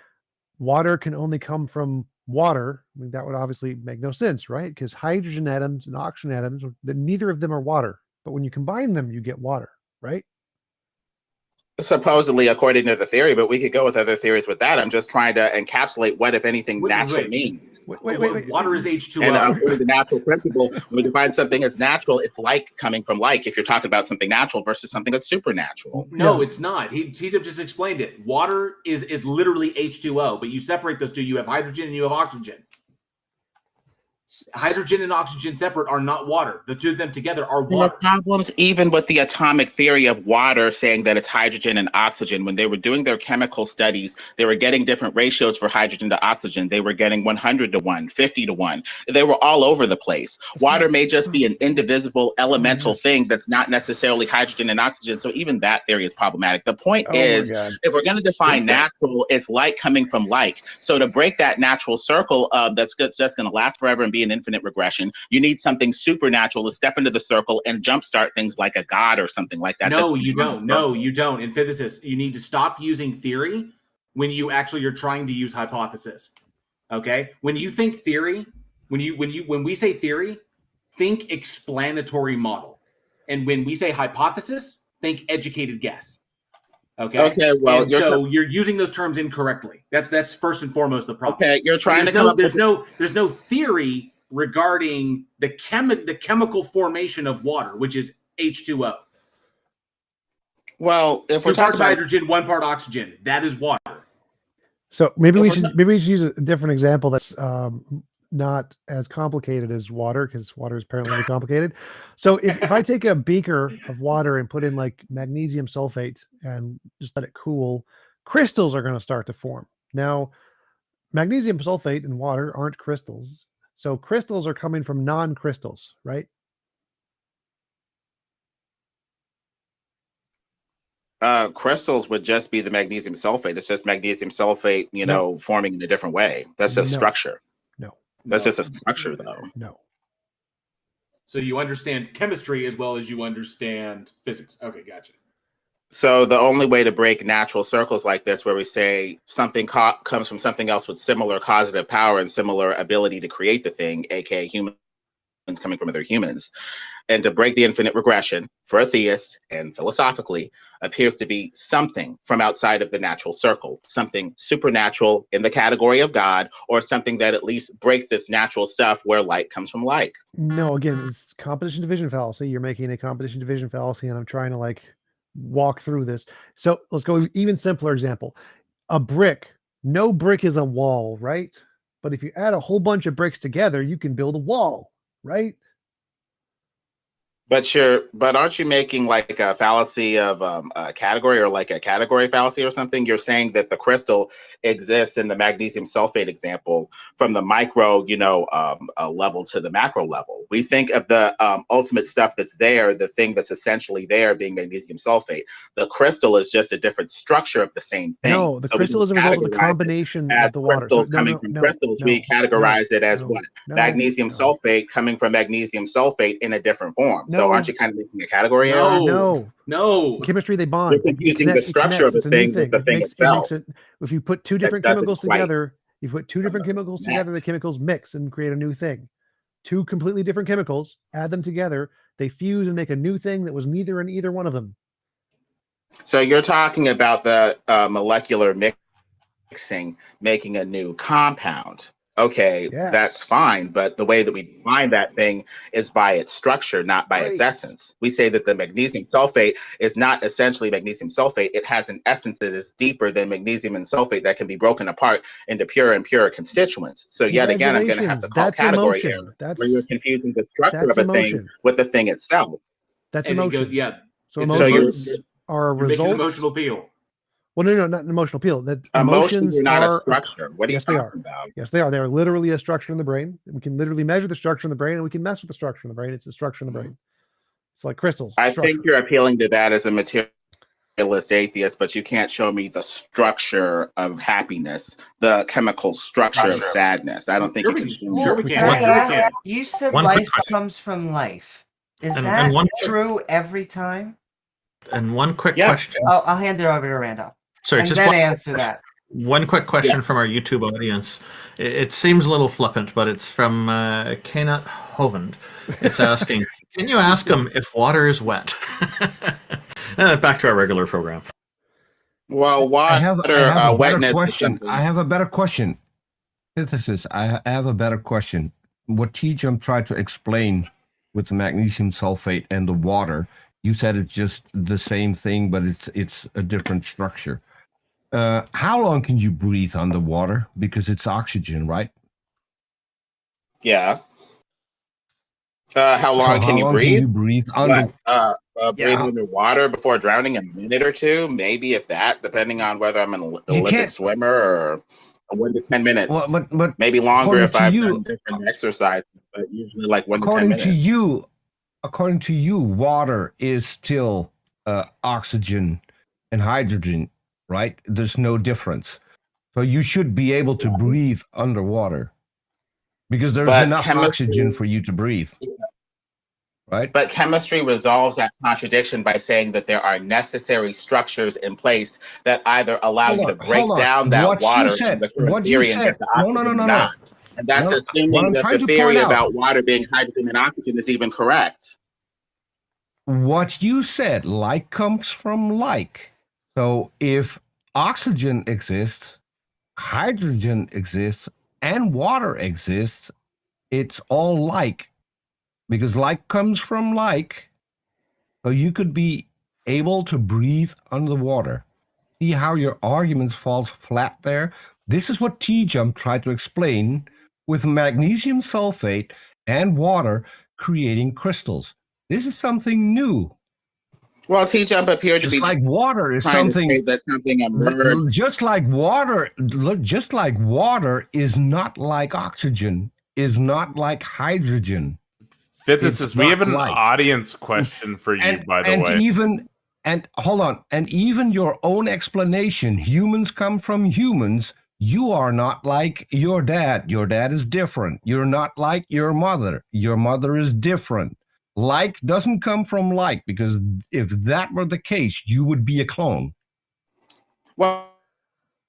water can only come from water, I mean, that would obviously make no sense, right? Because hydrogen atoms and oxygen atoms, neither of them are water. But when you combine them, you get water, right? Supposedly, according to the theory, but we could go with other theories with that. I'm just trying to encapsulate what, if anything, natural means. Wait. Water is H2O. And according to the natural principle, when we define something as natural, it's like coming from like, if you're talking about something natural versus something that's supernatural. No, it's not. TJump just explained it. Water is literally H2O, but you separate those two. You have hydrogen and you have oxygen. Hydrogen and oxygen separate are not water. The two of them together are water. There's problems even with the atomic theory of water saying that it's hydrogen and oxygen. When they were doing their chemical studies, they were getting different ratios for hydrogen to oxygen. They were getting 100 to 1, 50 to 1. They were all over the place. Water may just be an indivisible elemental thing that's not necessarily hydrogen and oxygen. So even that theory is problematic. The point is, if we're going to define natural, it's like coming from like. So to break that natural circle that's going to last forever and be an infinite regression, you need something supernatural to step into the circle and jumpstart things like a god or something like that. No, you don't. No, you don't. In physicists, you need to stop using theory when you're trying to use hypothesis. Okay? When you think theory, when we say theory, think explanatory model. And when we say hypothesis, think educated guess. Okay. Okay. Well, you're using those terms incorrectly. That's first and foremost the problem. Okay. You're trying to come up with there's no theory regarding the chemical formation of water, which is H2O. Well, if we're 2 parts talking hydrogen, 1 part oxygen, that is water. So maybe we should use a different example that's not as complicated as water, because water is apparently really complicated. So if I take a beaker of water and put in like magnesium sulfate and just let it cool, crystals are going to start to form. Now, magnesium sulfate and water aren't crystals. So crystals are coming from non-crystals, right? Crystals would just be the magnesium sulfate. It's just magnesium sulfate, forming in a different way. That's just structure. No. That's just a structure, though. No. So you understand chemistry as well as you understand physics. Okay, gotcha. So the only way to break natural circles like this, where we say something comes from something else with similar causative power and similar ability to create the thing, aka humans coming from other humans, and to break the infinite regression for a theist and philosophically appears to be something from outside of the natural circle, something supernatural in the category of God, or something that at least breaks this natural stuff where like comes from like. No, again, it's competition division fallacy. You're making a competition division fallacy, and I'm trying to like walk through this. So let's go even simpler example. A brick. No brick is a wall, right? But if you add a whole bunch of bricks together, you can build a wall, right? But aren't you making like a fallacy of a category, or like a category fallacy or something? You're saying that the crystal exists in the magnesium sulfate example from the micro, level to the macro level. We think of the ultimate stuff that's there, the thing that's essentially there being magnesium sulfate. The crystal is just a different structure of the same thing. No, the crystal is a result of the combination of the water. Crystals coming from crystals, we categorize it as what? Magnesium sulfate coming from magnesium sulfate in a different form. So aren't you kind of making a category error? No. In chemistry, they bond. You're confusing the structure of the thing with the thing itself. If you put two different chemicals together, the chemicals mix and create a new thing. Two completely different chemicals, add them together, they fuse and make a new thing that was neither in either one of them. So you're talking about the molecular mixing, making a new compound. Okay, yes. That's fine, but the way that we define that thing is by its structure, not by its essence. We say that the magnesium sulfate is not essentially magnesium sulfate. It has an essence that is deeper than magnesium and sulfate that can be broken apart into pure and pure constituents. So yet again, I'm going to have to call category error, where you're confusing the structure of a thing with the thing itself. That's emotion. So emotions are a result. Emotional appeal. Well, no, not an emotional appeal. That emotions are not a structure. What are you talking about? Yes, they are. They are literally a structure in the brain. We can literally measure the structure in the brain, and we can mess with the structure in the brain. It's a structure in the brain. It's like crystals. I think you're appealing to that as a materialist atheist, but you can't show me the structure of happiness, the chemical structure of sadness. I don't think you can. Sure, we can. You said life comes from life. Is that true every time? And one quick question. I'll hand it over to Randall. Sorry, and just then answer that. One quick question from our YouTube audience. It seems a little flippant, but it's from Kenat Hovand. It's asking, can you ask him if water is wet? Back to our regular program. Well, wetness question. I have a better question. Synthesis. I have a better question. What TJump tried to explain with the magnesium sulfate and the water, you said it's just the same thing, but it's a different structure. How long can you breathe underwater? Because it's oxygen, right? Yeah. How long can you breathe? Breathe underwater before drowning? A minute or two, maybe, if that, depending on whether I'm an Olympic swimmer, or 1 to 10 minutes. Well, but maybe longer if I've done different exercises, but usually like 1 to 10 minutes. According to you, water is still oxygen and hydrogen, right? There's no difference. So you should be able to breathe underwater because there's enough oxygen for you to breathe. right? But chemistry resolves that contradiction by saying that there are necessary structures in place that either allow you to break down that water in the current theory and get the oxygen or not. And that's assuming that the theory about water being hydrogen and oxygen is even correct. What you said, like comes from like. So if oxygen exists, hydrogen exists, and water exists, it's all like. Because like comes from like. So you could be able to breathe under the water. See how your argument falls flat there? This is what TJump tried to explain with magnesium sulfate and water creating crystals. This is something new. Well, TJump appeared to be like water is something that's something emerged. Just like water is not like oxygen, is not like hydrogen. Physicist, we have an audience question for you, by the way. And hold on, and even your own explanation, humans come from humans, you are not like your dad. Your dad is different. You're not like your mother. Your mother is different. Like doesn't come from like, because if that were the case, you would be a clone. Well,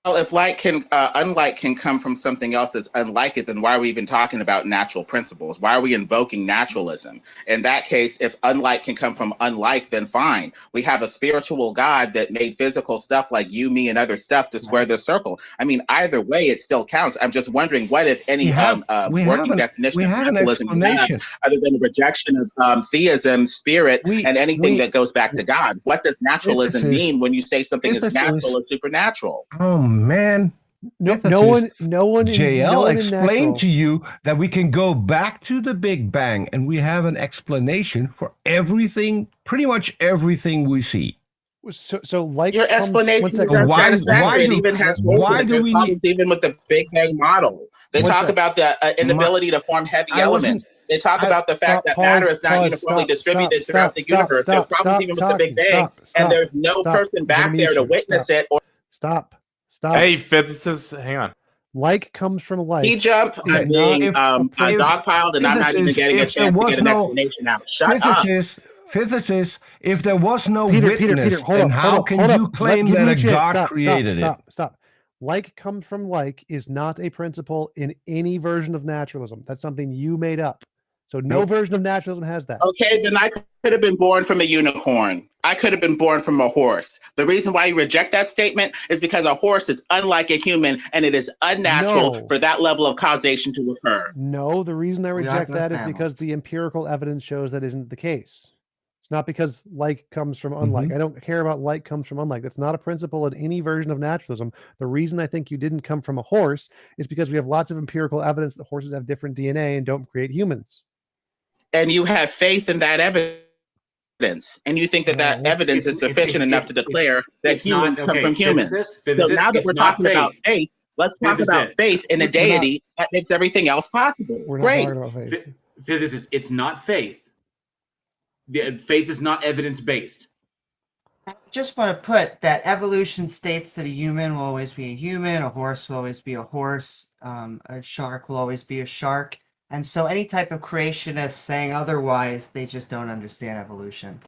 if unlike can come from something else that's unlike it, then why are we even talking about natural principles? Why are we invoking naturalism? In that case, if unlike can come from unlike, then fine. We have a spiritual God that made physical stuff like you, me, and other stuff to square the circle. I mean, either way, it still counts. I'm just wondering what, if any, working definition of naturalism you have, other than the rejection of theism, spirit, and anything that goes back to God. What does naturalism mean when you say something is natural or supernatural? Oh man, no one JL explained to you that we can go back to the Big Bang and we have an explanation for everything, pretty much everything we see. So like your explanation is unsatisfactory. It even has problems even with the Big Bang model. They talk about the inability to form heavy elements. They talk about the fact that matter is not uniformly distributed throughout the universe. There's problems even with the Big Bang, and there's no person back there to witness it. Stop. Hey, physicists, hang on. Like comes from like. TJump is being dogpiled, and I'm not even getting a chance to get an explanation out. Shut up. Physicists, if there was no witness, then how can you claim that a God created it? Stop. Like comes from like is not a principle in any version of naturalism. That's something you made up. So no version of naturalism has that. Okay, then I could have been born from a unicorn. I could have been born from a horse. The reason why you reject that statement is because a horse is unlike a human, and it is unnatural for that level of causation to occur. No, the reason I reject that is because the empirical evidence shows that isn't the case. It's not because like comes from unlike. I don't care about like comes from unlike. That's not a principle in any version of naturalism. The reason I think you didn't come from a horse is because we have lots of empirical evidence that horses have different DNA and don't create humans. And you have faith in that evidence, and you think that that evidence is sufficient enough to declare that humans come from humans. So now that we're talking about faith, let's talk about faith in a deity that makes everything else possible. Great. Physicists, it's not faith. Faith is not evidence-based. I just want to put that evolution states that a human will always be a human, a horse will always be a horse, a shark will always be a shark. And so any type of creationist saying otherwise, they just don't understand evolution.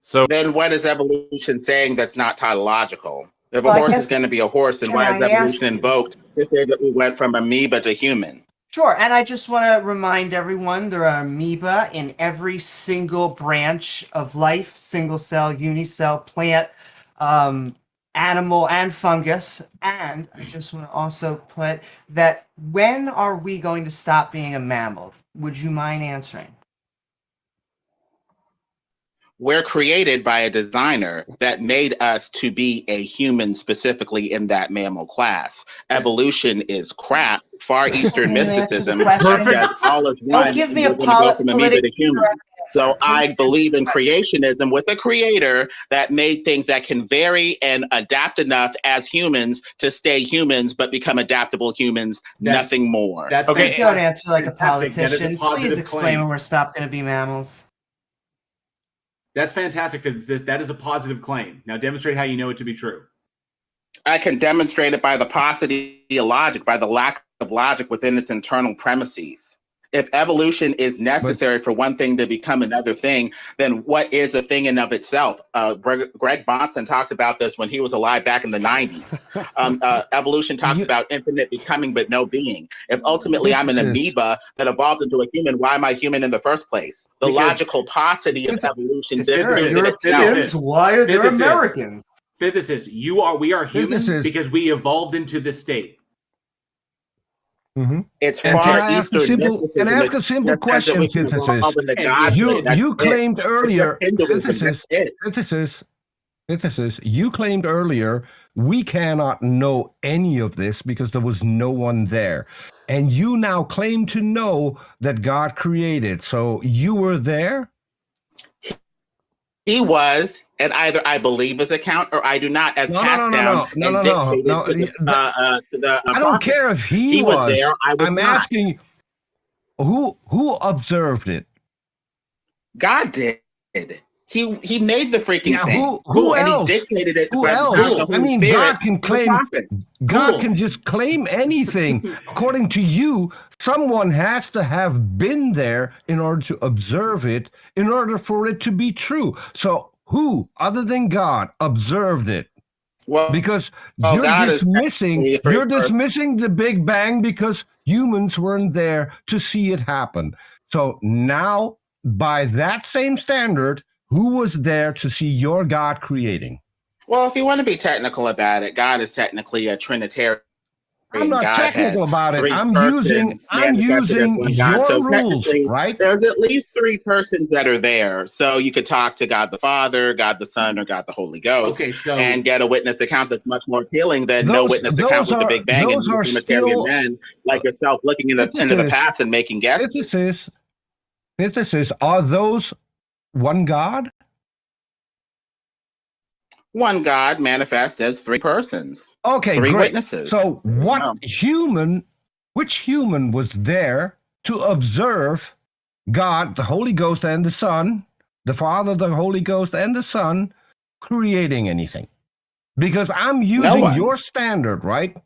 So then what is evolution saying that's not tautological? If a horse is going to be a horse, then why is evolution invoked to say that we went from amoeba to human? Sure, and I just want to remind everyone there are amoeba in every single branch of life, single cell, unicell, plant, animal, and fungus. And I just want to also put that when are we going to stop being a mammal? Would you mind answering? We're created by a designer that made us to be a human specifically in that mammal class. Evolution is crap. Far Eastern mysticism. All is one. Don't give me a amoeba to human. So I believe in creationism with a creator that made things that can vary and adapt enough as humans to stay humans, but become adaptable humans, nothing more. Please don't answer like a politician. Please explain when we're stopped going to be mammals. That's fantastic. That is a positive claim. Now demonstrate how you know it to be true. I can demonstrate it by the paucity of logic, by the lack of logic within its internal premises. If evolution is necessary for one thing to become another thing, then what is a thing in of itself? Greg Bonson talked about this when he was alive back in the 90s. Evolution talks about infinite becoming but no being. If ultimately I'm an amoeba that evolved into a human, why am I human in the first place? The logical paucity of evolution disproves it itself. Why are there Americans? Physicists, we are human because we evolved into this state. Mm-hmm. It's Far Eastern mysticism. And ask a simple question, physicist. You claimed earlier, physicist, you claimed earlier we cannot know any of this because there was no one there. And you now claim to know that God created. So you were there? He was, and either I believe his account or I do not, as passed down and dictated to the I don't care if he was there. I was I'm not. asking, who observed it? God did. He made the freaking thing. Who and else? He dictated it. Who else? I mean, God can claim. God can just claim anything. According to you, someone has to have been there in order to observe it, in order for it to be true. So who, other than God, observed it? Well, because you're dismissing the Big Bang because humans weren't there to see it happen. So now, by that same standard, who was there to see your God creating? Well, if you want to be technical about it, God is technically a Trinitarian. I'm not Godhead, technical about it. I'm using your so rules, right? There's at least 3 persons that are there. So you could talk to God the Father, God the Son, or God the Holy Ghost, and get a witness account that's much more appealing than no witness account with the Big Bang and Trinitarian men like yourself looking into the past and making guesses. Physicists, are those one God? One God manifest as 3 persons. Okay, 3 great. witnesses. So which human was there to observe God, the Holy Ghost, and the Son, the Father, the Holy Ghost, and the Son, creating anything? Because I'm using your standard, right?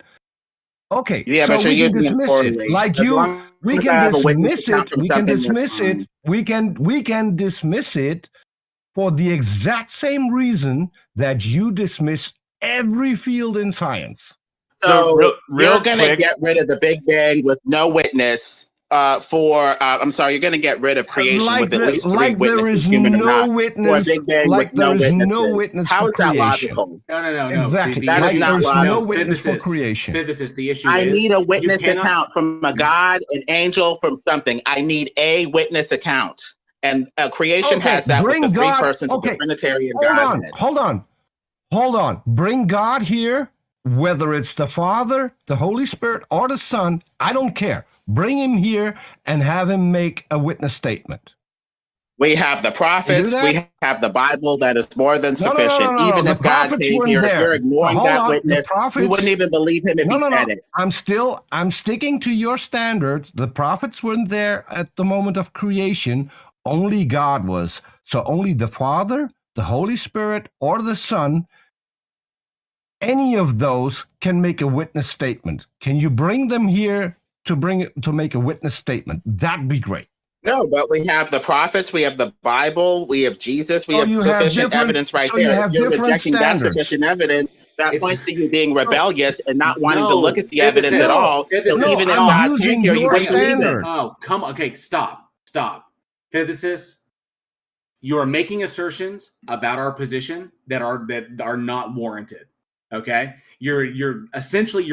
Okay, yeah, so but you're using it poorly. We can dismiss it. We can dismiss it for the exact same reason that you dismiss every field in science. So you're going to get rid of the Big Bang with no witness I'm sorry, you're going to get rid of creation with at least 3 witnesses, human or not, or a Big Bang with no witnesses. How is that logical? No. Exactly. That is not logical. No witness for creation. Physicist, the issue I need a witness account from a God, an angel, from something. I need a witness account. And creation has that with the 3 persons of the Trinitarian Godhead. Hold on. Bring God here, whether it's the Father, the Holy Spirit, or the Son, I don't care. Bring him here and have him make a witness statement. We have the prophets. We have the Bible that is more than sufficient. No. Even if God came here, if you're ignoring that witness, we wouldn't even believe him if he said it. I'm sticking to your standards. The prophets weren't there at the moment of creation. Only God was. So only the Father, the Holy Spirit, or the Son, any of those can make a witness statement. Can you bring them here to make a witness statement? That'd be great. No, but we have the prophets, we have the Bible, we have Jesus, we have sufficient evidence right there. If you're rejecting that sufficient evidence, that points to you being rebellious and not wanting to look at the evidence at all. So even if God came here, you wouldn't believe it. Oh, come on. Okay, stop. Physicists, you are making assertions about our position that are not warranted. Okay? You're essentially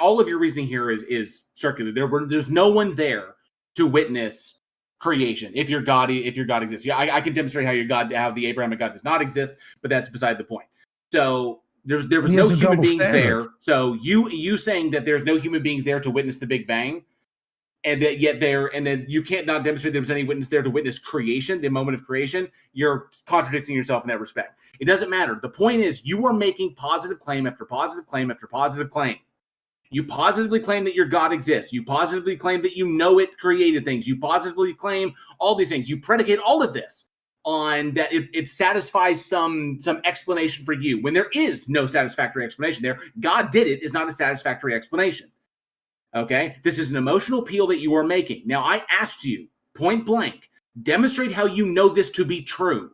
all of your reasoning here is circular. There's no one there to witness creation if your God exists. Yeah, I can demonstrate how the Abrahamic God does not exist, but that's beside the point. So there was no human beings there. So you saying that there's no human beings there to witness the Big Bang, and then you can't not demonstrate there was any witness there to witness creation, the moment of creation. You're contradicting yourself in that respect. It doesn't matter. The point is you are making positive claim after positive claim after positive claim. You positively claim that your God exists. You positively claim that you know it created things. You positively claim all these things. You predicate all of this on that it satisfies some explanation for you when there is no satisfactory explanation there. God did it is not a satisfactory explanation. Okay? This is an emotional appeal that you are making. Now, I asked you, point blank, demonstrate how you know this to be true.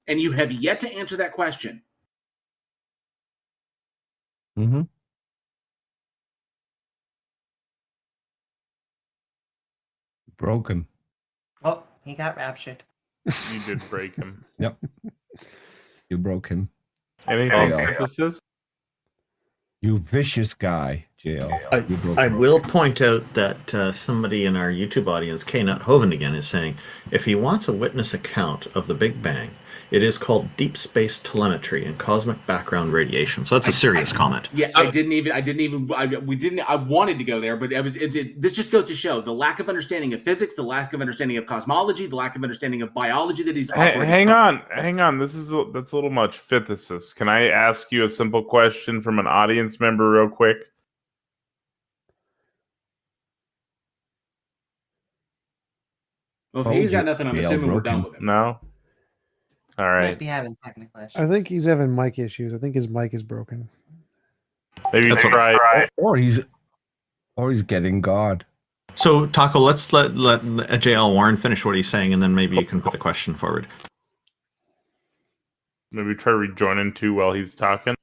And you have yet to answer that question. Mm-hmm. Broke him. Oh, he got raptured. You did break him. Yep. You broke him. Anything JL. emphasis? You vicious guy, JL. I will point out that somebody in our YouTube audience, K-Nut Hoven again, is saying if he wants a witness account of the Big Bang, it is called deep space telemetry and cosmic background radiation. So that's a serious comment. Yeah, I wanted to go there, but this just goes to show the lack of understanding of physics, the lack of understanding of cosmology, the lack of understanding of biology that he's operating. Hang on. That's a little much. Physicist, can I ask you a simple question from an audience member real quick? Well, if he's got nothing, I'm assuming we're done with him. No? All right. Might be having technical issues. I think he's having mic issues. I think his mic is broken. Maybe try. Or he's getting God. So Taco, let's let JL Warren finish what he's saying, and then maybe you can put the question forward. Maybe try rejoining too while he's talking.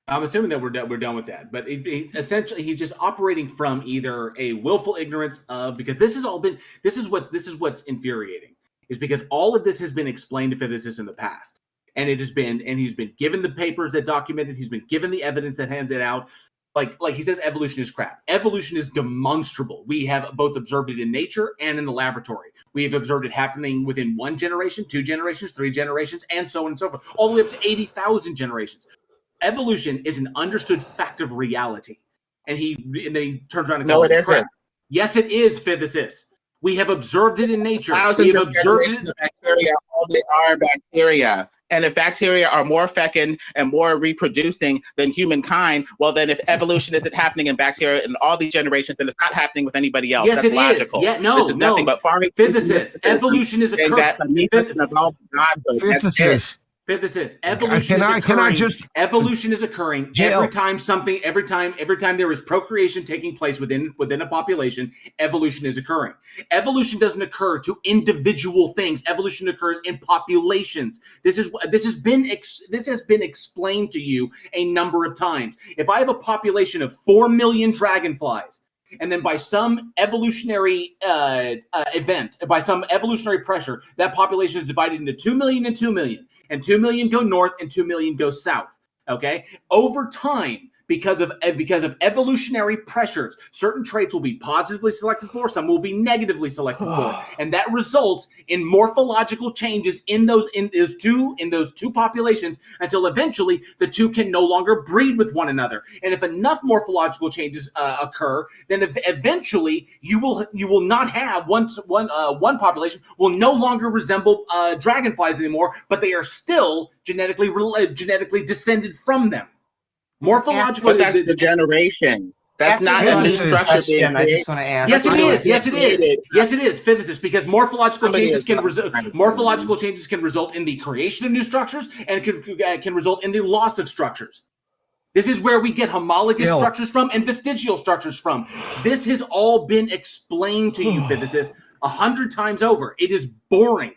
I'm assuming that we're done with that, but essentially he's just operating from either a willful ignorance of, because this is what's infuriating, is because all of this has been explained to physicists in the past, and he's been given the papers that document it, he's been given the evidence that hands it out. Like he says, evolution is crap. Evolution is demonstrable. We have both observed it in nature and in the laboratory. We have observed it happening within 1 generation, 2 generations, 3 generations, and so on and so forth, all the way up to 80,000 generations. Evolution is an understood fact of reality. And then he turns around and calls it crap. Yes, it is, physicists. We have observed it in nature. Thousands of generations of bacteria, all they are bacteria. And if bacteria are more fecund and more reproducing than humankind, well, then if evolution isn't happening in bacteria in all these generations, then it's not happening with anybody else. Yes, that's it logical. Is. Yeah, no, this is nothing but farming. Physicists, evolution is occurring. Physicists, evolution is occurring. Evolution is occurring every time there is procreation taking place within a population. Evolution is occurring. Evolution doesn't occur to individual things. Evolution occurs in populations. This has been explained to you a number of times. If I have a population of 4 million dragonflies, and then by some evolutionary event, by some evolutionary pressure, that population is divided into 2 million and 2 million. And 2 million go north and 2 million go south. Okay? Over time, because of evolutionary pressures, certain traits will be positively selected for, some will be negatively selected for, and that results in morphological changes in those two populations until eventually the two can no longer breed with one another. And if enough morphological changes occur, then eventually you will not have one population will no longer resemble dragonflies anymore, but they are still genetically descended from them. Morphological, but that's the generation. That's not a new structure being created. I just want to ask. Yes, it is. Yes, it is. Yes, it is, physicists, because morphological changes can result in the creation of new structures and can result in the loss of structures. This is where we get homologous structures from and vestigial structures from. This has all been explained to you, physicists, 100 times over. It is boring.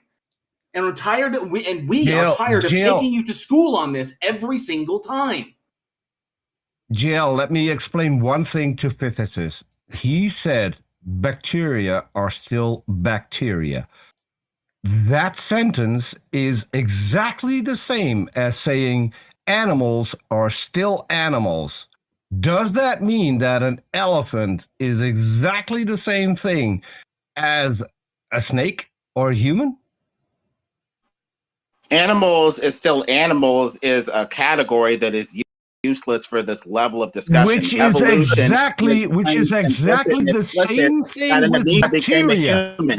And we're tired. We are tired of taking you to school on this every single time. JL, let me explain one thing to physicists. He said bacteria are still bacteria. That sentence is exactly the same as saying animals are still animals. Does that mean that an elephant is exactly the same thing as a snake or a human? Animals is still animals is a category that is useless for this level of discussion. Which is exactly the same thing with bacteria. An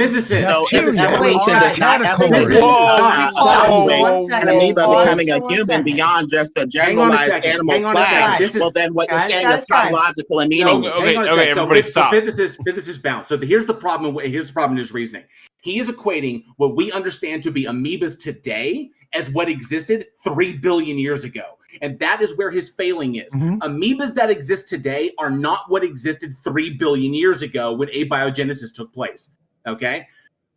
amoeba becoming a human beyond just a generalized animal class. Well, then what you're saying is not logical and meaningful. Okay, everybody stop. Physicists bounce. So here's the problem. Here's the problem in his reasoning. He is equating what we understand to be amoebas today as what existed 3 billion years ago. And that is where his failing is. Amoebas that exist today are not what existed 3 billion years ago when abiogenesis took place. Okay?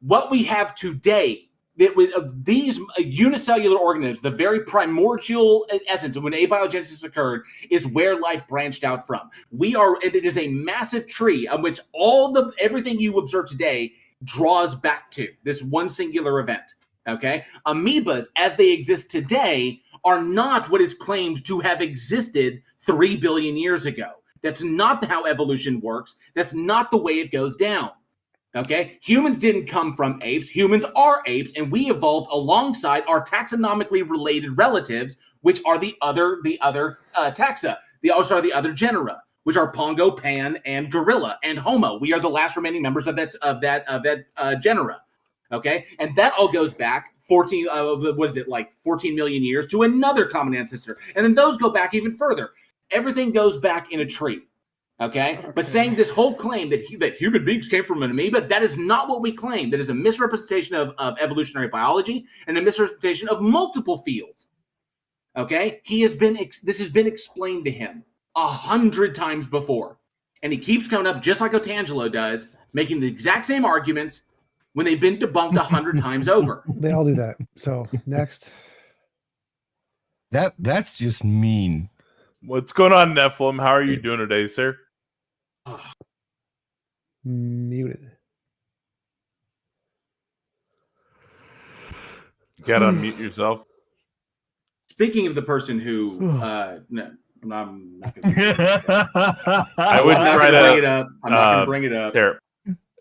What we have today, these unicellular organisms, the very primordial essence of when abiogenesis occurred, is where life branched out from. It is a massive tree on which everything you observe today draws back to this one singular event. Okay? Amoebas, as they exist today, are not what is claimed to have existed 3 billion years ago. That's not how evolution works. That's not the way it goes down. Okay? Humans didn't come from apes. Humans are apes, and we evolved alongside our taxonomically related relatives, which are the other taxa, the other genera, which are Pongo, Pan, and Gorilla, and Homo. We are the last remaining members of that genera. Okay? And that all goes back 14 million years to another common ancestor. And then those go back even further. Everything goes back in a tree. Okay? But saying this whole claim that human beings came from an amoeba, that is not what we claim. That is a misrepresentation of evolutionary biology and a misrepresentation of multiple fields. Okay? This has been explained to him 100 times before. And he keeps coming up just like Otangelo does, making the exact same arguments when they've been debunked 100 times over. They all do that. So next. That's just mean. What's going on, Nephilim? How are you doing today, sir? Muted. Gotta unmute yourself. Speaking of the person who, no, I'm not going to. I would try to bring it up. I'm not going to bring it up. There.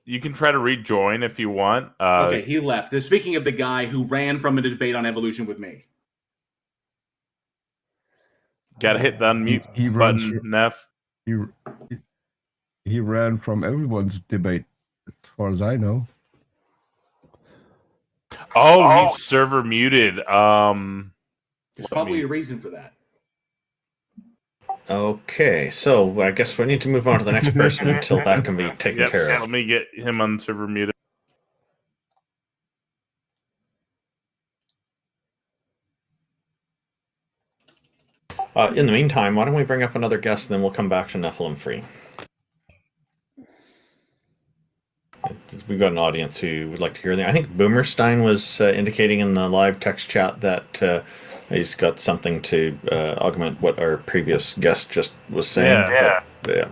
You can try to rejoin if you want. Okay, he left. Speaking of the guy who ran from a debate on evolution with me. Gotta hit the unmute button, Neff. He ran from everyone's debate, as far as I know. Oh, he's server muted. There's probably a reason for that. Okay, so I guess we need to move on to the next person until that can be taken care of. Let me get him on server muted. In the meantime, why don't we bring up another guest, and then we'll come back to Nephilim Free. We've got an audience who would like to hear that. I think Boomerstein was indicating in the live text chat that he's got something to augment what our previous guest just was saying. Yeah.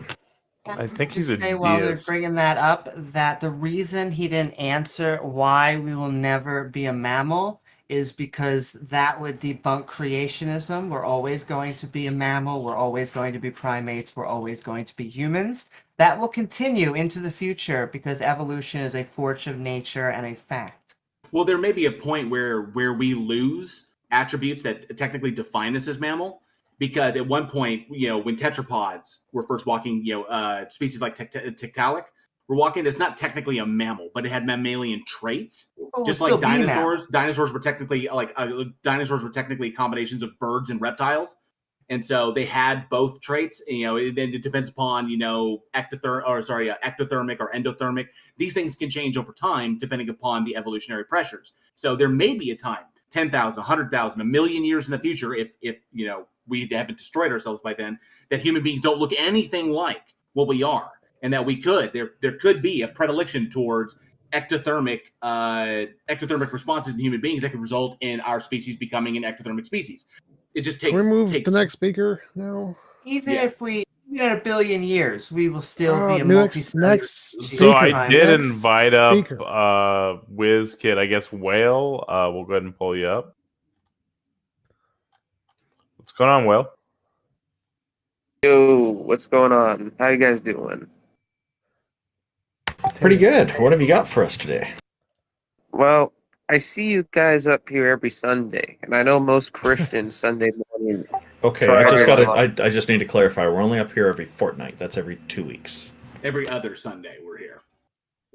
I think he's a say while they're bringing that up that the reason he didn't answer why we will never be a mammal is because that would debunk creationism. We're always going to be a mammal. We're always going to be primates. We're always going to be humans. That will continue into the future because evolution is a force of nature and a fact. Well, there may be a point where we lose attributes that technically define us as mammal, because at one point, when tetrapods were first walking, species like Tiktaalik were walking, it's not technically a mammal, but it had mammalian traits. Just like dinosaurs. Dinosaurs were technically combinations of birds and reptiles. And so they had both traits. It depends upon, ectothermic or endothermic. These things can change over time depending upon the evolutionary pressures. So there may be a time, 10,000, 100,000, a million years in the future, if we haven't destroyed ourselves by then, that human beings don't look anything like what we are, and that there could be a predilection towards ectothermic responses in human beings that could result in our species becoming an ectothermic species. It just takes. Can we move the next speaker now? Even in a billion years, we will still be a next. So I did invite up WizKid, I guess Whale. We'll go ahead and pull you up. What's going on, Whale? Yo, what's going on? How you guys doing? Pretty good. What have you got for us today? Well, I see you guys up here every Sunday, and I know most Christians Sunday morning. Okay, I just need to clarify. We're only up here every fortnight. That's every 2 weeks. Every other Sunday we're here.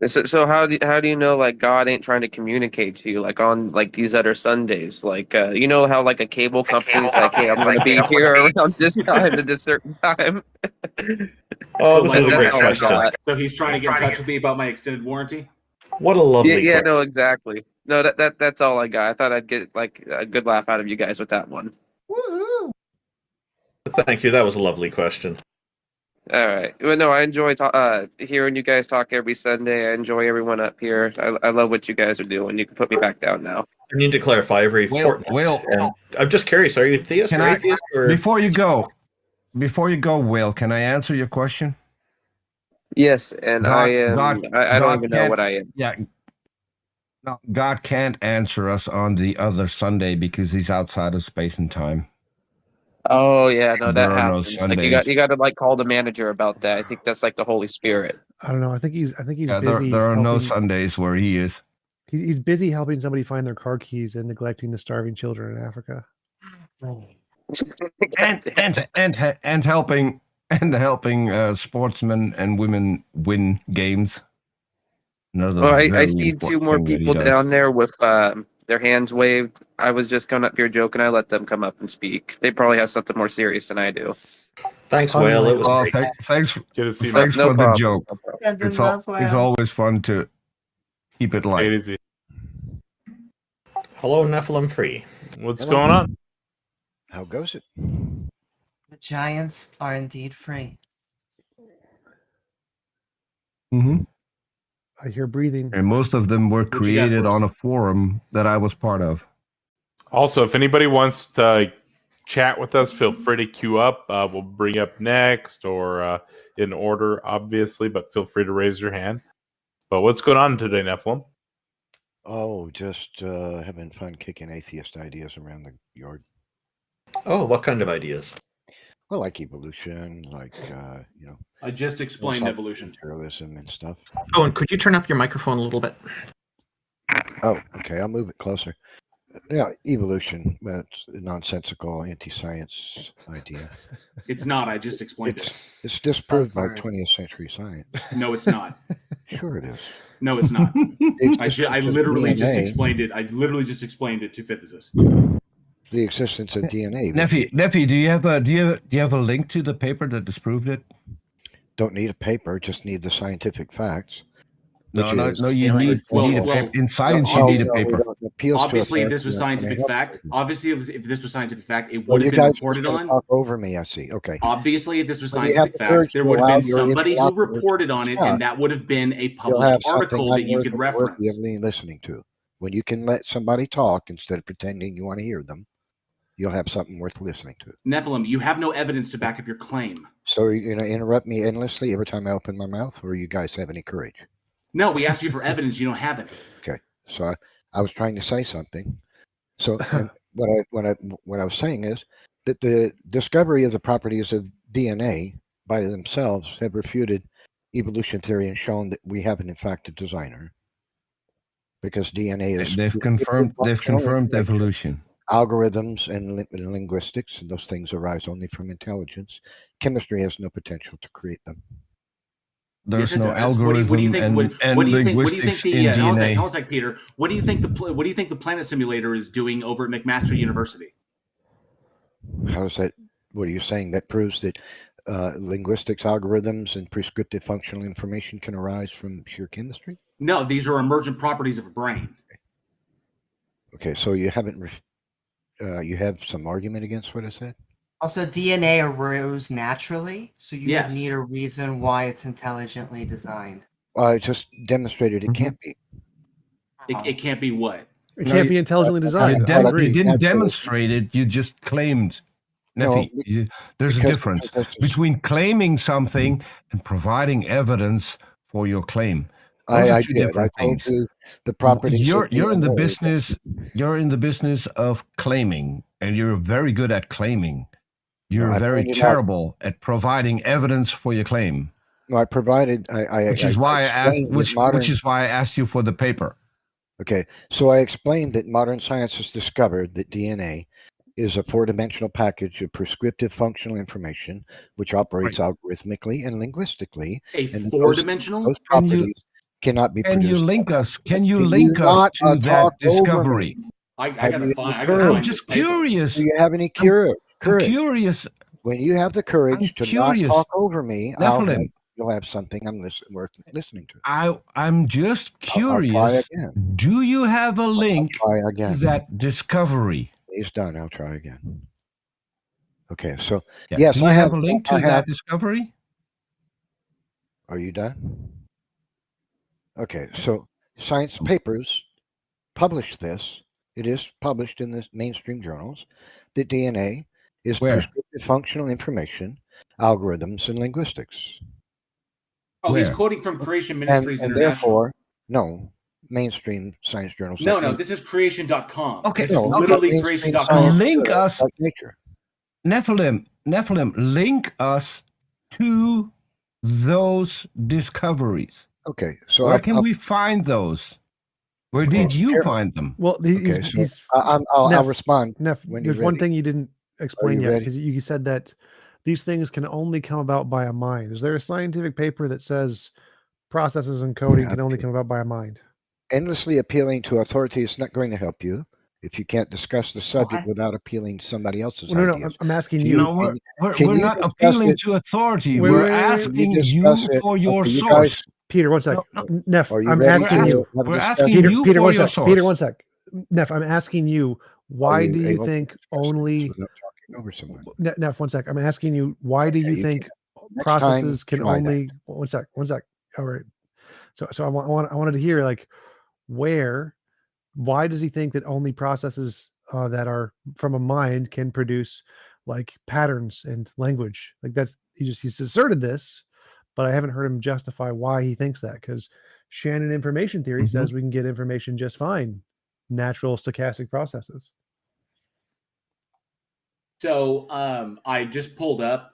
So how do you know God ain't trying to communicate to you on these other Sundays? How a cable company's hey, I'm going to be here around this time at this certain time. Oh, this is a great question. So he's trying to get in touch with me about my extended warranty? What a lovely question. No, exactly. No, that's all I got. I thought I'd get a good laugh out of you guys with that one. Woo-hoo. Thank you. That was a lovely question. All right. Well, no, I enjoy hearing you guys talk every Sunday. I enjoy everyone up here. I love what you guys are doing. You can put me back down now. I need to clarify every fortnight. And I'm just curious, are you theist or atheist? Or... Before you go, Will, can I answer your question? Yes, and I am. I don't even know what I am. Yeah. No, God can't answer us on the other Sunday because he's outside of space and time. Oh yeah, no, There that are no happens. Like you Sundays. got to like call the manager about that. I think that's like the Holy Spirit. I don't know. I think he's Yeah, busy. there are no helping- Sundays where he is. He's busy helping somebody find their car keys and neglecting the starving children in Africa. and helping sportsmen and women win games. Another Well, I very see important two more thing that he people does. down there with their hands waved. I was just coming up here joking. I let them come up and speak. They probably have something more serious than I do. Thanks, Will. It was great. Thanks Good to see you. Thanks No for the problem. joke. No problem. It's always fun to keep it light. Easy. Hello, Nephilim Free. What's Hello. going on? How goes it? The giants are indeed free. Mm-hmm. I hear breathing. And most of them were you got created for us? on a forum that I was part of. Also, if anybody wants to chat with us, feel free to queue up. We'll bring you up next or in order, obviously, but feel free to raise your hand. But what's going on today, Nephilim? Oh, just having fun kicking atheist ideas around the yard. Oh, what kind of ideas? Well, like evolution, like, I just explained evolution. Materialism and stuff. Oh, and could you turn up your microphone a little bit? Oh, okay. I'll move it closer. Yeah, evolution. That's a nonsensical anti-science idea. It's not. I just explained it. It's disproved by 20th century science. No, it's not. Sure it is. No, it's not. I literally just DNA. explained it. I literally just explained it to physicists. The existence of DNA. Neffy, do you have a link to the paper that disproved it? Don't need a paper, just need the scientific facts. No, you need a paper. In science, you need a paper. Obviously, if this was scientific fact, if this was scientific fact, it Well, would you have been guys reported are on. talk over me. I see. Okay. Obviously, if this was Well, you have scientific the courage fact, there to would have allow been your somebody who interlocutors reported on it, to and that would have been a You'll published have article something that you could worthy reference. of listening to. When you can let somebody talk instead of pretending you want to hear them, you'll have something worth listening to. Nephilim, you have no evidence to back up your claim. So are you going to interrupt me endlessly every time I open my mouth, or you guys have any courage? No, we asked you for evidence. You don't have any. Okay. So I was trying to say something. So and what I was saying is that the discovery of the properties of DNA by themselves have refuted evolution theory and shown that we haven't in fact a designer, because DNA is They've confirmed evolution. Algorithms and linguistics, and those things arise only from intelligence. Chemistry has no potential to create them. There's Yes, it no does. algorithm What do you think? and What do you think? What do you think linguistics the? in DNA. Hold on a sec, Peter. What do you think the Planet Simulator is doing over at McMaster University? How does that? What are you saying? That proves that linguistics, algorithms, and prescriptive functional information can arise from pure chemistry? No, these are emergent properties of a brain. Okay, so you haven't. You have some argument against what I said? Also, DNA arose naturally, so you Yes. would need a reason why it's intelligently designed. I just demonstrated it can't be. It can't be what? It can't be intelligently designed. I You agree. didn't demonstrate it. You just claimed. No, Neffy, there's a because- difference because- between claiming something and providing evidence for your claim. Those are I two did. I different told things. you the properties. You're of in the DNA. business. You're in the business of claiming, and you're very good at claiming. You're I very pointed out- terrible at providing evidence for your claim. No, I provided. Which is why I asked. explained that Which modern- is why I asked you for the paper. Okay, so I explained that modern science has discovered that DNA is a four-dimensional package of prescriptive functional information which operates algorithmically and linguistically. A and that four-dimensional? Those properties cannot be Can you produced. link us? Can you Can link us not, to that talk over discovery? me? I Have gotta you find. any I gotta courage? find Just this paper. curious. Do you have any courage? I'm curious. When you have the courage to curious. not talk over me, Nephilim. you'll have something worth listening to. I'm just I'll try curious. again. Do you have a link Try to again. that discovery? He's done. I'll try again. Okay, so Yeah. yes, Do you I have have. a link I to that have. discovery? Are you done? Okay, so science papers publish this. It is published in the mainstream journals that DNA is Where? prescriptive functional information, algorithms, and linguistics. Oh, he's Where? quoting from Creation Ministries And International. therefore, no, mainstream science journals No, like no, Nature. this is creation.com. Okay, This is No, literally mainstream creation.com. science Link us, like Nature. Nephilim, link us to those discoveries. Okay, so Where can we find those? Where did you here- find them? Well, Okay, so I'll Neff, respond Neff, when you're there's one ready. thing you didn't explain you yet, ready? because you said that these things can only come about by a mind. Is there a scientific paper that says processes and coding can only come about by a mind? Endlessly appealing to authority is not going to help you if you can't discuss the subject without appealing to somebody else's Well, no, ideas. I'm asking Can you. No, can we're you not discuss appealing it? to authority. Wait, We're wait, wait, wait. asking Can you discuss it? for your Okay, you source. guys, Peter, one sec. No, Neff, are you I'm ready asking to you. have a we're discussion? asking you Peter, for one your sec. source. Peter, one sec. Neff, I'm asking you, Are why you do you able to think discuss this only without talking over someone? Neff, one sec. I'm asking you, why do Okay, you you think can. Next processes time, can try that. only one sec. All right. So I wanted to hear, like, why does he think that only processes that are from a mind can produce like patterns and language? Like, that's he's asserted this, but I haven't heard him justify why he thinks that, because Shannon information theory says we can get information just fine, natural stochastic processes. So I just pulled up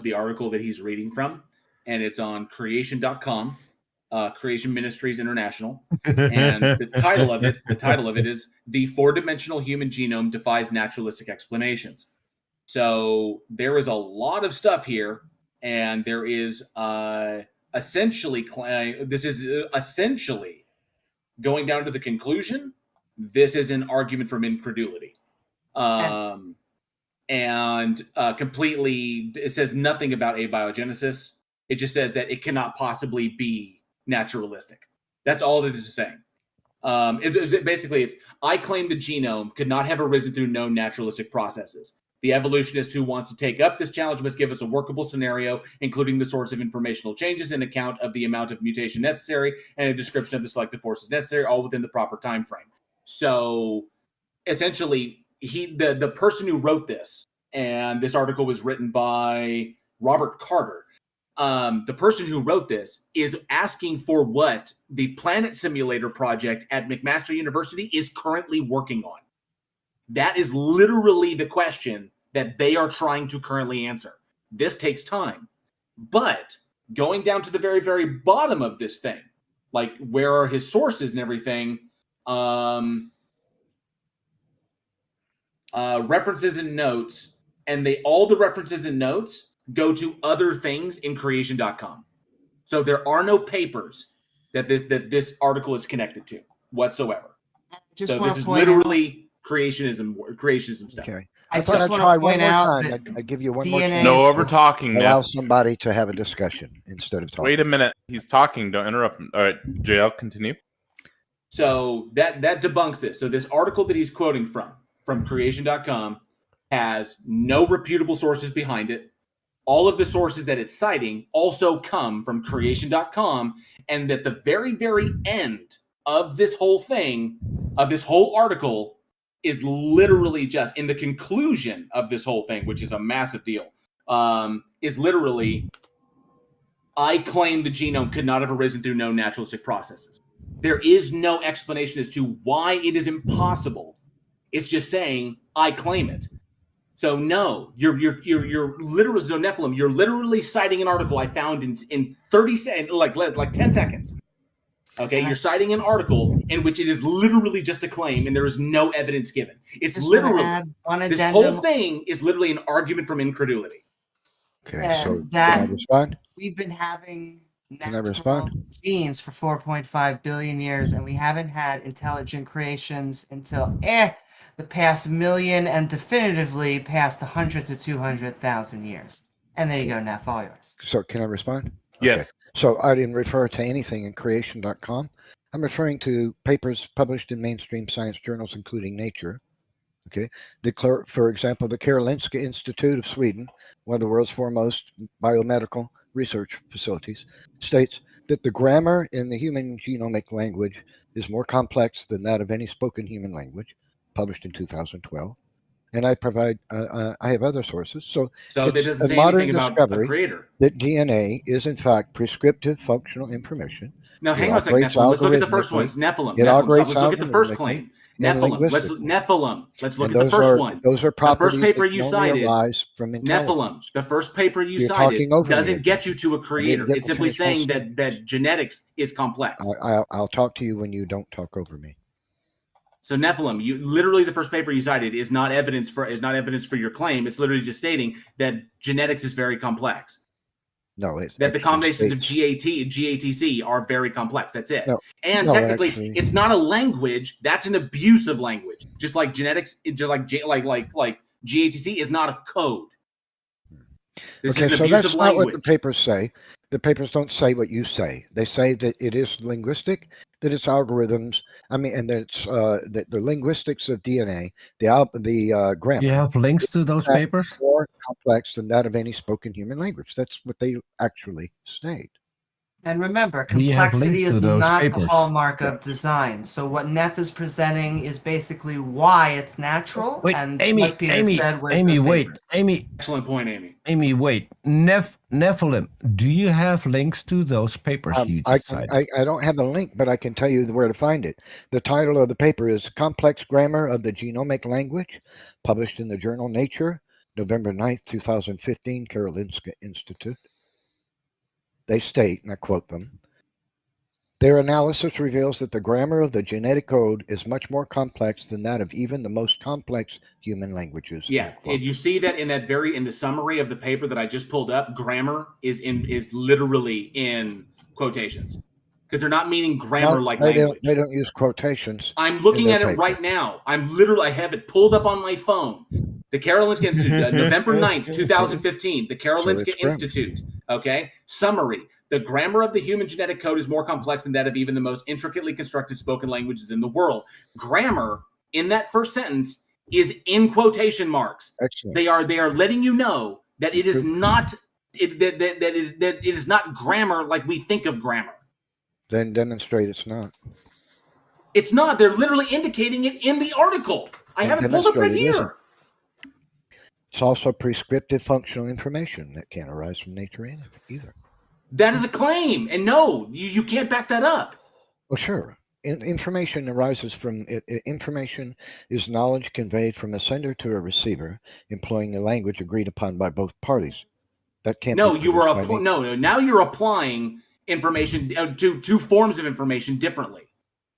the article that he's reading from, and it's on creation.com, Creation Ministries International. And the title of it is The Four-Dimensional Human Genome Defies Naturalistic Explanations. So there is a lot of stuff here, and there is essentially going down to the conclusion, this is an argument from incredulity. And completely, it says nothing about abiogenesis. It just says that it cannot possibly be naturalistic. That's all that this is saying. Basically, it's, I claim the genome could not have arisen through known naturalistic processes. The evolutionist who wants to take up this challenge must give us a workable scenario, including the source of informational changes, an account of the amount of mutation necessary, and a description of the selective forces necessary, all within the proper time frame. So essentially, the person who wrote this, and this article was written by Robert Carter, the person who wrote this is asking for what the Planet Simulator project at McMaster University is currently working on. That is literally the question that they are trying to currently answer. This takes time. But going down to the very, very bottom of this thing, like where are his sources and everything, references and notes, and all the references and notes go to other things in creation.com. So there are no papers that this article is connected to whatsoever. So this is literally creationism stuff. Okay. I thought I'd try one more time. I'd give you one more chance. No over talking. Allow Neff. somebody to have a discussion instead of talking. Wait a minute. He's talking. Don't interrupt him. All right, JL, continue. So that debunks this. So this article that he's quoting from creation.com has no reputable sources behind it. All of the sources that it's citing also come from creation.com, and at the very, very end of this whole thing, of this whole article, is literally just in the conclusion of this whole thing, which is a massive deal, is literally, I claim the genome could not have arisen through known naturalistic processes. There is no explanation as to why it is impossible. It's just saying, I claim it. So no, you're literally, no, Nephilim, you're literally citing an article I found in 30 seconds, like 10 seconds. Okay, you're citing an article in which it is literally just a claim and there is no evidence given. It's literally, this whole thing is literally an argument from incredulity. Okay, so can I that respond? we've been having Can I respond? genes for 4.5 billion years, and we haven't had intelligent creations until the past million, and definitively past 100 to 200,000 years. And there you go, Neff, all yours. So can I respond? Yes. Okay. So I didn't refer to anything in creation.com. I'm referring to papers published in mainstream science journals, including Nature. Okay, for example, the Karolinska Institute of Sweden, one of the world's foremost biomedical research facilities, states that the grammar in the human genomic language is more complex than that of any spoken human language, published in 2012. And I have other sources. So that it's doesn't a say modern anything about a discovery creator. that DNA is in fact prescriptive functional information. Now, It hang on a second, operates Nephilim. Let's look at the first algorithmically. ones. Nephilim. It Stop. operates Let's look at the first algorithmically claim. and Nephilim. linguistically. Let's look And at the first one. Those are The first properties paper that you can only cited, arise from intelligence. Nephilim. The first paper you You're cited talking over me doesn't again. get you to a I didn't creator. get It's to simply finish my saying statement. that genetics is complex. I'll talk to you when you don't talk over me. So Nephilim, literally the first paper you cited is not evidence for your claim. It's literally just stating that genetics is very complex. No, it's that the combinations of GAT and GATC are very complex. That's it. No, and no, technically, actually, it's not a language. That's an abuse of language. Just like genetics, just like GATC is not a code. This is an abuse that's of not language. what the papers say. The papers don't say what you say. They say that it is linguistic, that it's algorithms. I mean, and that it's that the linguistics of DNA, the grammar. You have links to those papers? More complex than that of any spoken human language. That's what they actually state. And remember, We have complexity links is to those not the papers. hallmark of design. So what Neff is presenting is basically why it's natural. Wait, and Amy, like Peter Amy, said, where's Amy, those wait, papers? Amy. Excellent point, Amy. Amy, wait. Nephilim, do you have links to those papers you just cited? I don't have a link, but I can tell you where to find it. The title of the paper is Complex Grammar of the Genomic Language, published in the journal Nature, November 9th, 2015, Karolinska Institute. They state, and I quote them, their analysis reveals that the grammar of the genetic code is much more complex than that of even the most complex human languages. Yeah, and you see that in the summary of the paper that I just pulled up. Grammar is literally in quotations because they're not meaning grammar like language. They don't use quotations. I'm looking at it right now. I have it pulled up on my phone. The Karolinska Institute, November 9th, 2015. The Karolinska Institute. Okay, summary. The grammar of the human genetic code is more complex than that of even the most intricately constructed spoken languages in the world. Grammar in that first sentence is in quotation marks. Excellent. They are letting you know that it is not that it is not grammar like we think of grammar. Then demonstrate it's not. It's not. They're literally indicating it in the article. I have it pulled up right here. It's also prescriptive functional information that can't arise from nature either. That is a claim, and no, you can't back that up. Well, sure. Information arises from information is knowledge conveyed from a sender to a receiver, employing the language agreed upon by both parties. That can't. No, now you're applying information to two forms of information differently.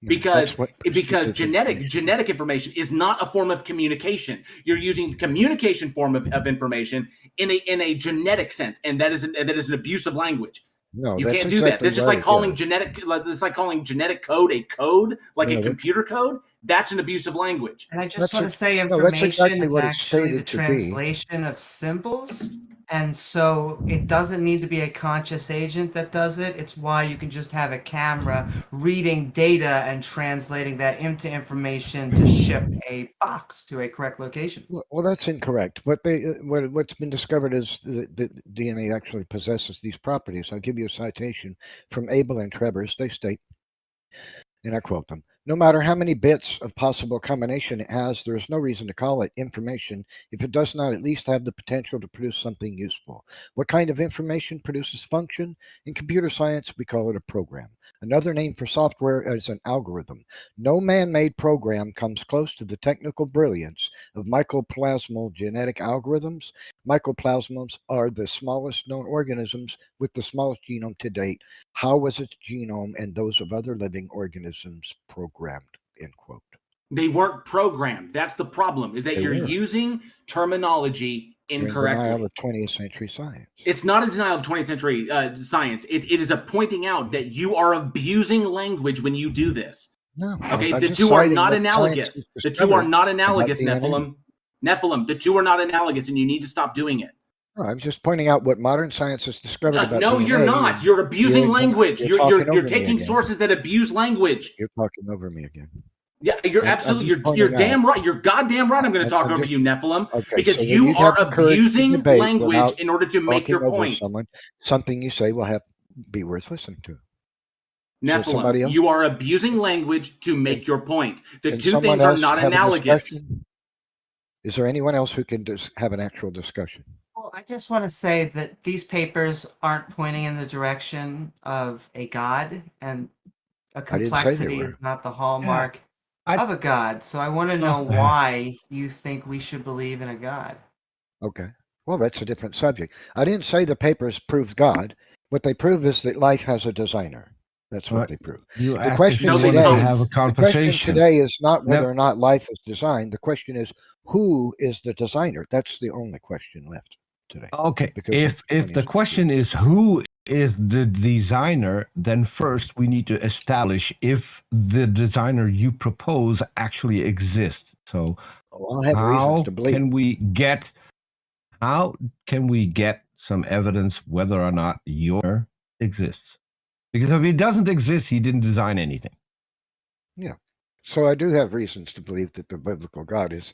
Because genetic information is not a form of communication. You're using the communication form of information in a genetic sense, and that is an abuse of language. No, you can't do that. That's just like calling genetic. It's like calling genetic code a code, like a computer code. That's an abuse of language. And I just want to say, information is actually the translation of symbols. And so it doesn't need to be a conscious agent that does it. It's why you can just have a camera reading data and translating that into information to ship a box to a correct location. Well, that's incorrect. What's been discovered is that DNA actually possesses these properties. I'll give you a citation from Abel and Trebers. They state, and I quote them, no matter how many bits of possible combination it has, there is no reason to call it information if it does not at least have the potential to produce something useful. What kind of information produces function? In computer science, we call it a program. Another name for software is an algorithm. No man-made program comes close to the technical brilliance of mycoplasmal genetic algorithms. Mycoplasmas are the smallest known organisms with the smallest genome to date. How was its genome and those of other living organisms programmed? End quote. They weren't programmed. That's the problem, is that you're using terminology incorrectly. Denial of 20th century science. It's not a denial of 20th century science. It is a pointing out that you are abusing language when you do this. No. Okay, the two are not analogous. The two are not analogous, Nephilim. Nephilim, the two are not analogous, and you need to stop doing it. No, I'm just pointing out what modern science has discovered about No, DNA. you're not. You're abusing language. You're taking again. sources that abuse language. You're talking over me again. Yeah, you're absolutely, you're damn right. You're goddamn right. I'm going to talk over you, Nephilim, because so you you'd are have the courage to abusing debate language without in order to make talking your over point. someone. Something you say will be worth listening to. So Nephilim, somebody else, you are abusing language to make your point. The can two someone things are else not have a analogous. discussion? Is there anyone else who can have an actual discussion? Well, I just want to say that these papers aren't pointing in the direction of a god, and a I didn't say they complexity were. is not the hallmark of a god. So I want to Oh. know why you think we should believe in a god. Okay. Well, that's a different subject. I didn't say the papers prove God. What they prove is that life has a designer. That's what they prove. You The asked if question you wanted to have a the question conversation. today is not whether Nev- or not life is designed. The question is, who is the designer? That's the only question left today. Okay, Because if the question is who is the designer, then first we need to establish if the designer you propose actually exists. So I have reasons to believe. How can we get some evidence whether or not your exists? Because if he doesn't exist, he didn't design anything. Yeah. So I do have reasons to believe that the biblical God is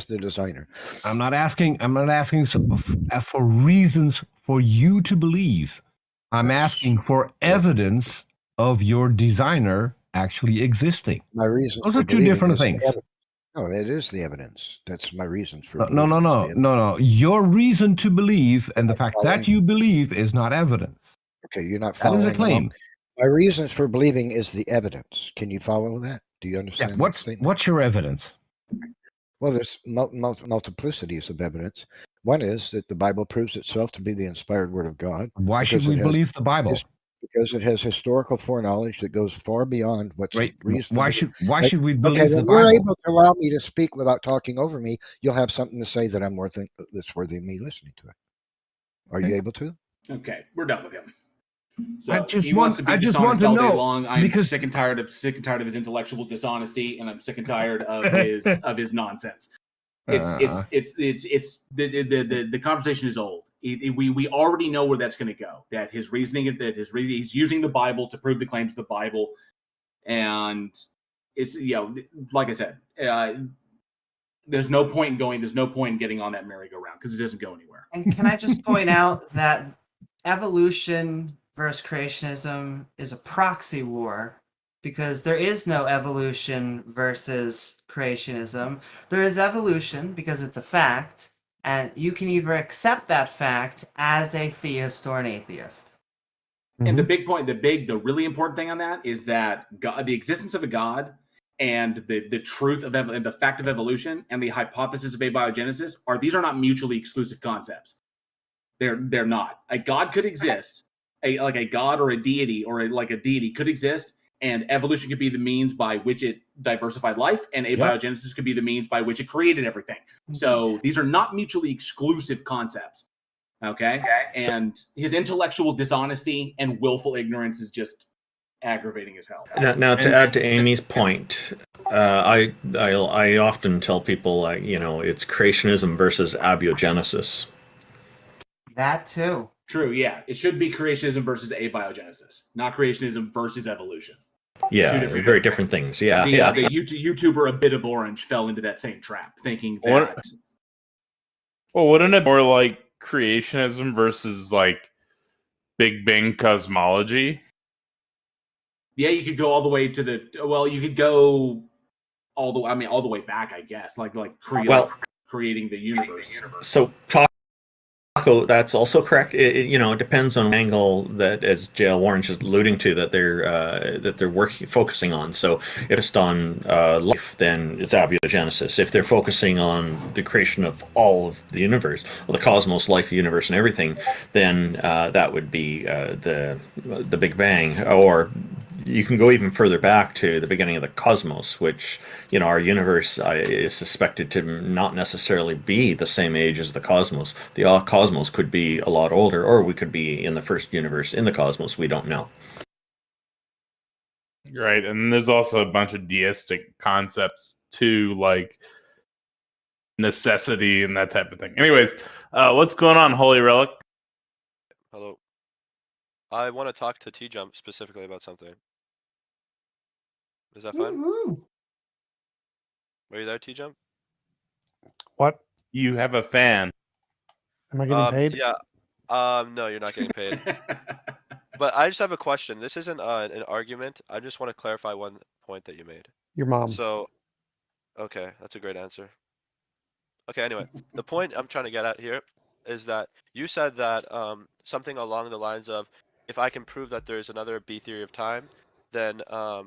the designer. I'm not asking for reasons for you to believe. I'm asking for evidence of your designer actually existing. My reasons Those for are two believing different is the things. evidence. No, that is the evidence. That's my reasons for No. believing. Your reason to believe and the fact that you believe is not evidence. Okay, you're not That is following a claim. along. My reasons for believing is the evidence. Can you follow that? Do you understand Yeah. that statement? What's your evidence? Well, there's multiplicities of evidence. One is that the Bible proves itself to be the inspired Word of God. Why should we believe the Bible? Because it has historical foreknowledge that goes far beyond what's reasonable. Why should we believe okay, the when Bible? you're able to allow me to speak without talking over me, you'll have something to say that that's worthy of me listening to it. Are you able to? Okay, we're done with him. So I just he wants to be want dishonest to all day know, long. I'm because- sick and tired of his intellectual dishonesty, and I'm sick and tired of his nonsense. The conversation is old. We already know where that's going to go. That his reasoning is that he's using the Bible to prove the claims of the Bible, and it's like I said, there's no point in getting on that merry-go-round because it doesn't go anywhere. And can I just point out that evolution versus creationism is a proxy war, because there is no evolution versus creationism. There is evolution because it's a fact, and you can either accept that fact as a theist or an atheist. And the big point, the really important thing on that is that God, the existence of a God, and the truth of and the fact of evolution and the hypothesis of abiogenesis these are not mutually exclusive concepts. They're not. A God could exist, like a God or a deity or a deity could exist, and evolution could be the means by which it diversified life, and abiogenesis could be the means by which it created everything. So these are not mutually exclusive concepts. Okay? And his intellectual dishonesty and willful ignorance is just aggravating as hell. Now to add to Amy's point, I often tell people, it's creationism versus abiogenesis. That too. True, yeah. It should be creationism versus abiogenesis, not creationism versus evolution. Yeah, very different things. Yeah, The YouTuber A Bit of Orange fell into that same trap, thinking that... Well, wouldn't it more like creationism versus like Big Bang cosmology? Yeah, you could go all the way to you could go all the way back, I guess, creating the universe. So Taco, that's also correct. It depends on angle that, as JL Warren's just alluding to, that they're focusing on. So if it's on life, then it's abiogenesis. If they're focusing on the creation of all of the universe, the cosmos, life, universe, and everything, then that would be the Big Bang. Or you can go even further back to the beginning of the cosmos, which, our universe is suspected to not necessarily be the same age as the cosmos. The cosmos could be a lot older, or we could be in the first universe in the cosmos. We don't know. Right, and there's also a bunch of deistic concepts too, like necessity and that type of thing. Anyways, what's going on, Holy Relic? Hello. I want to talk to TJump specifically about something. Is that fine? Are you there, TJump? What? You have a fan. Am I getting paid? Yeah. No, you're not getting paid. But I just have a question. This isn't an argument. I just want to clarify one point that you made. Your mom. So, okay, that's a great answer. Okay, anyway, the point I'm trying to get at here is that you said that something along the lines of, if I can prove that there's another B theory of time, then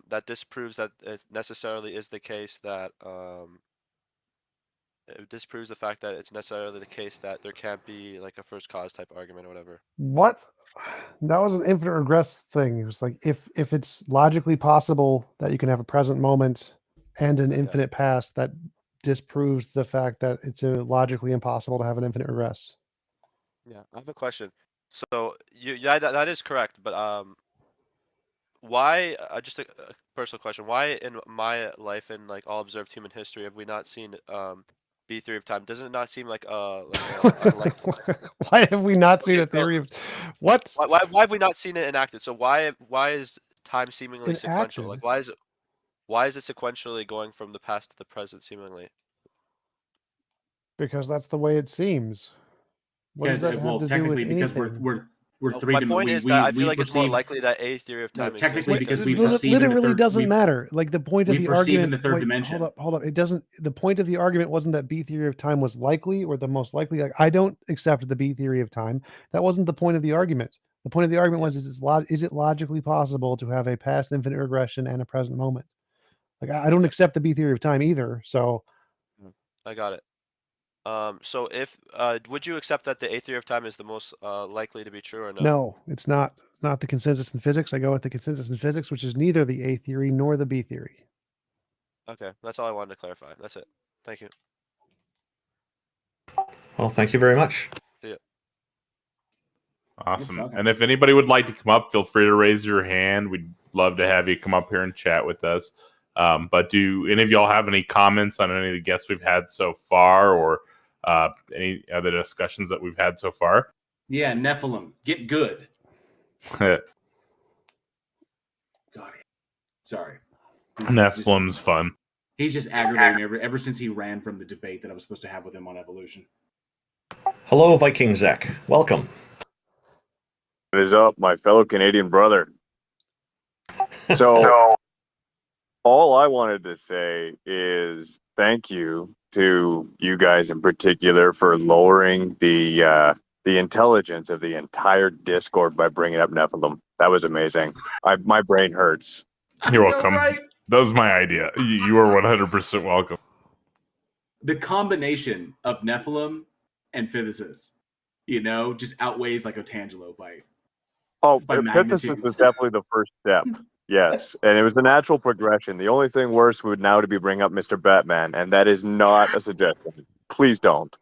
that disproves that it necessarily is the case that it disproves the fact that it's necessarily the case that there can't be like a first cause type argument or whatever. What? That was an infinite regress thing. It was like if it's logically possible that you can have a present moment and an infinite past, that disproves the fact that it's logically impossible to have an infinite regress. Yeah, I have a question. So yeah, that is correct, but why? Just a personal question. Why in my life and like all observed human history have we not seen B theory of time? Doesn't it not seem like Why have we not seen a theory of what? Why have we not seen it enacted? So why is time seemingly sequential? Enacted? Like why is it sequentially going from the past to the present seemingly? Because that's the way it seems. What does that have to do with anything? Because we're three. My point is that I feel like it's more likely that a theory of time exists. Technically, because we literally doesn't matter. Like the point of the argument. In the third dimension. Hold up. It doesn't. The point of the argument wasn't that B theory of time was likely or the most likely. Like I don't accept the B theory of time. That wasn't the point of the argument. The point of the argument was: is it logically possible to have a past infinite regression and a present moment? Like I don't accept the B theory of time either. So I got it. So if would you accept that the A theory of time is the most likely to be true or no? no, it's not. It's not the consensus in physics. I go with the consensus in physics, which is neither the A theory nor the B theory. Okay, that's all I wanted to clarify. That's it. Thank you. Well, thank you very much. See ya. Awesome. And if anybody would like to come up, feel free to raise your hand. We'd love to have you come up here and chat with us. But do any of y'all have any comments on any of the guests we've had so far, or any other discussions that we've had so far? Yeah, Nephilim, get good. God, sorry. Nephilim's fun. He's just aggravating me ever since he ran from the debate that I was supposed to have with him on evolution. Hello, Viking Zek. Welcome. What is up, my fellow Canadian brother? So all I wanted to say is thank you to you guys in particular for lowering the intelligence of the entire Discord by bringing up Nephilim. That was amazing. My brain hurts. You're welcome. Right? That was my idea. You are 100% welcome. The combination of Nephilim and physicists, just outweighs like Otangelo by Epiphysis was definitely the first step. Yes, and it was the natural progression. The only thing worse would now to be bring up Mr. Batman, and that is not a suggestion. Please don't.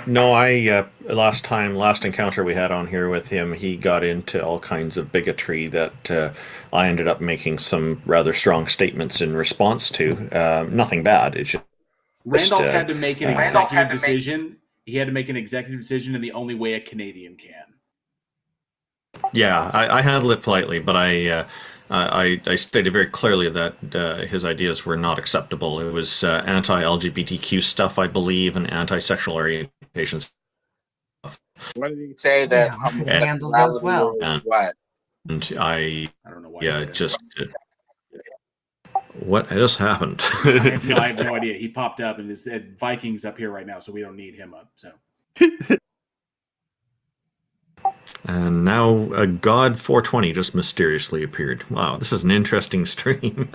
No, last encounter we had on here with him, he got into all kinds of bigotry that I ended up making some rather strong statements in response to. Nothing bad. It's just, Randolph had to make an executive decision. He had to make an executive decision in the only way a Canadian can. Yeah, I handled it politely, but I stated very clearly that his ideas were not acceptable. It was anti-LGBTQ stuff, I believe, and anti-sexual orientation stuff. What did he say that handled those well? What? And I don't know why. Yeah, what just happened? I have no idea. He popped up and it said Vikings up here right now, so we don't need him up. So. And now God 420 just mysteriously appeared. Wow, this is an interesting stream.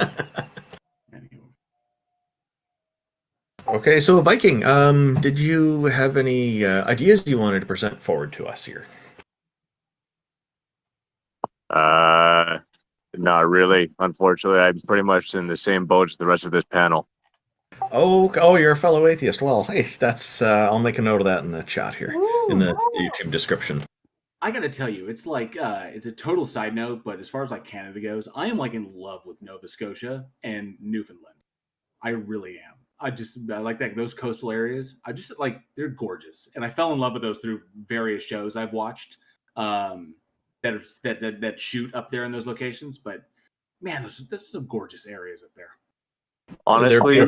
Okay, so Viking, did you have any ideas you wanted to present forward to us here? Not really. Unfortunately, I'm pretty much in the same boat as the rest of this panel. Oh, you're a fellow atheist. Well, hey, that's I'll make a note of that in the chat here, in the YouTube description. I gotta tell you, it's like it's a total side note, but as far as like Canada goes, I am like in love with Nova Scotia and Newfoundland. I really am. I like that, those coastal areas. I just like, they're gorgeous, and I fell in love with those through various shows I've watched that shoot up there in those locations. But man, those some gorgeous areas up there. Honestly,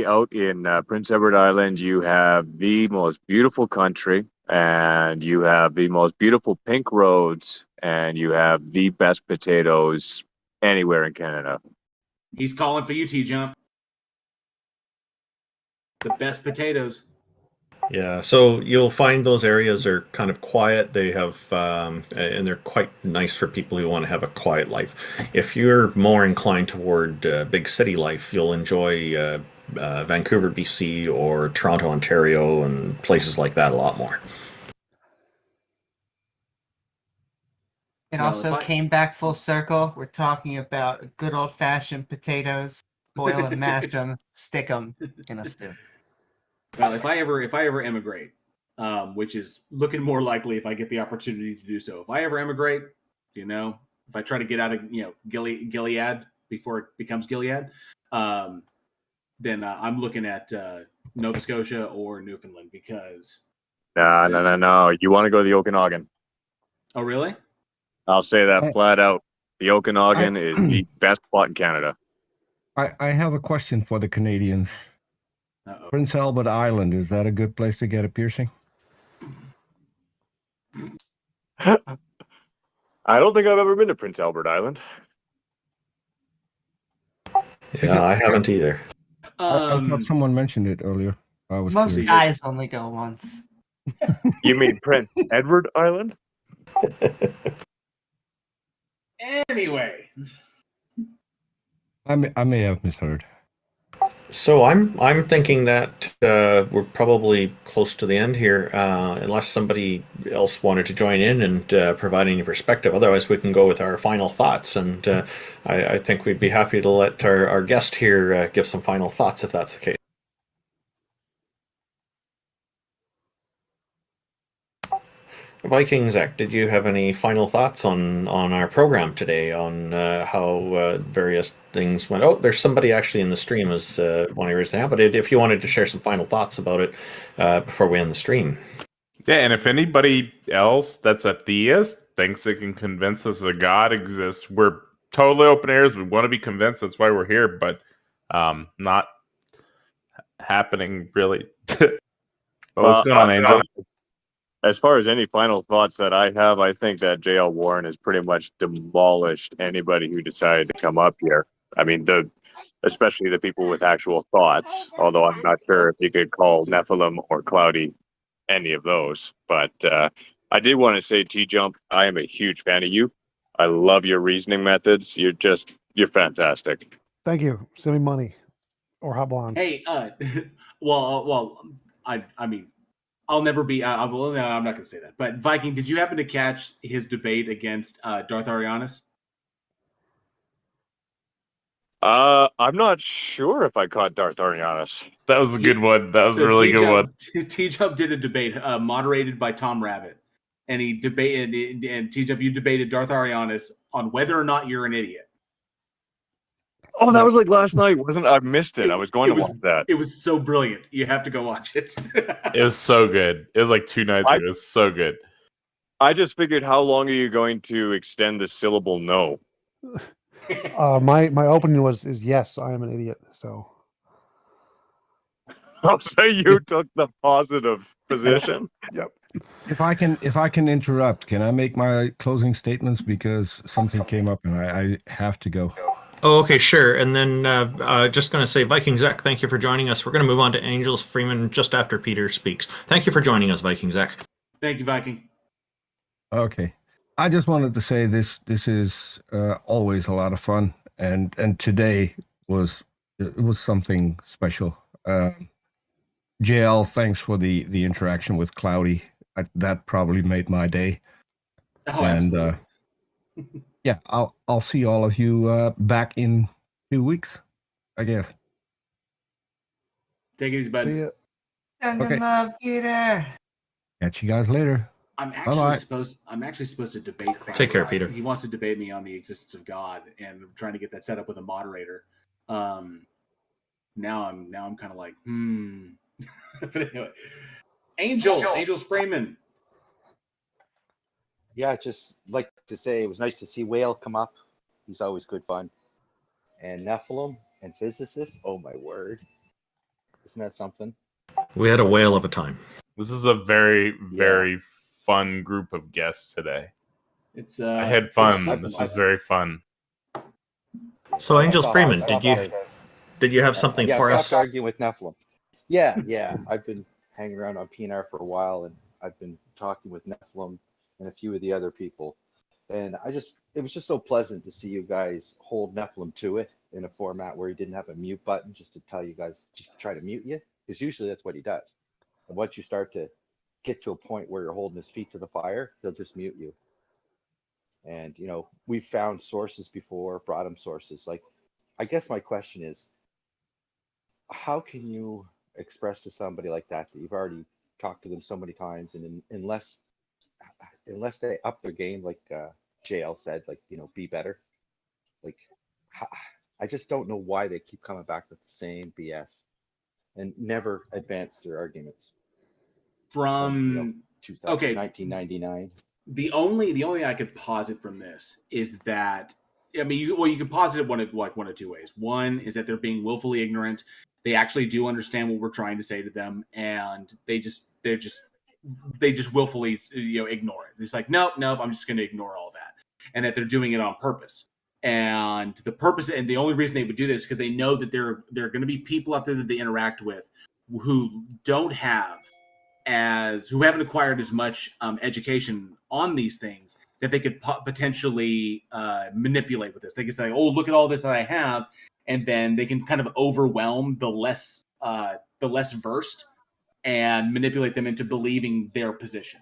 out in Prince Edward Island, you have the most beautiful country, and you have the most beautiful pink roads, and you have the best potatoes anywhere in Canada. He's calling for you, TJump. The best potatoes. Yeah, so you'll find those areas are kind of quiet. They have, and they're quite nice for people who want to have a quiet life. If you're more inclined toward big city life, you'll enjoy Vancouver, BC, or Toronto, Ontario, and places like that a lot more. It Well, also came back full circle. We're talking about good old-fashioned potatoes. Boil and mash them, stick them in a stew. Well, if I ever emigrate, which is looking more likely if I get the opportunity to do so. If I ever emigrate, if I try to get out of Gilead before it becomes Gilead, then I'm looking at Nova Scotia or Newfoundland because. No. You want to go to the Okanagan? Oh, really? I'll say that flat out. The Okanagan is the best spot in Canada. I have a question for the Canadians. Uh-oh. Prince Albert Island, is that a good place to get a piercing? I don't think I've ever been to Prince Albert Island. Yeah, I haven't either. I thought someone mentioned it earlier. I was Most curious. guys only go once. You mean Prince Edward Island? Anyway. I may have misheard. So I'm thinking that we're probably close to the end here, unless somebody else wanted to join in and provide any perspective. Otherwise, we can go with our final thoughts, and I think we'd be happy to let our guest here give some final thoughts if that's the case. Viking Zach, did you have any final thoughts on our program today on how various things went? Oh, there's somebody actually in the stream is wanting to raise their hand, but if you wanted to share some final thoughts about it before we end the stream. Yeah, and if anybody else that's a theist thinks they can convince us a God exists, we're totally open ears. We want to be convinced. That's why we're here, but not happening really. What's going on, Angel? As far as any final thoughts that I have, I think that J.L. Warren has pretty much demolished anybody who decided to come up here. I mean, especially the people with actual thoughts, although I'm not sure if you could call Nephilim or Cloudy any of those. But I did want to say, TJump, I am a huge fan of you. I love your reasoning methods. You're fantastic. Thank you. Send me money or hot bonds. Hey, well, I mean, I'll never be. No, I'm not going to say that. But Viking, did you happen to catch his debate against Darth Arianis? I'm not sure if I caught Darth Arianis. That was a good one. That was a really good one. TJump did a debate moderated by Tom Rabbit, and he debated. And TJump, you debated Darth Arianis on whether or not you're an idiot. Oh, that was like last night, wasn't it? I missed it. I was going to watch that. It was so brilliant. You have to go watch it. It was so good. It was like 2 nights ago. It was so good. I just figured, how long are you going to extend the syllable no? My opening is yes, I am an idiot. So I'll say you took the positive position. Yep. If I can interrupt, can I make my closing statements because something came up and I have to go. Oh, okay, sure. And then just going to say, Viking Zach, thank you for joining us. We're going to move on to Angels Freeman just after Peter speaks. Thank you for joining us, Viking Zach. Thank you, Viking. Okay. I just wanted to say this is always a lot of fun, and today was something special. JL, thanks for the interaction with Cloudy. That probably made my day. Oh, absolutely. Yeah, I'll see all of you back in 2 weeks, I guess. Take it easy, bud. See ya. Send Okay. love, Peter. Catch you guys later. I'm actually supposed to debate Cloudy. Take care, Peter. He wants to debate me on the existence of God, and I'm trying to get that set up with a moderator. Now I'm kind of like, But anyway, Angels Freeman. Yeah, just like to say it was nice to see Whale come up. He's always good fun. and Nephilim and physicists. Oh my word. Isn't that something? We had a whale of a time. This is a very, very fun group of guests today. It's I had fun. This was very fun. So, Angels Freeman, did you have something for I us? stopped arguing with Nephilim. Yeah. I've been hanging around on PNR for a while, and I've been talking with Nephilim and a few of the other people. And it was just so pleasant to see you guys hold Nephilim to it in a format where he didn't have a mute button just to tell you guys, just try to mute you. Because usually that's what he does. And once you start to get to a point where you're holding his feet to the fire, he'll just mute you. And, we've found sources before, brought him sources. Like, I guess my question is, how can you express to somebody like that you've already talked to them so many times, and unless they up their game, like JL said, like, be better. Like, I just don't know why they keep coming back with the same BS and never advance their arguments. From 1999. The only I could posit from this is that, I mean, you can posit it one of two ways. One is that they're being willfully ignorant. They actually do understand what we're trying to say to them, and they just willfully ignore it. It's like, nope, I'm just going to ignore all that, and that they're doing it on purpose. And the purpose, and the only reason they would do this is because they know that there are going to be people out there that they interact with who haven't acquired as much education on these things that they could potentially manipulate with this. They could say, "Oh, look at all this that I have," and then they can kind of overwhelm the less versed and manipulate them into believing their position.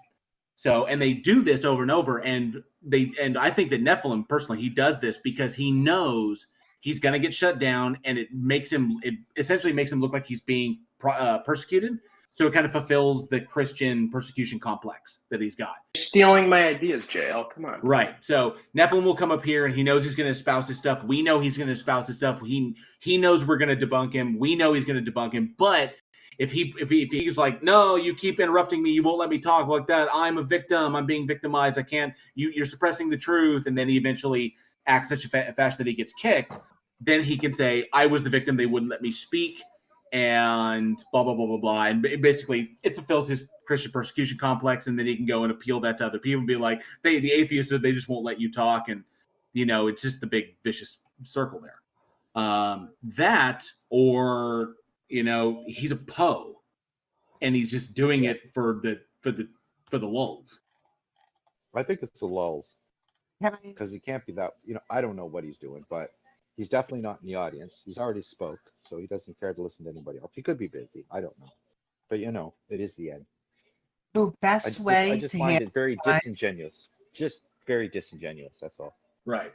So, and they do this over and over, and I think that Nephilim personally, he does this because he knows he's going to get shut down, and it essentially makes him look like he's being persecuted. So it kind of fulfills the Christian persecution complex that he's got. Stealing my ideas, JL. Come on. Right. So Nephilim will come up here, and he knows he's going to espouse his stuff. We know he's going to espouse his stuff. He knows we're going to debunk him. We know he's going to debunk him. But if he's like, no, you keep interrupting me, you won't let me talk like that. I'm a victim. I'm being victimized. I can't. You're suppressing the truth. And then he eventually acts such a fashion that he gets kicked. Then he can say, I was the victim. They wouldn't let me speak. And blah, blah, blah, blah, blah. And basically, it fulfills his Christian persecution complex, and then he can go and appeal that to other people and be like, the atheists, they just won't let you talk. And, it's just the big vicious circle there. That, or, he's a Poe, and he's just doing it for the lulz. I think it's the lulz. Because he can't be that, I don't know what he's doing, but he's definitely not in the audience. He's already spoke, so he doesn't care to listen to anybody else. He could be busy. I don't know. But, it is the end. The best way I just to find handle it very disingenuous. Just very disingenuous, that's all. Right.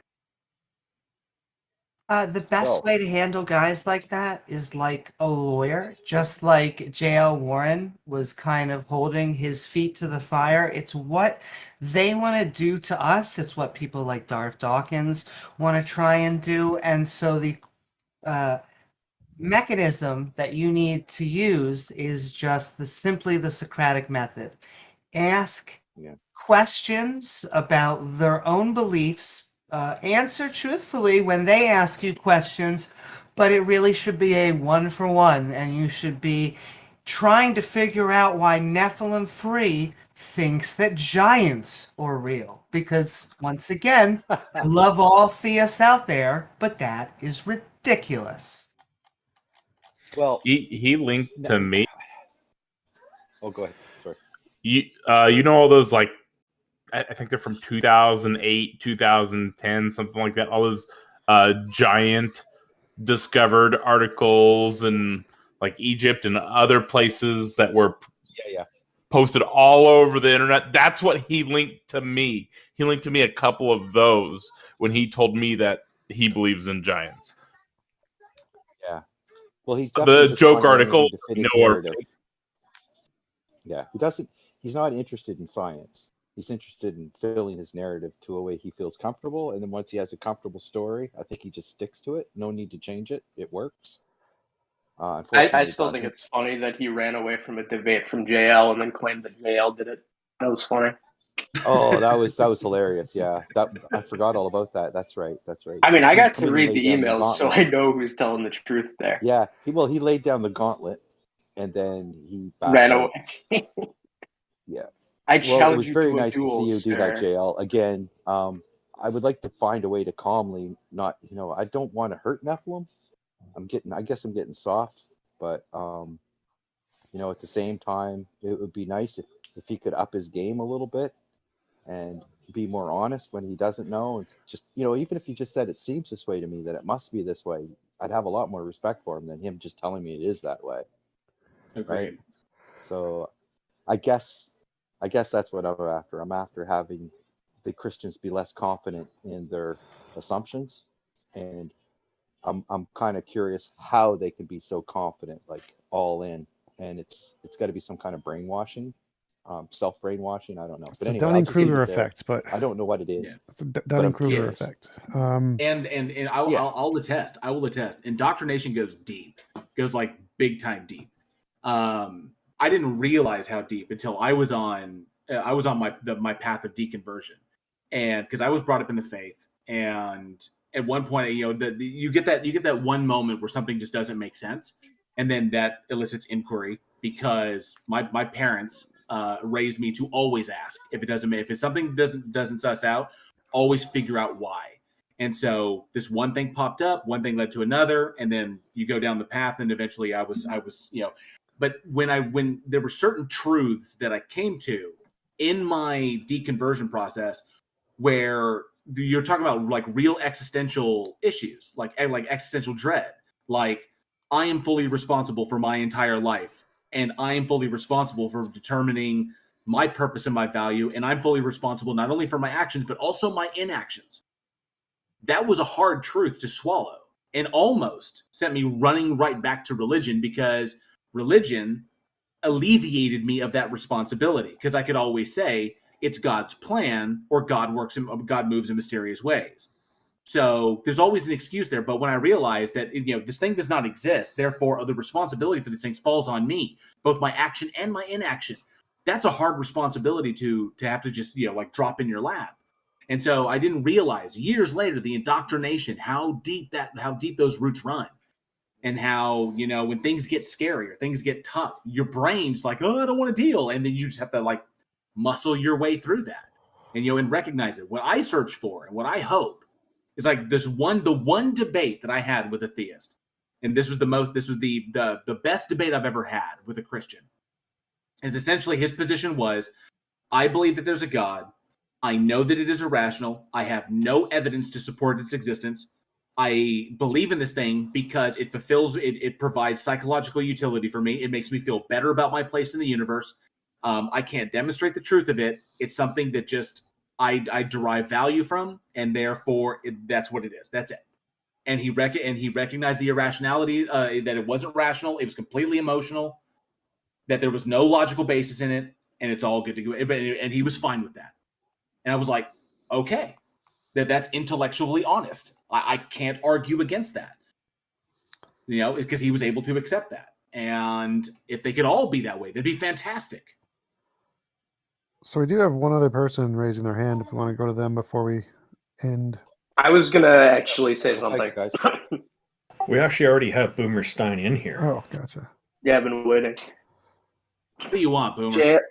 The best way to handle guys like that is like a lawyer, just like J.L. Warren was kind of holding his feet to the fire. It's what they want to do to us. It's what people like Darth Dawkins want to try and do. And so the mechanism that you need to use is just simply the Socratic method. Ask questions about their own beliefs. Answer truthfully when they ask you questions, but it really should be a 1-for-1, and you should be trying to figure out why Nephilim Free thinks that giants are real. Because, once again, I love all theists out there, but that is ridiculous. Well, he linked to me. Oh, go ahead. Sorry. You know all those, like, I think they're from 2008, 2010, something like that. All those giant discovered articles and like Egypt and other places that were posted all over the internet. That's what he linked to me. He linked to me a couple of those when he told me that he believes in giants. Yeah. Well, he's the joke article. Yeah, he's not interested in science. He's interested in filling his narrative to a way he feels comfortable, and then once he has a comfortable story, I think he just sticks to it. No need to change it. It works. I still think it's funny that he ran away from a debate from JL and then claimed that JL did it. That was funny. Oh, that was hilarious. Yeah, that I forgot all about that. That's right. That's right. I mean, I got Come to in and read lay the down emails, so gauntlet. I know who's telling the truth there. Yeah, he laid down the gauntlet, and then he backed Ran out. away. Yeah. I Well, it challenge was you very to a nice to duel, see you do that, sir. JL. Again, I would like to find a way to calmly not, I don't want to hurt Nephilim. I guess I'm getting soft, but at the same time, it would be nice if he could up his game a little bit and be more honest when he doesn't know. And just, even if he just said it seems this way to me, that it must be this way, I'd have a lot more respect for him than him just telling me it is that way. Agreed. Right? So I guess that's what I'm after. I'm after having the Christians be less confident in their assumptions, and I'm kind of curious how they can be so confident, like all in. And it's got to be some kind of brainwashing, self brainwashing. I don't know. It's But the anyway, I'll just leave Dunning-Kruger it there. effect, but I don't know what it is. Yeah. it's the but I'm Dunning-Kruger curious. effect. And I'll attest. I will attest. Indoctrination goes deep. Goes like big time deep. I didn't realize how deep until I was on my path of deconversion, and because I was brought up in the faith, and at one point, you get that one moment where something just doesn't make sense, and then that elicits inquiry because my parents raised me to always ask if something doesn't suss out, always figure out why. And so this one thing popped up, one thing led to another, and then you go down the path, and eventually I was but when there were certain truths that I came to in my deconversion process where you're talking about like real existential issues, like existential dread, like I am fully responsible for my entire life, and I am fully responsible for determining my purpose and my value, and I'm fully responsible not only for my actions but also my inactions. That was a hard truth to swallow, and almost sent me running right back to religion, because religion alleviated me of that responsibility, because I could always say it's God's plan, or God moves in mysterious ways. So there's always an excuse there. But when I realized that this thing does not exist, therefore the responsibility for these things falls on me, both my action and my inaction. That's a hard responsibility to have to just drop in your lap. And so I didn't realize years later the indoctrination, how deep those roots run. And how, when things get scary or things get tough, your brain's like, oh, I don't want to deal. And then you just have to muscle your way through that and recognize it. What I search for and what I hope is the one debate that I had with a theist. And this was the best debate I've ever had with a Christian, is essentially his position was, I believe that there's a God. I know that it is irrational. I have no evidence to support its existence. I believe in this thing because it provides psychological utility for me. It makes me feel better about my place in the universe. I can't demonstrate the truth of it. It's something that just I derive value from, and therefore that's what it is. That's it. And he recognized the irrationality, that it wasn't rational. It was completely emotional, that there was no logical basis in it, and it's all good to go. And he was fine with that. And I was like, okay, that's intellectually honest. I can't argue against that, because he was able to accept that. And if they could all be that way, that'd be fantastic. So we do have one other person raising their hand if we want to go to them before we end. I was going to actually say something. Thanks, guys. We actually already have Boomer Stein in here. Oh, gotcha. Yeah, I've been waiting. What do you want, Boomer?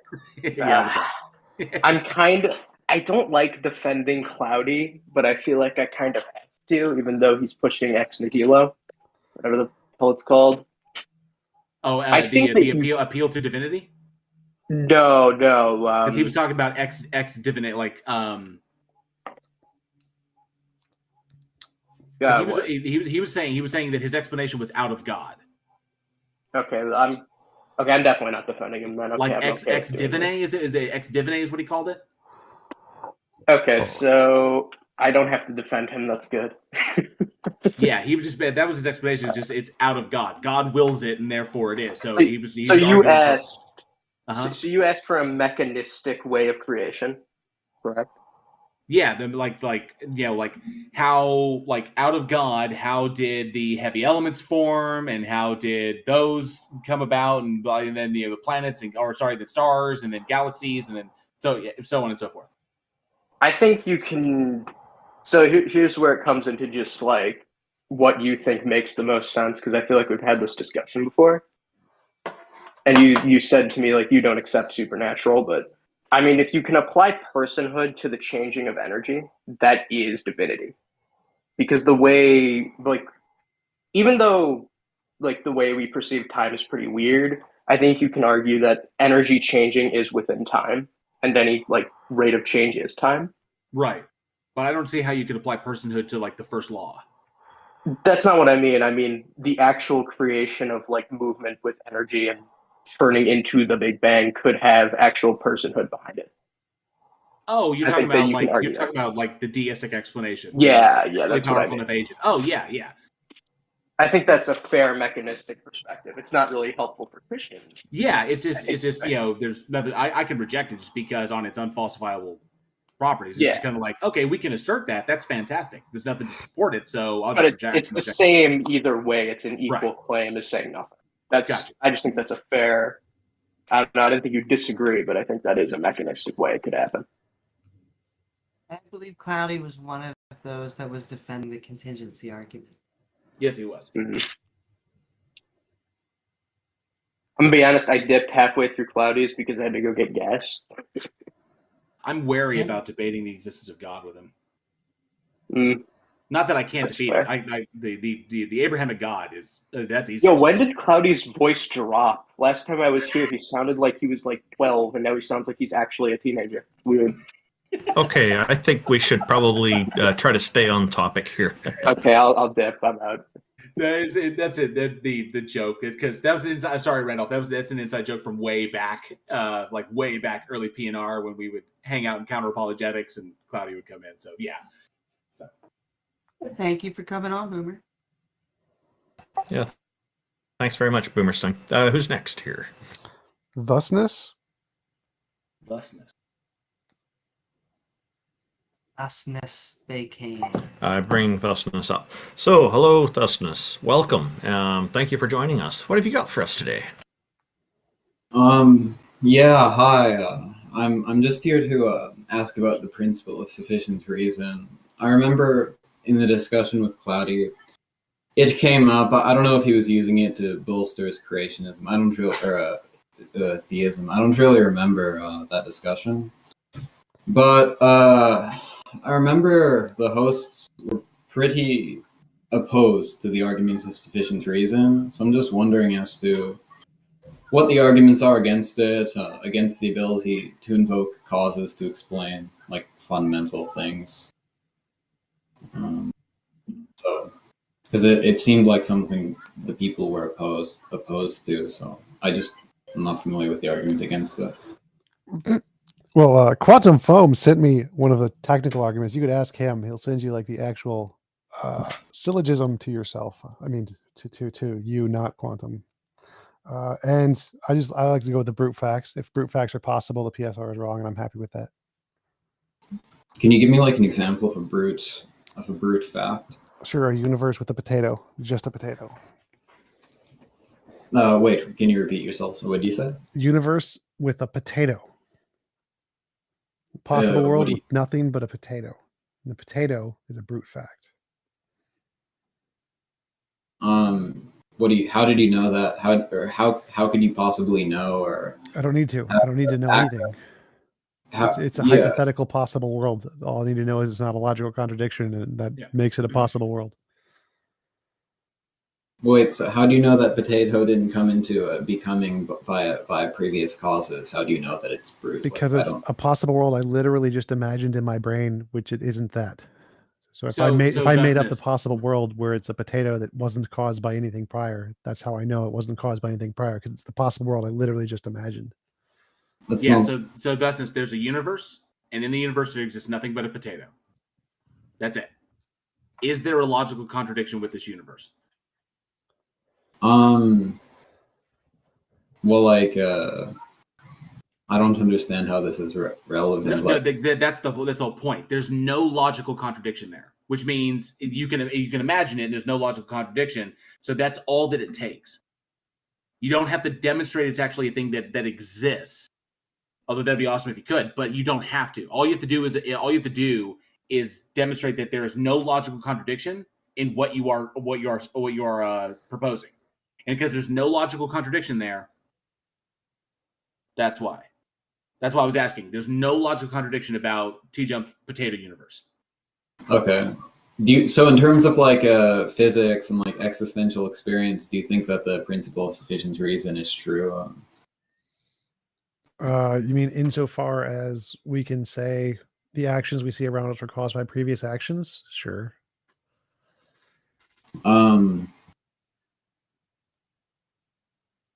Yeah, what's up? I don't like defending Cloudy, but I feel like I kind of have to, even though he's pushing ex nihilo, whatever the hell it's called. Oh, I think the appeal to divinity? No. Because he was talking about ex divinity, he was saying that his explanation was out of God. Okay, I'm definitely not defending him then. Okay, ex divinae is it ex divinae is what he called it? Okay, so I don't have to defend him. That's good. Yeah, that was his explanation. It's out of God. God wills it, and therefore it is. So he was. So you asked. So you asked for a mechanistic way of creation, correct? Yeah, then how out of God, how did the heavy elements form, and how did those come about, and then the planets the stars, and then galaxies, and then So so on and so forth. I think you can. So here's where it comes into just like what you think makes the most sense, because I feel like we've had this discussion before. And you said to me like you don't accept supernatural, but I mean if you can apply personhood to the changing of energy, that is divinity. Because the way like even though like the way we perceive time is pretty weird, I think you can argue that energy changing is within time, and any like rate of change is time. Right. But I don't see how you could apply personhood to like the first law. That's not what I mean. I mean the actual creation of like movement with energy and turning into the Big Bang could have actual personhood behind it. Oh, you're I talking think that about you can like argue you're talking about like the deistic explanation. Yeah, It's yeah, really that's what I powerful mean. enough agent. Oh yeah, yeah. I think that's a fair mechanistic perspective. It's not really helpful for Christians. Yeah, it's just there's nothing I can reject it just because on its unfalsifiable properties. It's just kind of like, okay, we can assert that. That's fantastic. There's nothing to support it, so I'll But just it's the reject same either way. It's an equal claim as saying nothing. That's I just think that's a fair. I don't know. I didn't think you disagree, but I think that is a mechanistic way it could happen. I believe Cloudy was one of those that was defending the contingency argument. Yes, he was. Mm-hmm. I'm gonna be honest. I dipped halfway through Cloudy's because I had to go get gas. I'm wary about debating the existence of God with him. Mm. Not that I can't That's defeat fair. it. The Abrahamic God is that's easy. Yo, when did Cloudy's voice drop? Last time I was here, he sounded like he was like 12, and now he sounds like he's actually a teenager. Weird. Okay, I think we should probably try to stay on topic here. Okay, I'll dip. I'm out. That's it. The joke, because that was an inside. I'm sorry, Randolph. That's an inside joke from way back, like way back early PNR when we would hang out in counter apologetics and Cloudy would come in. So yeah. So. Thank you for coming on, Boomer. Yeah. Thanks very much, Boomerstein. Who's next here? Thusness? Thusness. Thusness they came. I bring Thusness up. So, hello, Thusness. Welcome. Thank you for joining us. What have you got for us today? Yeah, hi. I'm just here to ask about the principle of sufficient reason. I remember in the discussion with Cloudy, it came up. I don't know if he was using it to bolster his creationism. I don't really, or theism. I don't really remember that discussion. But I remember the hosts were pretty opposed to the arguments of sufficient reason. So I'm just wondering as to what the arguments are against it, against the ability to invoke causes to explain like fundamental things. So, because it seemed like something the people were opposed to. So I'm not familiar with the argument against it. Well, Quantum Foam sent me one of the technical arguments. You could ask him; he'll send you like the actual syllogism to yourself. I mean, to you, not Quantum. And I like to go with the brute facts. If brute facts are possible, the PSR is wrong, and I'm happy with that. Can you give me like an example of a brute fact? Sure, a universe with a potato, just a potato. Wait, can you repeat yourself? So what did you say? Universe with a potato. Possible world with nothing but a potato. And the potato is a brute fact. How did you know that? How could you possibly know? Or I don't need to. I don't need to know anything. It's a hypothetical possible world. All I need to know is it's not a logical contradiction, and that makes it a possible world. Wait, so how do you know that potato didn't come into becoming via previous causes? How do you know that it's brute? Because it's a possible world I literally just imagined in my brain, which it isn't that. So if I made up the possible world where it's a potato that wasn't caused by anything prior, that's how I know it wasn't caused by anything prior, because it's the possible world I literally just imagined. So thus there's a universe, and in the universe there exists nothing but a potato. That's it. Is there a logical contradiction with this universe? Well, like, I don't understand how this is relevant. That's the whole point. There's no logical contradiction there, which means you can imagine it. And there's no logical contradiction, so that's all that it takes. You don't have to demonstrate it's actually a thing that exists. Although that'd be awesome if you could, but you don't have to. All you have to do is demonstrate that there is no logical contradiction in what you are proposing. And because there's no logical contradiction there, that's why. That's why I was asking. There's no logical contradiction about TJump's potato universe. Okay. So in terms of like physics and like existential experience, do you think that the principle of sufficient reason is true? You mean insofar as we can say the actions we see around us are caused by previous actions? Sure.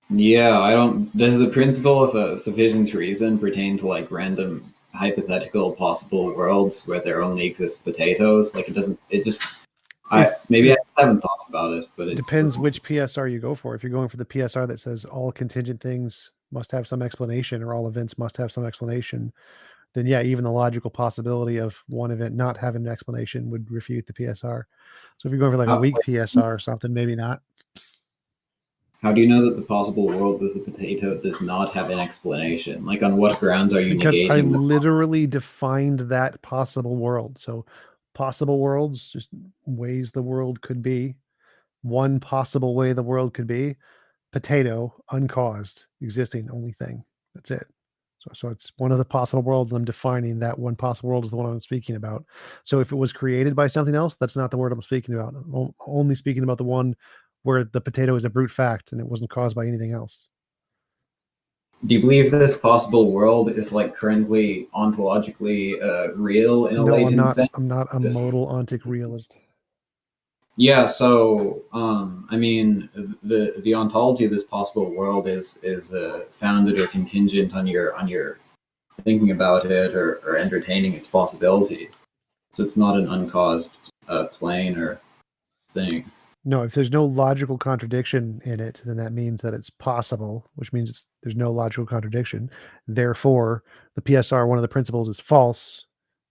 Yeah, I don't. Does the principle of sufficient reason pertain to like random hypothetical possible worlds where there only exist potatoes? Like it doesn't. It just. I just haven't thought about it, but it depends which PSR you go for. If you're going for the PSR that says all contingent things must have some explanation or all events must have some explanation, then yeah, even the logical possibility of one event not having an explanation would refute the PSR. So if you're going for like a weak PSR or something, maybe not. How do you know that the possible world with the potato does not have an explanation? Like on what grounds are you Because negating? I literally defined that possible world. So possible worlds, just ways the world could be. One possible way the world could be, potato, uncaused, existing, only thing. That's it. So it's one of the possible worlds. I'm defining that one possible world is the one I'm speaking about. So if it was created by something else, that's not the word I'm speaking about. I'm only speaking about the one where the potato is a brute fact and it wasn't caused by anything else. Do you believe this possible world is like currently ontologically real in a latent sense? I'm not a modal ontic realist. Yeah, so I mean, the ontology of this possible world is founded or contingent on your thinking about it or entertaining its possibility. So it's not an uncaused plane or thing. No, if there's no logical contradiction in it, then that means that it's possible, which means there's no logical contradiction. Therefore, the PSR, one of the principles is false.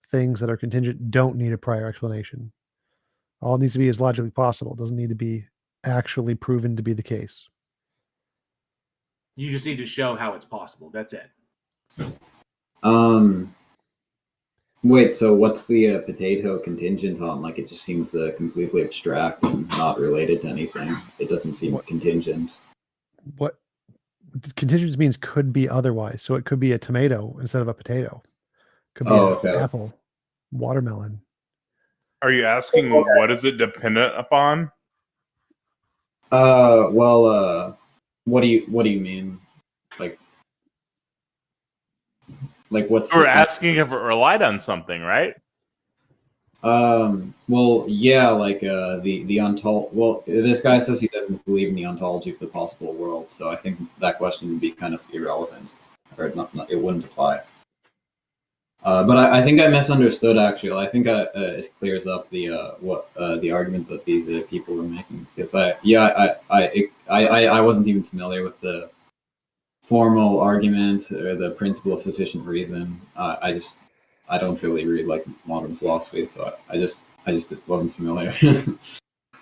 Things that are contingent don't need a prior explanation. All it needs to be is logically possible. It doesn't need to be actually proven to be the case. You just need to show how it's possible. That's it. Wait, so what's the potato contingent on? Like, it just seems completely abstract and not related to anything. It doesn't seem contingent. What contingent means could be otherwise. So it could be a tomato instead of a potato. Could be an apple, watermelon. Are you asking what is it dependent upon? Well, what do you mean? Like what's We're asking if it relied on something, right? Well, yeah, like the ontology. Well, this guy says he doesn't believe in the ontology of the possible world, so I think that question would be kind of irrelevant, or not it wouldn't apply. But I think I misunderstood. Actually, I think it clears up the argument that these people were making, because I wasn't even familiar with the formal argument or the principle of sufficient reason. I don't really read like modern philosophy, so I just wasn't familiar.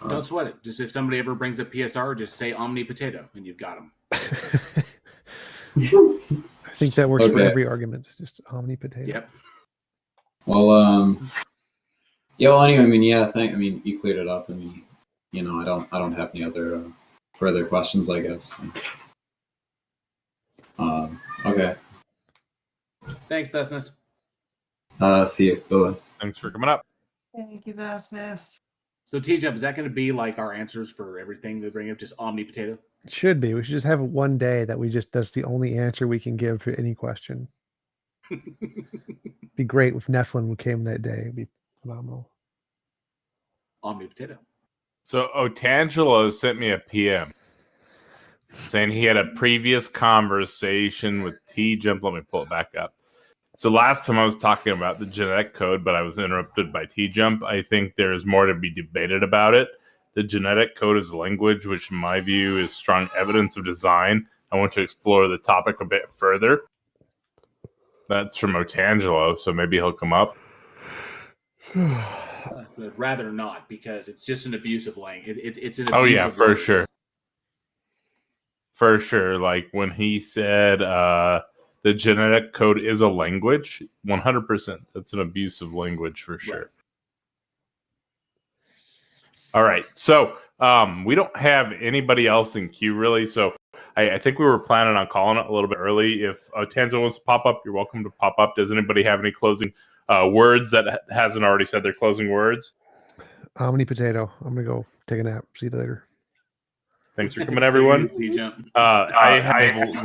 Don't sweat it. Just if somebody ever brings up PSR, just say omni potato, and you've got them. I think that works for every argument. Just omni potato. Yep. Well, yeah. Well, anyway, I mean, yeah. You cleared it up. I mean, I don't have any other further questions, I guess. Okay. Thanks, Thesness. See you. Bye. Thanks for coming up. Thank you, Thesness. So TJump, is that going to be like our answers for everything they bring up? Just omni potato? It should be. We should just have one day that that's the only answer we can give to any question. Be great if Nephilim came that day. It'd be phenomenal. Omni potato. So Otangelo sent me a PM saying he had a previous conversation with TJump. Let me pull it back up. So last time I was talking about the genetic code, but I was interrupted by TJump. I think there's more to be debated about it. The genetic code is language, which in my view is strong evidence of design. I want to explore the topic a bit further. That's from Otangelo, so maybe he'll come up. I'd rather not, because it's just an abusive language. It's an abusive Oh yeah, for language. sure. For sure. Like when he said the genetic code is a language, 100%. That's an abuse of language for sure. Right. All right. So we don't have anybody else in queue really. So I think we were planning on calling it a little bit early. If Tangela wants to pop up, you're welcome to pop up. Does anybody have any closing words that hasn't already said their closing words? Omni potato. I'm going to go take a nap. See you later. Thanks for coming, everyone. TJump. I have